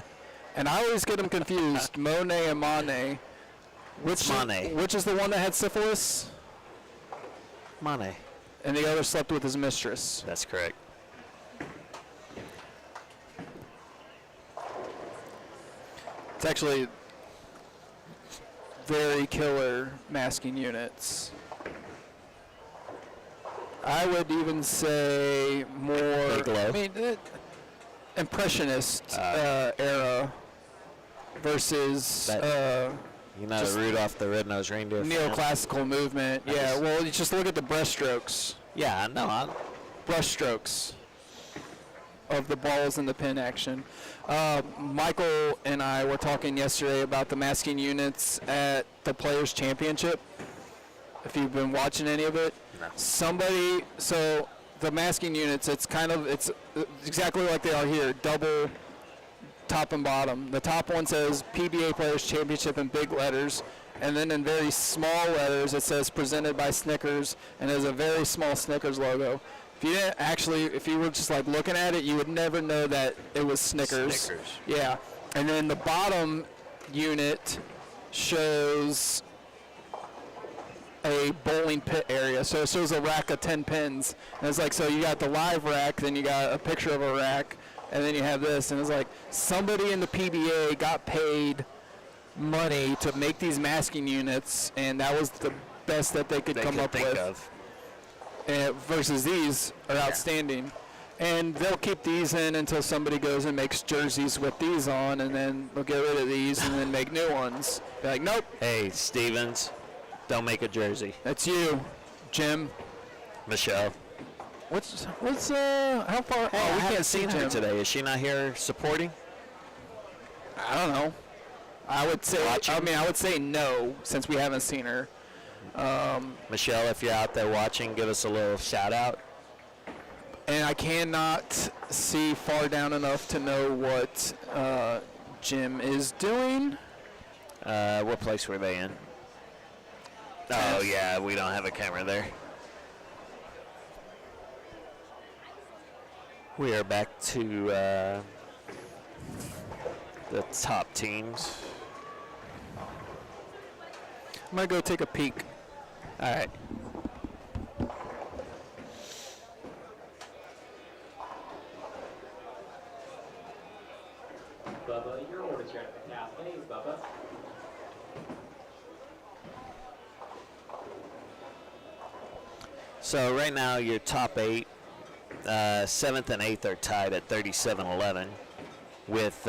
And I always get them confused, Monet and Manet. Manet. Which is the one that had syphilis? Manet. And the other slept with his mistress. That's correct. It's actually very killer masking units. I would even say more. Bigelow. I mean, impressionist era versus You know, just Rudolph the Red-Nosed Reindeer. neoclassical movement. Yeah, well, you just look at the brushstrokes. Yeah, no, Brushstrokes of the balls in the pin action. Michael and I were talking yesterday about the masking units at the Players Championship. If you've been watching any of it, so the masking units, it's exactly like they are here, double top and bottom. The top one says PBA Players Championship in big letters, and then in very small letters it says presented by Snickers, and there's a very small Snickers logo. If you didn't actually, if you were just like looking at it, you would never know that it was Snickers. Yeah. And then the bottom unit shows a bowling pit area. So it shows a rack of 10 pins. And it's like, so you got the live rack, then you got a picture of a rack, and then you have this. And it's like somebody in the PBA got paid money to make these masking units, and that was the best that they could come up with. Versus these are outstanding. And they'll keep these in until somebody goes and makes jerseys with these on, and then they'll get rid of these and then make new ones. They're like, nope. Hey, Stevens, don't make a jersey. That's you, Jim. Michelle. What's how far? Hey, we I can't see haven't seen her Jim today. Is she not here supporting? I don't know. I would say. Watching? I mean, I would say no, since we haven't seen her. Michelle, if you're out there watching, give us a little shout out. And I cannot see far down enough to know what Jim is doing. What place were they in? Oh, yeah, we don't have a camera there. We are back to the top teams. I'm going to go take a peek. All right. Bubba, your order's here at the cafe, Bubba. So right now your top 8, 7th and 8th are tied at 37-11, with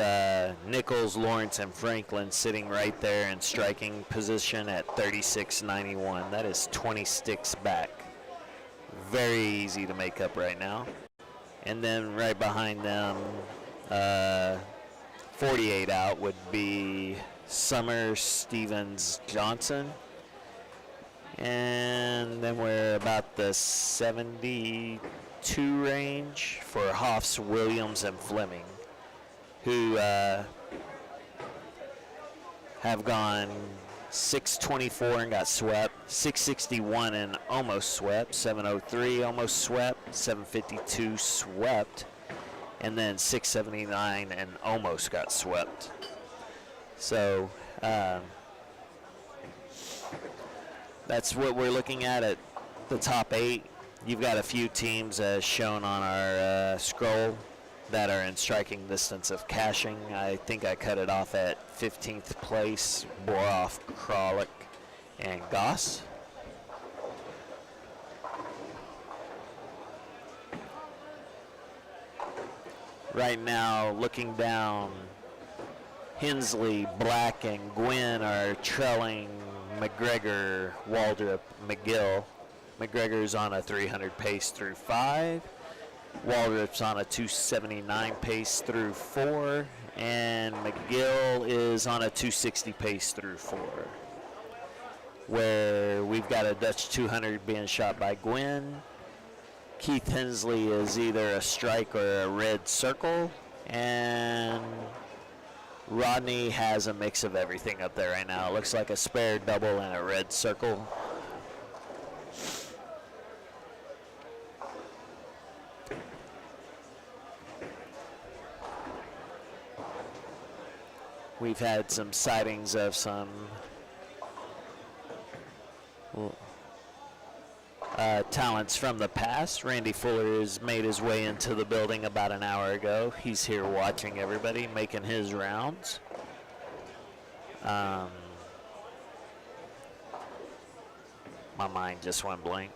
Nichols, Lawrence, and Franklin sitting right there in striking position at 36-91. That is 20 sticks back. Very easy to make up right now. And then right behind them, 48 out would be Summers, Stevens, Johnson. And then we're about the 72 range for Hoffs, Williams, and Fleming, who have gone 624 and got swept, 661 and almost swept, 703 almost swept, 752 swept, and then 679 and almost got swept. So that's what we're looking at the top 8. You've got a few teams as shown on our scroll that are in striking distance of cashing. I think I cut it off at 15th place, Boroff, Kralik, and Goss. Right now, looking down, Hensley, Black, and Gwynn are trailing McGregor, Waldrop, McGill. McGregor's on a 300 pace through 5. Waldrop's on a 279 pace through 4. And McGill is on a 260 pace through 4. Where we've got a Dutch 200 being shot by Gwynn. Keith Hensley is either a strike or a red circle. And Rodney has a mix of everything up there right now. It looks like a spare double and a red circle. We've had some sightings of some talents from the past. Randy Fuller has made his way into the building about an hour ago. He's here watching everybody, making his rounds. My mind just went blank.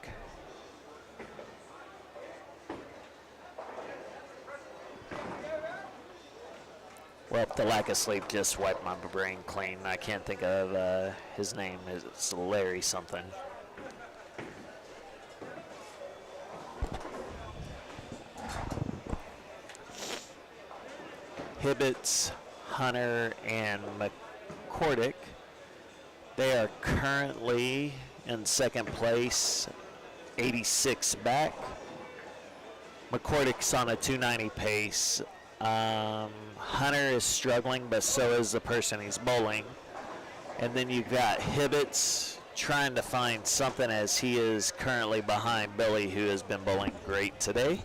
Well, the lack of sleep just wiped my brain clean. I can't think of his name. It's Larry something. Hibbets, Hunter, and McCordick. They are currently in second place, 86 back. McCordick's on a 290 pace. Hunter is struggling, but so is the person he's bowling. And then you've got Hibbets trying to find something as he is currently behind Billy, who has been bowling great today.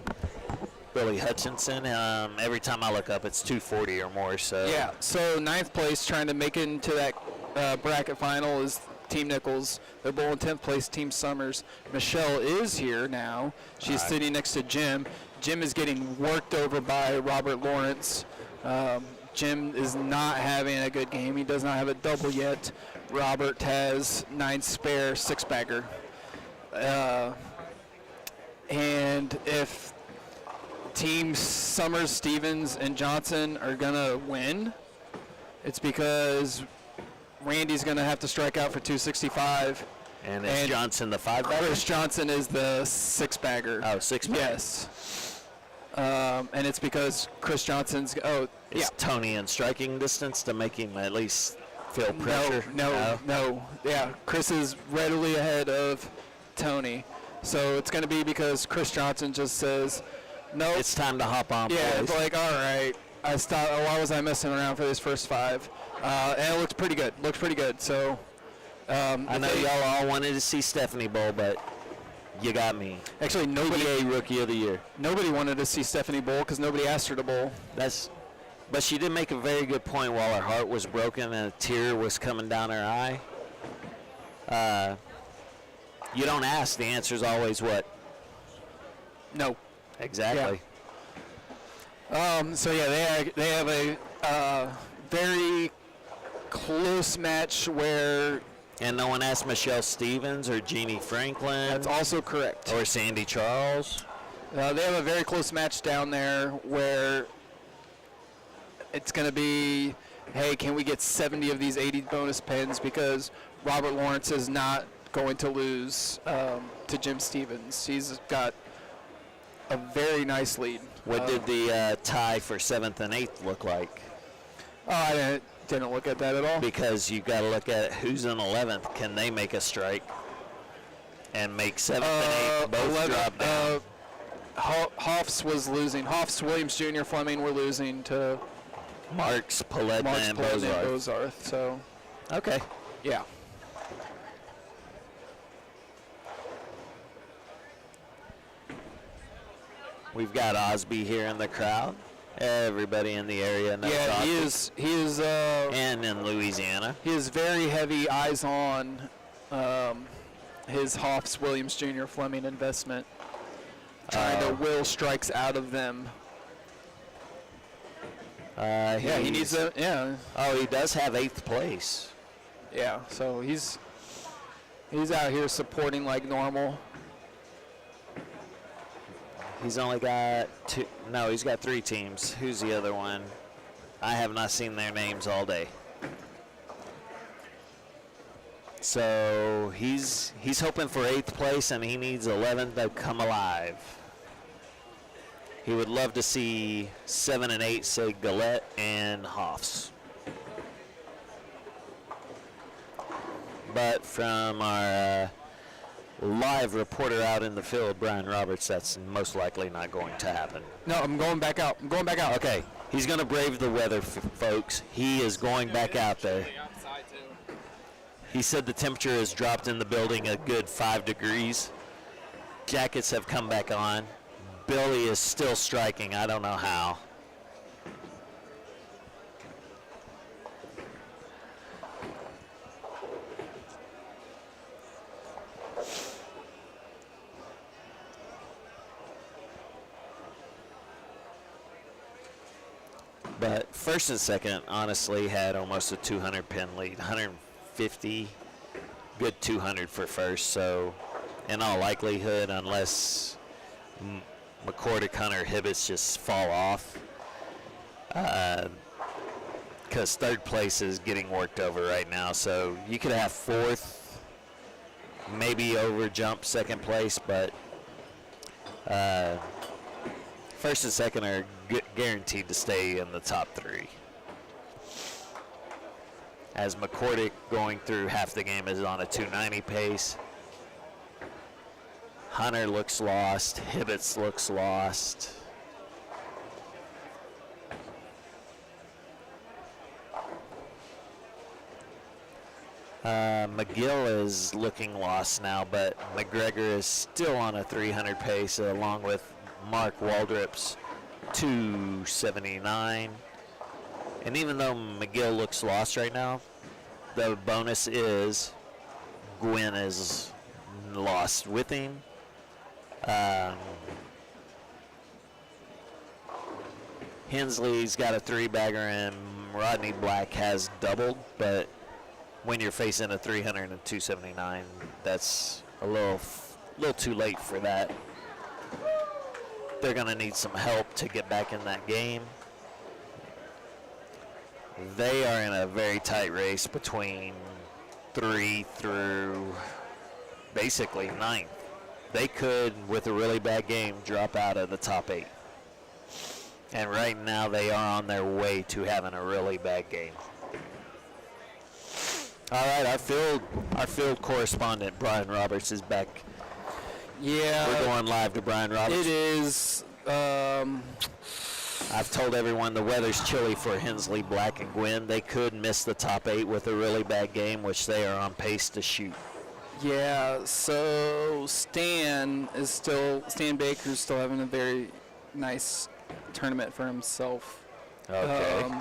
Billy Hutchinson. Every time I look up, it's 240 or more. So yeah. So 9th place, trying to make it into that bracket final, is Team Nichols. They're bowling 10th place, Team Summers. Michelle is here now. She's sitting next to Jim. Jim is getting worked over by Robert Lawrence. Jim is not having a good game. He does not have a double yet. Robert has 9 spare, 6-bagger. And if Team Summers, Stevens, and Johnson are going to win, it's because Randy's going to have to strike out for 265. And is Johnson the 5-bagger? Chris Johnson is the 6-bagger. Oh, 6-bagger. Yes. And it's because Chris Johnson's. Is Tony in striking distance to make him at least feel pressure? No. Yeah, Chris is readily ahead of Tony. So it's going to be because Chris Johnson just says, no. It's time to hop on. Yeah, boys. it's like, all right. I stopped. Why was I messing around for these first 5? And it looks pretty good. So. I know y'all all wanted to see Stephanie bowl, but you got me. Actually, nobody. PA Rookie of the Year. Nobody wanted to see Stephanie bowl because nobody asked her to bowl. But she did make a very good point while her heart was broken and a tear was coming down her eye. You don't ask. The answer's always what? No. Exactly. Yeah. So yeah, they have a very close match where And no one asked Michelle Stevens or Jeannie Franklin? That's also correct. Or Sandy Charles? They have a very close match down there where it's going to be, hey, can we get 70 of these 80 bonus pins, because Robert Lawrence is not going to lose to Jim Stevens. He's got a very nice lead. What did the tie for 7th and 8th look like? Oh, I didn't look at that at all. Because you got to look at who's in 11th. Can they make a strike and make 7th and 8th both drop down? Hoffs was losing. Hoffs, Williams Jr., Fleming were losing to Marks, Paletna, and Bozarth. So, okay. Yeah. We've got Osby here in the crowd. Everybody in the area knows Osby. He is and in Louisiana. He is very heavy eyes on his Hoffs, Williams Jr., Fleming investment, trying to will strikes out of them. He needs a, Oh, he does have 8th place. Yeah, so he's out here supporting like normal. He's only got 2. No, he's got 3 teams. Who's the other one? I have not seen their names all day. So he's hoping for 8th place, and he needs 11th to come alive. He would love to see 7 and 8 say Gillette and Hoffs. But from our live reporter out in the field, Brian Roberts, that's most likely not going to happen. No, I'm going back out. Okay, he's going to brave the weather, folks. He is going back out there. He said the temperature has dropped in the building a good 5 degrees. Jackets have come back on. Billy is still striking. I don't know how. But first and second, honestly, had almost a 200 pin lead, 150, good 200 for first. So, in all likelihood, unless McCordick, Hunter, Hibbets just fall off, because third place is getting worked over right now. So you could have 4th, maybe over jump 2nd place, but first and second are guaranteed to stay in the top 3. As McCordick, going through half the game, is on a 290 pace. Hunter looks lost. Hibbets looks lost. McGill is looking lost now, but McGregor is still on a 300 pace, along with Mark Waldrop's 279. And even though McGill looks lost right now, the bonus is Gwynn is lost with him. Hensley's got a 3-bagger, and Rodney Black has doubled, but when you're facing a 300 and 279, that's a little too late for that. They're going to need some help to get back in that game. They are in a very tight race between 3 through basically 9th. They could, with a really bad game, drop out of the top 8. And right now they are on their way to having a really bad game. All right, our field correspondent, Brian Roberts, is back. Yeah. We're going live to Brian Roberts. It is. I've told everyone the weather's chilly for Hensley, Black, and Gwynn. They could miss the top 8 with a really bad game, which they are on pace to shoot. Yeah, so Stan Baker's still having a very nice tournament for himself. Okay.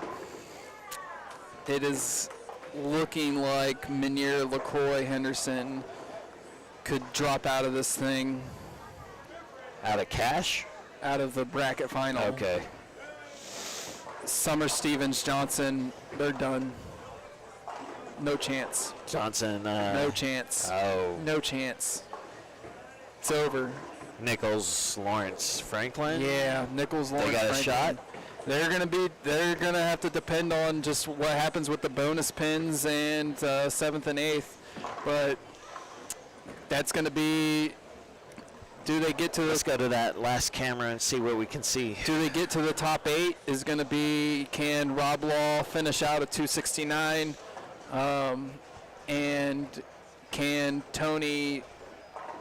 It is looking like Minier, LaCroix, Henderson could drop out of this thing. Out of cash? Out of the bracket final. Okay. Summer, Stevens, Johnson, they're done. No chance. Johnson. No chance. Oh. No chance. It's over. Nichols, Lawrence, Franklin. Yeah, Nichols, Lawrence, They got a Franklin. shot. They're gonna have to depend on just what happens with the bonus pins and 7th and 8th, but that's gonna be. Do they get to Let's go to that last camera and see what we can see. Do they get to the top 8? Is going to be, can Rob Law finish out at 269? And can Tony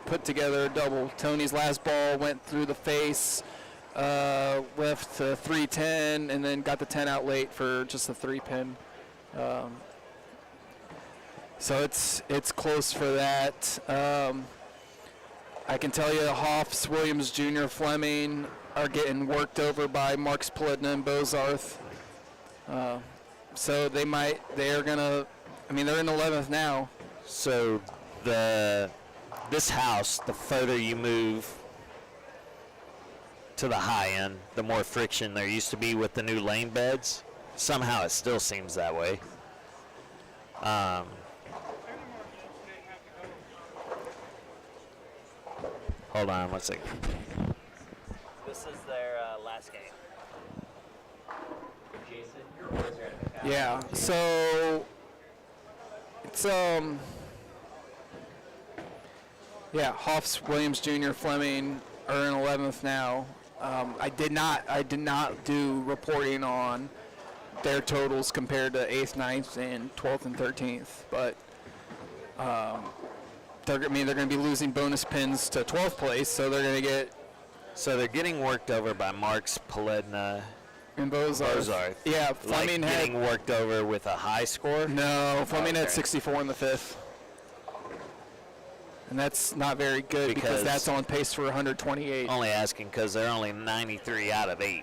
put together a double? Tony's last ball went through the face, left 310, and then got the 10 out late for just a 3-pin. So it's close for that. I can tell you Hoffs, Williams Jr., Fleming are getting worked over by Marks Politna and Bozarth. So they're in 11th now. So this house, the further you move to the high end, the more friction there used to be with the new lane beds. Somehow it still seems that way. Hold on one second. This is their last game. Jason, your words are at the cap. Yeah, so it's Hoffs, Williams Jr., Fleming are in 11th now. I did not do reporting on their totals compared to 8th, 9th, and 12th and 13th, but they're going to be losing bonus pins to 12th place, so they're going to get. So they're getting worked over by Marks, Politna, and Bozarth. Yeah, Fleming like getting worked over with a high score. No, Fleming Okay. had 64 in the 5th. And that's not very good because that's on pace for 128. Only asking because they're only 93 out of 8th.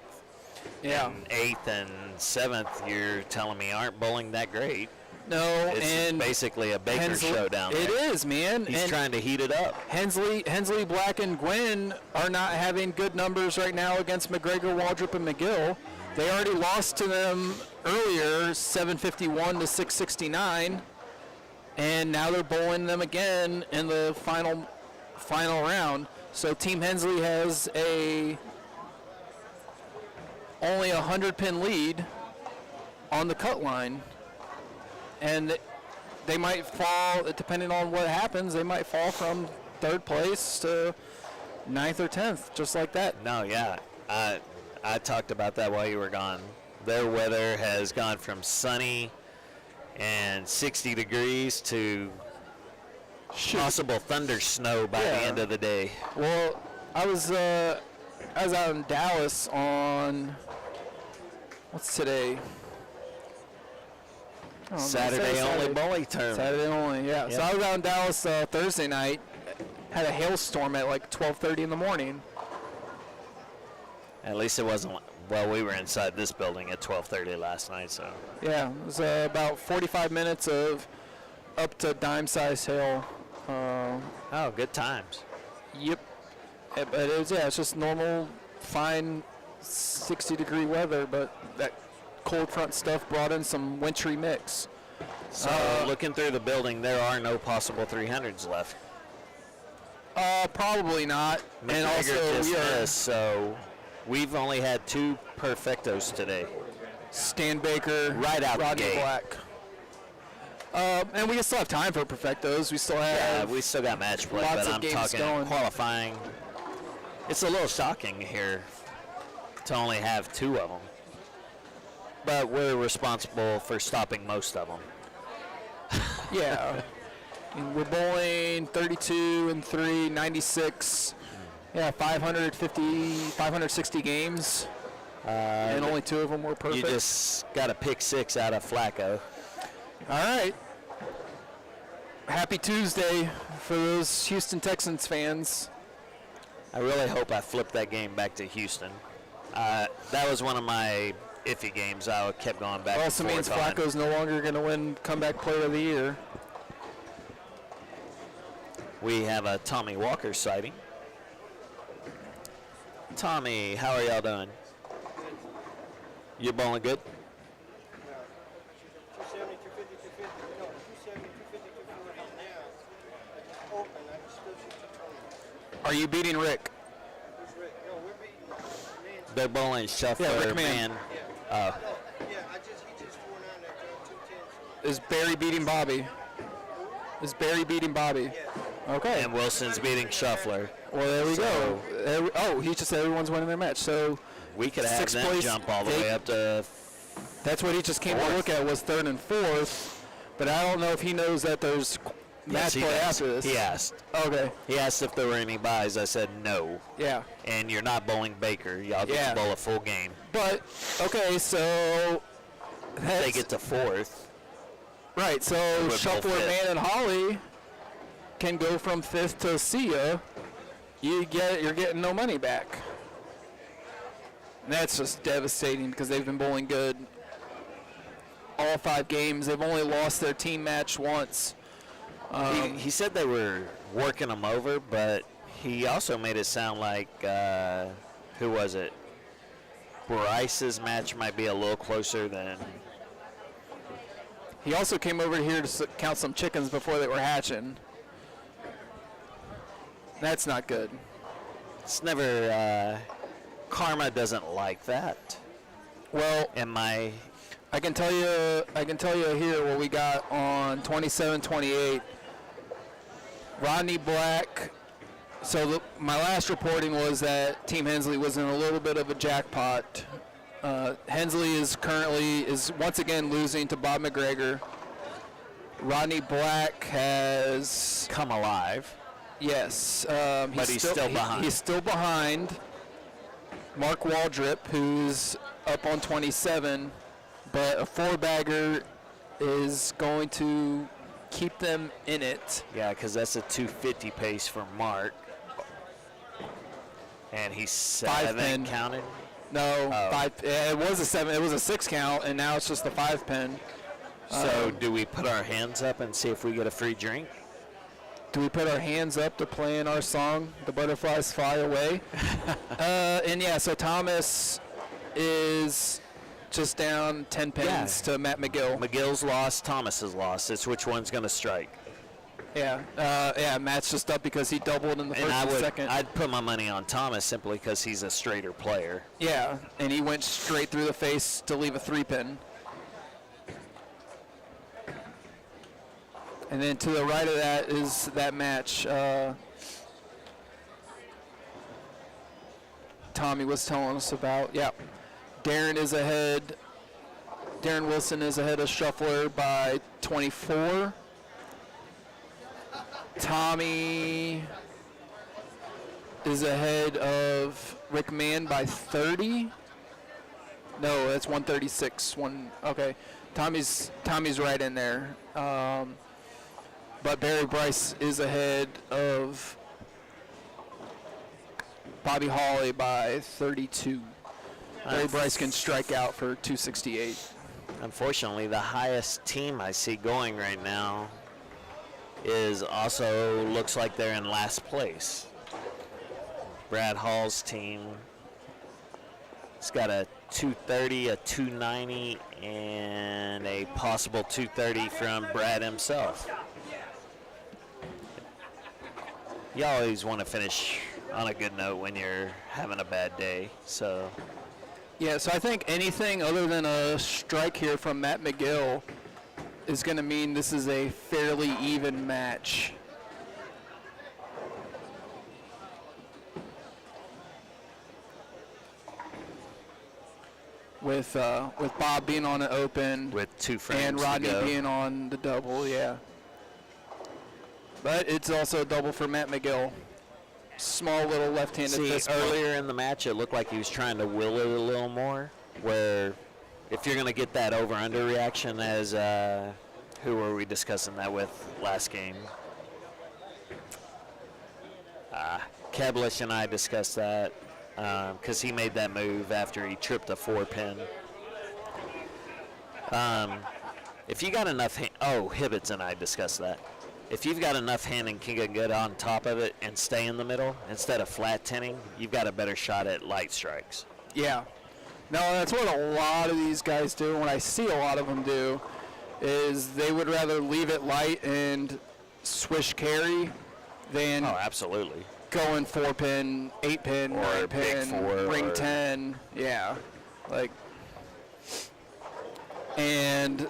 Yeah. And 8th and 7th, you're telling me aren't bowling that great. No, It's and basically a Baker Hensley, showdown. It there. is, man. He's and trying to heat it up. Hensley, Black, and Gwynn are not having good numbers right now against McGregor, Waldrop, and McGill. They already lost to them earlier, 751 to 669, and now they're bowling them again in the final round. So Team Hensley has only a 100-pin lead on the cut line, and they might fall, depending on what happens, they might fall from 3rd place to 9th or 10th, just like that. No, yeah. I talked about that while you were gone. Their weather has gone from sunny and 60 degrees to possible thunder snow by the end of the day. Well, I was out in Dallas on, what's today? Saturday only bowling tournament. Saturday only, yeah. Yep. So I was out in Dallas Thursday night, had a hailstorm at like 12:30 in the morning. At least it wasn't, well, we were inside this building at 12:30 last night, so. Yeah, it was about 45 minutes of up to dime-size hail. Oh, good times. Yep. But it's just normal, fine 60-degree weather, but that cold front stuff brought in some wintry mix. So looking through the building, there are no possible 300s left. Probably not. McGregor And also we are dismissed, so we've only had 2 perfectos today. Stan Baker, Right out the Rodney gate. Black. And we still have time for perfectos. We still have. Yeah, we still got match play, lots but of I'm games talking going. qualifying. It's a little shocking here to only have 2 of them. But we're responsible for stopping most of them. Yeah. And we're bowling 32 and 3, 96. Yeah, 560 games. And only 2 of them were perfect. You just got a pick 6 out of Flacco. All right. Happy Tuesday for those Houston Texans fans. I really hope I flipped that game back to Houston. That was one of my iffy games. I kept going back. Also and means forth on. Flacco's no longer going to win Comeback Player of the Year. We have a Tommy Walker sighting. Tommy, how are y'all doing? You bowling good? 270, 250, 250. Are you beating Rick? Who's Rick? No, we're beating Nancy. They're bowling Shuffler, Yeah, Rick Mann. man. Yeah, he just 4-9 that drove 210. Is Barry beating Bobby? Is Barry beating Bobby? Okay. And Wilson's beating Shuffler. Well, there we So- go. He just said everyone's winning their match. So We could have Sixth them place, jump all the they- way up to. that's what he just came to Fourth. look at was 3rd and 4th. But I don't know if he knows that there's match he play does. after this. He asked. Okay. He asked if there were any buys. I said no. Yeah. And you're not bowling Baker. Y'all get Yeah. to bowl a full game. But okay, so They get to 4th. right. So would bowl Shuffler, fifth. Man, and Holly can go from 5th to see ya. You're getting no money back. And that's just devastating because they've been bowling good all 5 games. They've only lost their team match once. He said they were working him over, but he also made it sound like, who was it? Bryce's match might be a little closer than. He also came over here to count some chickens before they were hatching. That's not good. It's never. Karma doesn't like that. Well, I can tell you here what we got on 27-28. Rodney Black. So my last reporting was that Team Hensley was in a little bit of a jackpot. Hensley is once again losing to Bob McGregor. Rodney Black has come alive. Yes, But he's still behind. He's still behind. Mark Waldrip, who's up on 27, but a 4-bagger is going to keep them in it. Yeah, because that's a 250 pace for Mark. And he's 7 pin. counted. No, Oh. 5. It was a 7. It was a 6 count, and now it's just the 5 pin. So do we put our hands up and see if we get a free drink? Do we put our hands up to playing our song, "The Butterflies Fly Away"? And yeah, so Thomas is just down 10 pins to Matt McGill. McGill's lost, Thomas is lost. It's which one's going to strike. Yeah, Matt's just up because he doubled in the first and second. I'd put my money on Thomas simply because he's a straighter player. Yeah, and he went straight through the face to leave a 3-pin. And then to the right of that is that match Tommy was telling us about. Yeah, Darren is ahead. Darren Wilson is ahead of Shuffler by 24. Tommy is ahead of Rick Mann by 30. No, that's 136. Okay, Tommy's right in there. But Barry Bryce is ahead of Bobby Hawley by 32. Barry Bryce can strike out for 268. Unfortunately, the highest team I see going right now is also looks like they're in last place. Brad Hall's team. It's got a 230, a 290, and a possible 230 from Brad himself. You always want to finish on a good note when you're having a bad day, so. Yeah, so I think anything other than a strike here from Matt McGill is going to mean this is a fairly even match. With Bob being on an open, with 2 frames and to Rodney go. being on the double, yeah. But it's also a double for Matt McGill. Small little left-handed See, fist bump. earlier in the match, it looked like he was trying to will it a little more, where if you're going to get that over-under reaction as, who were we discussing that with last game? Keblish and I discussed that because he made that move after he tripped a 4-pin. If you got enough, Hibbets and I discussed that. If you've got enough hand and can get on top of it and stay in the middle instead of flat tinning, you've got a better shot at light strikes. Yeah. No, that's what a lot of these guys do. And what I see a lot of them do is they would rather leave it light and swish carry than Oh, absolutely. going 4-pin, 8-pin, Or 9-pin, big 4, ring or- 10. Yeah. Like, and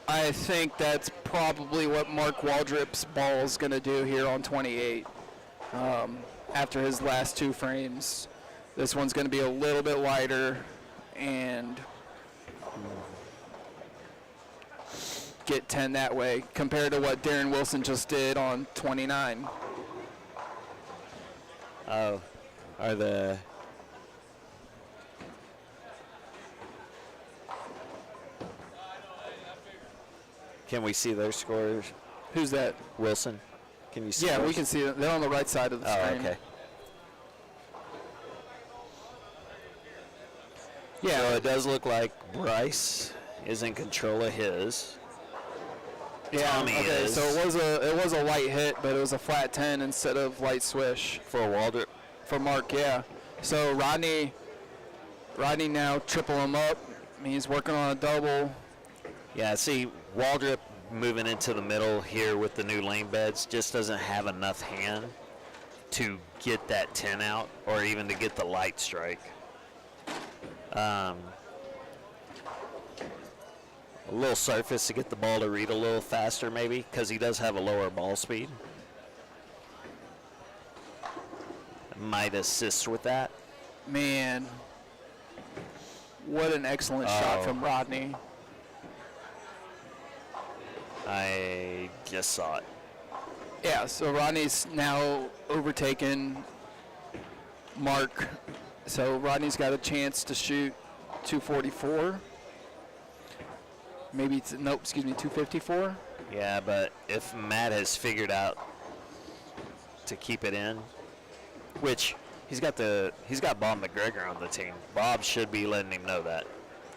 I think that's probably what Mark Waldrop's ball is going to do here on 28. After his last 2 frames, this one's going to be a little bit lighter and get 10 that way compared to what Darren Wilson just did on 29. Oh, are the Can we see their scores? Who's that? Wilson. Can you see? Yeah, we those? can see it. They're on the right side of the Oh, screen. okay. Yeah. So it does look like Bryce is in control of his. Yeah. Tommy Okay. is. So it was a light hit, but it was a flat 10 instead of light swish For Waldrop. for Mark. Yeah. So Rodney now triple him up. He's working on a double. Yeah, see, Waldrop moving into the middle here with the new lane beds just doesn't have enough hand to get that 10 out or even to get the light strike. A little surface to get the ball to read a little faster maybe because he does have a lower ball speed. Might assist with that. Man, what an excellent shot from Rodney. I just saw it. Yeah, so Rodney's now overtaken Mark. So Rodney's got a chance to shoot 244. Maybe it's, nope, excuse me, 254. Yeah, but if Matt has figured out to keep it in, which he's got Bob McGregor on the team. Bob should be letting him know that,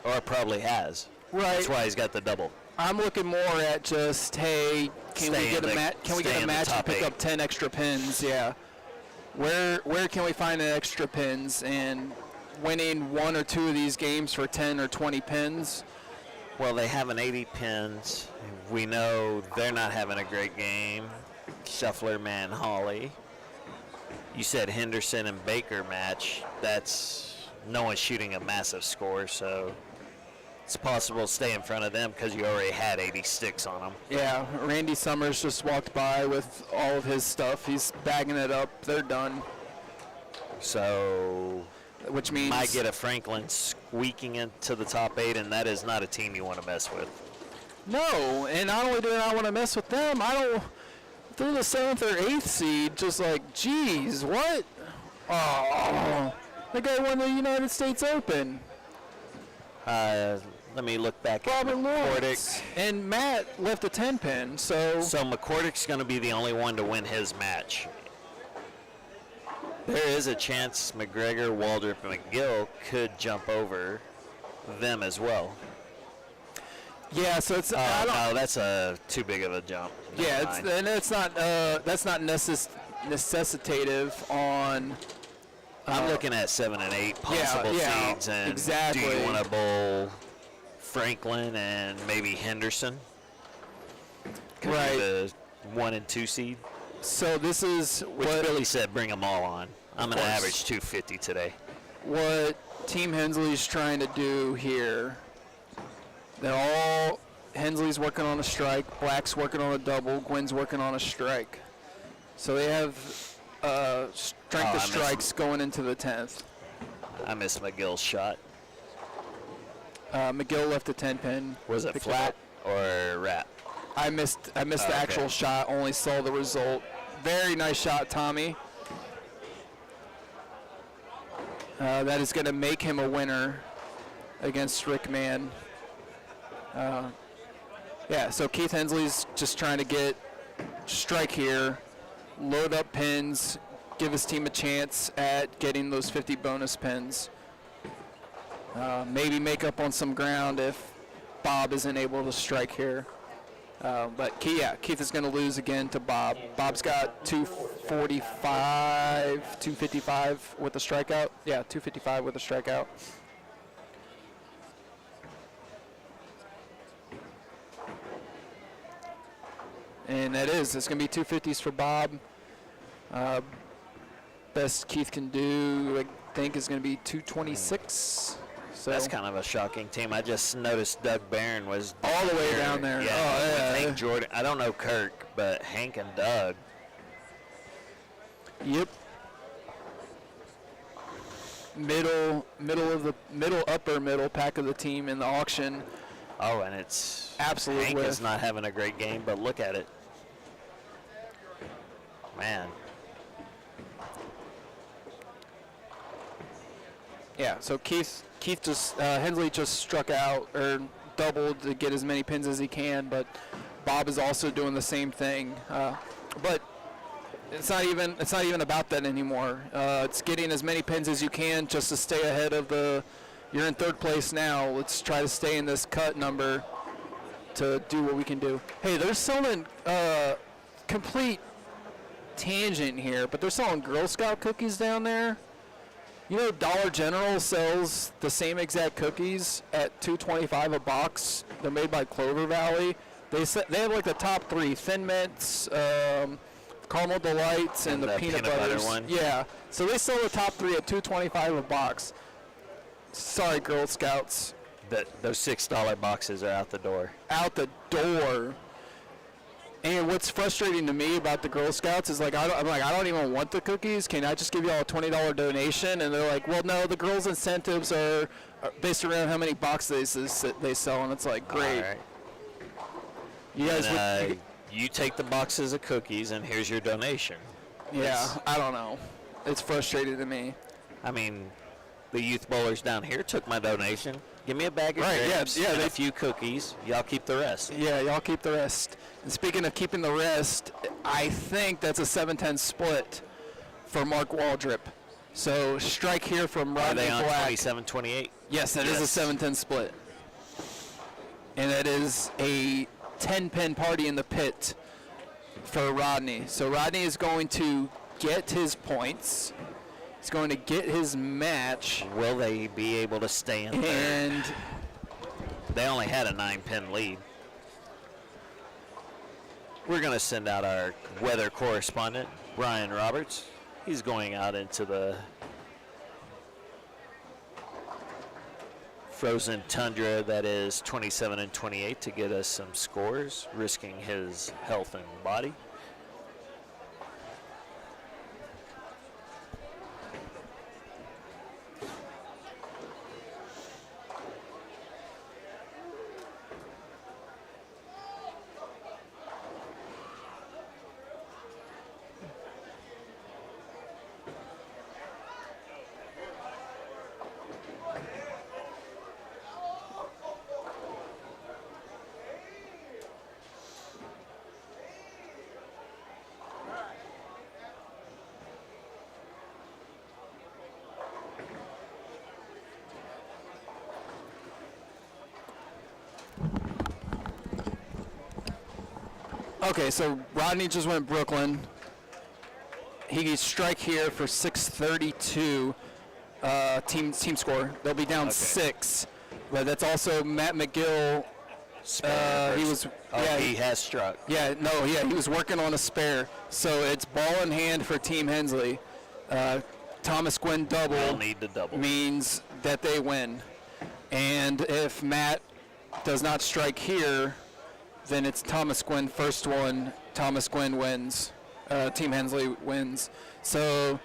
or probably has. Right. That's why he's got the double. I'm looking more at just, hey, can we get a match and top pick 8. up 10 extra pins? Yeah. Where can we find an extra pins, and winning 1 or 2 of these games for 10 or 20 pins? Well, they have an 80 pins. We know they're not having a great game. Shuffler, Man, Holly. You said Henderson and Baker match. That's no one's shooting a massive score, so it's possible to stay in front of them because you already had 80 sticks on them. Yeah, Randy Summers just walked by with all of his stuff. He's bagging it up. They're done. So which means might get a Franklin squeaking into the top 8, and that is not a team you want to mess with. no. And not only do I want to mess with them, I don't. They're the 7th or 8th seed. Just like, geez, what? Oh, the guy won the United States Open. Let me look back Robert at Lawrence. McCordick. And Matt left a 10 pin, so So McCordick's going to be the only one to win his match. There is a chance McGregor, Waldrop, and McGill could jump over them as well. yeah. So it's I don't, No, that's too big of a jump. Never yeah. mind. And it's not that's not necessitative on. I'm looking at 7 and 8 possible yeah, seeds, and exactly. do you want to bowl Franklin and maybe Henderson? Could be Right. The 1 and 2 seed. So this is Which what Billy said, bring them all on. I'm going to course. average 250 today. what Team Hensley's trying to do here. Hensley's working on a strike, Black's working on a double, Gwynn's working on a strike. So they have strength I of missed- strikes going into the 10th. I missed McGill's shot. McGill left a 10 pin. Was it Picked flat up. or wrap? I missed the okay. actual shot, only saw the result. Very nice shot, Tommy. That is going to make him a winner against Rick Mann. Yeah, so Keith Hensley's just trying to get strike here, load up pins, give his team a chance at getting those 50 bonus pins. Maybe make up on some ground if Bob isn't able to strike here. But Keith is going to lose again to Bob. Bob's got 245, 255 with a strikeout. Yeah, 255 with a strikeout. And it's going to be 250s for Bob. Best Keith can do, I think, is going to be 226. So That's kind of a shocking team. I just noticed Doug Barron was all the way down there. Yeah, Oh, with yeah. Hank Jordan. I don't know Kirk, but Hank and Doug. Yep. Upper middle pack of the team in the auction. Oh, and it's Absolute Hank whiff. is not having a great game, but look at it, man. Yeah. So Keith just Hensley just struck out or doubled to get as many pins as he can, but Bob is also doing the same thing. But it's not even about that anymore. It's getting as many pins as you can just to stay ahead of the. You're in third place now. Let's try to stay in this cut number to do what we can do. Hey, they're selling complete tangent here, but they're selling Girl Scout cookies down there. You know, Dollar General sells the same exact cookies at $2.25 a box. They're made by Clover Valley. They have like the top three: Thin Mints, Caramel Delights, and the peanut butter one. Yeah, so they sell the top three at $2.25 a box. Sorry, Girl Scouts. Those $6 boxes are out the door. Out the door. And what's frustrating to me about the Girl Scouts is like I don't even want the cookies. Can I just give y'all a $20 donation? And they're like, well, no, the girls' incentives are based around how many boxes they sell, and it's like, great. All right. You guys And, you take the boxes of cookies, and here's your donation. yeah, I don't know. It's frustrating to me. I mean, the youth bowlers down here took my donation. Give me a bag of Right, yeah, grapes yeah, and they- a few cookies. Y'all keep the rest. Yeah, y'all keep the rest. And speaking of keeping the rest, I think that's a 7-10 split for Mark Waldrip. So strike here from Are Rodney they on Black. 27-28? Yes, that is a Yes. 7-10 split. And that is a 10-pin party in the pit for Rodney. So Rodney is going to get his points. He's going to get his match. Will they be able to stay in third? And They only had a 9-pin lead. We're going to send out our weather correspondent, Brian Roberts. He's going out into the frozen tundra that is 27-28 to get us some scores, risking his health and body. okay, so Rodney just went Brooklyn. He gets strike here for 632 team score. They'll be down 6, but that's also Matt McGill. He was he has struck. Yeah, no, yeah, he was working on a spare. So it's ball in hand for Team Hensley. Thomas Gwynn double We'll need the double. means that they win. And if Matt does not strike here, then it's Thomas Gwynn first one. Thomas Gwynn wins. Team Hensley wins. So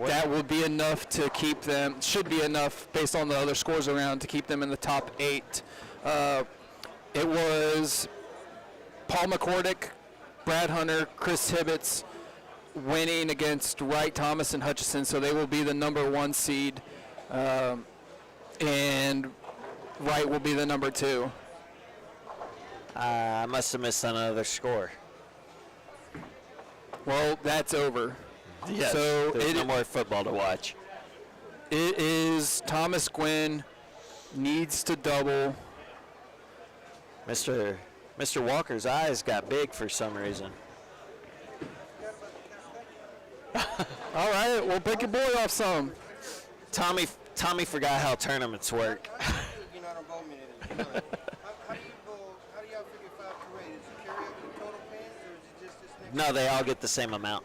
that will be enough to keep them, should be enough based on the other scores around to keep them in the top 8. It was Paul McCordick, Brad Hunter, Chris Hibbets winning against Wright, Thomas, and Hutchison, so they will be the number 1 seed. And Wright will be the number 2. I must have missed another score. Well, that's over. Yes, So there's no more football to watch. It is Thomas Gwynn needs to double. Mr. Walker's eyes got big for some reason. All right, we'll pick your boy off some. Tommy forgot how tournaments work. You're not on bowl minute. You know that. How do y'all figure 5 to 8? Is it carry over the total pins, or is it just this next? No, they all get the same amount.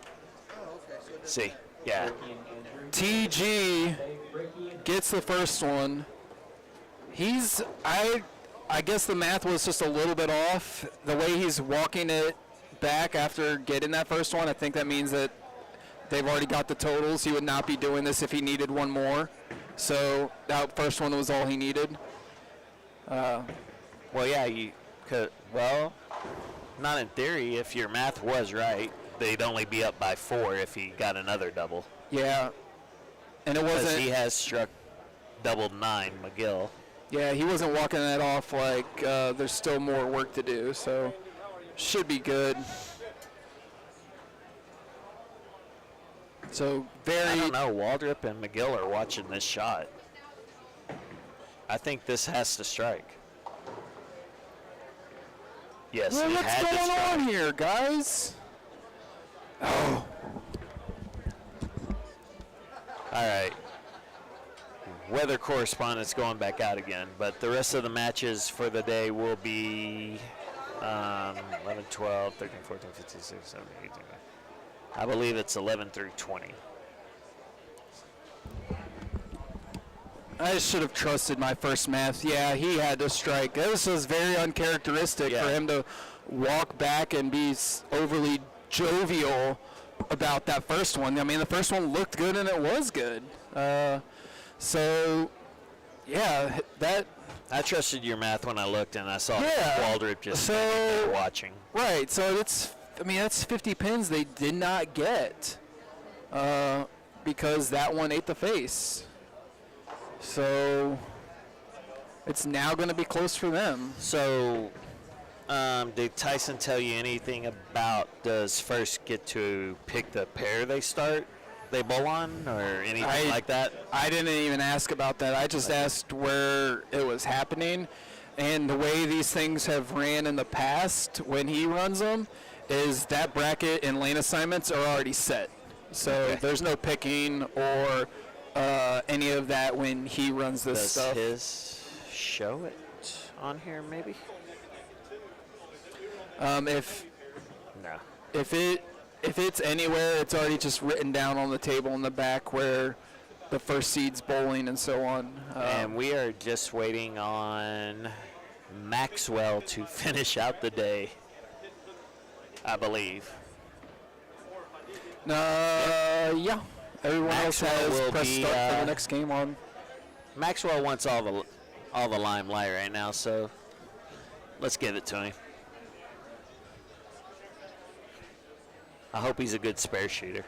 Oh, okay. See, yeah. TG gets the first one. I guess the math was just a little bit off. The way he's walking it back after getting that first one, I think that means that they've already got the totals. He would not be doing this if he needed one more. So that first one was all he needed. Well, yeah, you could. Well, not in theory. If your math was right, they'd only be up by 4 if he got another double. Yeah, and it Because wasn't. he has struck double 9, McGill. Yeah, he wasn't walking that off like there's still more work to do. So should be good. So I don't know. Waldrop and McGill are watching this shot. I think this has to strike. Yes, Well, it what's had to going strike. on here, guys? Oh. All right. Weather correspondent's going back out again, but the rest of the matches for the day will be 11, 12, 13, 14, 15, 16, 17, 18. I believe it's 11 through 20. I should have trusted my first math. Yeah, he had to strike. This was very uncharacteristic for him to walk back and be overly jovial about that first one. I mean, the first one looked good and it was good. So, yeah, that. I trusted your math when I looked and I saw Waldrop just watching. Right, so that's 50 pins they did not get because that one ate the face. So it's now going to be close for them. So did Tyson tell you anything about does first get to pick the pair they bowl on or anything like that? I didn't even ask about that. I just asked where it was happening. And the way these things have ran in the past when he runs them is that bracket and lane assignments are already set. So there's no picking or any of that when he runs this stuff. Does his show it on here maybe? If it's anywhere, it's already just written down on the table in the back where the first seed's bowling and so on. And we are just waiting on Maxwell to finish out the day, I believe. Yeah. Everyone Maxwell else has will pressed be, start for the next game on. Maxwell wants all the limelight right now, so let's give it to him. I hope he's a good spare shooter.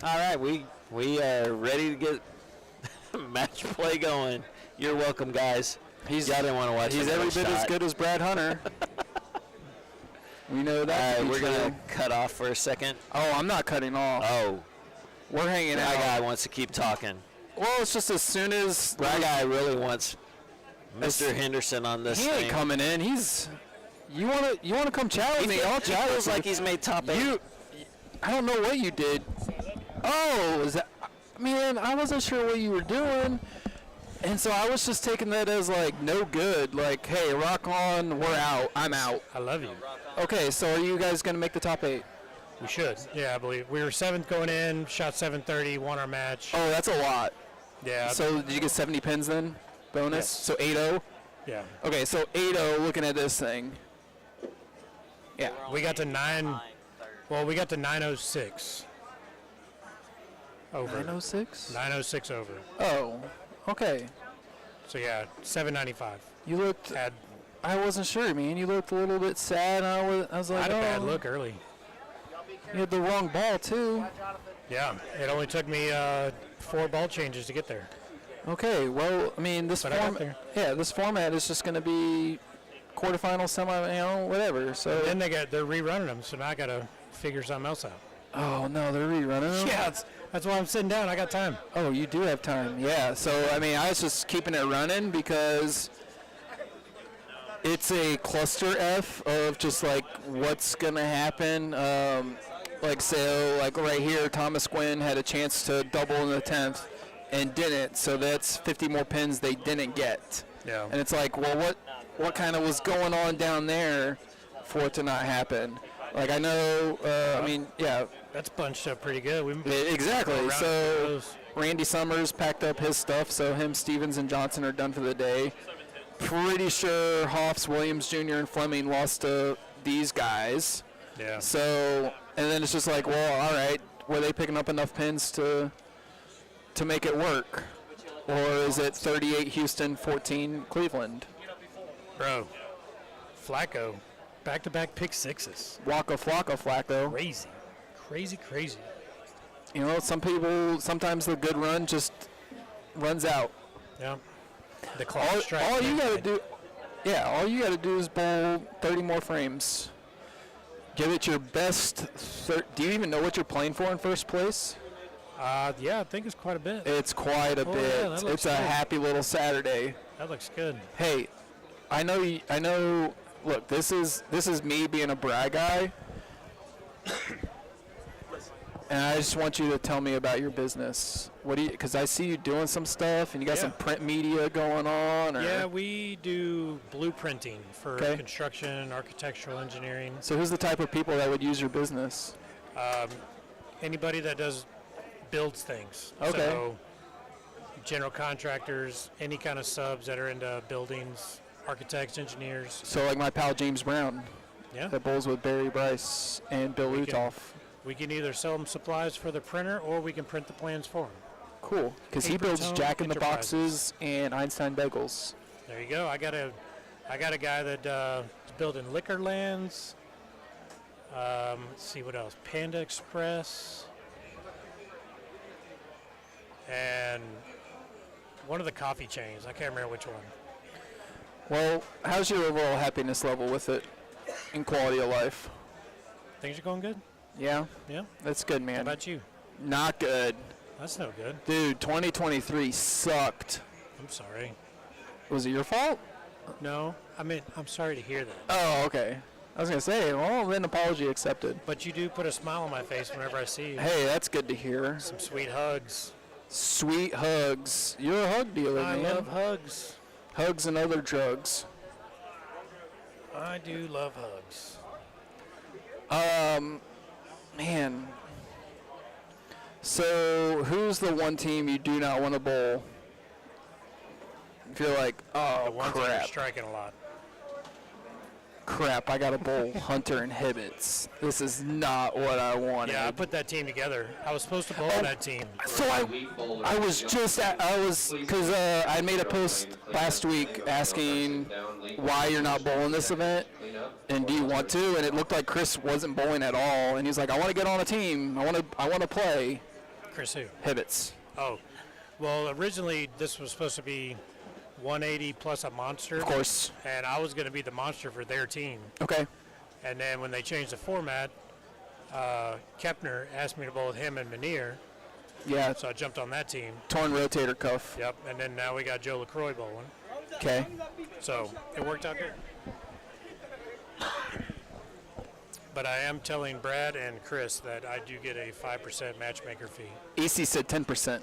All right, we are ready to get match play going. You're welcome, guys. Y'all didn't want to watch. He's every bit as good as Brad Hunter. We know that. All right, we're gonna cut off for a second. Oh, I'm not cutting off. Oh, we're hanging out. That guy wants to keep talking. Well, it's just as soon as that guy really wants Mr. Henderson on this he thing. ain't coming in. You wanna come chat with me? I'll chat. Feels like he's made top 8. I don't know what you did. Oh, is that? Man, I wasn't sure what you were doing, and so I was just taking that as like no good. Like, hey, rock on, we're out. I'm out. I love you. Okay, so are you guys gonna make the top 8? We should. Yeah, I believe we were 7th going in. Shot 730. Won our match. Oh, that's a lot. Yeah. So did you get 70 pins then? Bonus. Yes. So 8-0. Yeah. Okay, so 8-0. Looking at this thing. Yeah. We got to 9. Well, we got to 906. Over. 906? 906 over. Oh, okay. So yeah, 795. You looked. I wasn't sure, man. You looked a little bit sad. I was like, I had a bad oh. look early. You had the wrong ball too. Yeah, it only took me 4 ball changes to get there. Okay, well, I mean, this But I got format. there. Yeah, this format is just going to be quarterfinal, semi, whatever. So. And then they're rerunning them, so now I got to figure something else out. Oh no, they're rerunning them. Yeah, that's why I'm sitting down. I got time. Oh, you do have time. Yeah. So I mean, I was just keeping it running because it's a cluster F of just like what's gonna happen. Like right here, Thomas Quinn had a chance to double in the 10th and didn't. So that's 50 more pins they didn't get. Yeah. And it's like, well, what kind of was going on down there for it to not happen. Like I know, I mean, yeah. That's bunched up pretty good. Exactly. So Randy Summers packed up his stuff, so him, Stevens, and Johnson are done for the day. Pretty sure Hoffs, Williams Jr., and Fleming lost to these guys. Yeah. So, and then it's just like, well, all right, were they picking up enough pins to make it work? Or is it 38 Houston, 14 Cleveland? Bro, Flacco, back-to-back pick sixes. Waka Flocka Flacco. Crazy. You know, some people, sometimes the good run just runs out. Yeah. The all you got to do, all you got to do is bowl 30 more frames. Give it your best. Do you even know what you're playing for in first place? Yeah, I think it's quite a bit. It's quite a bit. Yeah, It's a happy little Saturday. That looks good. Hey, I know. Look, this is me being a brag guy, and I just want you to tell me about your business. What do you? Because I see you doing some stuff, and you got some print media going on. Or? Yeah, we do blueprinting for construction, architectural engineering. So who's the type of people that would use your business? Anybody that builds things. Okay. So general contractors, any kind of subs that are into buildings, architects, engineers. So like my pal James Brown. Yeah. That bowls with Barry Bryce and Bill Utoff. We can either sell them supplies for the printer, or we can print the plans for them. Cool, because he builds Jack in the Boxes and Einstein Bagels. There you go. I got a guy that is building Liquorlands. Let's see what else. Panda Express. And one of the coffee chains. I can't remember which one. Well, how's your overall happiness level with it in quality of life? Things are going good? Yeah? Yeah. That's good, man. How about you? Not good. That's no good. Dude, 2023 sucked. I'm sorry. Was it your fault? No. I mean, I'm sorry to hear that. Oh, okay. I was going to say, well, then apology accepted. But you do put a smile on my face whenever I see you. Hey, that's good to hear. Some sweet hugs. Sweet hugs. You're a hug dealer, man. I love hugs. Hugs and other drugs. I do love hugs. Man. So, who's the one team you do not want to bowl? You feel like, oh, The ones that are crap. striking a lot. Crap, I got to bowl Hunter and Hibbets. This is not what I wanted. Yeah, I put that team together. I was supposed to bowl that team. So I was just because I made a post last week asking why you're not bowling this event and do you want to, and it looked like Chris wasn't bowling at all, and he's like, I want to get on a team, I want to play. Chris who? Hibbets. Oh, well, originally this was supposed to be 180 plus a monster. Of course. And I was going to be the monster for their team. Okay. And then when they changed the format, Kepner asked me to bowl with him and Manier. Yeah. So I jumped on that team. Torn rotator cuff. Yep. And then now we got Joe LaCroix bowling. Okay. So it worked out good. But I am telling Brad and Chris that I do get a 5% matchmaker fee. EC said 10%.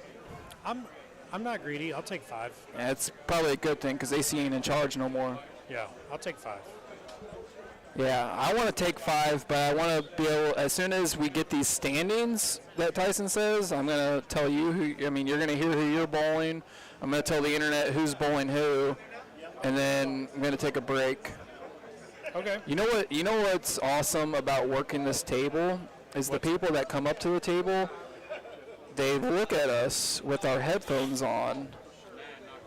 I'm not greedy. I'll take 5. Yeah, it's probably a good thing because AC ain't in charge no more. Yeah, I'll take 5. Yeah, I want to take 5, but I want to be able, as soon as we get these standings that Tyson says, I'm going to tell you who, I mean, you're going to hear who you're bowling. I'm going to tell the internet who's bowling who, and then I'm going to take a break. Okay. You know what's awesome about working this table is the people that come up to the table, they look at us with our headphones on,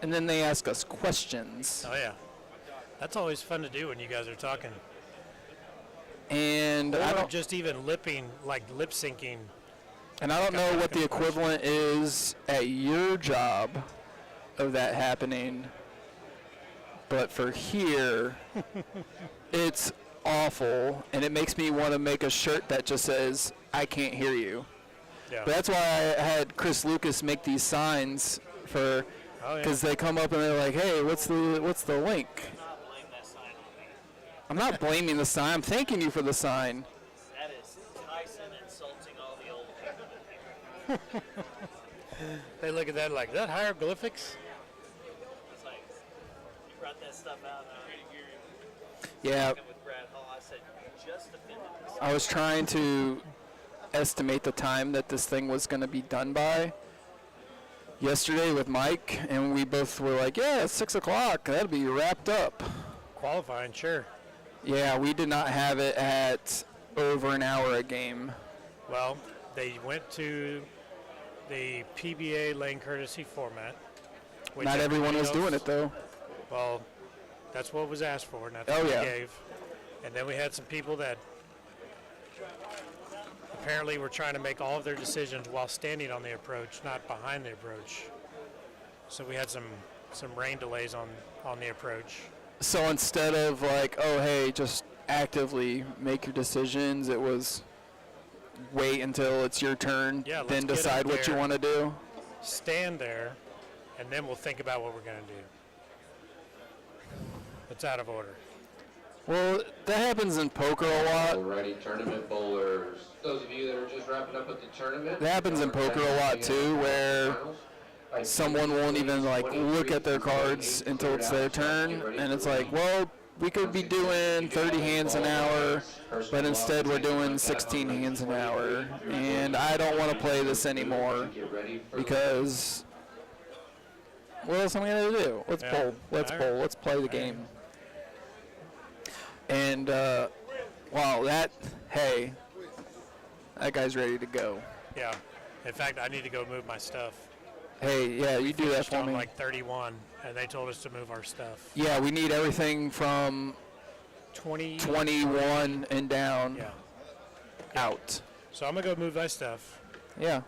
and then they ask us questions. Oh, yeah. That's always fun to do when you guys are talking. And I don't just even lip syncing. And I don't know what the equivalent is at your job of that happening, but for here, it's awful, and it makes me want to make a shirt that just says, I can't hear you. Yeah. But that's why I had Chris Lucas make these signs for, because they come up and they're like, hey, what's the link? I'm not blaming the sign. I'm thanking you for the sign. That is Tyson insulting all the old people in here. They look at that like, is that hieroglyphics? It's like, you brought that stuff out. Yeah. With Brad Hall, I said, you just offended us. I was trying to estimate the time that this thing was going to be done by yesterday with Mike, and we both were like, yeah, it's 6 o'clock. That'll be wrapped up. Qualifying, sure. Yeah, we did not have it at over an hour a game. Well, they went to the PBA lane courtesy format. which Not everyone was everybody doing else- it, though. Well, that's what was asked for, and that's Oh, what yeah. we gave. And then we had some people that apparently were trying to make all of their decisions while standing on the approach, not behind the approach. So we had some rain delays on the approach. So instead of like, oh, hey, just actively make your decisions, it was wait until it's your turn, Yeah, let's then get up decide what you there. want to do. Stand there, and then we'll think about what we're going to do. It's out of order. Well, that happens in poker a lot. Alrighty, tournament bowlers. Those of you that are just wrapping up with the tournament. That happens in poker a lot too, where someone won't even like look at their cards until it's their turn, and it's like, well, we could be doing 30 hands an hour, but instead we're doing 16 hands an hour, and I don't want to play this anymore because what else am I gonna do? Let's bowl. Let's bowl. Let's play the game. And wow, that guy's ready to go. Yeah. In fact, I need to go move my stuff. Hey, yeah, you do that Finished for on me. like 31, and they told us to move our stuff. Yeah, we need everything from 21 and down out. So I'm going to go move my stuff. Yeah.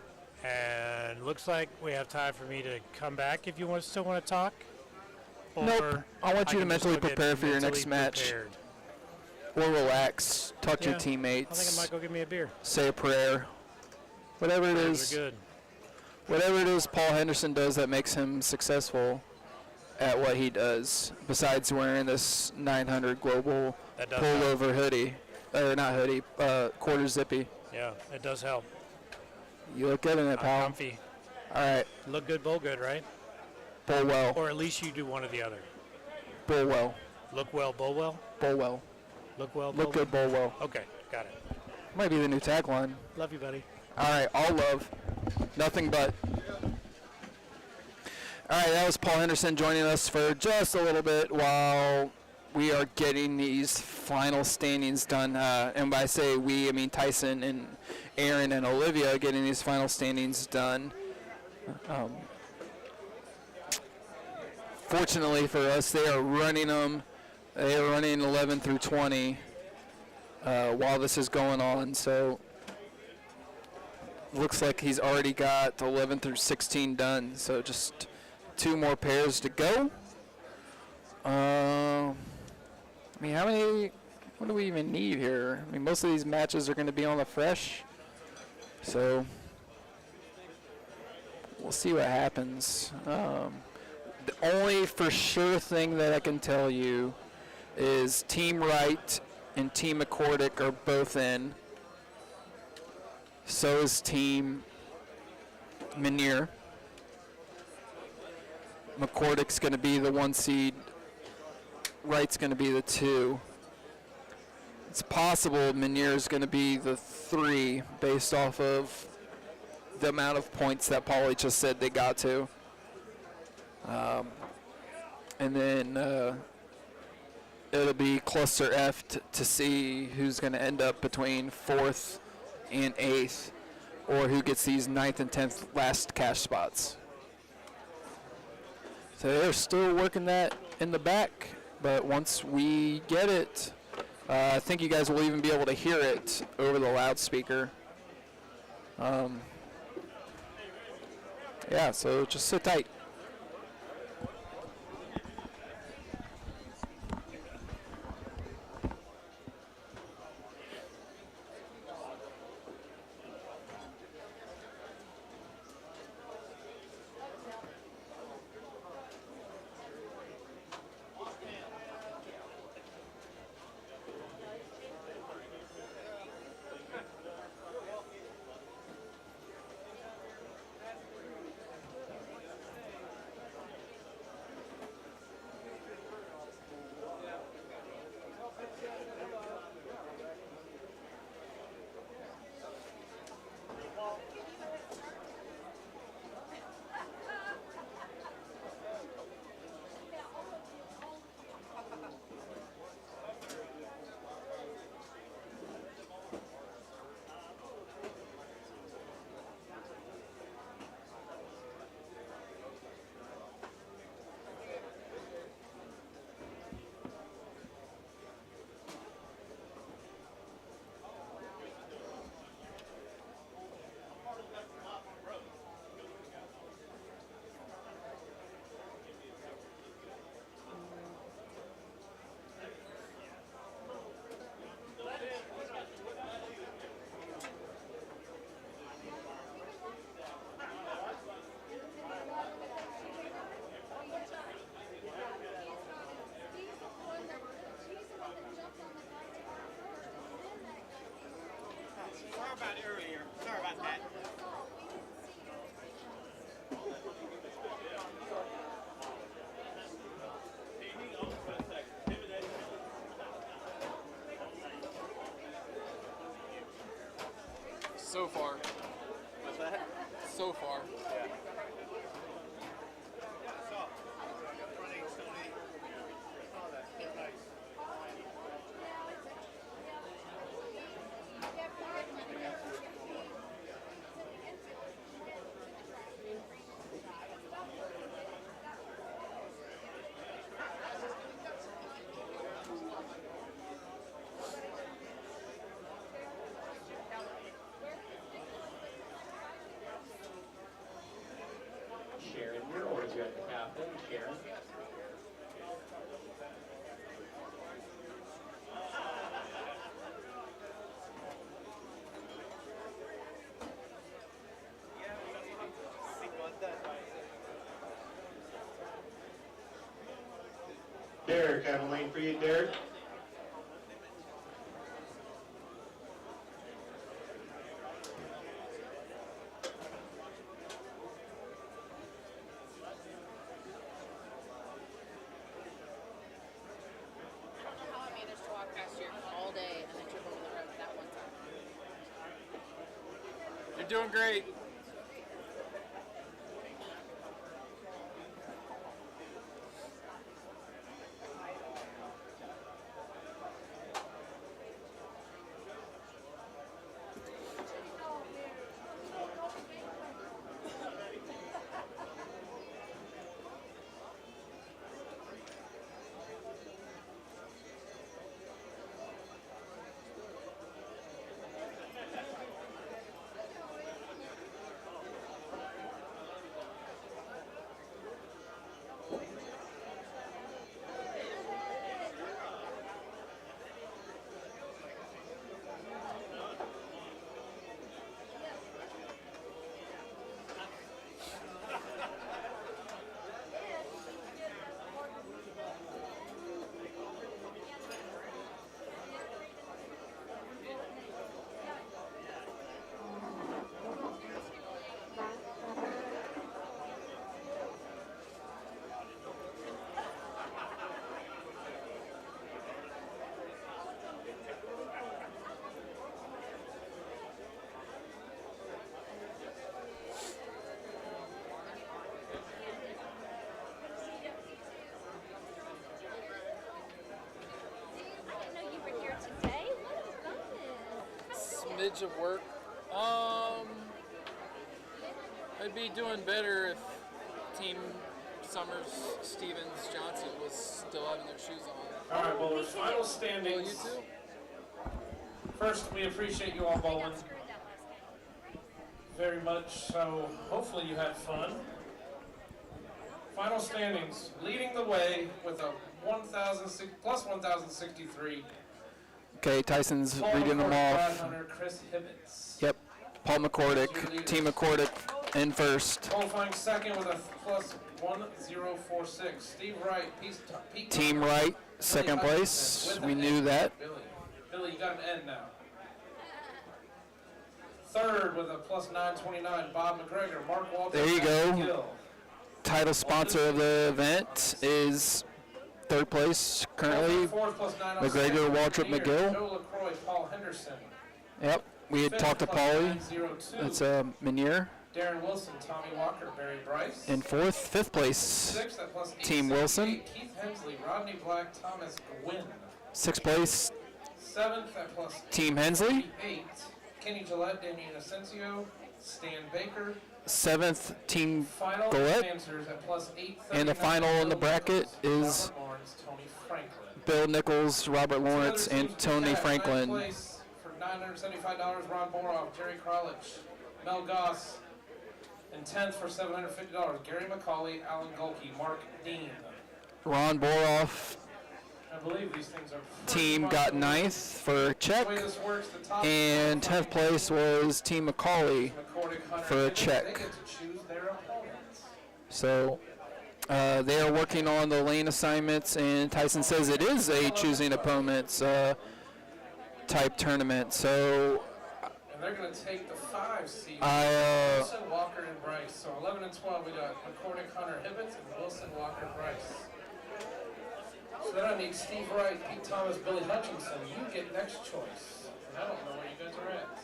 And looks like we have time for me to come back if you still want to talk. Nope. Or I want you to can just mentally go get prepare for your next mentally match. prepared. Or relax. Talk to Yeah, your teammates. I think I might go get me a beer. Say a prayer. Whatever it Beers is. are good. Whatever it is Paul Henderson does that makes him successful at what he does, besides wearing this 900 global That does pullover hoodie, or not hoodie, quarter zippy. Yeah, it does help. You look good in it, I'm pal. comfy. All right, Look good, bowl good, right? bowl well, Or at least you do one or the other. bowl well, Look well, bowl well. bowl well. Look well, bowl Look good, bowl well. well. Okay, got it. Might be the new tagline. Love you, buddy. All right, all love, nothing but. All right, that was Paul Henderson joining us for just a little bit while we are getting these final standings done. And by I say we, I mean Tyson and Aaron and Olivia getting these final standings done. Fortunately for us, they are running them. They are running 11 through 20 while this is going on. So looks like he's already got 11 through 16 done. So just 2 more pairs to go. I mean, how many? What do we even need here? I mean, most of these matches are going to be on the fresh. So we'll see what happens. The only for sure thing that I can tell you is Team Wright and Team McCordick are both in. So is Team Menier. McCordick's going to be the 1 seed. Wright's going to be the 2. It's possible Menier's going to be the 3 based off of the amount of points that Paulie just said they got to. And then it'll be cluster F to see who's going to end up between 4th and 8th, or who gets these 9th and 10th last cash spots. So they're still working that in the back, but once we get it, I think you guys will even be able to hear it over the loudspeaker. Yeah, so just sit tight. about earlier. Sorry about that. So far. What's that? So far. Yeah. Sharon, your orders you at the captain. Sharon. Derek, I have a lane for you, Derek. How I managed to walk past here all day and then trip over the road that one time. You're doing great. I didn't know you were here today. What is fun? Smidge of work. I'd be doing better if Team Summers, Stevens, Johnson was still having their shoes on. All right, bowlers, final standings. You too? First, we appreciate you all bowling very much, so hopefully you had fun. Final standings, leading the way with a 1,063. Okay, Tyson's Paul reading them McCord, off. Brad Hunter, Chris Hibbets. Yep. Paul McCordick, Team McCordick in first. Qualifying second with a plus 1046. Steve Wright, Pete Team Thomas, Wright, Billy second Hutchinson place. with We an knew N. that. Billy, you got an N now. Third with a plus 929, Bob McGregor, Mark Walter. There you Matt go. Gill. Title sponsor of the event is third place currently. Fourth plus 906, McGregor, Waltrip, Engineer, McGill. Joe LaCroix, Paul Henderson. Yep. We had Fifth talked to plus Paulie. 902, That's Minier. Darren Wilson, Tommy Walker, Barry Bryce. In fourth, fifth place, Sixth at plus Team Wilson. 868, Keith Hensley, Rodney Black, Thomas Gwynn. Sixth place, Seventh at plus Team Hensley. 8, Kenny Gillette, Damian Asensio, Stan Baker. Seventh, Team Final Gillette. answers at plus 839, And the final in the Bill bracket Nichols, is Robert Lawrence, Tony Franklin. Bill Nichols, Robert Lawrence, The other and teams Tony in Franklin. ninth place for $975, Ron Boroff, Jerry Krolich, Mel Goss. And 10th for $750, Gary McCauley, Alan Golke, Mark Dean. Ron Boroff I believe these things are team got ninth for a check. The way this works, the top And 10th place was Team McCauley McCordick, Hunter, for a Hibbets, check. They get to choose their opponents. So they are working on the lane assignments, and Tyson says it is a choosing opponents type tournament. So And they're going to take the 5 seed. I, Wilson, Walker, and Bryce. So 11 and 12, we got McCormick, Hunter Hibbets, and Wilson, Walker, Bryce. So then I need Steve Wright, Pete Thomas, Billy Hutchinson. You get next choice. And I don't know where you guys are at.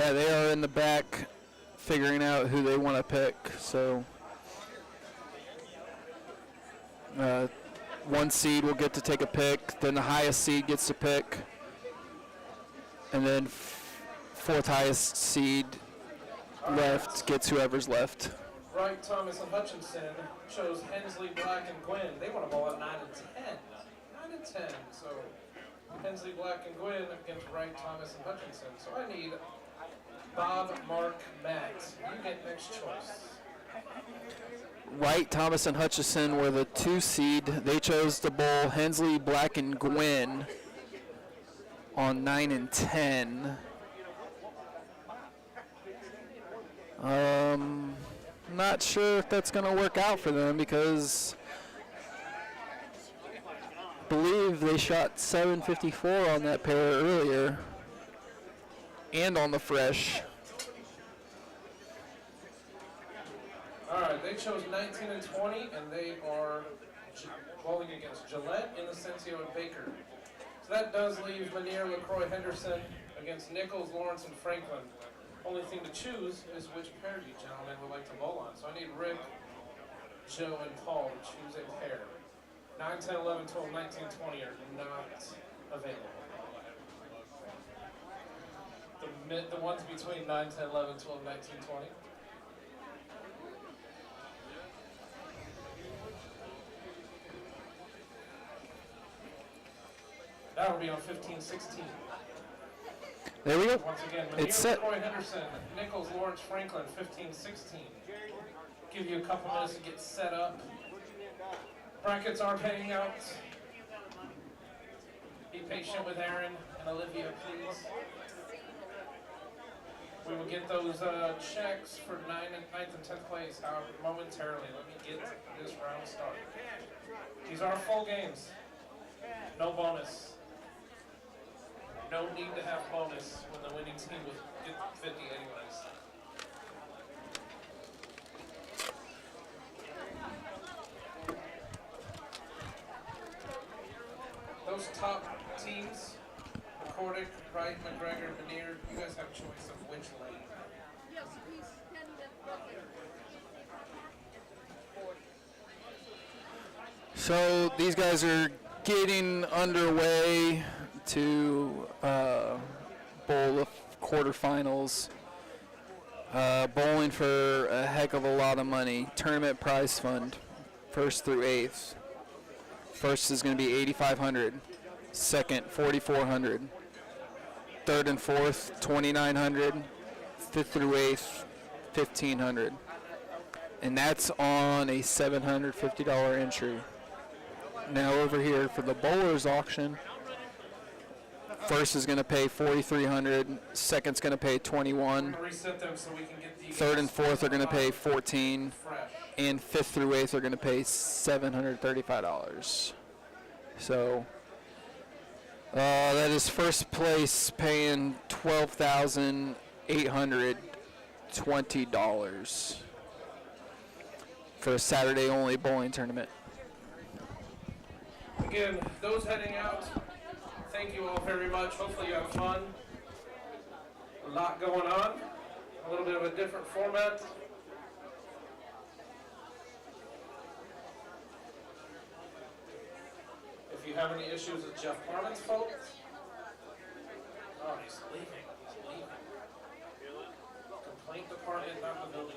yeah, they are in the back figuring out who they want to pick. So 1 seed will get to take a pick, then the highest seed gets to pick, and then 4th highest seed left gets whoever's left. Wright, Thomas, and Hutchinson chose Hensley, Black, and Gwynn. They want to ball at 9 and 10. 9 and 10. So Hensley, Black, and Gwynn against Wright, Thomas, and Hutchinson. So I need Bob, Mark, Matt. You get next choice. Wright, Thomas, and Hutchison were the 2 seed. They chose to bowl Hensley, Black, and Gwynn on 9 and 10. Not sure if that's going to work out for them because I believe they shot 754 on that pair earlier and on the fresh. All right, they chose 19 and 20, and they are bowling against Gillette, Inocencio, and Baker. So that does leave Lanier, LaCroix, Henderson against Nichols, Lawrence, and Franklin. Only thing to choose is which pair you gentlemen would like to bowl on. So I need Rick, Joe, and Paul to choose a pair. 9, 10, 11, 12, 19, 20 are not available. The ones between 9, 10, 11, 12, 19, 20. That will be on 15, 16. There we go. Once again, It's set. Roy Henderson, Nichols, Lawrence, Franklin, 15, 16. Give you a couple minutes to get set up. Brackets are paying out. Be patient with Aaron and Olivia, please. We will get those checks for 9th and 10th place momentarily. Let me get this round started. These are full games. No bonus. No need to have bonus when the winning team will get 50 anyways. Those top teams, McCordick, Wright, McGregor, Veneer, you guys have choice of which lane. Yes, please. So these guys are getting underway to bowl the quarterfinals. Bowling for a heck of a lot of money. Tournament prize fund, 1st through 8th. First is going to be $8,500. Second, $4,400. Third and fourth, $2,900. 5th through 8th, $1,500. And that's on a $750 entry. Now over here for the bowlers auction, first is going to pay $4,300. Second's going to pay $21. Reset them so we can get the Third and fourth are going to pay $14. fresh. And 5th through 8th are going to pay $735. So that is first place paying $12,820 for a Saturday only bowling tournament. Again, those heading out, thank you all very much. Hopefully you have fun. A lot going on. A little bit of a different format. If you have any issues with Jeff Parman's fault, oh, he's leaving. He's leaving. Complaint department, not the building.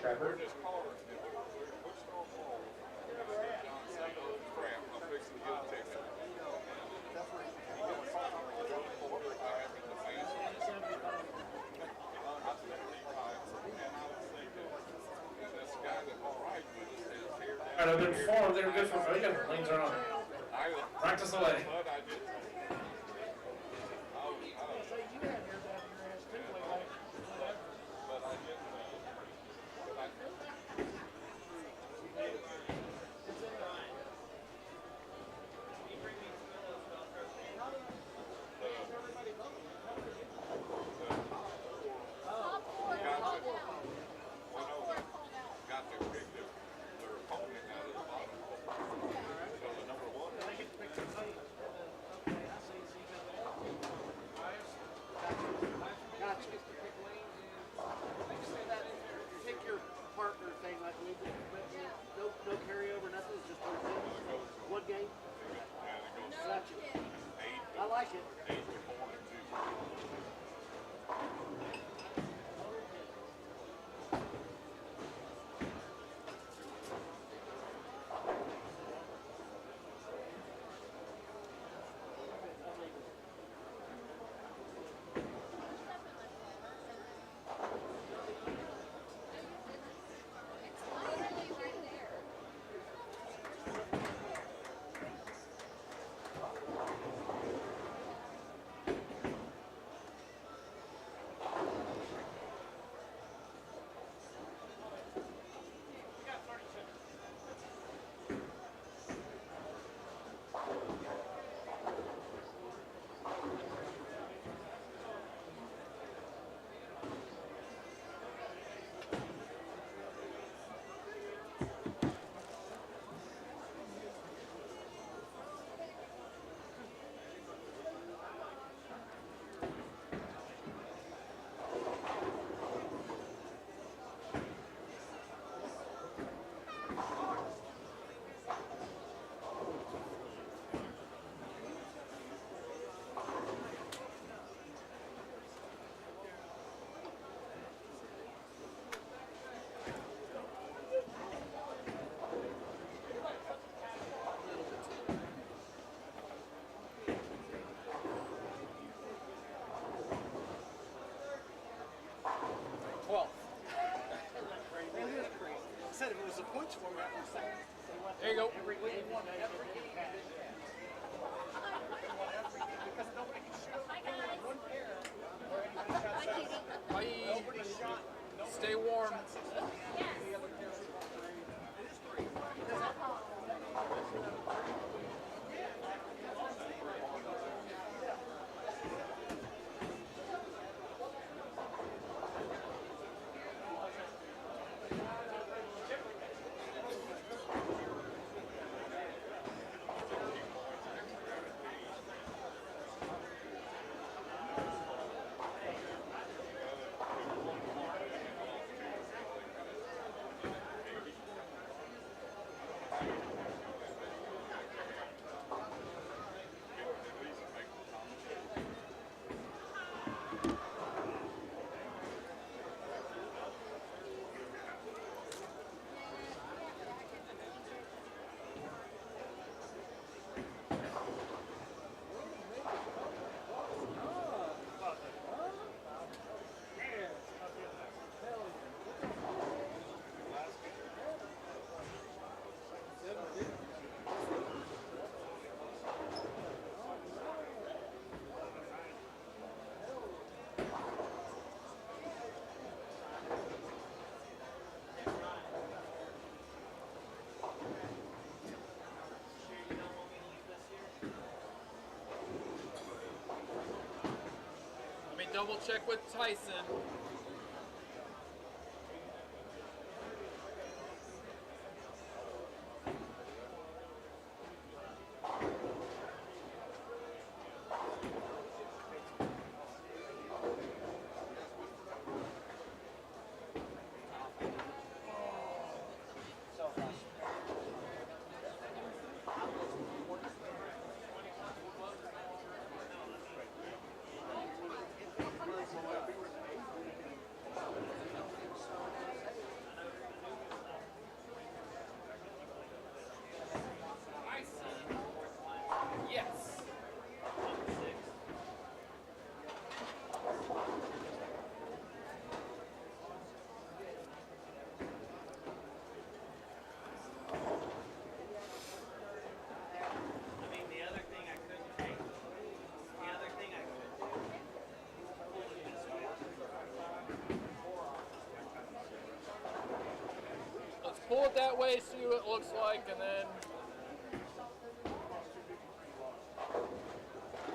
Trevor. All right, I've been informed they're good for Fagan. Lanes are on. Practice away. Partner thing like we did, no carryover, nothing, it's just one game. Gotcha. I like it. Said if it was a points format, there you go. Every game, because nobody can shoot. One pair. Bye. Nobody shot. Stay warm. Let me double check with Tyson. pull it that way, see what it looks like, and then,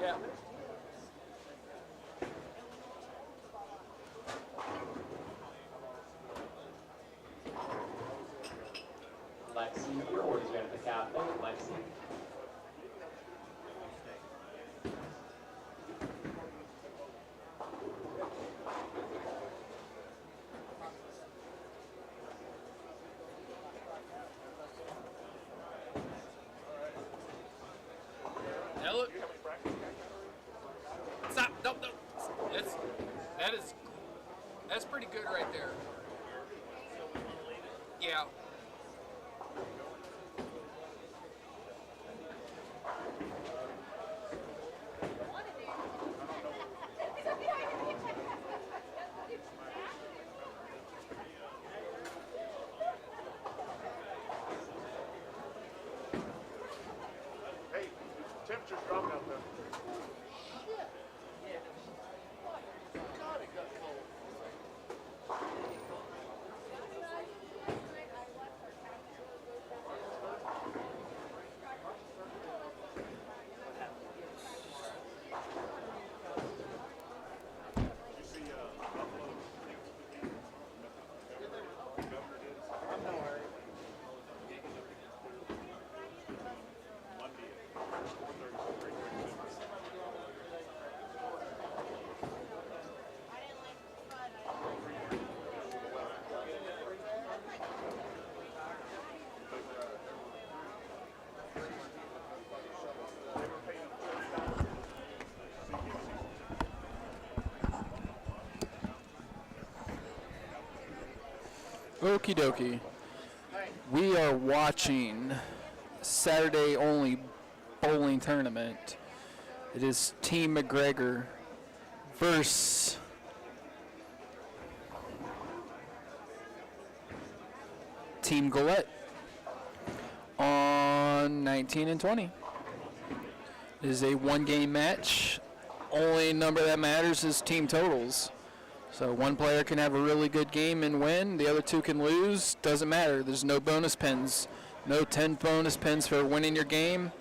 yeah. Lexi, your order's been at the cafe. Lexi. Now look. Stop. No. That's pretty good right there. Yeah. Hey, temperature's dropping out there. Okie dokie. We are watching Saturday only bowling tournament. It is Team McGregor versus Team Gillette on 19 and 20. It is a one-game match. Only number that matters is team totals. So one player can have a really good game and win. The other two can lose. Doesn't matter. There's no bonus pins. No 10 bonus pins for winning your game.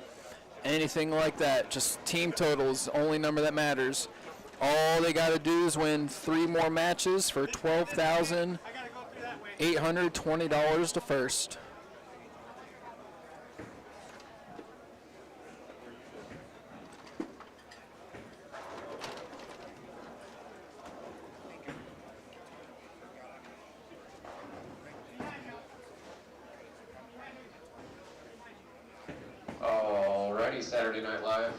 Anything like that. Just team totals. Only number that matters. All they got to do is win 3 more matches for $12,820 to first. Alrighty, Saturday Night Live.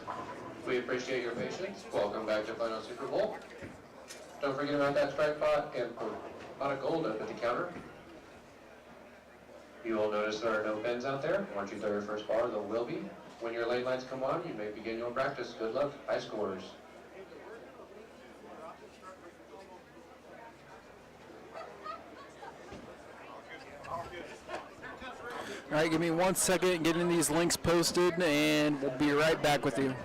We appreciate your patience. Welcome back to Final Super Bowl. Don't forget about that strike pot and pot of gold up at the counter. You will notice there are no pens out there. Once you throw your first bar, there will be. When your lane lights come on, you may begin your practice. Good luck, high scorers. All right, give me 1 second, getting these links posted, and we'll be right back with you.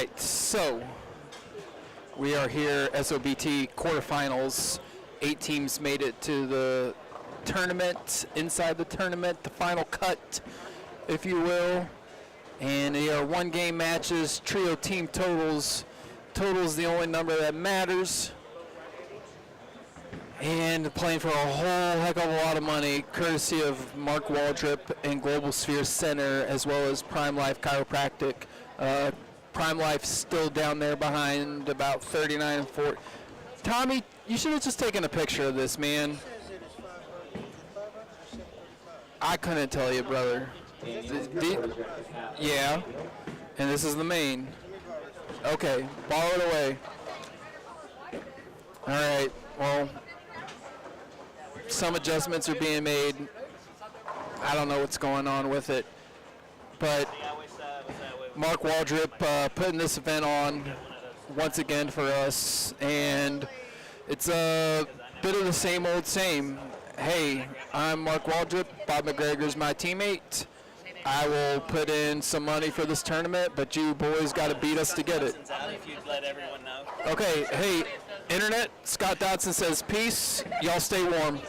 right, so we are here, SOBT quarterfinals. 8 teams made it to the tournament, inside the tournament, the final cut, if you will. And they are one-game matches, trio team totals. Total's the only number that matters. And playing for a whole heck of a lot of money, courtesy of Mark Waldrop and Global Sphere Center, as well as Prime Life Chiropractic. Prime Life's still down there behind, about 39 and 40. Tommy, you should have just taken a picture of this, man. I couldn't tell you, brother. Yeah, and this is the main. Okay, borrow it away. All right, well, some adjustments are being made. I don't know what's going on with it, but Mark Waldrop putting this event on once again for us, and it's a bit of the same old same. Hey, I'm Mark Waldrop. Bob McGregor's my teammate. I will put in some money for this tournament, but you boys got to beat us to get it. If you'd let everyone know. Okay, hey, internet, Scott Dodson says, peace, y'all stay warm.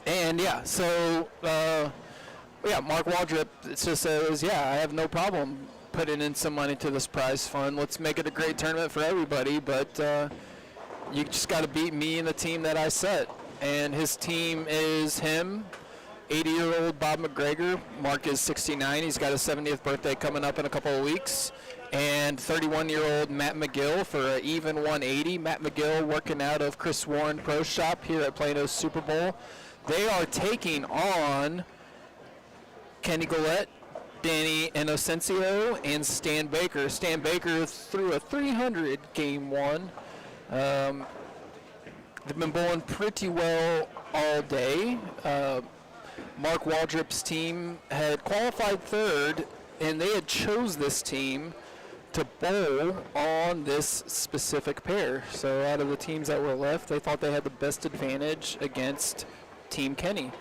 And yeah, so, yeah, Mark Waldrop, it just says, yeah, I have no problem putting in some money to this prize fund. Let's make it a great tournament for everybody, but you just got to beat me and the team that I set. And his team is him, 80-year-old Bob McGregor. Mark is 69. He's got his 70th birthday coming up in a couple of weeks. And 31-year-old Matt McGill for an even 180. Matt McGill working out of Chris Warren Pro Shop here at Plano's Super Bowl. They are taking on Kenny Golette, Danny Inocencio, and Stan Baker. Stan Baker threw a 300 game one. They've been bowling pretty well all day. Mark Waldrop's team had qualified third, and they had chose this team to bowl on this specific pair. So out of the teams that were left, they thought they had the best advantage against Team Kenny.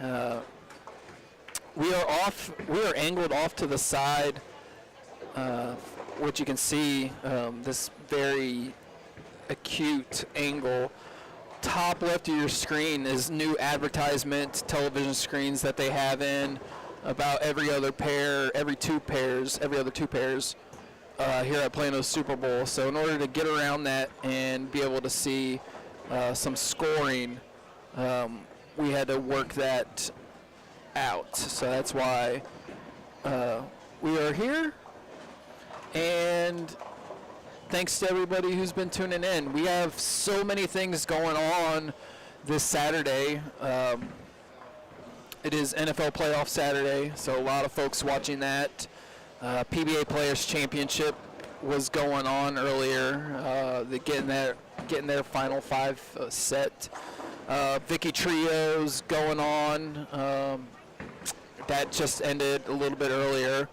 We are angled off to the side, which you can see this very acute angle. Top left of your screen is new advertisement television screens that they have in about every other pair, every other two pairs here at Plano's Super Bowl. So in order to get around that and be able to see some scoring, we had to work that out. So that's why we are here. And thanks to everybody who's been tuning in. We have so many things going on this Saturday. It is NFL Playoff Saturday, so a lot of folks watching that. PBA Players Championship was going on earlier. They're getting their final five set. Vicky Trios going on. That just ended a little bit earlier.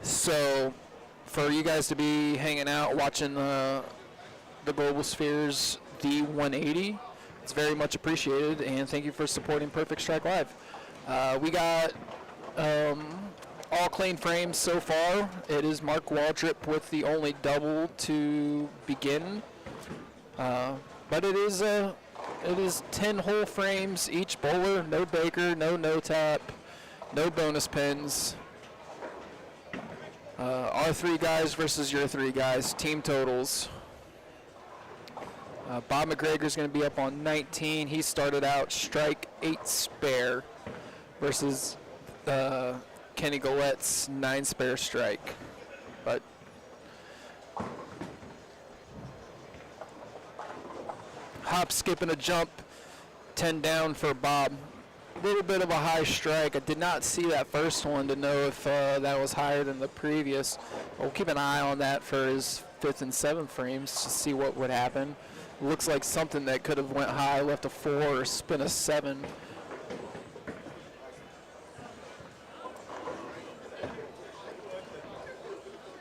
So for you guys to be hanging out watching the Global Spheres D180, it's very much appreciated, and thank you for supporting Perfect Strike Live. We got all clean frames so far. It is Mark Waldrop with the only double to begin, but it is 10 whole frames each bowler, no Baker, no tap, no bonus pins. Our three guys versus your three guys, team totals. Bob McGregor's going to be up on 19. He started out strike 8 spare versus Kenny Golette's 9 spare strike. But hop, skip, and a jump, 10 down for Bob. A little bit of a high strike. I did not see that first one to know if that was higher than the previous. We'll keep an eye on that for his 5th and 7th frames to see what would happen. Looks like something that could have went high, left a 4 or spin a 7.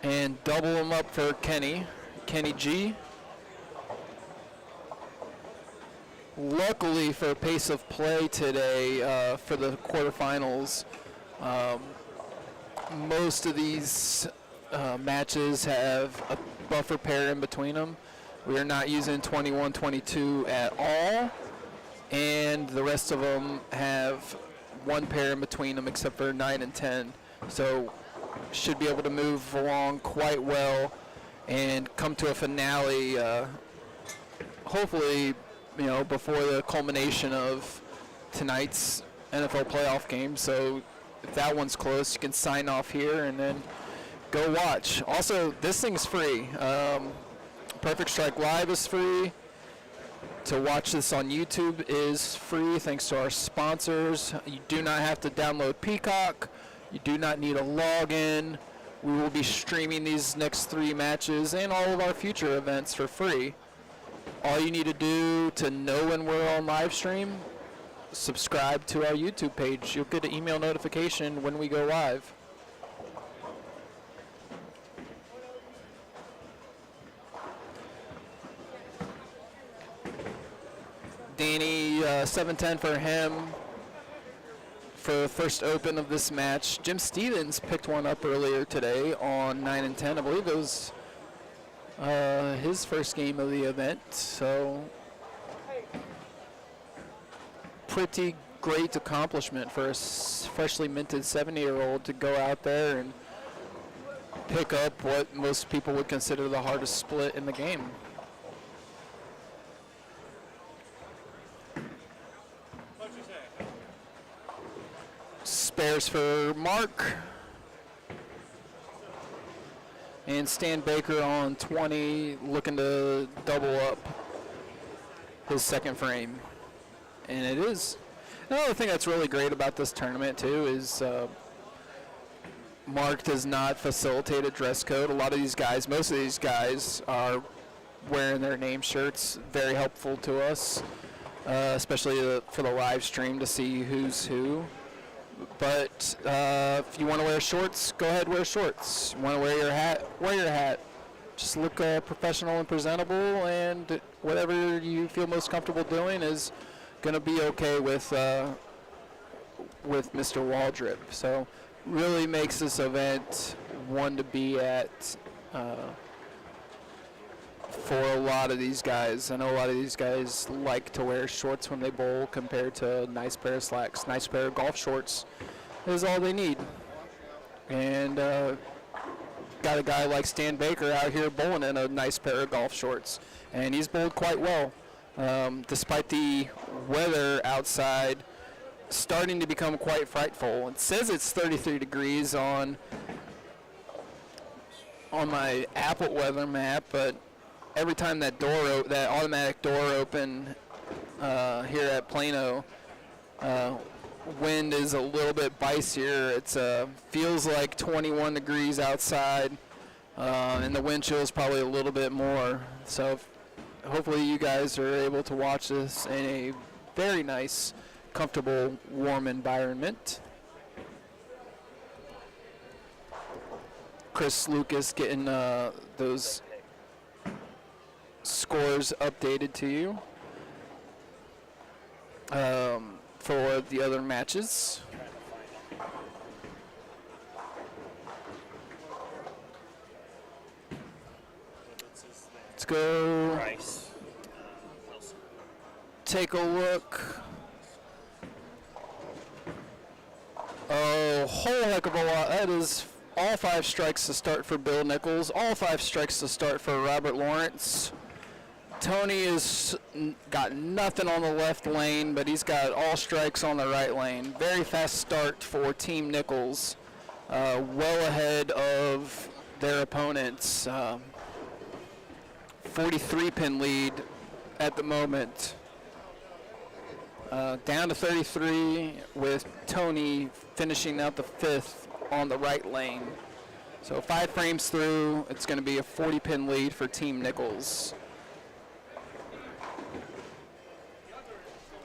And double him up for Kenny G. Luckily for pace of play today for the quarterfinals, most of these matches have a buffer pair in between them. We are not using 21, 22 at all, and the rest of them have one pair in between them except for 9 and 10. So should be able to move along quite well and come to a finale, hopefully, before the culmination of tonight's NFL playoff game. So if that one's close, you can sign off here and then go watch. Also, this thing's free. Perfect Strike Live is free. To watch this on YouTube is free thanks to our sponsors. You do not have to download Peacock. You do not need a login. We will be streaming these next 3 matches and all of our future events for free. All you need to do to know when we're on live stream, subscribe to our YouTube page. You'll get an email notification when we go live. Danny, 7-10 for him for the first open of this match. Jim Stevens picked one up earlier today on 9 and 10. I believe it was his first game of the event. So pretty great accomplishment for a freshly minted 70-year-old to go out there and pick up what most people would consider the hardest split in the game. Spares for Mark. And Stan Baker on 20, looking to double up his second frame. And it is. Another thing that's really great about this tournament, too, is Mark does not facilitate a dress code. A lot of these guys, most of these guys, are wearing their name shirts. Very helpful to us, especially for the live stream to see who's who. But if you want to wear shorts, go ahead, wear shorts. You want to wear your hat, wear your hat. Just look professional and presentable, and whatever you feel most comfortable doing is going to be okay with Mr. Waldrip. So really makes this event one to be at for a lot of these guys. I know a lot of these guys like to wear shorts when they bowl compared to a nice pair of slacks. Nice pair of golf shorts is all they need. And got a guy like Stan Baker out here bowling in a nice pair of golf shorts. And he's bowled quite well. Despite the weather outside starting to become quite frightful. It says it's 33 degrees on my Apple weather map, but every time that automatic door open here at Plano, wind is a little bit bicier. It's feels like 21 degrees outside, and the wind chill is probably a little bit more. So hopefully you guys are able to watch this in a very nice, comfortable, warm environment. Chris Lucas getting those scores updated to you for the other matches. Let's go take a look. A whole heck of a lot. That is all 5 strikes to start for Bill Nichols, all 5 strikes to start for Robert Lawrence. Tony has got nothing on the left lane, but he's got all strikes on the right lane. Very fast start for Team Nichols, well ahead of their opponents. 43-pin lead at the moment. Down to 33 with Tony finishing out the 5th on the right lane. So 5 frames through, it's going to be a 40-pin lead for Team Nichols.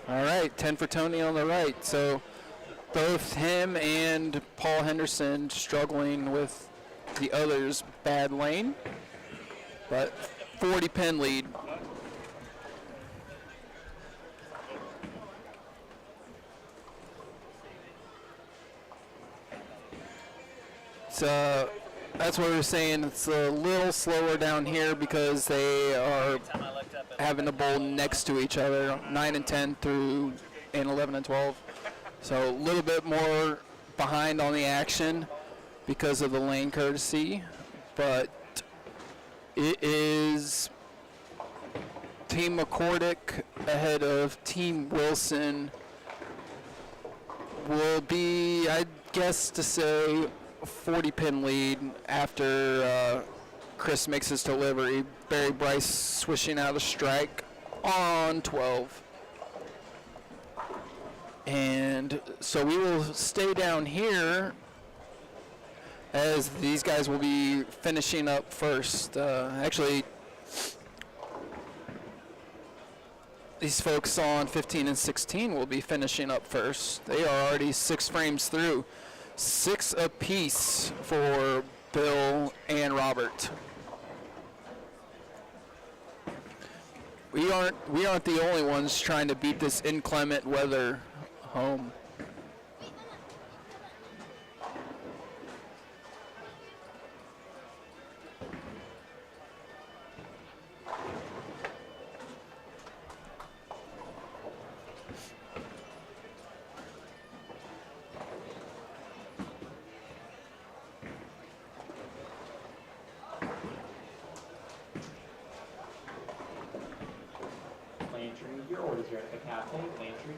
All right, 10 for Tony on the right. So both him and Paul Henderson struggling with the other's bad lane, but 40-pin lead. that's what we were saying. It's a little slower down here because they are having the bowl next to each other, 9 and 10 through and 11 and 12. So a little bit more behind on the action because of the lane courtesy, but it is Team McCordick ahead of Team Wilson. Will be, I guess, to say 40-pin lead after Chris makes his delivery. Barry Bryce swishing out a strike on 12. And so we will stay down here as these guys will be finishing up first. Actually, these folks on 15 and 16 will be finishing up first. They are already 6 frames through. 6 apiece for Bill and Robert. We aren't the only ones trying to beat this inclement weather home. Your orders are at the cafe, Landry.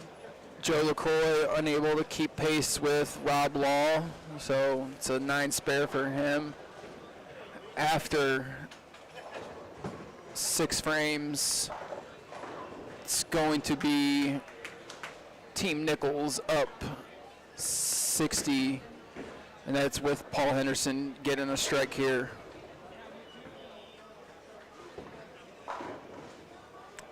Joe LaCroix unable to keep pace with Rob Law, so it's a 9 spare for him. After 6 frames, it's going to be Team Nichols up 60, and that's with Paul Henderson getting a strike here.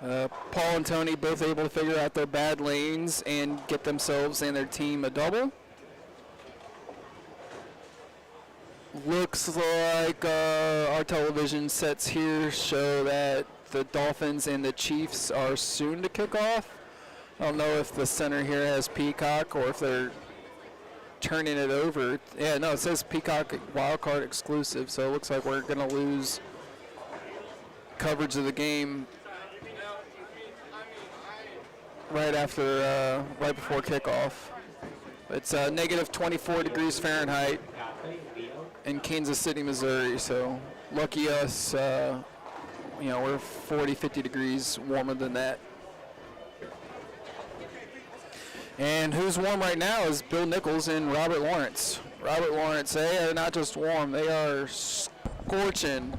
Paul and Tony both able to figure out their bad lanes and get themselves and their team a double. Looks like our television sets here show that the Dolphins and the Chiefs are soon to kick off. I don't know if the center here has Peacock or if they're turning it over. Yeah, no, it says Peacock wildcard exclusive, so it looks like we're going to lose coverage of the game right before kickoff. It's negative 24 degrees Fahrenheit in Kansas City, Missouri. So lucky us, we're 40, 50 degrees warmer than that. And who's warm right now is Bill Nichols and Robert Lawrence. Robert Lawrence, they are not just warm, they are scorching.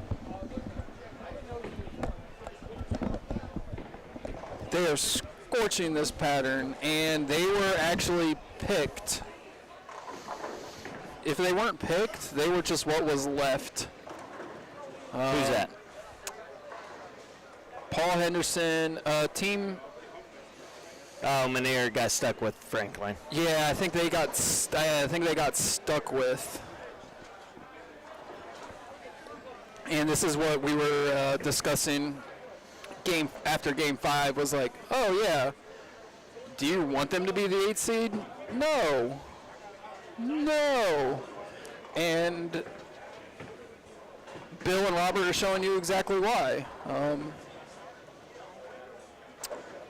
They are scorching this pattern, and they were actually picked. If they weren't picked, they were just what was left. Who's that? Paul Henderson, team. Oh, Manier got stuck with Franklin. Yeah, I think they got stuck with. And this is what we were discussing after game 5 was like, oh yeah, do you want them to be the 8th seed? No. And Bill and Robert are showing you exactly why.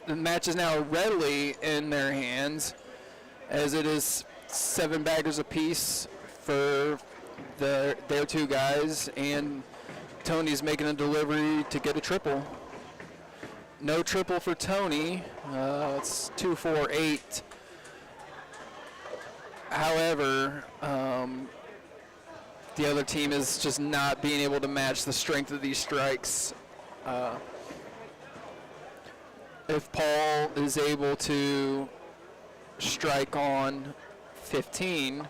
The match is now readily in their hands, as it is 7 baggers apiece for their 2 guys, and Tony's making a delivery to get a triple. No triple for Tony. It's 2-4-8. However, the other team is just not being able to match the strength of these strikes. If Paul is able to strike on 15,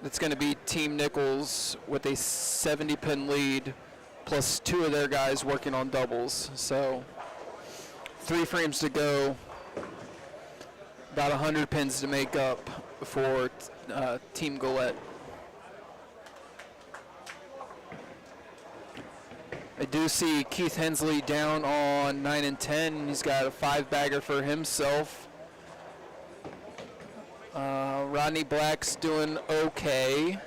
it's going to be Team Nichols with a 70-pin lead, plus 2 of their guys working on doubles. So 3 frames to go, about 100 pins to make up for Team Gillette. I do see Keith Hensley down on 9 and 10. He's got a 5-bagger for himself. Rodney Black's doing okay.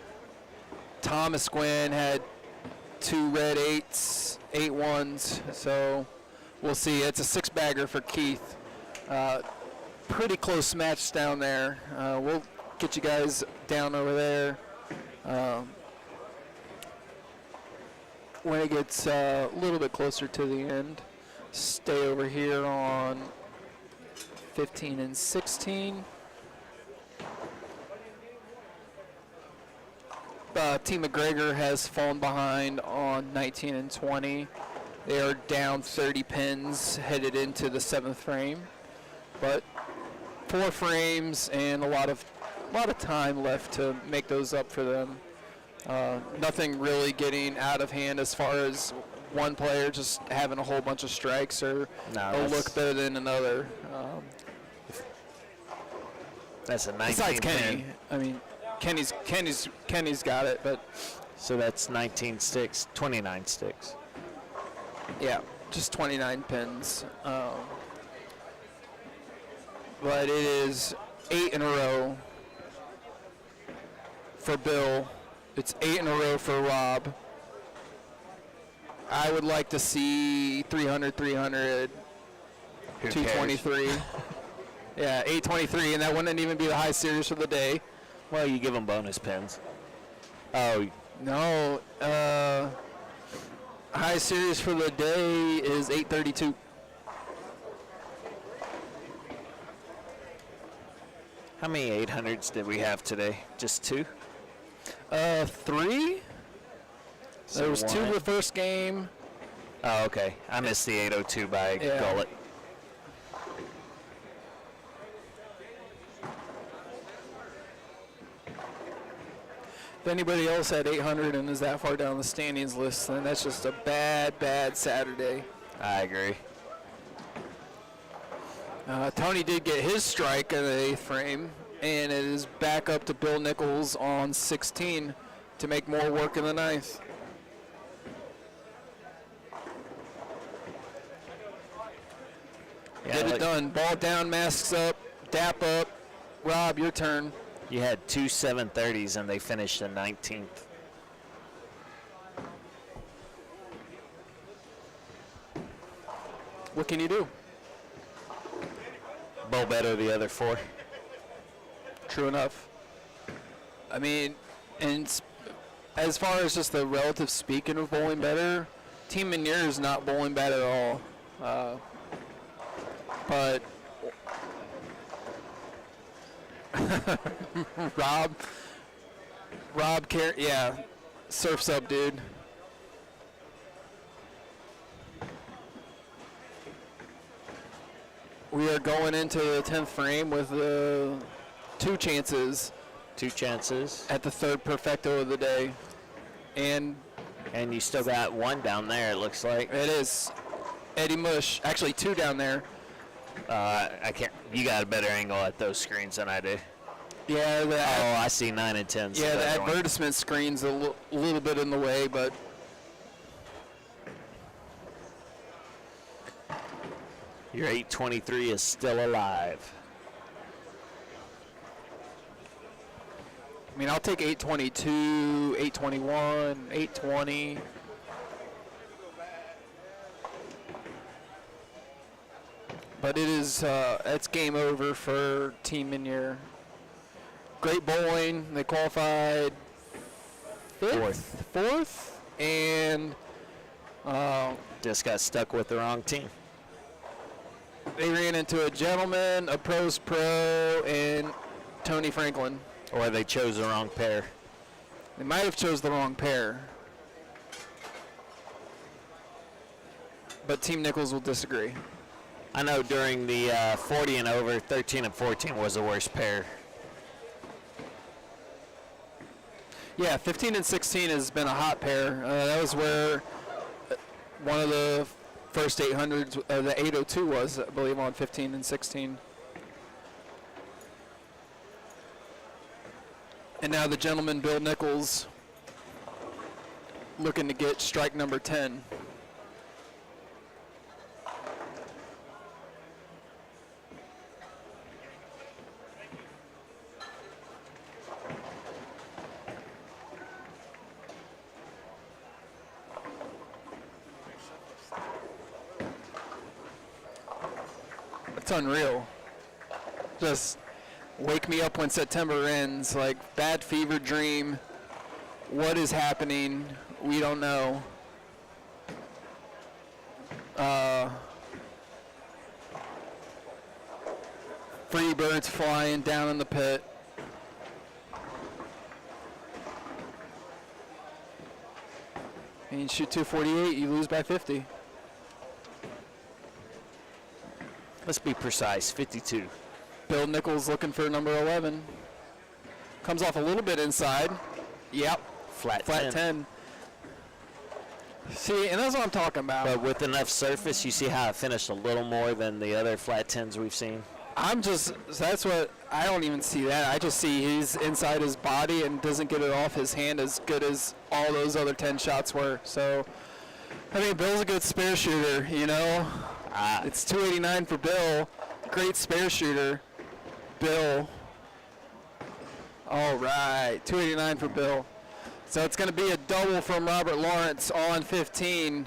Thomas Gwynn had 2 red 8s, 8 1s, so we'll see. It's a 6-bagger for Keith. Pretty close match down there. We'll get you guys down over there when it gets a little bit closer to the end. Stay over here on 15 and 16. Team McGregor has fallen behind on 19 and 20. They are down 30 pins headed into the 7th frame, but 4 frames and a lot of time left to make those up for them. Nothing really getting out of hand as far as one player just having a whole bunch of strikes or look better than another. That's a 19 besides Kenny. pin. I mean, Kenny's got it, but So that's 19 sticks, 29 sticks. yeah, just 29 pins. But it is 8 in a row for Bill. It's 8 in a row for Rob. I would like to see 300, 300, Who 223. Yeah, 823, and that wouldn't even be the high series for the day. Well, you give them bonus pins. Oh, no. High series for the day is 832. how many 800s did we have today? Just 2? 3. So There was 2 one. the first game. Oh, okay. I missed the 802 by Yeah. gullet. If anybody else had 800 and is that far down the standings list, then that's just a bad Saturday. I agree. Tony did get his strike in the 8th frame, and it is back up to Bill Nichols on 16 to make more work in the 9th. Yeah, Get it like- done. Ball down, masks up, dap up. Rob, your turn. You had 2 730s and they finished in 19th. What can you do? Bowl better the other 4. True enough. I mean, and as far as just the relative speaking of bowling better, Team Minier is not bowling bad at all. But yeah, Surf's up, dude. We are going into the 10th frame with 2 chances. 2 chances. At the 3rd perfecto of the day. And you still got 1 down there, it looks like. It is. Eddie Mush. Actually, 2 down there. I can't. You got a better angle at those screens than I do. Yeah. I see 9 and 10. Yeah, the advertisement screen's a little bit in the way, but your 823 is still alive. I mean, I'll take 822, 821, 820. But it is, it's game over for Team Minier. Great bowling. They qualified 4th, and just got stuck with the wrong team. They ran into a gentleman, a pros pro, and Tony Franklin. Or they chose the wrong pair. They might have chose the wrong pair. But Team Nichols will disagree. I know during the 40 and over, 13 and 14 was the worst pair. Yeah, 15 and 16 has been a hot pair. That was where one of the first 800s, the 802 was, I believe, on 15 and 16. And now the gentleman, Bill Nichols, looking to get strike number 10. It's unreal. Just wake me up when September ends. Like, bad fever dream. What is happening? We don't know. Free birds flying down in the pit. And you shoot 248, you lose by 50. Let's be precise, 52. Bill Nichols looking for number 11. Comes off a little bit inside. Yep. Flat 10. See, and that's what I'm talking about. But with enough surface, you see how it finished a little more than the other flat 10s we've seen? That's what, I don't even see that. I just see he's inside his body and doesn't get it off his hand as good as all those other 10 shots were. So, I mean, Bill's a good spare shooter, you know. It's 289 for Bill. Great spare shooter. Bill. All right, 289 for Bill. So it's going to be a double from Robert Lawrence on 15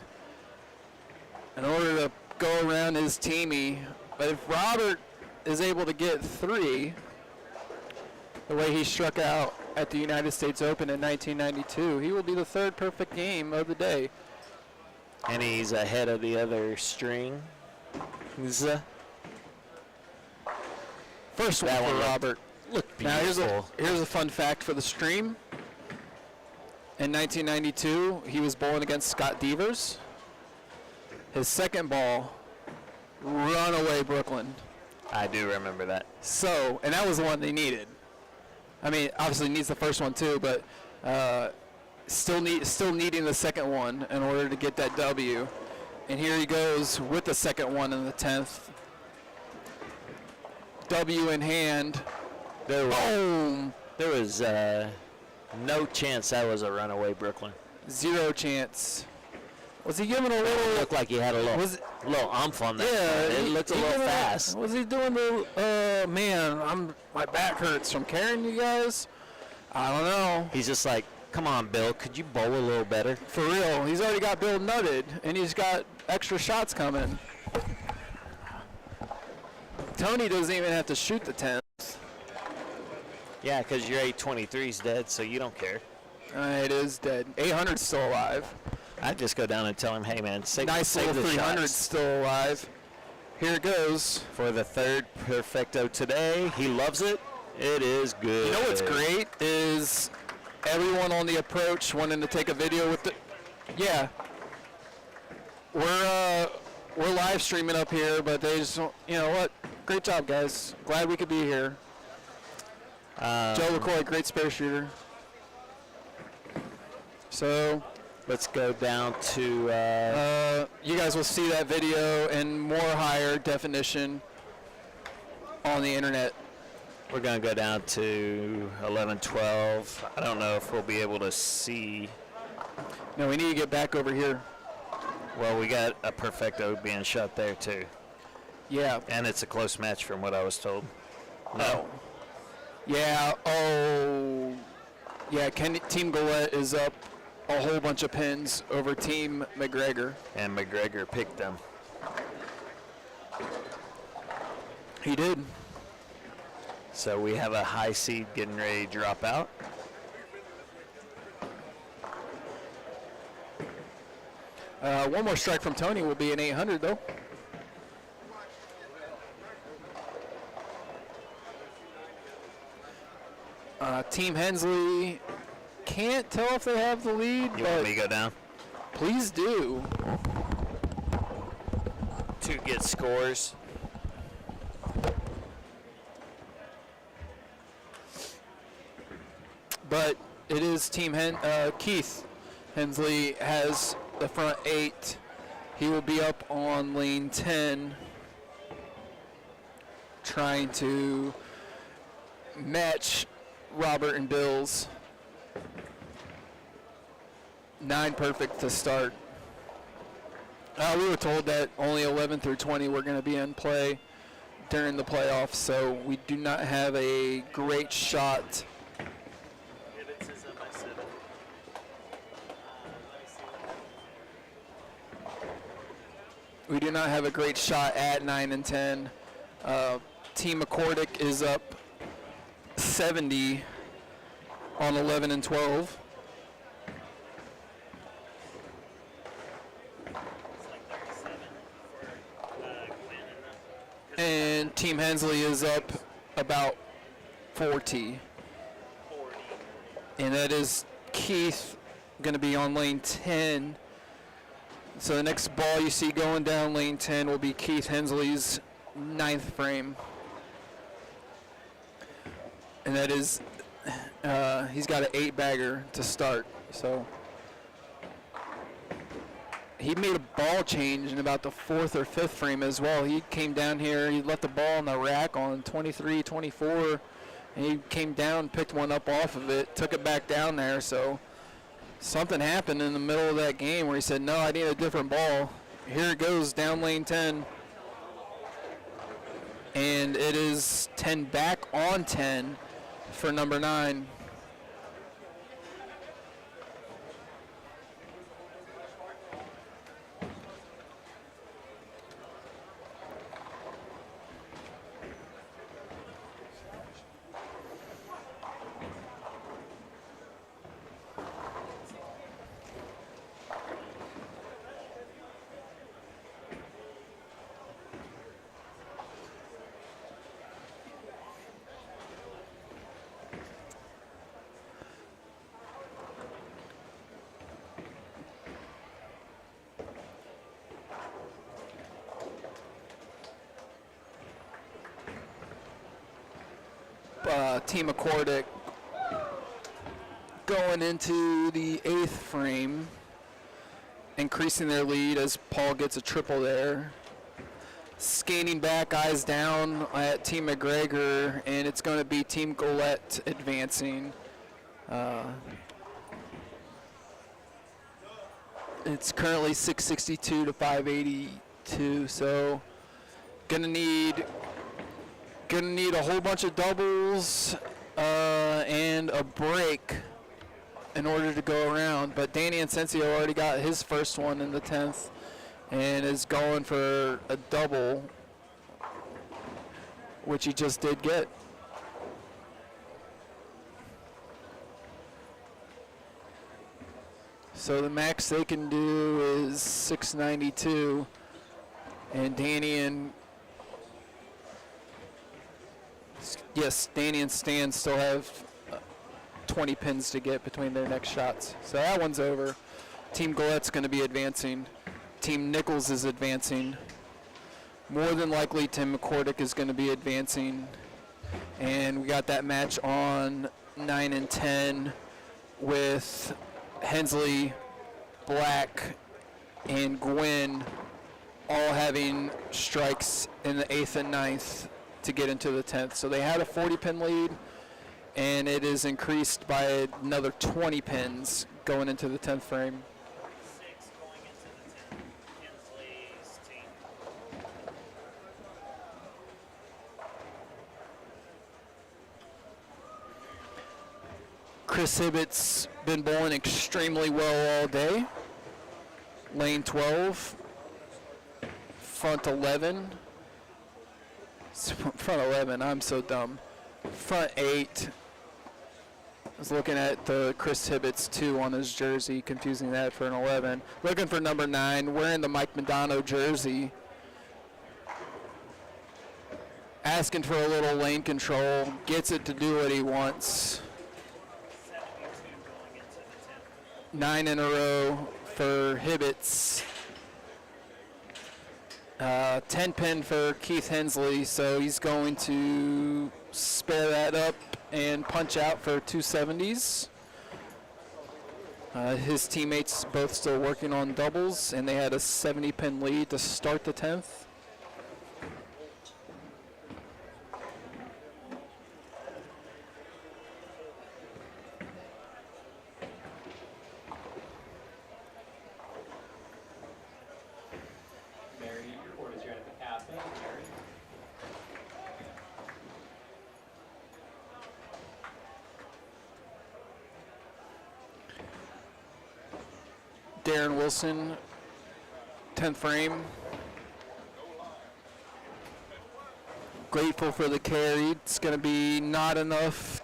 in order to go around his teamie. But if Robert is able to get 3, the way he struck out at the United States Open in 1992, he will be the 3rd perfect game of the day. And he's ahead of the other string. First one for Robert. Look Now beautiful. here's a fun fact for the stream. In 1992, he was bowling against Scott Devers. His second ball, runaway Brooklyn. I do remember that. So, and that was the one they needed. I mean, obviously needs the first one too, but still needing the second one in order to get that W. And here he goes with the second one in the 10th. W in hand. Boom. There was no chance that was a runaway Brooklyn. 0 chance. Was he giving a little? Looked like he had a little umph on that. Yeah, it looked a little fast. Was he doing the? Man, my back hurts from carrying you guys. I don't know. He's just like, come on, Bill, could you bowl a little better? For real, he's already got Bill nutted, and he's got extra shots coming. Tony doesn't even have to shoot the 10th. Yeah, because your 823's dead, so you don't care. It is dead. 800's still alive. I'd just go down and tell him, hey, man, save Nice little the 300's shots. still alive. Here it goes. For the 3rd perfecto today. He loves it. It is good. You know what's great is everyone on the approach wanting to take a video with the. Yeah. We're live streaming up here, but they just don't, you know what? Great job, guys. Glad we could be here. Joe LaCroix, great spare shooter. So let's go down to. You guys will see that video in more higher definition on the internet. We're going to go down to 11-12. I don't know if we'll be able to see. No, we need to get back over here. Well, we got a perfecto being shot there, too. Yeah. And it's a close match from what I was told. No. Yeah, yeah, Team Gillette is up a whole bunch of pins over Team McGregor. And McGregor picked them. He did. So we have a high seed getting ready to drop out. One more strike from Tony will be an 800, though. Team Hensley can't tell if they have the lead. You want me to go down? Please do. To get scores. But it is Team Keith Hensley has the front 8. He will be up on lane 10, trying to match Robert and Bill's 9 perfect to start. We were told that only 11 through 20 were going to be in play during the playoffs, so we do not have a great shot. We do not have a great shot at 9 and 10. Team McCordick is up 70 on 11 and 12. And Team Hensley is up about 40. And that is Keith going to be on lane 10. So the next ball you see going down lane 10 will be Keith Hensley's 9th frame. And that is, he's got an 8-bagger to start. So he made a ball change in about the 4th or 5th frame as well. He came down here, he left the ball on the rack on 23, 24, and he came down, picked one up off of it, took it back down there. So something happened in the middle of that game where he said, no, I need a different ball. Here it goes down lane 10. And it is 10 back on 10 for number 9. Team McCordick going into the 8th frame, increasing their lead as Paul gets a triple there. Scanning back, eyes down at Team McGregor, and it's going to be Team Golette advancing. It's currently 662 to 582, so gonna need a whole bunch of doubles and a break in order to go around. But Danny Incensio already got his first one in the 10th and is going for a double, which he just did get. So the max they can do is 692, and Danny and Stan still have 20 pins to get between their next shots. So that one's over. Team Golette's going to be advancing. Team Nichols is advancing. More than likely, Tim McCordick is going to be advancing. And we got that match on 9 and 10 with Hensley, Black, and Gwynn all having strikes in the 8th and 9th to get into the 10th. So they had a 40-pin lead, and it is increased by another 20 pins going into the 10th frame. 6 going into the 10th, Hensley's team. Chris Hibbett's been bowling extremely well all day. Lane 12, front 11. Front 11, I'm so dumb. Front 8. I was looking at the Chris Hibbett's 2 on his jersey, confusing that for an 11. Looking for number 9, wearing the Mike Madonna jersey. Asking for a little lane control, gets it to do what he wants. 9 in a row for Hibbett's. 10 pin for Keith Hensley, so he's going to spare that up and punch out for 270s. His teammates both still working on doubles, and they had a 70 pin lead to start the 10th. Darren Wilson, 10th frame. Grateful for the carry. It's going to be not enough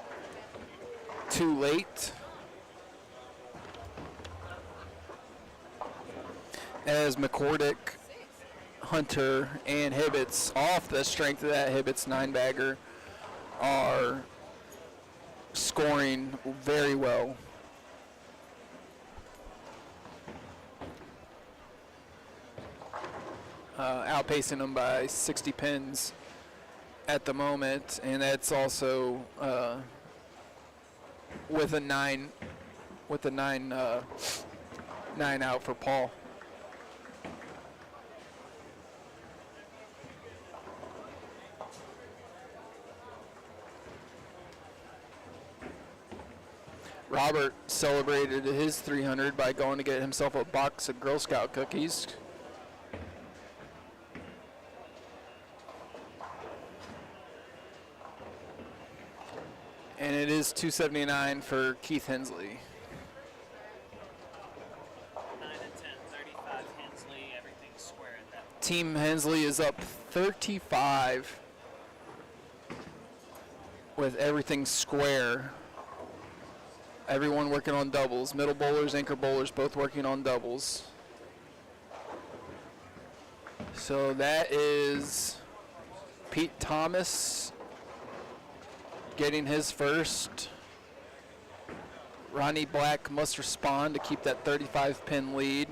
too late. As McCordick, Hunter, and Hibbets, off the strength of that Hibbets 9-bagger, are scoring very well. Outpacing them by 60 pins at the moment, and that's also with a nine out for Paul. Robert celebrated his 300 by going to get himself a box of Girl Scout cookies. And it is $279 for Keith Hensley. 9 and 10, 35 Hensley, everything square at that. Team Hensley is up 35 with everything square. Everyone working on doubles. Middle bowlers, anchor bowlers, both working on doubles. So that is Pete Thomas getting his first. Ronnie Black must respond to keep that 35-pin lead.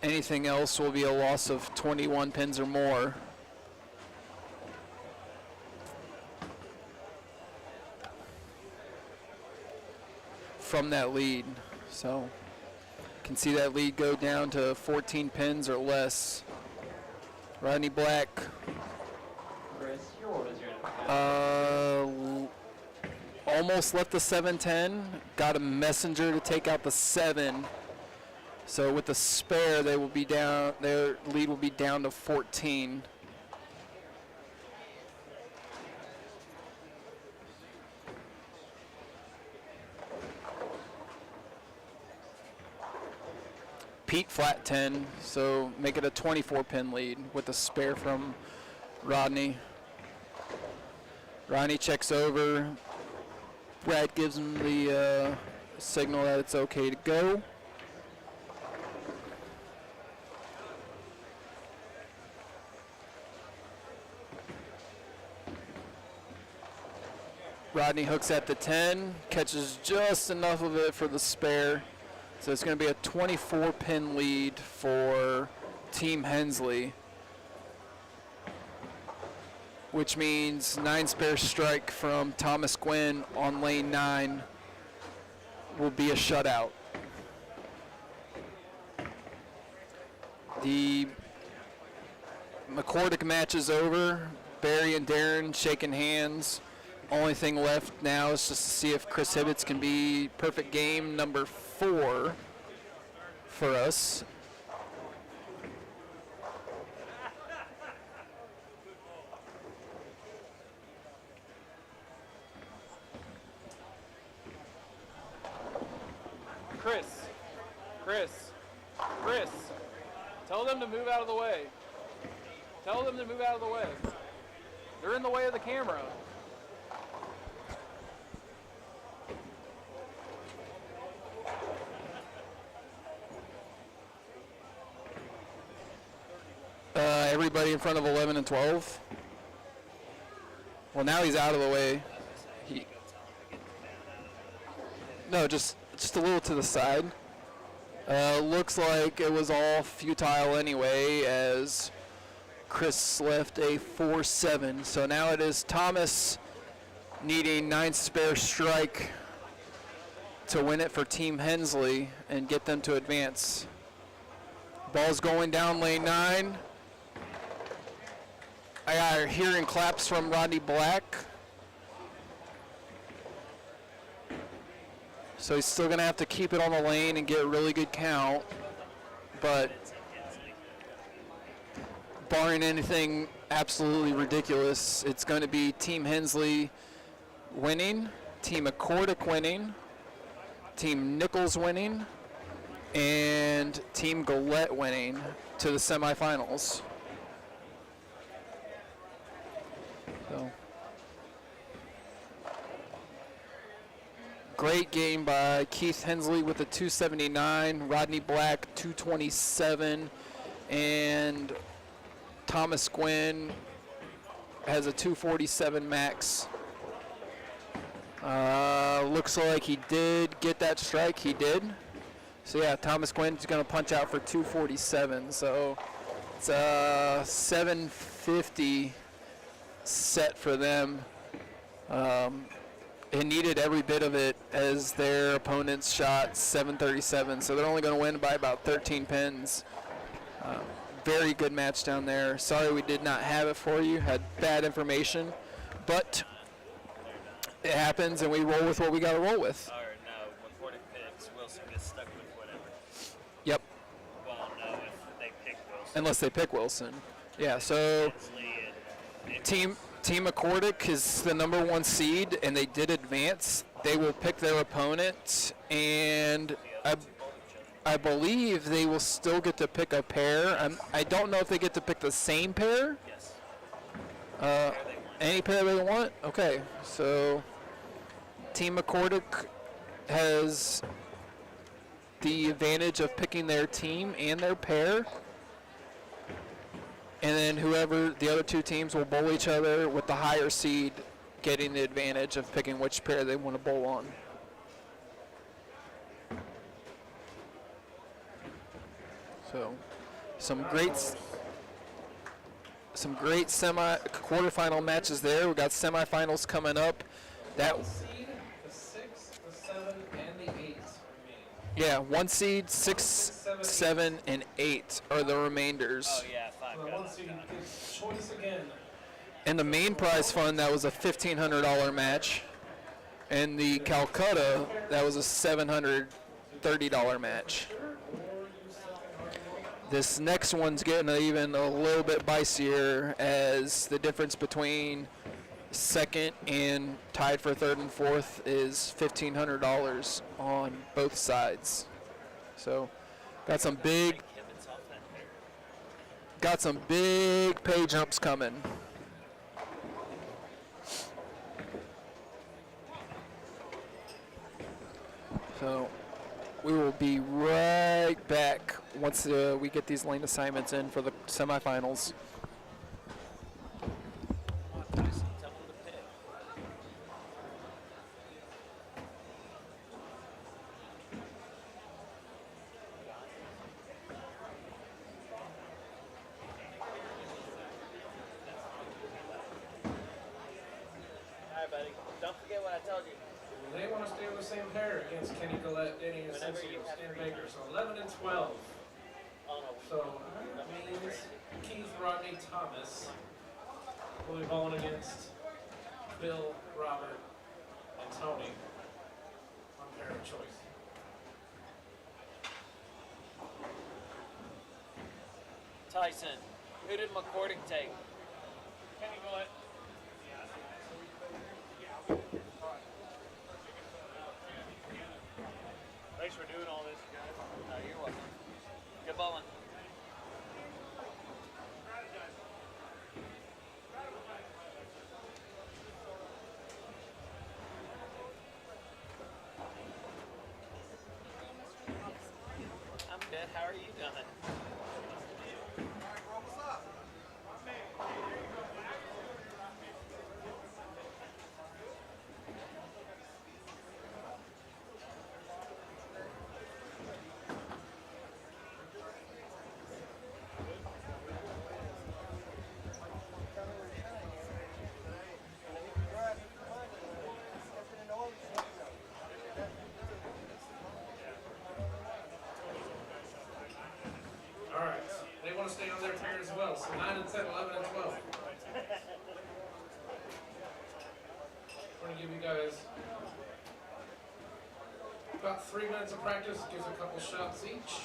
Anything else will be a loss of 21 pins or more. From that lead. So can see that lead go down to 14 pins or less. Rodney Black Chris, your orders are in. Almost left the 7-10. Got a messenger to take out the 7. So with the spare, they will be down. Their lead will be down to 14. Pete flat 10, so make it a 24-pin lead with a spare from Rodney. Rodney checks over. Brad gives him the signal that it's okay to go. Rodney hooks at the 10, catches just enough of it for the spare. So it's going to be a 24-pin lead for Team Hensley, which means 9 spare strike from Thomas Gwynn on lane 9 will be a shutout. The McCordick match is over. Barry and Darren shaking hands. Only thing left now is just to see if Chris Hibbets can be perfect game number 4 for us. Chris, tell them to move out of the way. Tell them to move out of the way. They're in the way of the camera. Everybody in front of 11 and 12. Well, now he's out of the way. No, just a little to the side. Looks like it was all futile anyway, as Chris left a 4-7. So now it is Thomas needing 9 spare strike to win it for Team Hensley and get them to advance. Ball's going down lane 9. I got hearing claps from Rodney Black. So he's still going to have to keep it on the lane and get a really good count. But barring anything absolutely ridiculous, it's going to be Team Hensley winning, Team McCordick winning, Team Nichols winning, and Team Gillette winning to the semifinals. So. Great game by Keith Hensley with a 279, Rodney Black 227, and Thomas Gwynn has a 247 max. Looks like he did get that strike. He did. So yeah, Thomas Gwynn's going to punch out for 247. So it's a 750 set for them. It needed every bit of it as their opponents shot 737. So they're only going to win by about 13 pins. Very good match down there. Sorry we did not have it for you. Had bad information, but it happens, and we roll with what we got to roll with. Or no, when Porter picks, Wilson gets stuck with whatever. Yep. Well, no, if they pick Wilson. Unless they pick Wilson. Yeah. So Team McCordick is the number 1 seed, and they did advance. They will pick their opponent, and I believe they will still get to pick a pair. I don't know if they get to pick the same pair. Yes. Any pair they want? Okay, so Team McCordick has the advantage of picking their team and their pair. And then whoever, the other 2 teams will bowl each other with the higher seed getting the advantage of picking which pair they want to bowl on. So some great quarterfinal matches there. We got semifinals coming up. That The seed, the 6, the 7, and the 8 remain. yeah, 1 seed, 6, 7, and 8 are the remainders. Oh, yeah, 5 So the 1 seed gets choice again. And the main prize fund, that was a $1,500 match. And the Calcutta, that was a $730 match. This next one's getting even a little bit bicier, as the difference between second and tied for third and fourth is $1,500 on both sides. So got some big pay jumps coming. So we will be right back once we get these lane assignments in for the semifinals. Alright, buddy. Don't forget what I told you. They want to stay on the same pair against Kenny Gillette, Danny Asensio, Stan Baker. So 11 and 12. So that means Keith Rodney Thomas will be bowling against Bill, Robert, and Tony on pair of choice. Tyson, who did McCordick take? Kenny Gillette. Thanks for doing all this, guys. No, you're welcome. Good bowling. I'm good. How are you doing? All right. They want to stay on their pair as well. So 9 and 10, 11 and 12. I'm going to give you guys about 3 minutes of practice. Gives a couple shots each.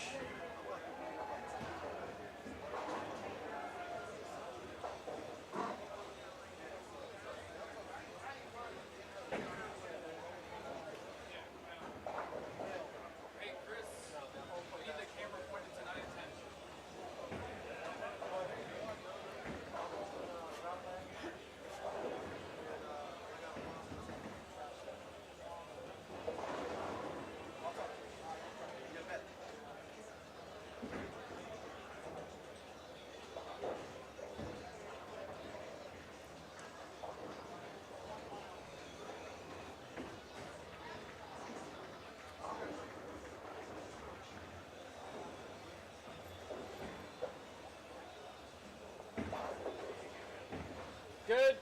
Good.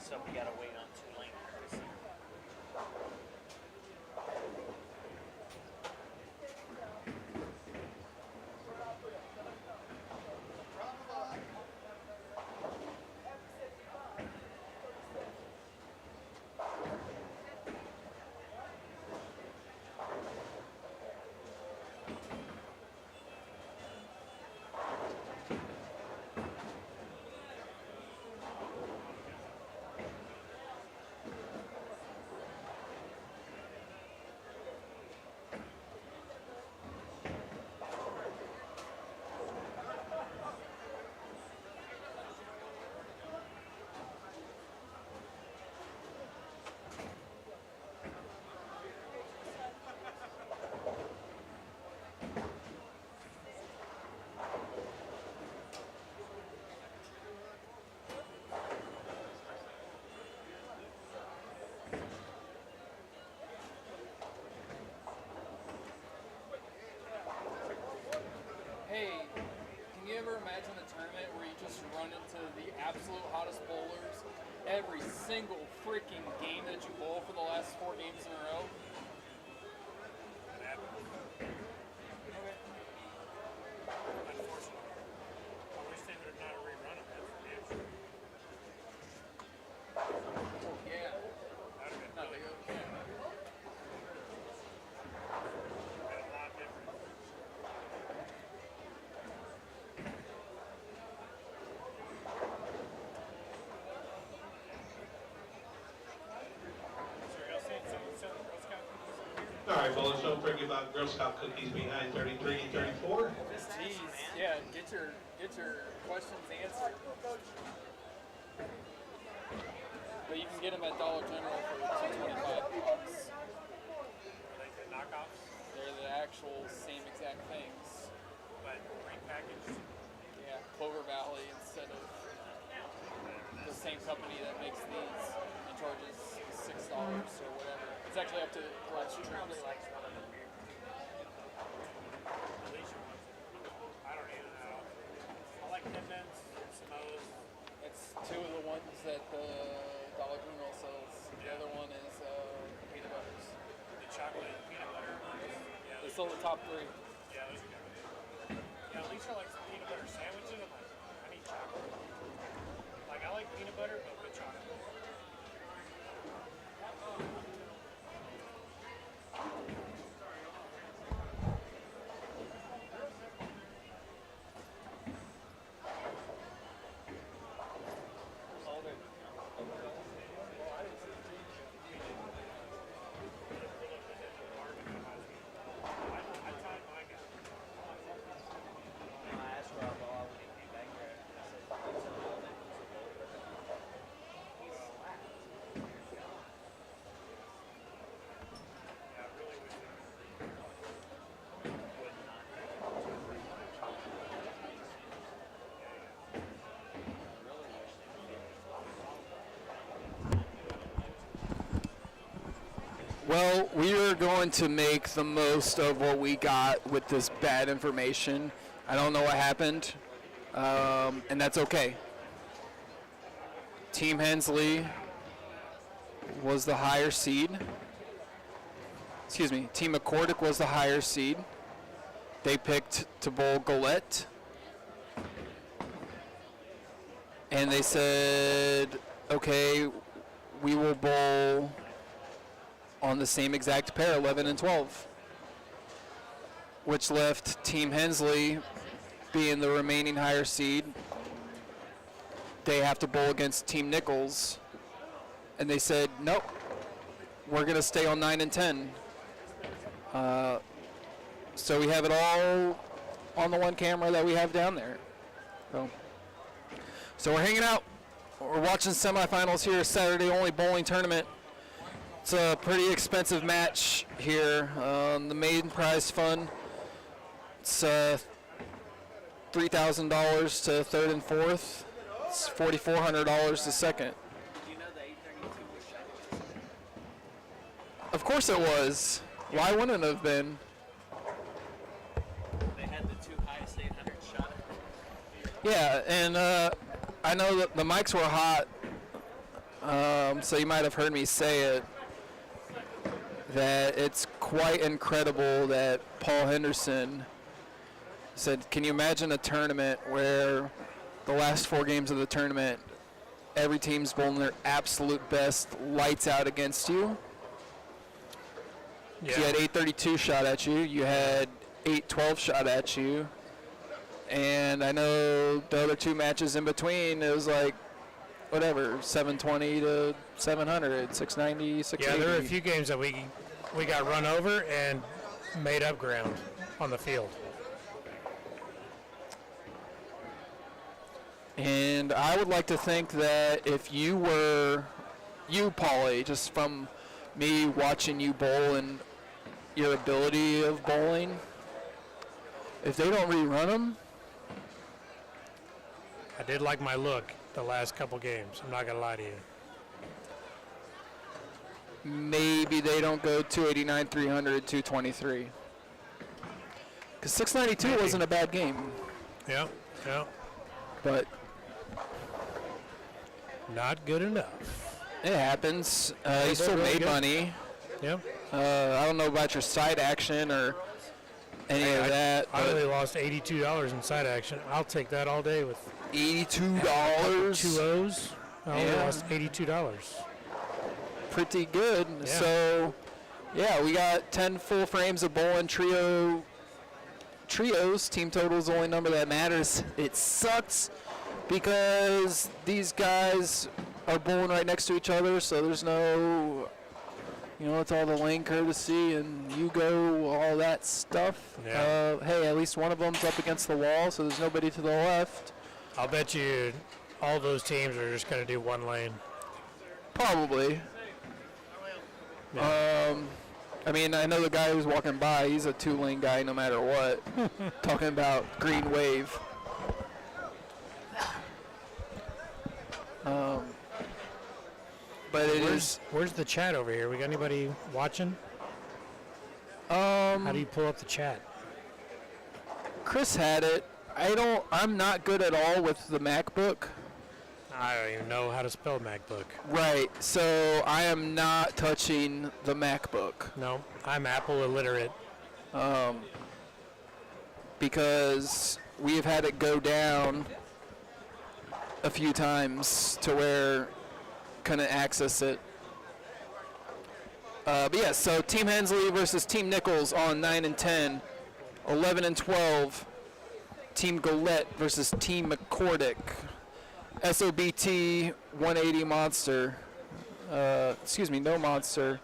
So we gotta wait on Tulane first. Hey, can you ever imagine a tournament where you just run into the absolute hottest bowlers every single freaking game that you bowl for the last 4 games in a row? Okay. Unfortunately. I wish they would have done a rerun of that for damn sure. Oh, yeah. That would have been No, really they good. go, yeah. Been a lot different. Sorry, I was saying something Girl Scout cookies. All right, fellas, don't forget about Girl Scout cookies behind 33 and 34. Jeez, yeah, get your questions answered. But you can get them at Dollar General for $2.25. Like the knockoffs, They're the actual same exact things. but repackaged. Yeah, Clover Valley instead of the same company that makes these and charges $6 or whatever. It's actually up to Glass Troops. likes one of the weird. Alicia wants it. I don't eat it at all. I like Thin Mints, Samoas. It's 2 of the ones that the Dollar General sells. The other one is peanut butters. The chocolate peanut butter. Yeah, They sell the top 3. yeah, those are good. Yeah, Alicia likes peanut butter sandwiches. I'm like, I need chocolate. Like, I like peanut butter, but with chocolate. Well, we are going to make the most of what we got with this bad information. I don't know what happened, and that's okay. Team Hensley was the higher seed. Excuse me, Team McCordick was the higher seed. They picked to bowl Gillette. And they said, okay, we will bowl on the same exact pair, 11 and 12, which left Team Hensley being the remaining higher seed. They have to bowl against Team Nichols and they said, nope, we're going to stay on 9 and 10. So we have it all on the one camera that we have down there. So we're hanging out. We're watching semifinals here, Saturday only bowling tournament. It's a pretty expensive match here. The main prize fund, it's $3,000 to third and fourth. It's $4,400 to second. Of course it was. Why wouldn't it have been? They had the 2 highest 800 shot. Yeah, and I know that the mics were hot, so you might have heard me say it, that it's quite incredible that Paul Henderson said, can you imagine a tournament where the last 4 games of the tournament, every team's bowling their absolute best, lights out against you? Yeah. You had 832 shot at you, you had 812 shot at you, and I know the other 2 matches in between, it was like, whatever, 720 to 700, 690, 680. Yeah, there were a few games that we got run over and made up ground on the field. And I would like to think that if you were, Paulie, just from me watching you bowl and your ability of bowling, if they don't rerun them, I did like my look the last couple games. I'm not going to lie to you. maybe they don't go 289, 300, 223. Because 692 wasn't a bad game. Yeah, yeah. But not good enough. it happens. You still really made good. money. Yep. I don't know about your side action or any of that. I but only lost $82 in side action. I'll take that all day with $82. 2 O's. I only Yeah. lost $82. Pretty good. Yeah. So, yeah, we got 10 full frames of bowling trios. Team total is the only number that matters. It sucks because these guys are bowling right next to each other, so there's no, it's all the lane courtesy and you go, all that stuff. Yeah. Hey, at least one of them's up against the wall, so there's nobody to the left. I'll bet you all those teams are just going to do one lane. Probably. I mean, I know the guy who's walking by, he's a 2-lane guy no matter what. Talking about green wave. But it is. Where's the chat over here? We got anybody watching? How do you pull up the chat? Chris had it. I'm not good at all with the MacBook. I don't even know how to spell MacBook. Right, so I am not touching the MacBook. No, I'm Apple illiterate. Because we have had it go down a few times to where couldn't access it. But yeah, so Team Hensley versus Team Nichols on 9 and 10, 11 and 12. Team Golette versus Team McCordick. SOBT 180 Monster. No Monster.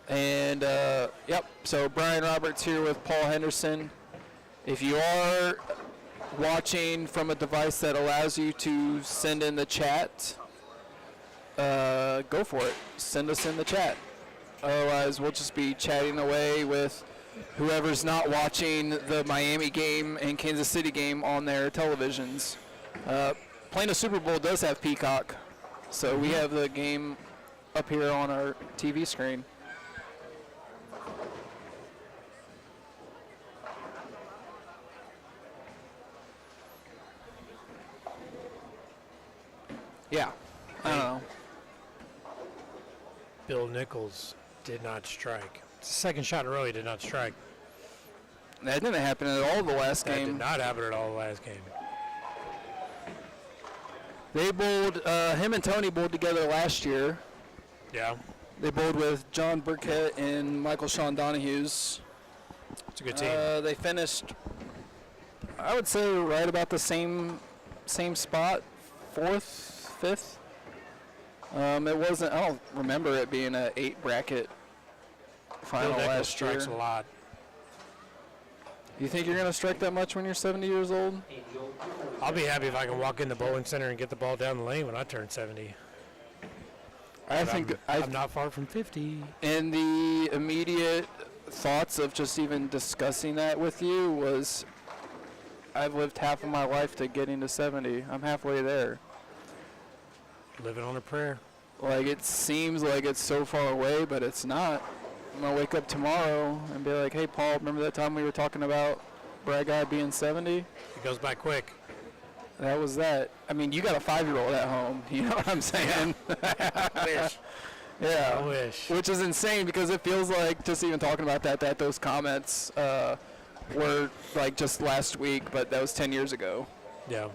And, yep, so Brian Roberts here with Paul Henderson. If you are watching from a device that allows you to send in the chat, go for it. Send us in the chat. Otherwise, we'll just be chatting away with whoever's not watching the Miami game and Kansas City game on their televisions. Plano Super Bowl does have Peacock, so we have the game up here on our TV screen. Yeah, I don't know. Bill Nichols did not strike. It's the second shot in a row he did not strike. That didn't happen at all the last That game. did not happen at all the last game. They bowled, him and Tony bowled together last year. Yeah. They bowled with John Burkett and Michael Sean Donahue's. It's a good team. They finished, I would say, right about the same spot, 4th, 5th. It wasn't. I don't remember it being a 8 bracket final Phil Nichols last year. strikes a lot. You think you're gonna strike that much when you're 70 years old? I'll be happy if I can walk in the bowling center and get the ball down the lane when I turn 70. I'm not far from 50. And the immediate thoughts of just even discussing that with you was, I've lived half of my life to getting to 70. I'm halfway there. Living on a prayer. Like, it seems like it's so far away, but it's not. I'm going to wake up tomorrow and be like, hey, Paul, remember that time we were talking about Brad Guy being 70? It goes by quick. That was that. I mean, you got a 5-year-old at home. You know what I'm saying? Wish. Yeah. I wish. Which is insane because it feels like, just even talking about that those comments were like just last week, but that was 10 years ago. Yeah.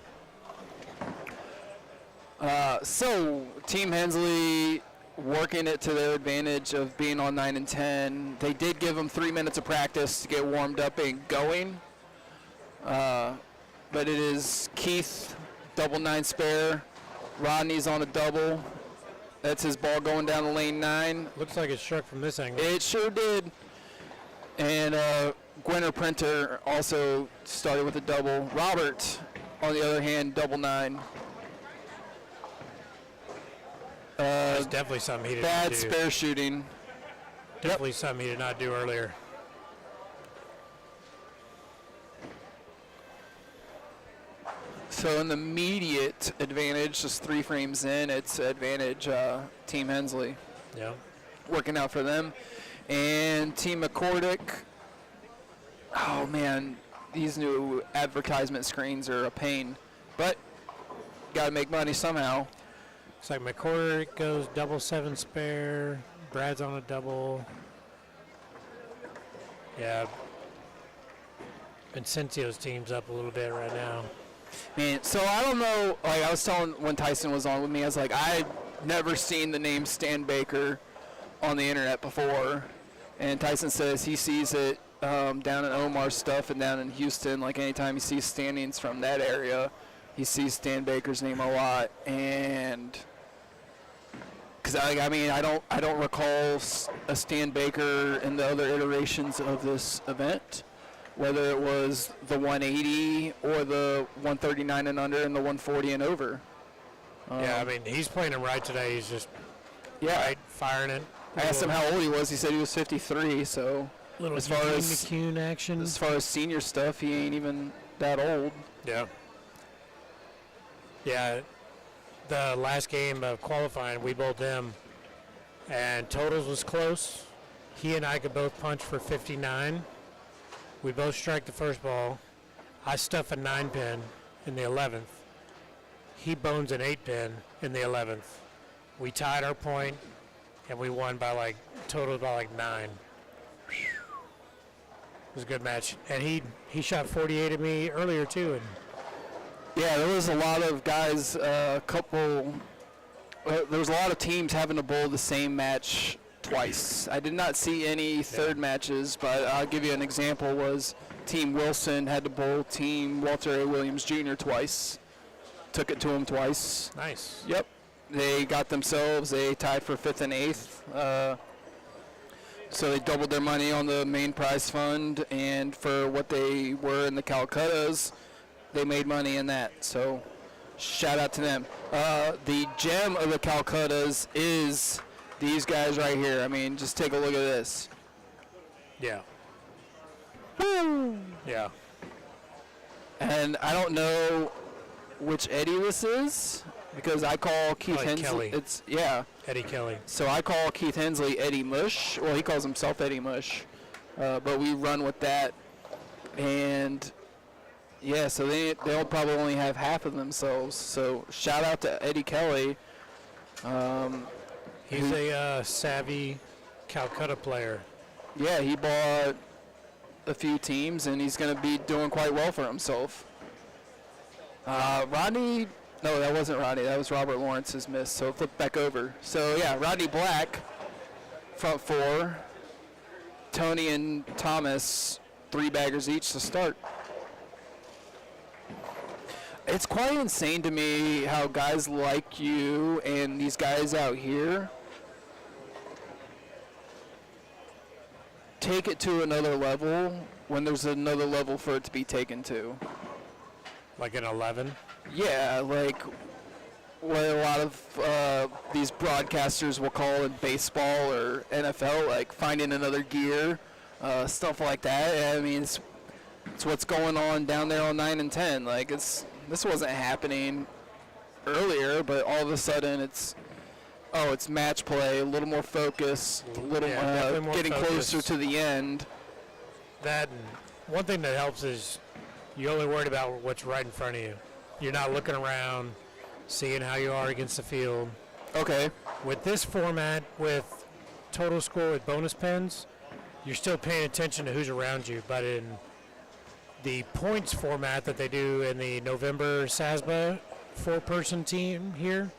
So, Team Hensley working it to their advantage of being on 9 and 10. They did give them 3 minutes of practice to get warmed up and going. But it is Keith, double 9 spare. Rodney's on a double. That's his ball going down the lane 9. Looks like it struck from this angle. It sure did. And Gwynner Printer also started with a double. Robert, on the other hand, double 9. That's definitely something he did not do. Bad spare shooting. Definitely something he did not do earlier. So in the immediate advantage, just 3 frames in, it's advantage Team Hensley. Yeah. Working out for them. And Team McCordick, oh man, these new advertisement screens are a pain. But got to make money somehow. It's like McCordick goes double 7 spare. Brad's on a double. Yeah. Vincenzio's team's up a little bit right now. Man, so I don't know, like I was telling when Tyson was on with me, I was like, I've never seen the name Stan Baker on the internet before. And Tyson says he sees it down in Omar's stuff and down in Houston. Like anytime he sees standings from that area, he sees Stan Baker's name a lot. And because I mean, I don't recall a Stan Baker in the other iterations of this event, whether it was the 180 or the 139 and under and the 140 and over. Yeah, I mean, he's playing him right today. He's just right, firing it. I asked him how old he was. He said he was 53. So Little as far as McCune action. As far as senior stuff, he ain't even that old. Yeah. Yeah. The last game of qualifying, we bowled them, and totals was close. He and I could both punch for 59. We both strike the first ball. I stuff a 9-pin in the 11th. He bones an 8-pin in the 11th. We tied our point, and we won by total by 9. It was a good match. And he shot 48 at me earlier too. And yeah, there was a lot of guys, there was a lot of teams having to bowl the same match twice. I did not see any third matches, but I'll give you an example. Was Team Wilson had to bowl Team Walter A. Williams Jr. twice. Took it to him twice. Nice. Yep. They got themselves, they tied for 5th and 8th. So they doubled their money on the main prize fund, and for what they were in the Calcuttas, they made money in that. So shout out to them. The gem of the Calcuttas is these guys right here. I mean, just take a look at this. Yeah. Woo! Yeah. And I don't know which Eddie this is, because I call Keith Hensley. Kelly. Eddie Kelly. So I call Keith Hensley Eddie Mush. Well, he calls himself Eddie Mush. But we run with that. And yeah, so they'll probably only have half of themselves. So shout out to Eddie Kelly. He's a savvy Calcutta player. Yeah, he bought a few teams, and he's going to be doing quite well for himself. Rodney, no, that wasn't Rodney. That was Robert Lawrence's miss. So flip back over. So yeah, Rodney Black, front 4. Tony and Thomas, 3 baggers each to start. It's quite insane to me how guys like you and these guys out here take it to another level when there's another level for it to be taken to. Like an 11? Yeah, like what a lot of these broadcasters will call in baseball or NFL, like finding another gear, stuff like that. I mean, it's what's going on down there on 9 and 10. Like, this wasn't happening earlier, but all of a sudden it's match play, a little more focus, a little more getting focus. closer to the end. That, and one thing that helps is you're only worried about what's right in front of you. You're not looking around, seeing how you are against the field. Okay. With this format, with total score with bonus pins, you're still paying attention to who's around you. But in the points format that they do in the November SASBA 4-person team here,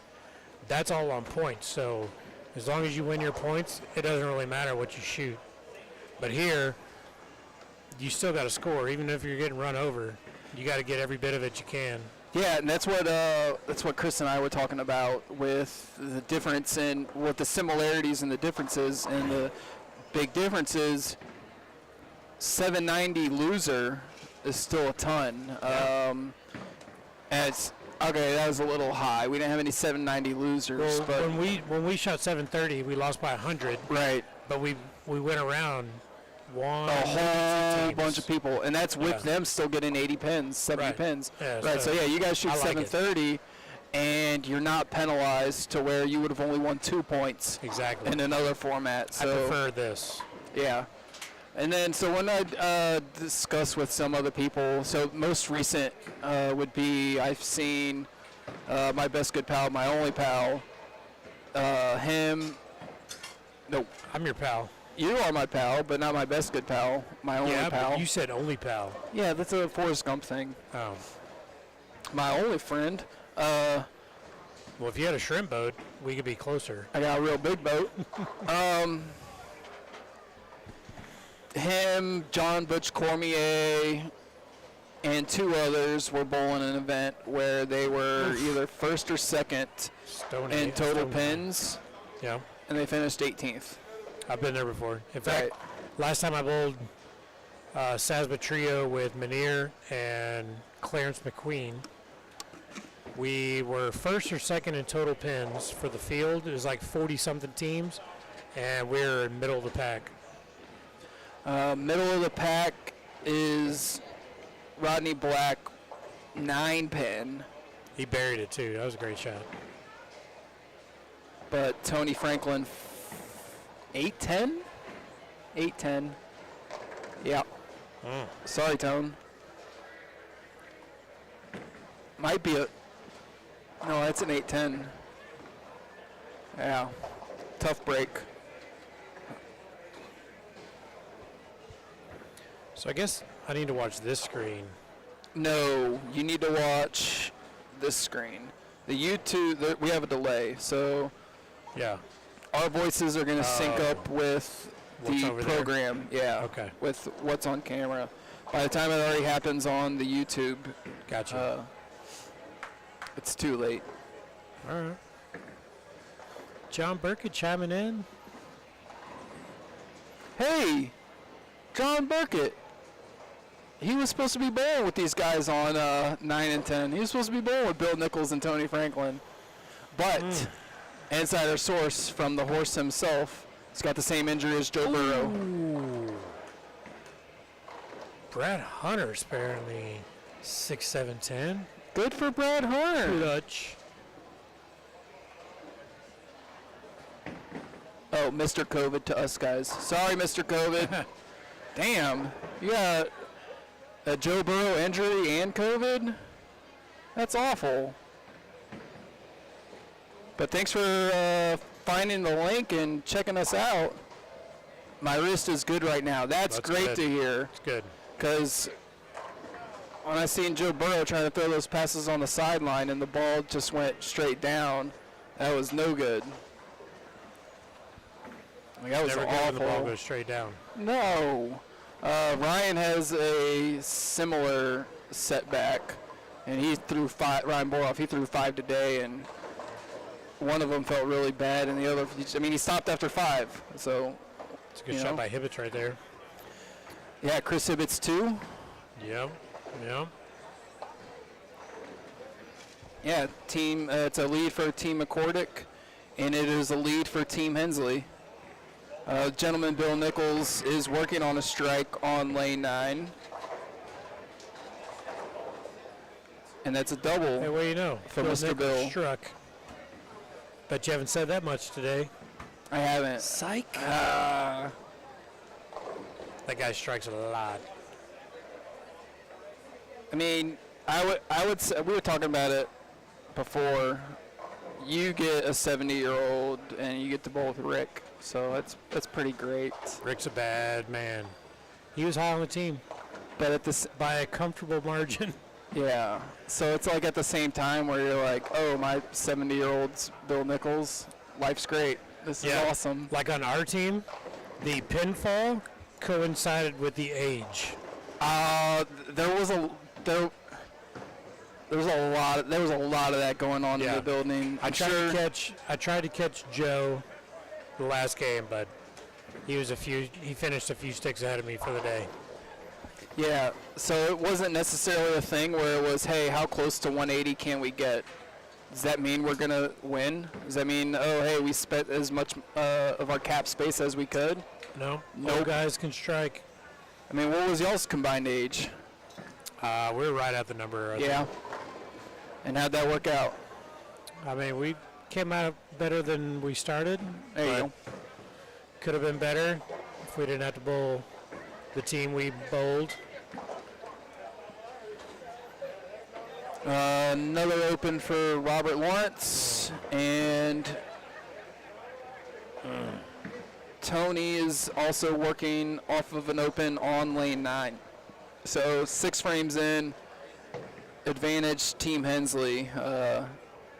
that's all on points. So as long as you win your points, it doesn't really matter what you shoot. But here, you still got to score. Even if you're getting run over, you got to get every bit of it you can. Yeah, and that's what Chris and I were talking about with the difference in what the similarities and the differences. And the big difference is 790 loser is still a ton. And it's okay. That was a little high. We didn't have any 790 losers. Well, but when we shot 730, we lost by 100. Right. But we went around one a whole teams. bunch of people, and that's with them still getting 80 pins, 70 pins. Yeah, right. So yeah, you guys shoot I like 730, and you're not penalized to where you would have only won 2 points. Exactly. In another format. So I prefer this. Yeah. And then, so when I discuss with some other people, so most recent would be I've seen my best good pal, my only pal, him. No, I'm your pal. You are my pal, but not my best good pal. My only Yeah, pal. but you said only pal. Yeah, that's a Forrest Gump thing. Oh. My only friend. Well, if you had a shrimp boat, we could be closer. I got a real big boat. Him, John Butch Cormier, and 2 others were bowling an event where they were either first or second in total pins. Yeah. And they finished 18th. I've been there before. In fact, last time I bowled SASBA Trio with Manier and Clarence McQueen, we were first or second in total pins for the field. It was like 40-something teams, and we were in middle of the pack. Middle of the pack is Rodney Black, 9 pin. He buried it, too. That was a great shot. But Tony Franklin, 8-10? 8-10. Yeah. Sorry, Tone. Might be a... No, that's an 8-10. Yeah. Tough break. So I guess I need to watch this screen. No, you need to watch this screen. The YouTube, we have a delay, so... Yeah. Our voices are going to sync up with What's the over there? program. Yeah. Okay. With what's on camera. By the time it already happens on the YouTube, Gotcha. It's too late. All right. John Burkett chiming in. Hey, John Burkett. He was supposed to be bowling with these guys on 9 and 10. He was supposed to be bowling with Bill Nichols and Tony Franklin. But insider source from the horse himself, he's got the same injury as Joe Burrow. Brad Hunter's apparently 6'7", Good for Brad Hunter. Clutch. Oh, Mr. COVID to us guys. Sorry, Mr. COVID. Damn, you got a Joe Burrow injury and COVID? That's awful. But thanks for finding the link and checking us out. My wrist is good right now. That's great good. to hear. It's good. Because when I seen Joe Burrow trying to throw those passes on the sideline and the ball just went straight down, that was no good. Like, that was Never awful. good when the ball goes straight down. No. Ryan has a similar setback and he threw 5. Ryan Boroff, he threw 5 today, and one of them felt really bad, and the other, I mean, he stopped after 5. So It's a good shot by Hibbets right there. Yeah, Chris Hibbets 2. Yep. Yeah, team. It's a lead for Team McCordick, and it is a lead for Team Hensley. Gentleman Bill Nichols is working on a strike on lane 9. And that's a double. Hey, what do you know? For Bill Mr. Nichols Bill. struck. Bet you haven't said that much today. I haven't. Psych. That guy strikes a lot. I mean, I would say, we were talking about it before. You get a 70-year-old and you get to bowl with Rick, so that's pretty great. Rick's a bad man. He was high on the team, but at this by a comfortable margin. Yeah. So it's like at the same time where you're like, oh, my 70-year-old's Bill Nichols, life's great. This is awesome. Like on our team, the pinfall coincided with the age. There was a lot of that going on in the building. I tried to catch Joe the last game, but he finished a few sticks ahead of me for the day. Yeah, so it wasn't necessarily a thing where it was, hey, how close to 180 can we get? Does that mean we're going to win? Does that mean, oh, hey, we spent as much of our cap space as we could? No. No guys can strike. I mean, what was y'all's combined age? We were right at the number. Yeah. And how'd that work out? I mean, we came out better than we started. There you go. Could have been better if we didn't have to bowl the team we bowled. Another open for Robert Lawrence, and Tony is also working off of an open on lane 9. So 6 frames in, advantage Team Hensley,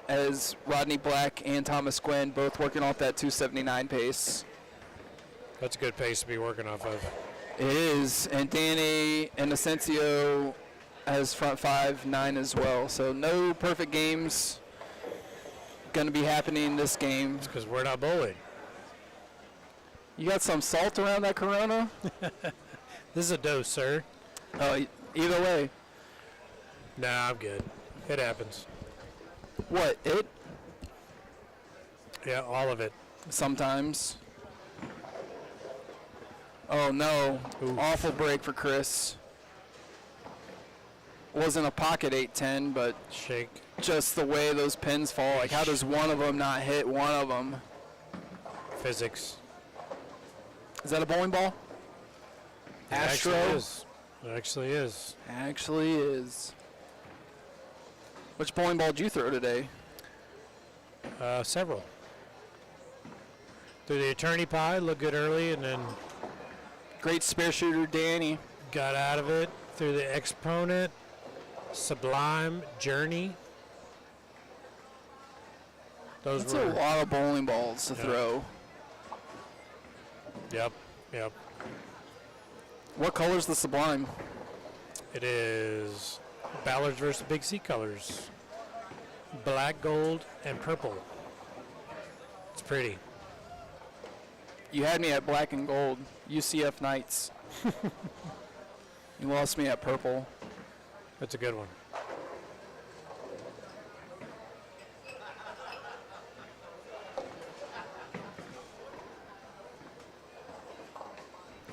as Rodney Black and Thomas Quinn both working off that 279 pace. That's a good pace to be working off of. It is, and Danny and Asensio has front 5-9 as well. So no perfect games going to be happening this game. It's because we're not bowling. You got some salt around that Corona? This is a dose, sir. Oh, either way. Nah, I'm good. It happens. What, it? Yeah, all of it. Sometimes. Oh, no. Oof. Awful break for Chris. Wasn't a pocket 8-10, but shake. Just the way those pins fall. Like, how does one of them not hit one of them? Physics. Is that a bowling ball? It Astro? actually is. It actually is. Actually is. Which bowling ball did you throw today? Several. Through the attorney pie, looked good early, and then great spear shooter, Danny. Got out of it through the exponent, Sublime, Journey. That's a lot of bowling balls to throw. Yep. What color's the Sublime? It is Ballards versus Big C colors. Black, gold, and purple. It's pretty. You had me at black and gold. UCF Knights. You lost me at purple. That's a good one.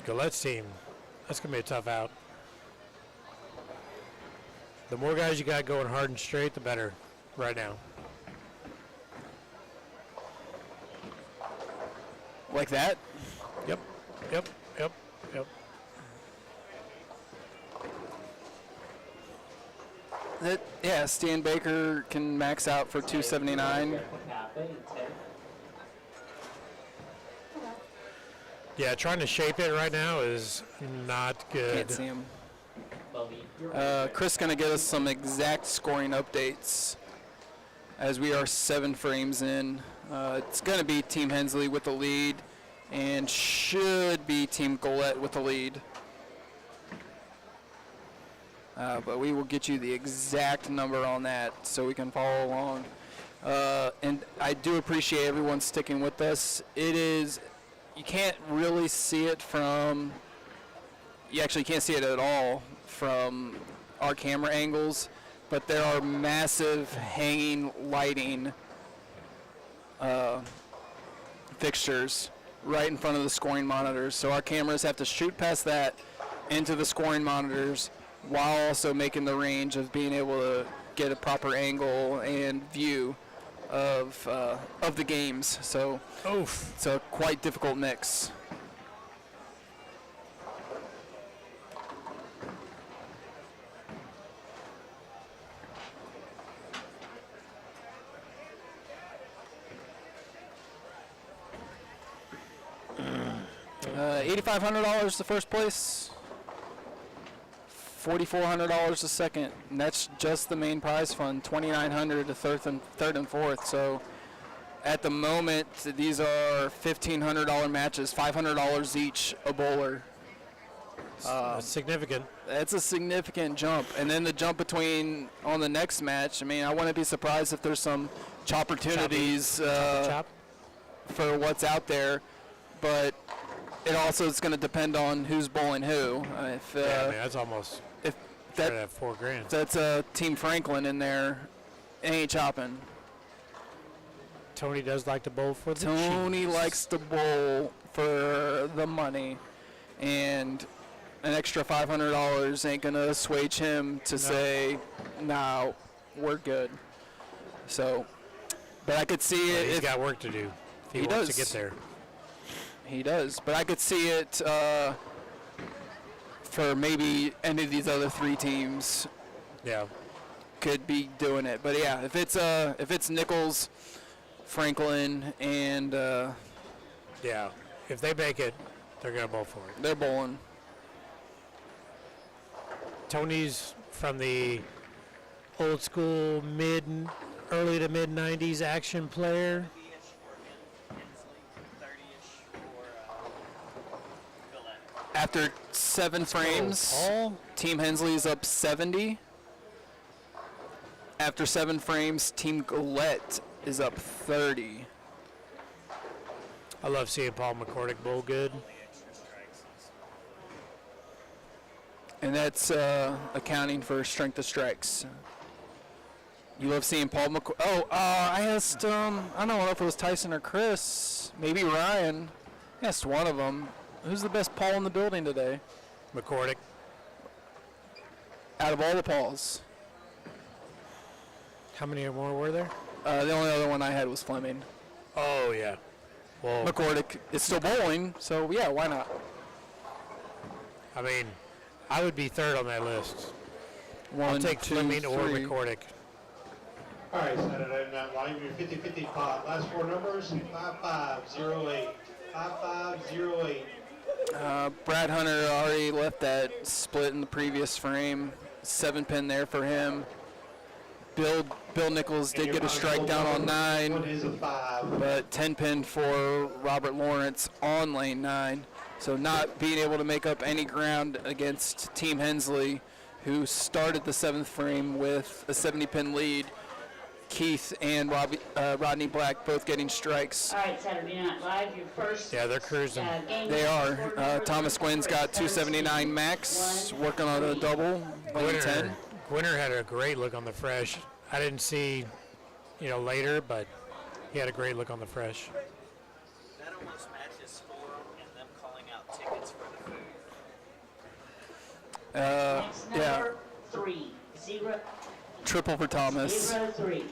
Galette's team. That's going to be a tough out. The more guys you got going hard and straight, the better right now. Like that? Yep. Yeah, Stan Baker can max out for 279. Yeah, trying to shape it right now is not good. Can't see him. Chris going to get us some exact scoring updates as we are 7 frames in. It's going to be Team Hensley with the lead and should be Team Golette with the lead. but we will get you the exact number on that so we can follow along. And I do appreciate everyone sticking with us. It is, you can't really see it from, you actually can't see it at all from our camera angles, but there are massive hanging lighting fixtures right in front of the scoring monitors. So our cameras have to shoot past that into the scoring monitors while also making the range of being able to get a proper angle and view of the games. So it's a quite difficult mix. $8,500 to first place, $4,400 to second, and that's just the main prize fund. $2,900 to third and fourth. So at the moment, these are $1,500 matches, $500 each a bowler. That's significant. That's a significant jump. And then the jump between on the next match, I mean, I wouldn't be surprised if there's some opportunities for what's out there, but it also is going to depend on who's bowling who. If Yeah, I mean, that's almost if that at $4,000. if that's a Team Franklin in there, it ain't chopping. Tony does like to bowl for the Tony cheese. likes to bowl for the money, and an extra $500 ain't going to assuage him to say, no, we're good. So, but I could see it. He's got work to do if he wants to get there. He does, but I could see it for maybe any of these other three teams. Yeah, could be doing it. But yeah, if it's Nichols, Franklin, and yeah, if they make it, they're gonna bowl for it. They're bowling. Tony's from the old school early to mid '90s action player. After 7 frames, Team Hensley's up 70. After 7 frames, Team Gillette is up 30. I love seeing Paul McCordick bowl good. And that's accounting for strength of strikes. You love seeing Paul McCordick. Oh, I asked, I don't know if it was Tyson or Chris, maybe Ryan. I asked one of them. Who's the best Paul in the building today? McCordick. Out of all the Pauls. How many more were there? The only other one I had was Fleming. Oh, yeah. Well, McCordick is still bowling, so yeah, why not? I mean, I would be third on that list. One, I'll take two, Fleming or three. McCordick. All right, Saturday Night Live, your 50-50 pot. Last 4 numbers, 5508. 5508. Brad Hunter already left that split in the previous frame. 7-pin there for him. Bill Nichols did get a strike down on 9, but 10-pin for Robert Lawrence on lane 9. So not being able to make up any ground against Team Hensley, who started the 7th frame with a 70-pin lead. Keith and Rodney Black both getting strikes. All right, Saturday Night Live, your first. Yeah, they're cruising. They are. Thomas Quinn's got 279 max, working on a double, playing 10. Gwinner had a great look on the fresh. I didn't see, later, but he had a great look on the fresh. That almost matches score and them calling out tickets for the food. Next Yeah. number 3, 0, Triple for Thomas. 0-3.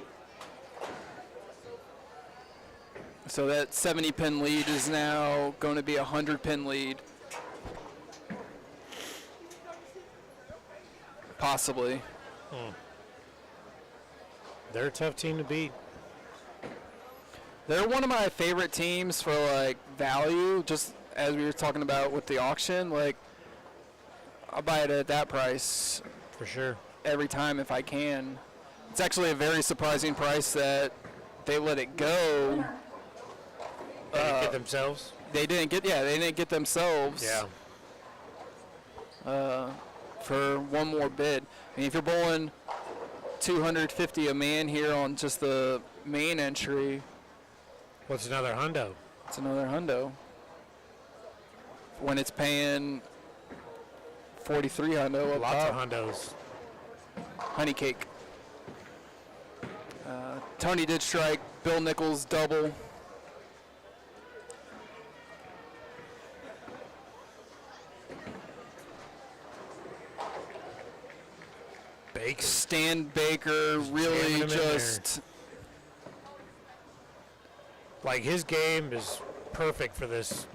So that 70-pin lead is now going to be a 100-pin lead. Possibly. They're a tough team to beat. They're one of my favorite teams for value, just as we were talking about with the auction. I'll buy it at that price. For sure. Every time if I can. It's actually a very surprising price that they let it go. They didn't get themselves? They didn't get themselves. Yeah. for one more bid. I mean, if you're bowling 250 a man here on just the main entry, what's another hundo? It's another hundo. When it's paying 43 hundo. Up Lots top. of hundos. Honey cake. Tony did strike. Bill Nichols double. Stan Baker really just like his game is perfect for this,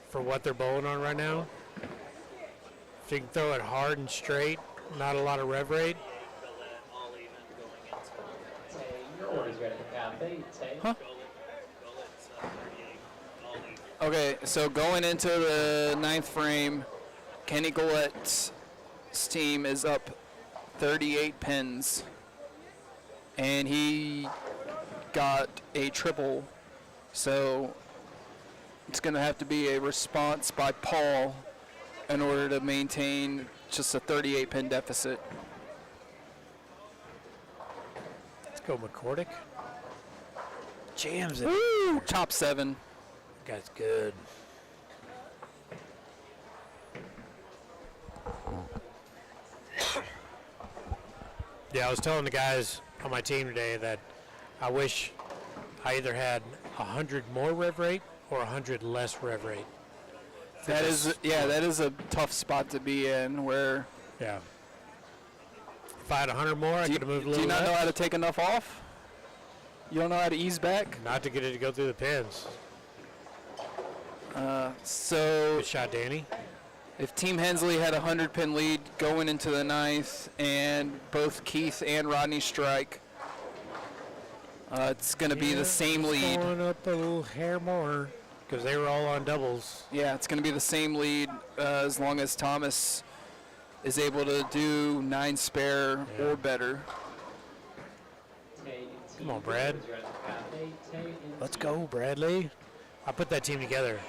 for what they're bowling on right now. If you can throw it hard and straight, not a lot of rev rate. Your order's ready for cafe. Huh? Okay, so going into the 9th frame, Kenny Gollett's team is up 38 pins, and he got a triple, so it's going to have to be a response by Paul in order to maintain just a 38 pin deficit. Let's go McCordick. Jams it. Woo! Top 7. That guy's good. Yeah, I was telling the guys on my team today that I wish I either had 100 more rev rate or 100 less rev rate. That is a tough spot to be in. Where if I had 100 more, I could have moved a little. Do you not left. know how to take enough off? You don't know how to ease back? Not to get it to go through the pins. So good shot, Danny. If Team Hensley had a 100-pin lead going into the 9th, and both Keith and Rodney strike, it's going to be the same lead. Going up a little hair more because they were all on doubles. Yeah, it's going to be the same lead as long as Thomas is able to do 9 spare or better. Come on, Brad. Let's go, Bradley. I put that team together.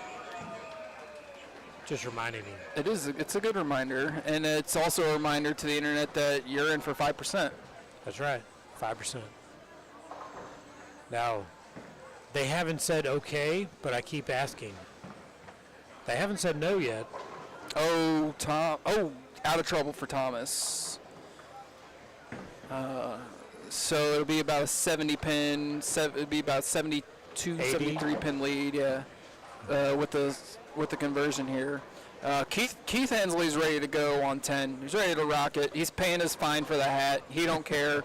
Just reminding me. It's a good reminder, and it's also a reminder to the internet that you're in for 5%. That's right, 5%. Now, they haven't said okay, but I keep asking. They haven't said no yet. Oh, out of trouble for Thomas. So it'll be about a 70 pin. It'll be about 72, 80. 73 pin lead. Yeah, with the conversion here. Keith Hensley's ready to go on 10. He's ready to rock it. He's paying his fine for the hat. He don't care.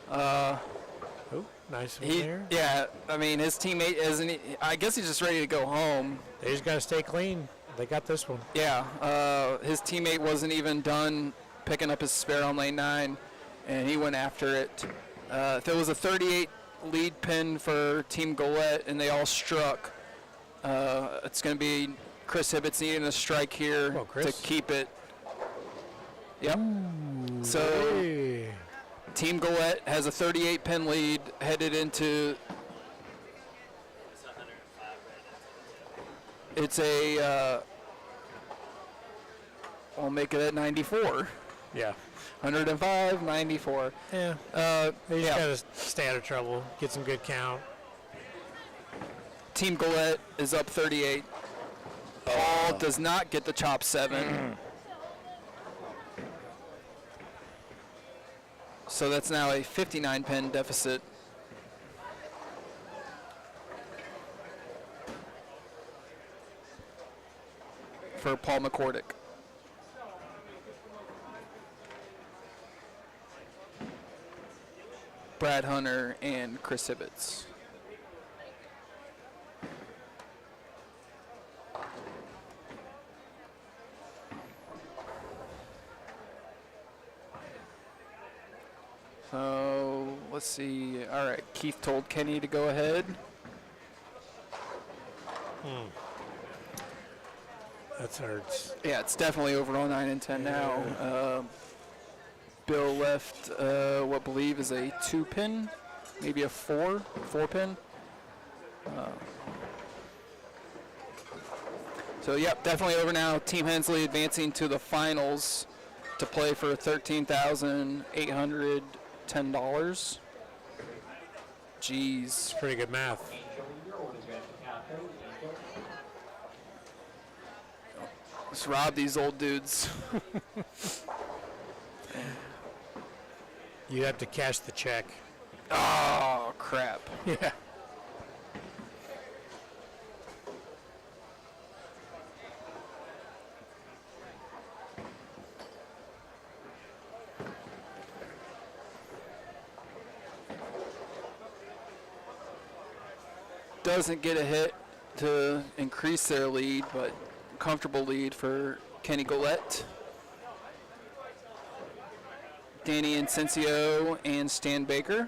Nice one there. Yeah, I mean his teammate isn't. I guess he's just ready to go home. They just got to stay clean. They got this one. Yeah, his teammate wasn't even done picking up his spare on lane 9, and he went after it. If it was a 38 lead pin for Team Gollette and they all struck, it's going to be Chris Hibbett's needing a strike here to keep it. Yep. So Team Gollette has a 38 pin lead headed into. It's a. I'll make it at 94. Yeah. 105, 94. Yeah. They just got to stay out of trouble, get some good count. Team Gollette is up 38. Paul does not get the chop 7. So that's now a 59 pin deficit. For Paul McCordick. Brad Hunter and Chris Hibbets. So let's see. All right, Keith told Kenny to go ahead. That hurts. Yeah, it's definitely over on 9 and 10 now. Bill left what I believe is a 2 pin, maybe a 4 pin. So yep, definitely over now. Team Hensley advancing to the finals to play for $13,810. Jeez. It's pretty good math. Let's rob these old dudes. You have to cash the check. Oh, crap. Yeah. Doesn't get a hit to increase their lead, but comfortable lead for Kenny Golette. Danny Incencio and Stan Baker.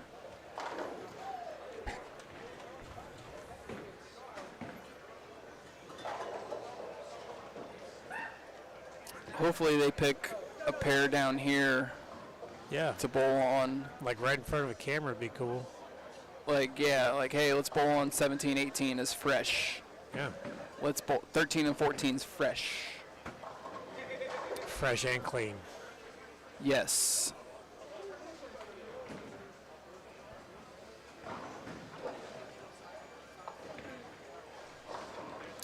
Hopefully they pick a pair down here. Yeah. To bowl on. Like right in front of a camera would be cool. Like, yeah, like, hey, let's bowl on 17, 18 is fresh. Yeah. Let's bowl 13 and 14 is fresh. Fresh and clean. Yes.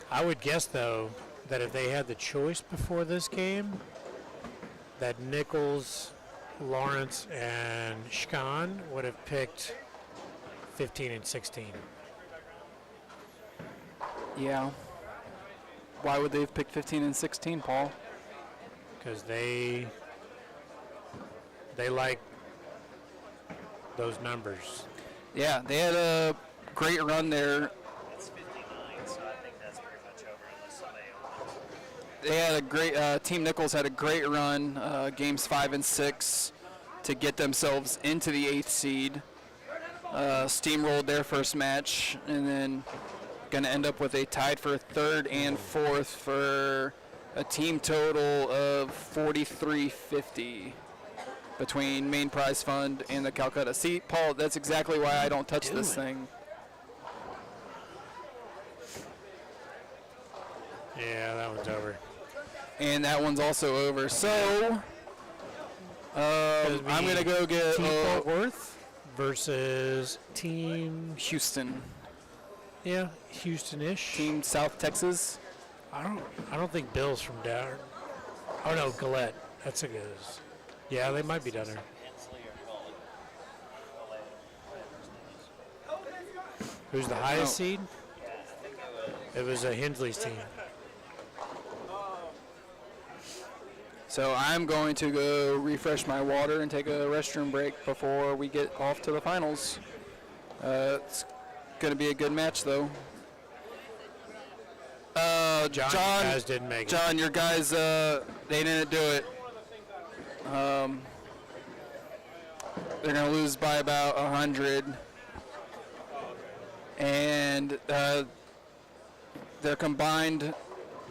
I would guess, though, that if they had the choice before this game, that Nichols, Lawrence, and Schkan would have picked 15 and 16. Yeah. Why would they have picked 15 and 16, Paul? Because they like those numbers. Yeah, they had a great run there. It's 59, so I think that's pretty much over unless somebody opens. They had a great Team Nichols had a great run, games 5 and 6, to get themselves into the 8th seed. Steamrolled their first match, and then going to end up with a tied for 3rd and 4th for a team total of $43.50 between main prize fund and the Calcutta. See, Paul, that's exactly why I don't touch this thing. Yeah, that one's over. And that one's also over. So I'm going to go get Team Fort Worth versus Team Houston. Yeah, Houston-ish. Team South Texas. I don't think Bill's from down. Oh no, Gillette. That's a good. Yeah, they might be down there. Who's the highest seed? It was Hensley's team. So I'm going to go refresh my water and take a restroom break before we get off to the finals. It's going to be a good match, though. John, guys didn't make it. John, your guys, they didn't do it. They're going to lose by about 100. And their combined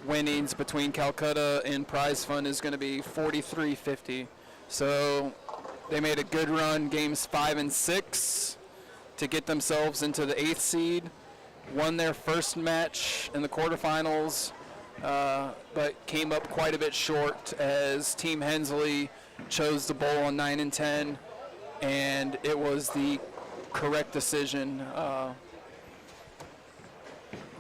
winnings between Calcutta and prize fund is going to be $43.50. So they made a good run, games 5 and 6, to get themselves into the 8th seed. Won their first match in the quarterfinals, but came up quite a bit short as Team Hensley chose to bowl on 9 and 10, and it was the correct decision.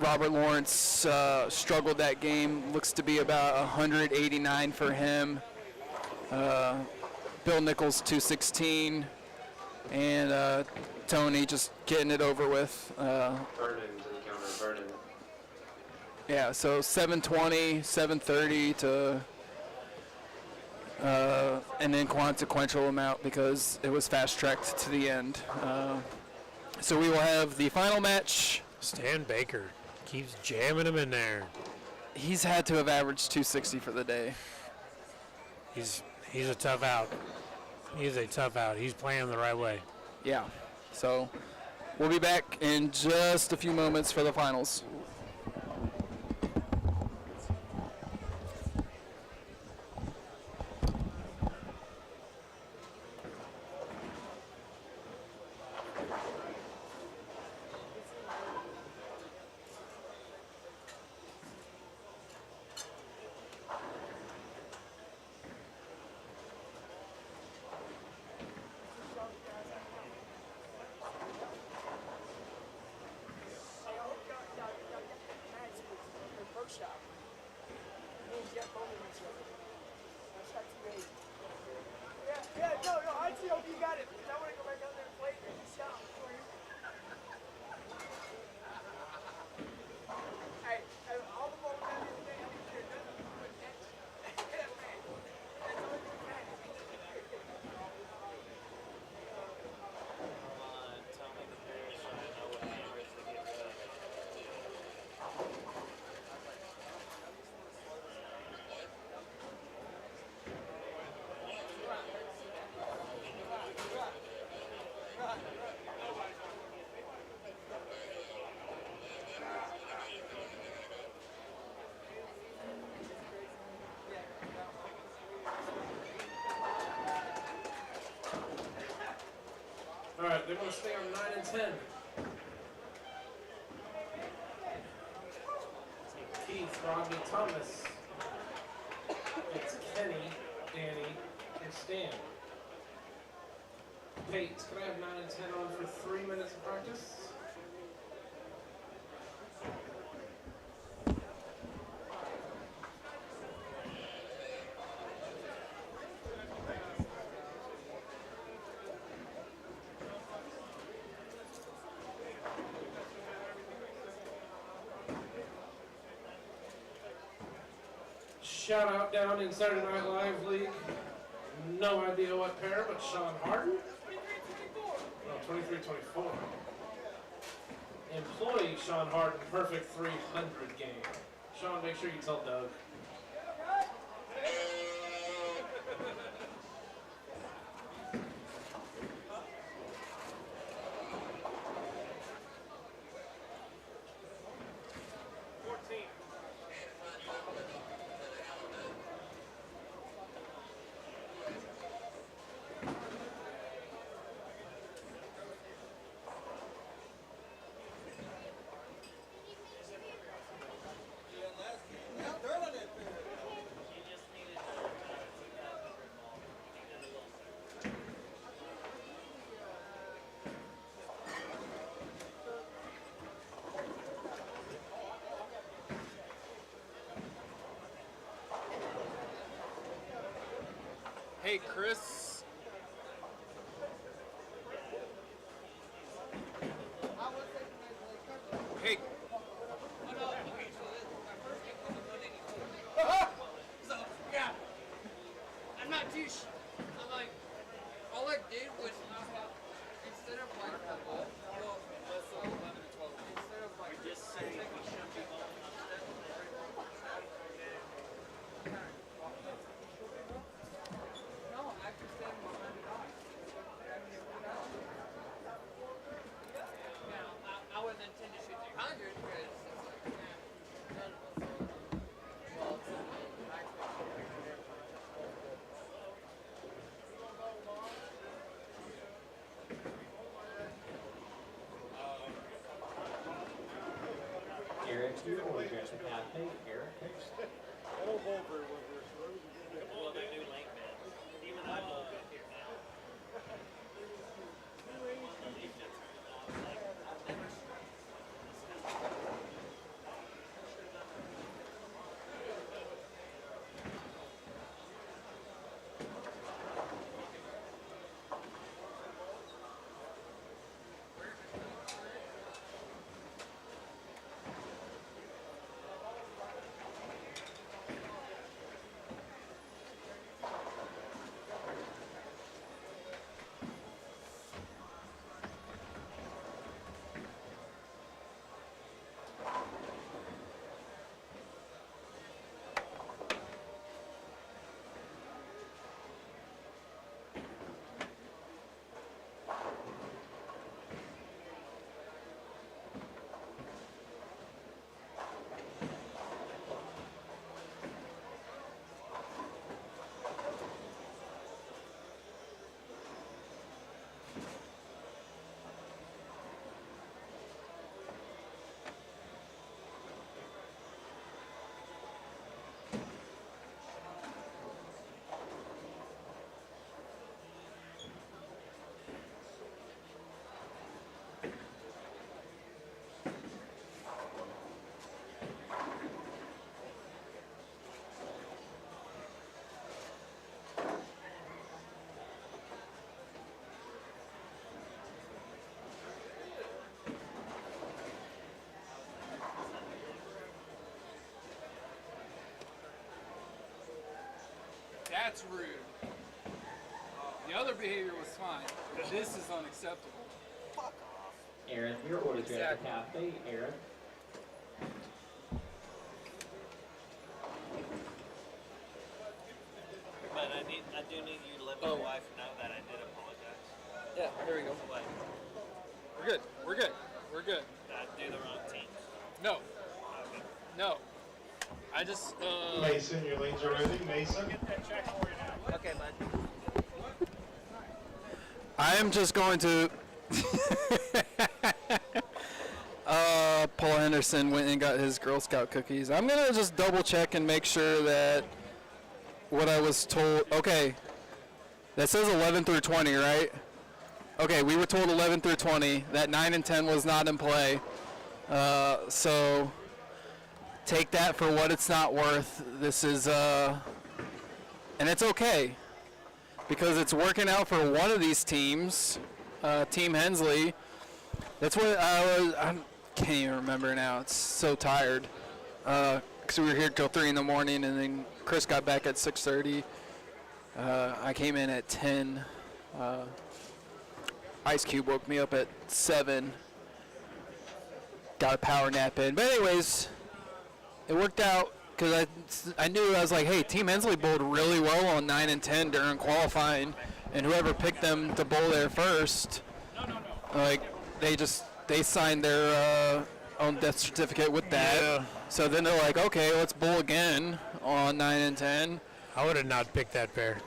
Robert Lawrence struggled that game. Looks to be about 189 for him. Bill Nichols 216, and Tony just getting it over with. Vernon to the counter, Vernon. Yeah, so 720, 730 to an inconsequential amount because it was fast-tracked to the end. So we will have the final match. Stan Baker keeps jamming him in there. He's had to have averaged 260 for the day. He's a tough out. He's a tough out. He's playing the right way. Yeah. So we'll be back in just a few moments for the finals. I see hope you got it. I want to go back out there and play it. Stop. Hey, all the balls down here today, I didn't care nothing but catch. That's all you can. Come on, tell me the Bears so I know what hammers to get rid of. All right, they want to stay on 9 and 10. Keith, Rodney, Thomas. It's Kenny, Danny, and Stan. Pate, can I have 9 and 10 on for 3 minutes of practice? Shout out down in Saturday Night Live League. No idea what pair, but Sean Harden. No, 23-24. Employee Sean Harden, perfect 300 game. Sean, make sure you tell Doug. Hey, Chris. Hey. So, yeah. I'm not too I'm like, all I did was, instead of like, well, let's 11 and 12. Instead of like, just saying we shouldn't be going upstairs. No, I just standing behind the dock. Now, I wouldn't intend to shoot 300 because it's like, none of us are. Well, it's Eric, you or dress a cafe? Eric picks. Well, they're new link men. Even I bowl good here now. That's rude. The other behavior was fine. This is unacceptable. Aaron, your order's ready Exactly. for cafe. Aaron. But I do need you to let my wife know that I did apologize. Yeah, there we go. What? We're good. We're good. We're good. Did I do the wrong team? No. Okay. No. I just, Mason, your lanes are ready. Mason. Okay, bud. I am just going to. Paul Henderson went and got his Girl Scout cookies. I'm going to just double check and make sure that what I was told. Okay. That says 11 through 20, right? Okay, we were told 11 through 20. That 9 and 10 was not in play. So take that for what it's not worth. This is, and it's okay because it's working out for one of these teams, Team Hensley. That's what I can't even remember now. It's so tired because we were here till 3 in the morning, and then Chris got back at 6:30. I came in at 10. Ice Cube woke me up at 7. Got a power nap in. But anyways, it worked out because I knew, I was like, hey, Team Hensley bowled really well on 9 and 10 during qualifying, and whoever picked them to bowl there first, like, they signed their own death certificate with that. Yeah. So then they're like, okay, let's bowl again on 9 and 10. I would have not picked that pair.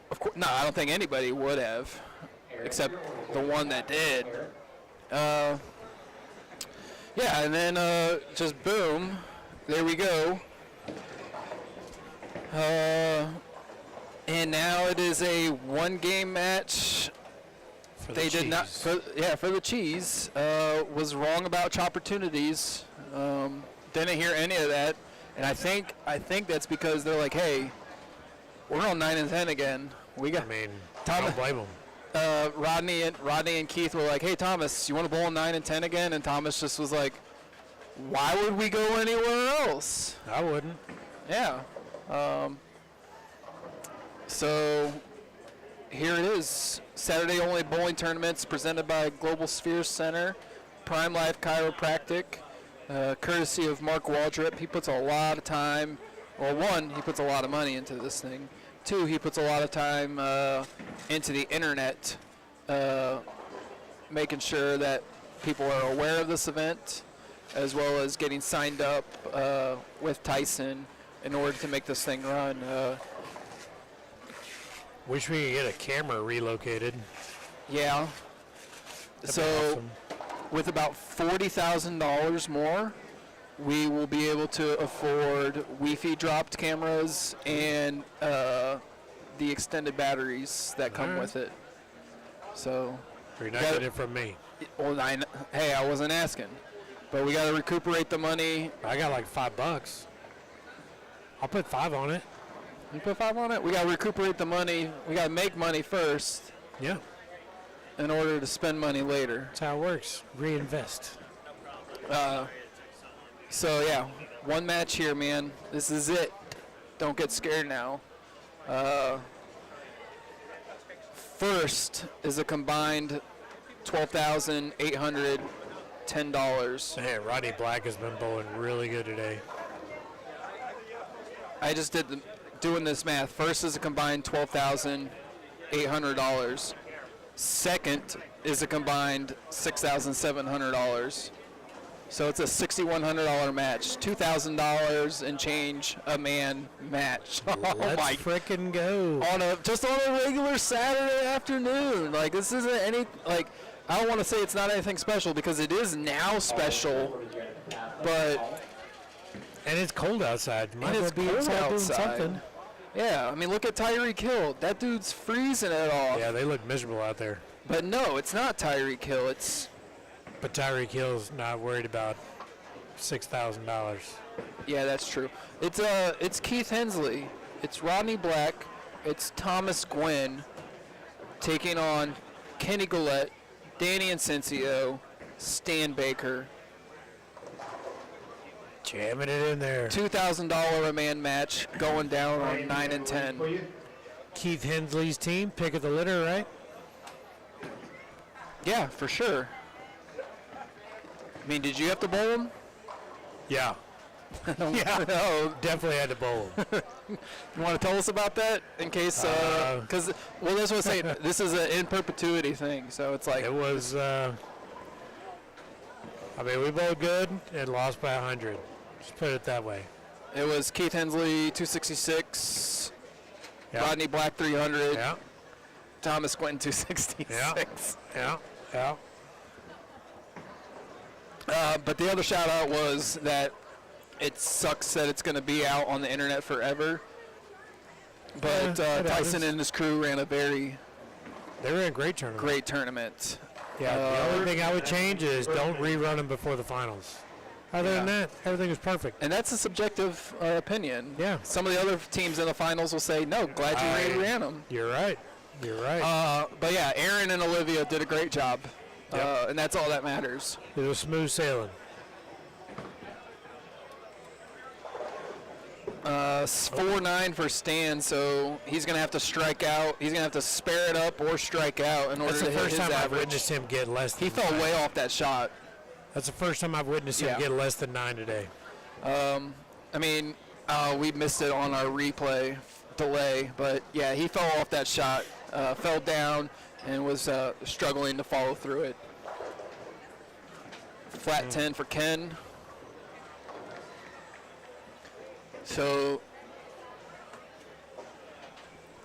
Of course, no, I don't think anybody would have, except the one that did. Yeah, and then just boom, there we go. And now it is a one-game match. For They did not, for the cheese. Was wrong about opportunities. Didn't hear any of that, and I think that's because they're like, hey, we're on 9 and 10 again. We got. I mean, Thomas, don't blame them. Rodney and Keith were like, hey, Thomas, you want to bowl on 9 and 10 again? And Thomas just was like, why would we go anywhere else? I wouldn't. Yeah. So here it is. Saturday only bowling tournaments presented by Global Sphere Center, Prime Life Chiropractic, courtesy of Mark Waldrop. He puts a lot of time. Well, one, he puts a lot of money into this thing. Two, he puts a lot of time into the internet, making sure that people are aware of this event, as well as getting signed up with Tyson in order to make this thing run. Wish we could get a camera relocated. Yeah. That'd So, be awesome. with about $40,000 more, we will be able to afford Wi-Fi dropped cameras and the extended batteries that come Alright. with it. So, You're not gotta- getting it from me. well, hey, I wasn't asking, but we got to recuperate the money. I got like $5. I'll put 5 on it. You put 5 on it. We got to recuperate the money. We got to make money first. Yeah. In order to spend money later. That's how it works. Reinvest. So yeah, one match here, man. This is it. Don't get scared now. First is a combined $12,810. Hey, Rodney Black has been bowling really good today. I just doing this math. First is a combined $12,800. Second is a combined $6,700. So it's a $6,100 match, $2,000 and change a man match. Oh Let's my! frickin' go. Just on a regular Saturday afternoon. Like, this isn't any, like, I don't want to say it's not anything special because it is now special, but. And it's cold outside. Might And as it's well be cold outside doing outside. something. Yeah, I mean, look at Tyreek Hill. That dude's freezing it off. Yeah, they look miserable out there. But no, it's not Tyreek Hill. It's. But Tyreek Hill's not worried about $6,000. Yeah, that's true. It's Keith Hensley. It's Rodney Black. It's Thomas Gwynn taking on Kenny Goulet, Danny Incencio, Stan Baker. Jamming it in there. $2,000 a man match going down on 9 and 10. Keith Hensley's team, pick of the litter, right? Yeah, for sure. I mean, did you have to bowl him? Yeah. Yeah. No. Definitely had to bowl him. You want to tell us about that in case, because, well, that's what I'm saying. This is an in perpetuity thing, so it's like. It was, I mean, we bowled good and lost by 100. Just put it that way. It was Keith Hensley, 266. Yeah. Rodney Black, 300. Yeah. Thomas Quinton, 266. Yeah. Yeah. But the other shout out was that it sucks that it's going to be out on the internet forever. But Tyson and his crew ran a very They were in a great tournament. great tournament. Yeah, the only thing I would change is don't rerun them before the finals. Other than that, everything was perfect. And that's a subjective opinion. Yeah. Some of the other teams in the finals will say, no, glad you ran them. You're right. You're right. But yeah, Aaron and Olivia did a great job. Yep. And that's all that matters. It was smooth sailing. 4-9 for Stan, so he's going to have to strike out. He's going to have to spare it up or strike out in order That's to the hit first his time I've average. witnessed him get less than He fell 9. way off that shot. That's the first time I've witnessed him get less than 9 today. I mean, we missed it on our replay delay, but yeah, he fell off that shot, fell down, and was struggling to follow through it. Flat 10 for Ken. So,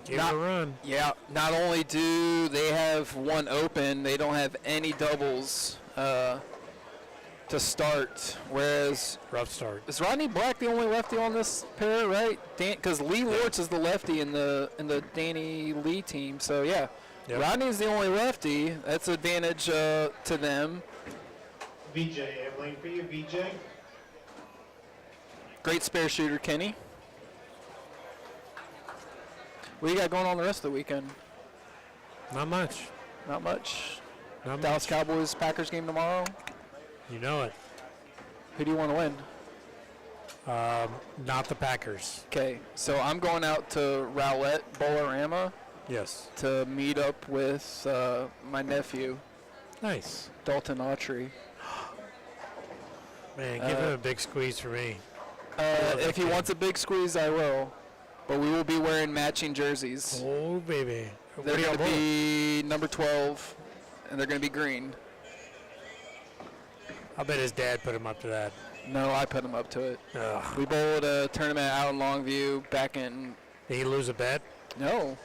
Give it a run. Yeah, not only do they have one open, they don't have any doubles to start. Whereas rough start. Is Rodney Black the only lefty on this pair, right? Because Lee Lortz is the lefty in the Danny Lee team. So yeah, Yep. Rodney's the only lefty. That's an advantage to them. VJ, I'm waiting for you, VJ. Great spare shooter, Kenny. What do you got going on the rest of the weekend? Not much. Not much. Not Dallas much. Cowboys Packers game tomorrow. You know it. Who do you want to win? Not the Packers. Okay, so I'm going out to Rowlett Bolorama Yes. to meet up with my nephew, Nice. Dalton Autry. Man, give him a big squeeze for me. If he wants a big squeeze, I will. But we will be wearing matching jerseys. Oh, baby. They're What are going to y'all be number 12, and they're going to be green. I bet his dad put him up to that. No, I put him up to it. Ugh. We bowled a tournament out in Longview back in... Did he lose a bet? No.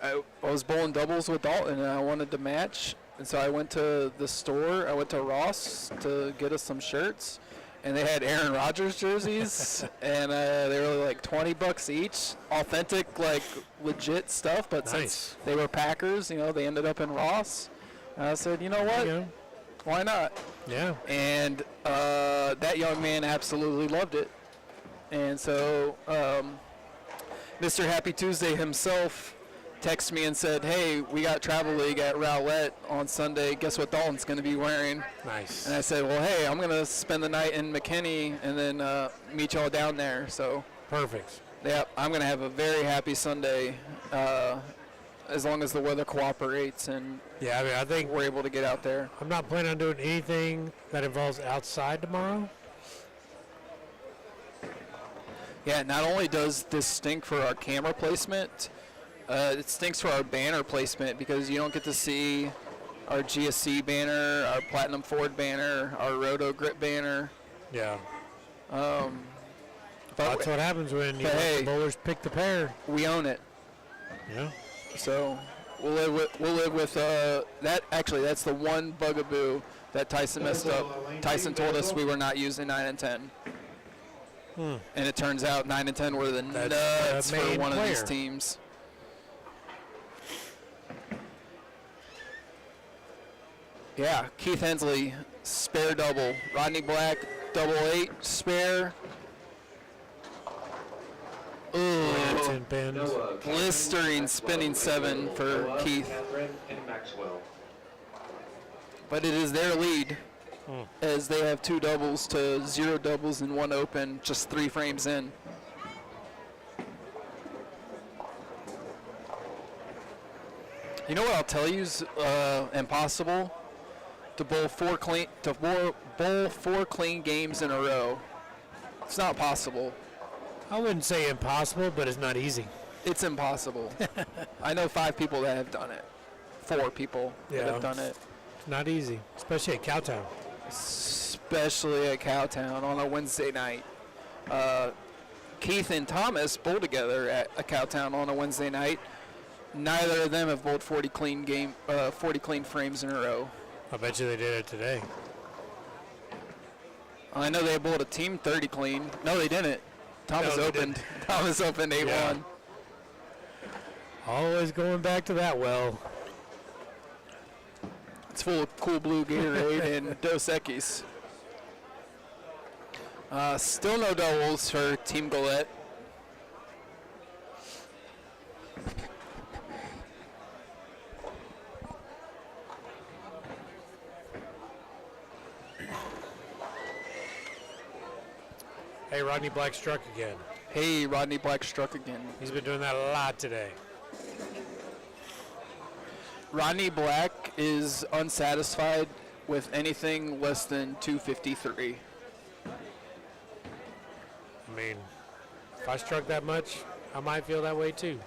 I was bowling doubles with Dalton, and I wanted to match. And so I went to the store. I went to Ross to get us some shirts. And they had Aaron Rodgers jerseys. And they were like $20 each. Authentic, like, legit stuff. But Nice. since they were Packers, you know, they ended up in Ross. And I said, you know what? Yeah. Why not? Yeah. And that young man absolutely loved it. And so Mr. Happy Tuesday himself texted me and said, hey, we got Travel League at Rowlett on Sunday. Guess what Dalton's going to be wearing? Nice. And I said, well, hey, I'm going to spend the night in McKinney and then meet y'all down there. So, Perfect. yeah, I'm going to have a very happy Sunday as long as the weather cooperates and Yeah, I mean, I think we're able to get out there. I'm not planning on doing anything that involves outside tomorrow. Yeah, not only does this stink for our camera placement, it stinks for our banner placement because you don't get to see our GSC banner, our Platinum Ford banner, our Roto Grip banner. Yeah. But That's what happens when you but let hey, the bowlers pick the pair. we own it. Yeah. So we'll live with that. Actually, that's the one bugaboo that Tyson messed up. Tyson told us we were not using 9 and 10. And it turns out 9 and 10 were the nuts for main one of these player. teams. Yeah, Keith Hensley, spare double. Rodney Black, double 8, spare. Ooh, blistering spinning 7 for Keith. But it is their lead as they have 2 doubles to 0 doubles and 1 open, just 3 frames in. You know what I'll tell you is impossible? To bowl four clean games in a row. It's not possible. I wouldn't say impossible, but it's not easy. It's impossible. I know 5 people that have done it. 4 people that have done it. It's not easy, especially at Cowtown. Especially at Cowtown on a Wednesday night. Keith and Thomas bowled together at a Cowtown on a Wednesday night. Neither of them have bowled 40 clean frames in a row. I bet you they did it today. I know they bowled a team 30 clean. No, they didn't. Thomas opened. Thomas opened 8-1. Yeah. Always going back to that well. It's full of Cool Blue Gatorade and Dos Equis. Still no doubles for Team Gillette. Hey, Rodney Black struck again. Hey, Rodney Black struck again. He's been doing that a lot today. Rodney Black is unsatisfied with anything less than 253. I mean, if I struck that much, I might feel that way too.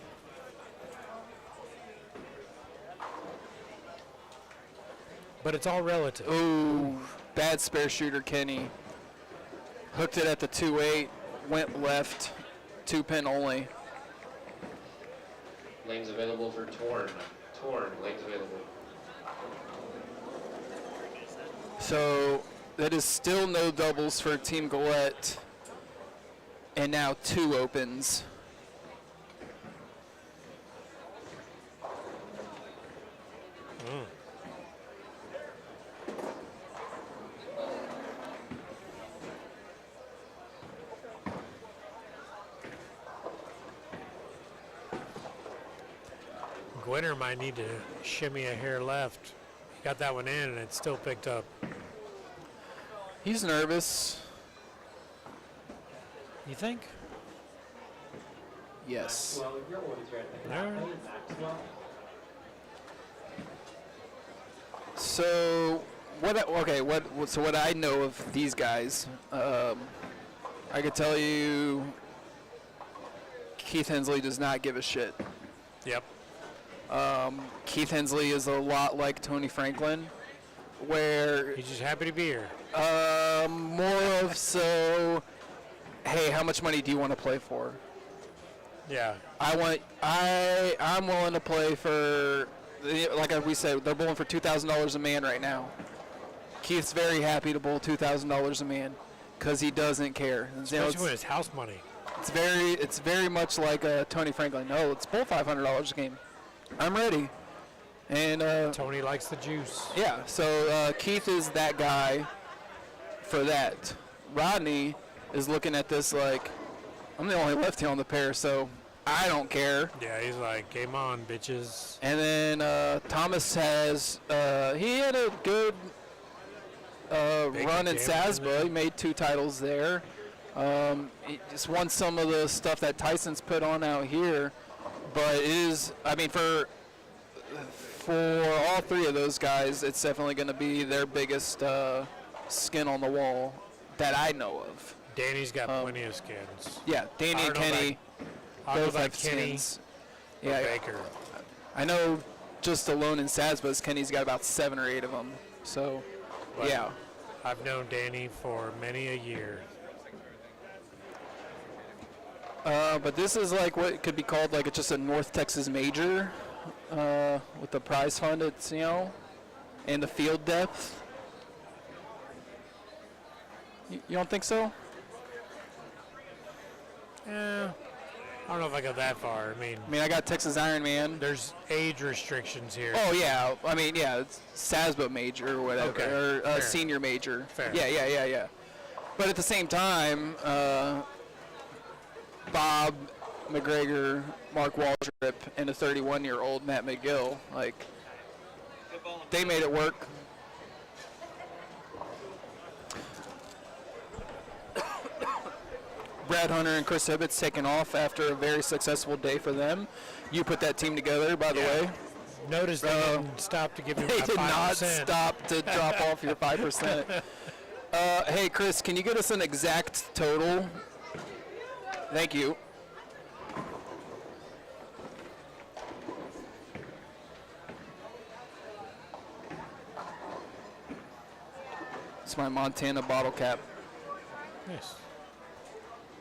But it's all relative. Ooh, bad spare shooter Kenny. Hooked it at the 2-8, went left, 2-pin only. Lanes available for Torn. Torn, lanes available. So that is still no doubles for Team Gillette. And now 2 opens. Gwinner might need to shimmy a hair left. He got that one in, and it still picked up. He's nervous. You think? Yes. Well, your orders are at the All right. Maxwell. So what I know of these guys, I could tell you Keith Hensley does not give a shit. Yep. Keith Hensley is a lot like Tony Franklin, where he's just happy to be here. More of so, hey, how much money do you want to play for? Yeah. I'm willing to play for, like we said, they're bowling for $2,000 a man right now. Keith's very happy to bowl $2,000 a man because he doesn't care. Especially when it's house money. It's very much like Tony Franklin. No, let's bowl $500 a game. I'm ready. And Tony likes the juice. Yeah, so Keith is that guy for that. Rodney is looking at this like, I'm the only lefty on the pair, so I don't care. Yeah, he's like, game on, bitches. And then Thomas has, he had a good run in SASBA. He made 2 titles there. He just won some of the stuff that Tyson's put on out here. But it is, I mean, for all 3 of those guys, it's definitely going to be their biggest skin on the wall that I know of. Danny's got plenty of skins. Yeah, Danny and Kenny both have skins. Yeah, Baker. I know just alone in SASBA's, Kenny's got about 7 or 8 of them. So, But yeah. I've known Danny for many a year. But this is like what could be called like just a North Texas major with the prize fund, it's, and the field depth. You don't think so? I don't know if I go that far. I mean, I got Texas Ironman. There's age restrictions here. Oh, yeah. I mean, yeah, it's SASBA major or whatever, Okay, or fair. senior major. Fair. Yeah. But at the same time, Bob McGregor, Mark Waldrop, and a 31-year-old Matt McGill, like, they made it work. Brad Hunter and Chris Hibbett's taken off after a very successful day for them. You put that team together, by the way. noticed they didn't stop to give me They my did 5%. not stop to drop off your 5%. Hey, Chris, can you get us an exact total? Thank you. It's my Montana bottle cap. Nice.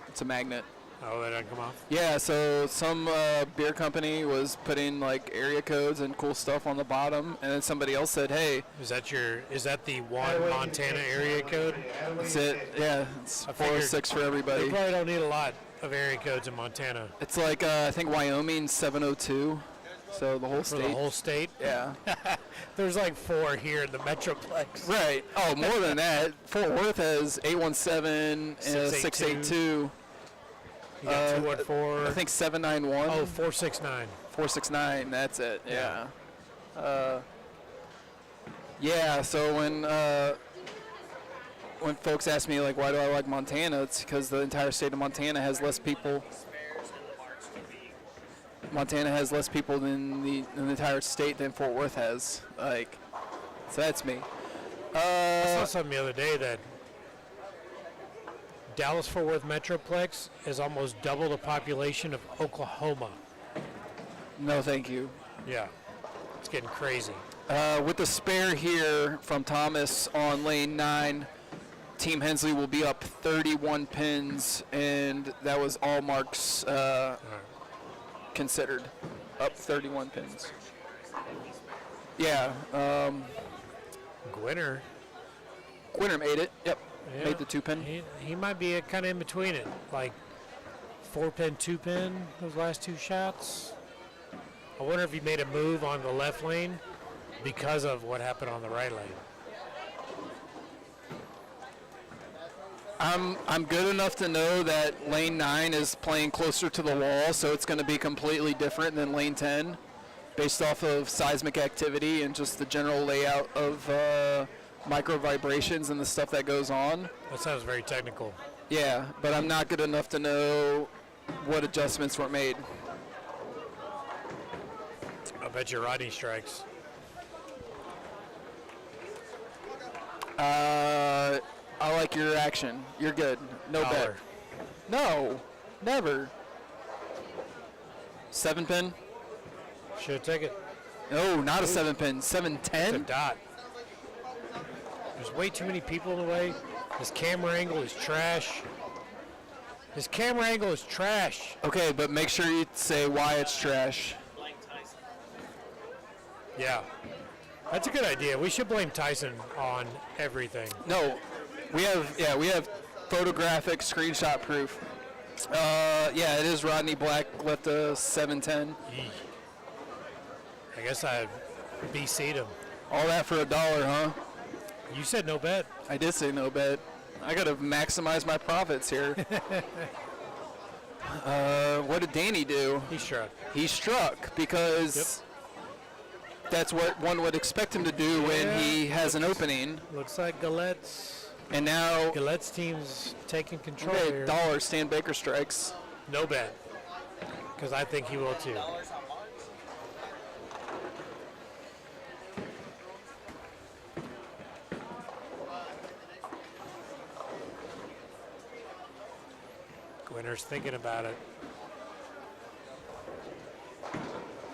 It's a magnet. Oh, that doesn't come off? Yeah, so some beer company was putting like area codes and cool stuff on the bottom, and then somebody else said, "Hey, is that the one Montana area code?" That's it. Yeah, it's 406 for everybody. They probably don't need a lot of area codes in Montana. It's like I think Wyoming 702, so the whole For state. the whole state? Yeah. There's like 4 here in the Metroplex. Right. Oh, more than that. Fort Worth has 817 and 682. You got 214. I think 791. Oh, 469. 469. That's it. Yeah. Yeah. So when folks ask me like, why do I like Montana? It's because the entire state of Montana has less people. Montana has less people than the entire state than Fort Worth has. Like, so that's me. I saw something the other day that Dallas-Fort Worth Metroplex is almost double the population of Oklahoma. No, thank you. Yeah, it's getting crazy. With the spare here from Thomas on lane 9, Team Hensley will be up 31 pins, and that was all marks considered. Up 31 pins. Yeah. Gwinner made it. Yep. Yeah, Made the 2-pin. He might be kind of in between it, like 4-pin, 2-pin, those last 2 shots. I wonder if he made a move on the left lane because of what happened on the right lane. I'm good enough to know that lane 9 is playing closer to the wall, so it's going to be completely different than lane 10 based off of seismic activity and just the general layout of micro vibrations and the stuff that goes on. That sounds very technical. Yeah, but I'm not good enough to know what adjustments were made. I bet you Rodney strikes. I like your reaction. You're good. No bet. Dollar. No, never. 7-pin? Should take it. No, not a 7-pin. 710? It's a dot. There's way too many people in the way. His camera angle is trash. His camera angle is trash. Okay, but make sure you say why it's trash. Yeah. That's a good idea. We should blame Tyson on everything. No, we have photographic screenshot proof. Yeah, it is Rodney Black left a 710. I guess I BC'd him. All that for $1, huh? You said no bet. I did say no bet. I gotta maximize my profits here. What did Danny do? He struck. He struck because that's what one would expect him to do when he has an opening. Looks like Galette's. And now Galette's team's taking control okay, here. $1 Stan Baker strikes. No bet. Because I think he will too. Winner's thinking about it.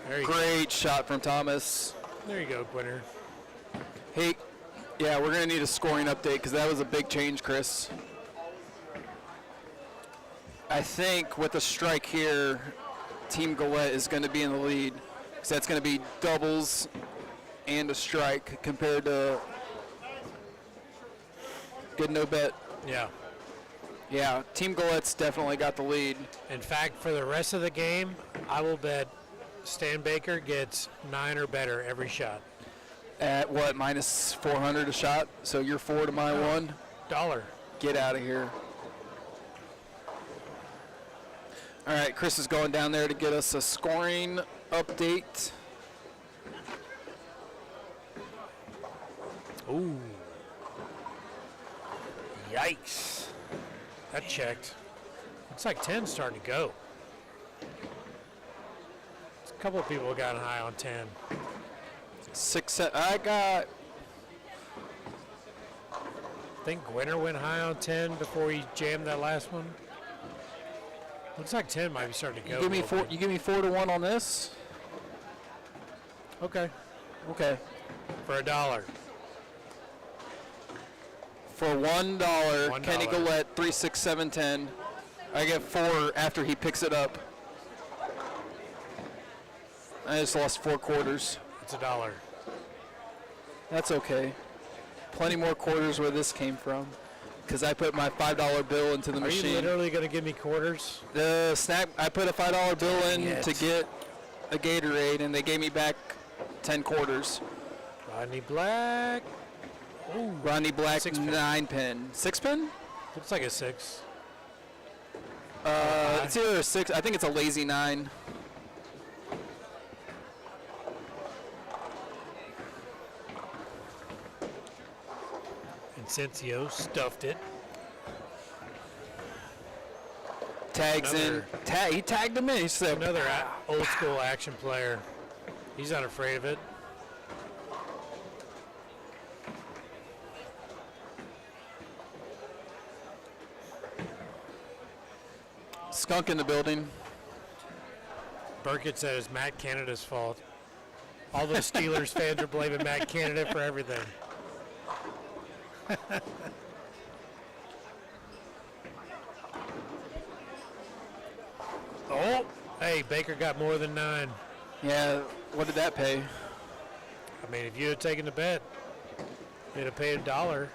There you Great shot from Thomas. There you go, Winner. Hey, yeah, we're going to need a scoring update because that was a big change, Chris. I think with the strike here, Team Galette is going to be in the lead because that's going to be doubles and a strike compared to good no bet. Yeah. Yeah, Team Galette's definitely got the lead. In fact, for the rest of the game, I will bet Stan Baker gets 9 or better every shot. At what, minus 400 a shot? So you're 4 to my 1? $1. Get out of here. All right, Chris is going down there to get us a scoring update. Ooh. Yikes. That checked. Looks like 10's starting to go. A couple of people have gotten high on 10. I got. I think Gwinner went high on 10 before he jammed that last one. Looks like 10 might be starting to go. You give me 4 to 1 on this. Okay. Okay. For $1. For $1, Kenny $1. Gillette, 3, 6, 7, 10. I get 4 after he picks it up. I just lost 4 quarters. It's $1. That's okay. Plenty more quarters where this came from, because I put my $5 bill into the machine. Are you literally going to give me quarters? The snack, I put a $5 bill in Dang it. to get a Gatorade, and they gave me back 10 quarters. Rodney Black. Ooh. Rodney Black, 6 pin. 9 pin. 6 pin? Looks like a 6. It's either a 6. I think it's a lazy 9. Vincencio stuffed it. Tags in. He tagged him in. He said, Another old school action player. He's not afraid of it. skunk in the building. Burkett said it's Matt Canada's fault. All those Steelers fans are blaming Matt Canada for everything. Oh, hey, Baker got more than 9. Yeah, what did that pay? I mean, if you had taken the bet, you'd have paid $1.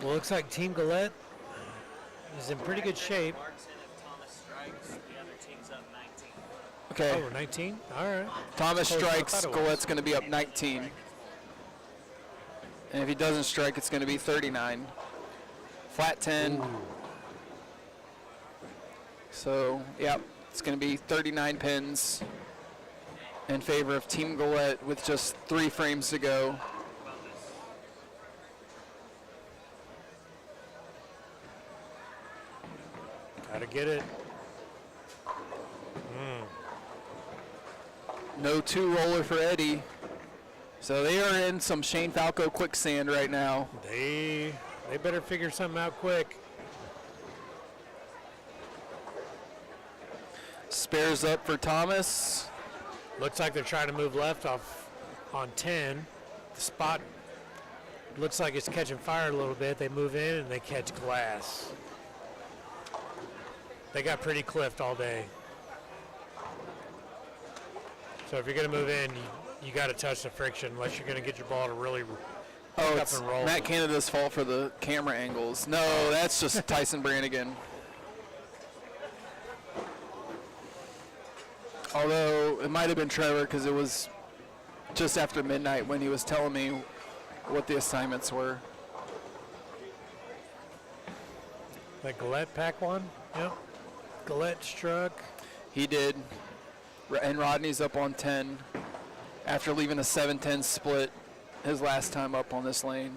Well, looks like Team Gillette is in pretty good shape. Okay. Oh, 19? All right. Thomas Closer than I strikes, thought it was. Gillette's going to be up 19. And if he doesn't strike, it's going to be 39. Flat 10. Ooh. So, yep, it's going to be 39 pins in favor of Team Gillette with just 3 frames to go. Gotta get it. No 2-roller for Eddie. So they are in some Shane Falco quicksand right now. They better figure something out quick. Spares up for Thomas. Looks like they're trying to move left off on 10. The spot looks like it's catching fire a little bit. They move in and they catch glass. They got pretty cliffed all day. So if you're going to move in, you got to touch the friction unless you're going to get your ball to really Oh, pick up it's and roll. Matt Canada's fault for the camera angles. No, that's just Tyson Brannigan. Although it might have been Trevor because it was just after midnight when he was telling me what the assignments were. The Gillette pack one? Yep. Gillette struck. He did. And Rodney's up on 10 after leaving a 7-10 split his last time up on this lane.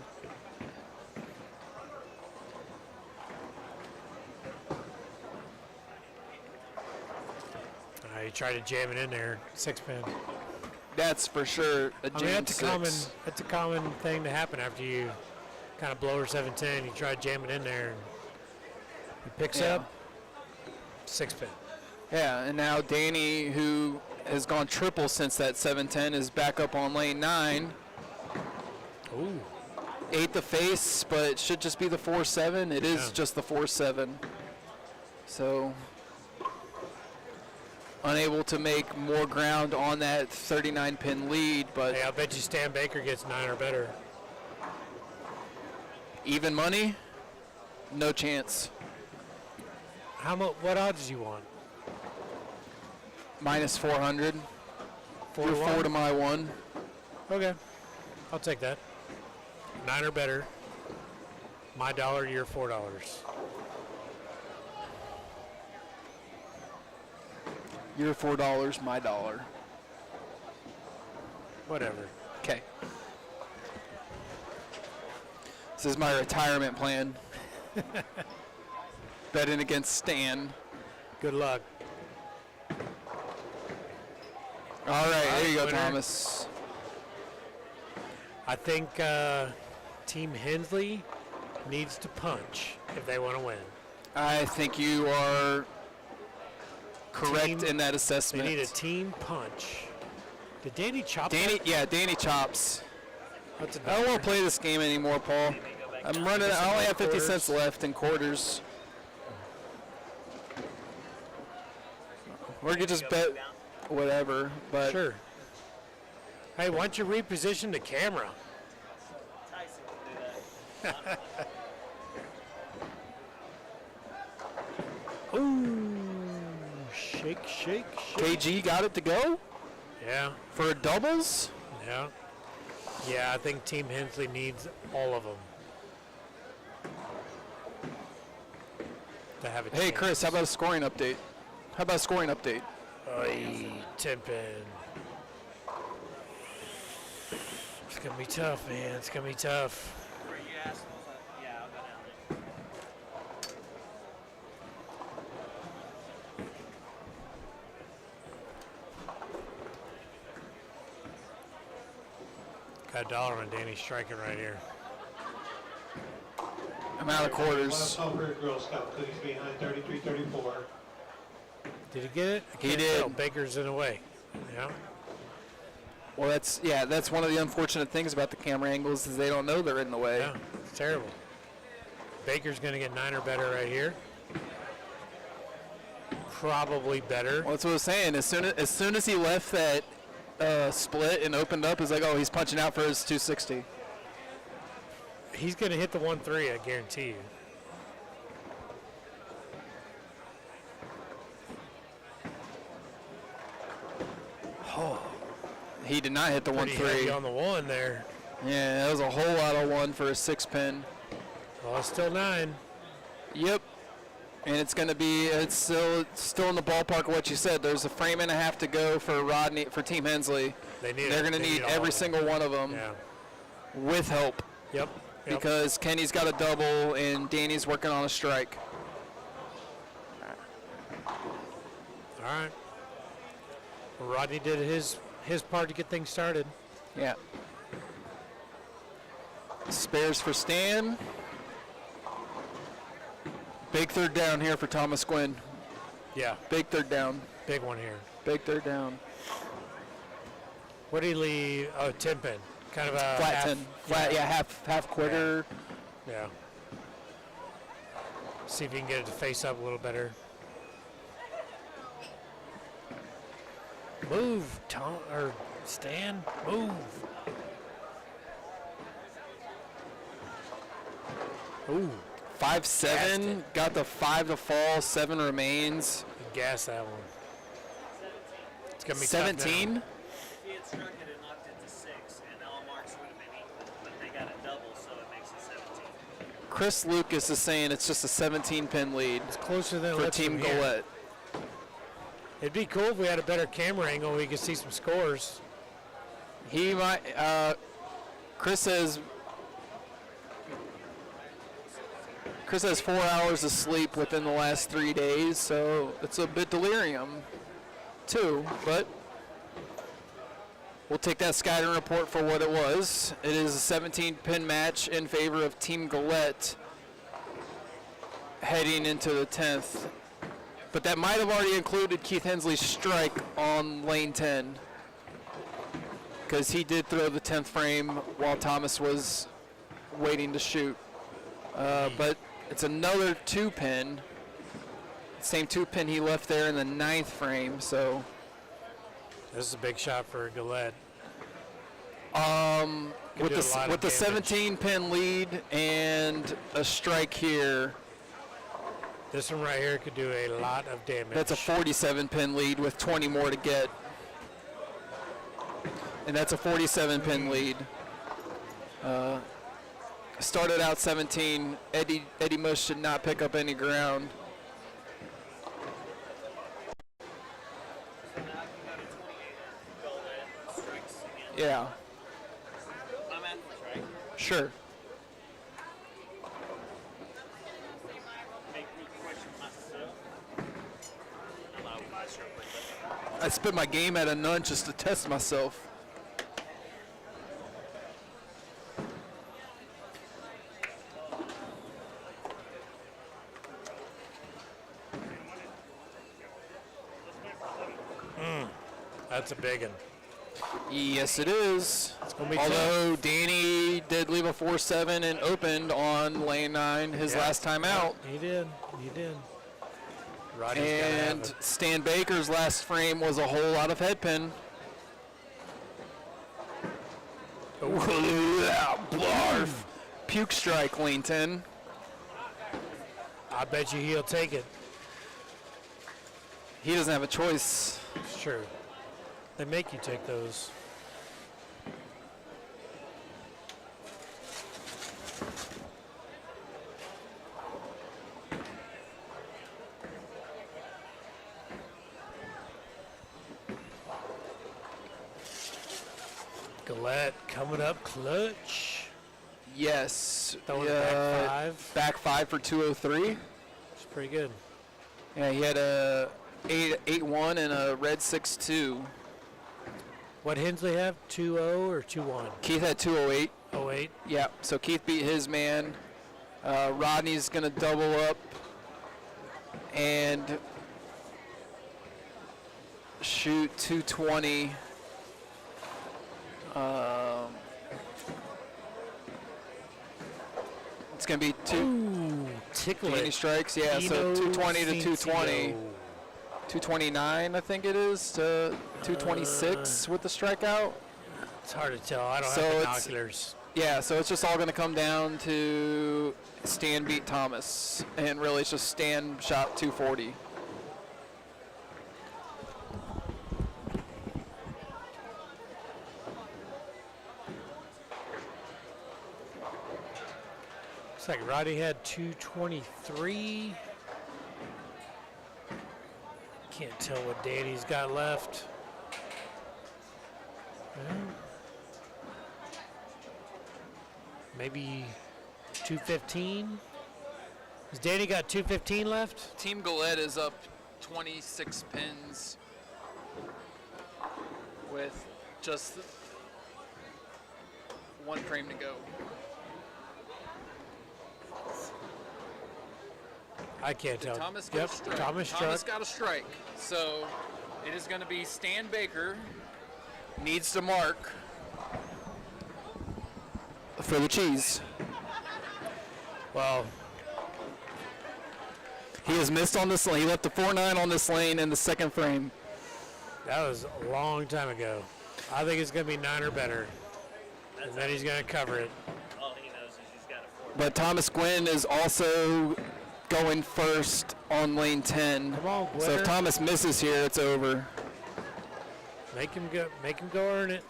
He tried to jam it in there, 6-pin. That's for sure a I jam mean, that's six. a common thing to happen after you kind of blow her 7-10. You try to jam it in there, and he picks Yeah. up 6-pin. Yeah, and now Danny, who has gone triple since that 7-10, is back up on lane 9. Ooh. 8 the face, but it should just be the 4-7. It is Yeah. just the 4-7. So unable to make more ground on that 39-pin lead, but Hey, I bet you Stan Baker gets 9 or better. even money, no chance. How much? What odds do you want? Minus 400. 4 You're to 4 1? to my 1. Okay, I'll take that. 9 or better. My $1, your $4. Your $4, my $1. Whatever. Okay. This is my retirement plan. Betting against Stan. Good luck. All right, there you go, winner. Thomas. I think Team Hensley needs to punch if they want to win. I think you are correct in that They assessment. need a team punch. Did Danny chop Danny, that? yeah, Danny chops. That's a I don't want to play this game anymore, Paul. I'm running. I only have 50 cents left in quarters. Or you could just bet whatever, but Sure. Hey, why don't you reposition the camera? Tyson can do that. Ooh, shake, shake, shake. KG got it to go Yeah, for a doubles. yeah. Yeah, I think Team Hensley needs all of them to have a Hey, chance. Chris, how about a scoring update? How about a scoring update? Oy, Timpin. It's gonna be tough, man. It's gonna be tough. For you assholes, yeah, I'll go down Got a dollar on Danny striking right here. I'm out of quarters. Last call for Girl Scout cookies behind 33-34. Did he get it? I He can't did. tell. Baker's in a way. Yeah. Well, that's one of the unfortunate things about the camera angles is they don't know they're in the way. Yeah, it's terrible. Baker's going to get 9 or better right here. Probably better. Well, that's what I was saying. As soon as he left that split and opened up, it's like, oh, he's punching out for his 260. He's going to hit the 1-3, I guarantee you. Oh, he did not hit the Pretty heavy 1-3. on the one there. Yeah, that was a whole lot of one for a 6-pin. Well, it's still 9. Yep. And it's going to be, it's still in the ballpark of what you said. There's a frame and a half to go for Team Hensley. They're going to need all every of them. single one of them Yeah. with help Yep. because Kenny's got a double and Danny's working on a strike. All right. Well, Rodney did his part to get things started. Yeah. Spares for Stan. Big third down here for Thomas Quinn. Yeah. Big third down. Big one here. Big third down. What did he leave? Oh, 10-pin. Kind of a Flat half, 10. Flat, yeah, half quarter. Yeah. See if you can get it to face up a little better. Move, Tom or Stan. Move. Ooh. 5-7. Got the 5 to fall. 7 remains. Gas that one. It's gonna be 17. tough If he had struck it and knocked it to 6, and all marks would have been equal, but they got a double, so it makes it 17. Chris Lucas is saying it's just a 17-pin lead now. It's closer than it for looks Team from here. Gillette. It'd be cool if we had a better camera angle. We could see some scores. He might. Chris says 4 hours of sleep within the last 3 days, so it's a bit delirium, too. But we'll take that scouting report for what it was. It is a 17-pin match in favor of Team Gillette heading into the 10th. But that might have already included Keith Hensley's strike on lane 10, because he did throw the 10th frame while Thomas was waiting to shoot. But it's another 2-pin. Same 2-pin he left there in the 9th frame, so. This is a big shot for Gillette. With do a lot of the damage. 17-pin lead and a strike here, This one right here could do a lot of damage. that's a 47-pin lead with 20 more to get. And that's a 47-pin lead. Started out 17. Eddie Mush should not pick up any ground. So now I can go to 28, go in, strikes again. Yeah, I'm at this, right? sure. Make me question myself. I'm out of my shirt, I spit my game at a nun just to test myself. That's a big one. Yes, it is. It's gonna be Although Danny did leave a 4-7 and opened on lane 9 his last time out. He did. He did. Roddy's gotta have And it. Stan Baker's last frame was a whole lot of head pin. Blarf. Puke strike, lane 10. I bet you he'll take it. He doesn't have a choice. It's true. They make you take those. Gillette coming up clutch. Yes. Throwing back 5. Back 5 for 203. It's pretty good. Yeah, he had a 8-1 and a red 6-2. What Hensley have? 2-0 or 2-1? Keith had 208. 08. Yeah, so Keith beat his man. Rodney's going to double up and shoot 220. It's going to be tickle Danny it. strikes. Yeah, so 220 to 220. 220. 229, I think it is, to 226 with the strikeout. It's hard to tell. I don't So have it's- binoculars. Yeah, so it's just all going to come down to Stan beat Thomas, and really it's just Stan shot 240. Looks like Roddy had 223. Can't tell what Danny's got left. Well, maybe 215. Has Danny got 215 left? Team Gillette is up 26 pins with just one frame to go. I can't tell. Thomas got Yep, a strike. Thomas Thomas struck. got a strike. So it is going to be Stan Baker needs to mark for the cheese. Well, he has missed on this lane. He left the 4-9 on this lane in the second frame. that was a long time ago. I think it's going to be 9 or better. And then he's going to cover it. All he knows is he's got a 4. But Thomas Gwynn is also going first on lane 10. Come on, So if Gwynner. Thomas misses here, it's over. Make him go earn it.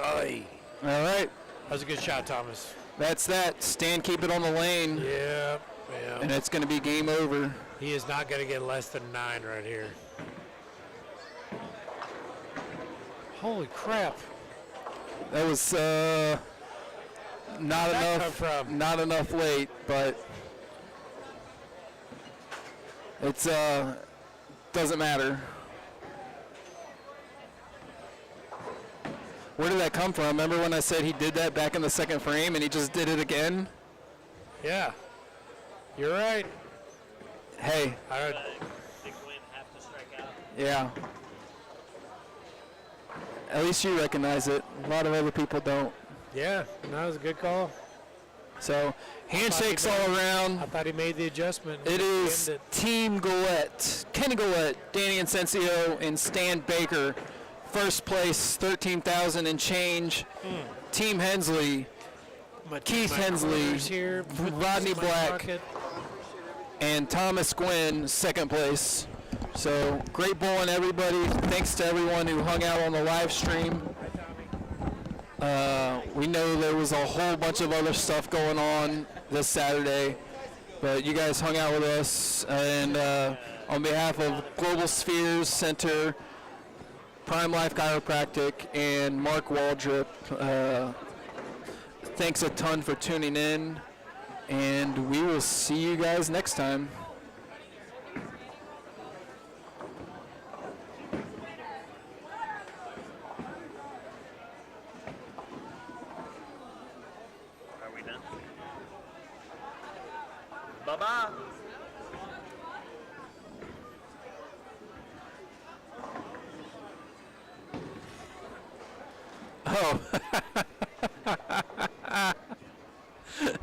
Aye. All right. That was a good shot, Thomas. That's that. Stan, keep it on the lane. Yeah. And it's going to be game over. He is not going to get less than 9 right here. Holy crap. That was not Where'd that enough. come from? Not enough late, but it's doesn't matter. Where did that come from? Remember when I said he did that back in the second frame and he just did it again? Yeah. You're right. Hey. I, Did Gwynn have to strike out? Yeah. At least you recognize it. A lot of other people don't. yeah, that was a good call. So handshakes all around. I thought he made the adjustment. It is Ended. Team Gillette, Kenny Gillette, Danny Incensio, and Stan Baker. First place, 13,000 and change. Team Hensley, Keith Hensley, here, Rodney my Black, pocket. and Thomas Gwynn, second place. So great bowling, everybody. Thanks to everyone who hung out on the live stream. We know there was a whole bunch of other stuff going on this Saturday, but you guys hung out with us. And on behalf of Global Spheres Center, Prime Life Chiropractic, and Mark Waldrop, thanks a ton for tuning in. And we will see you guys next time. Are we done? Bye-bye. Oh,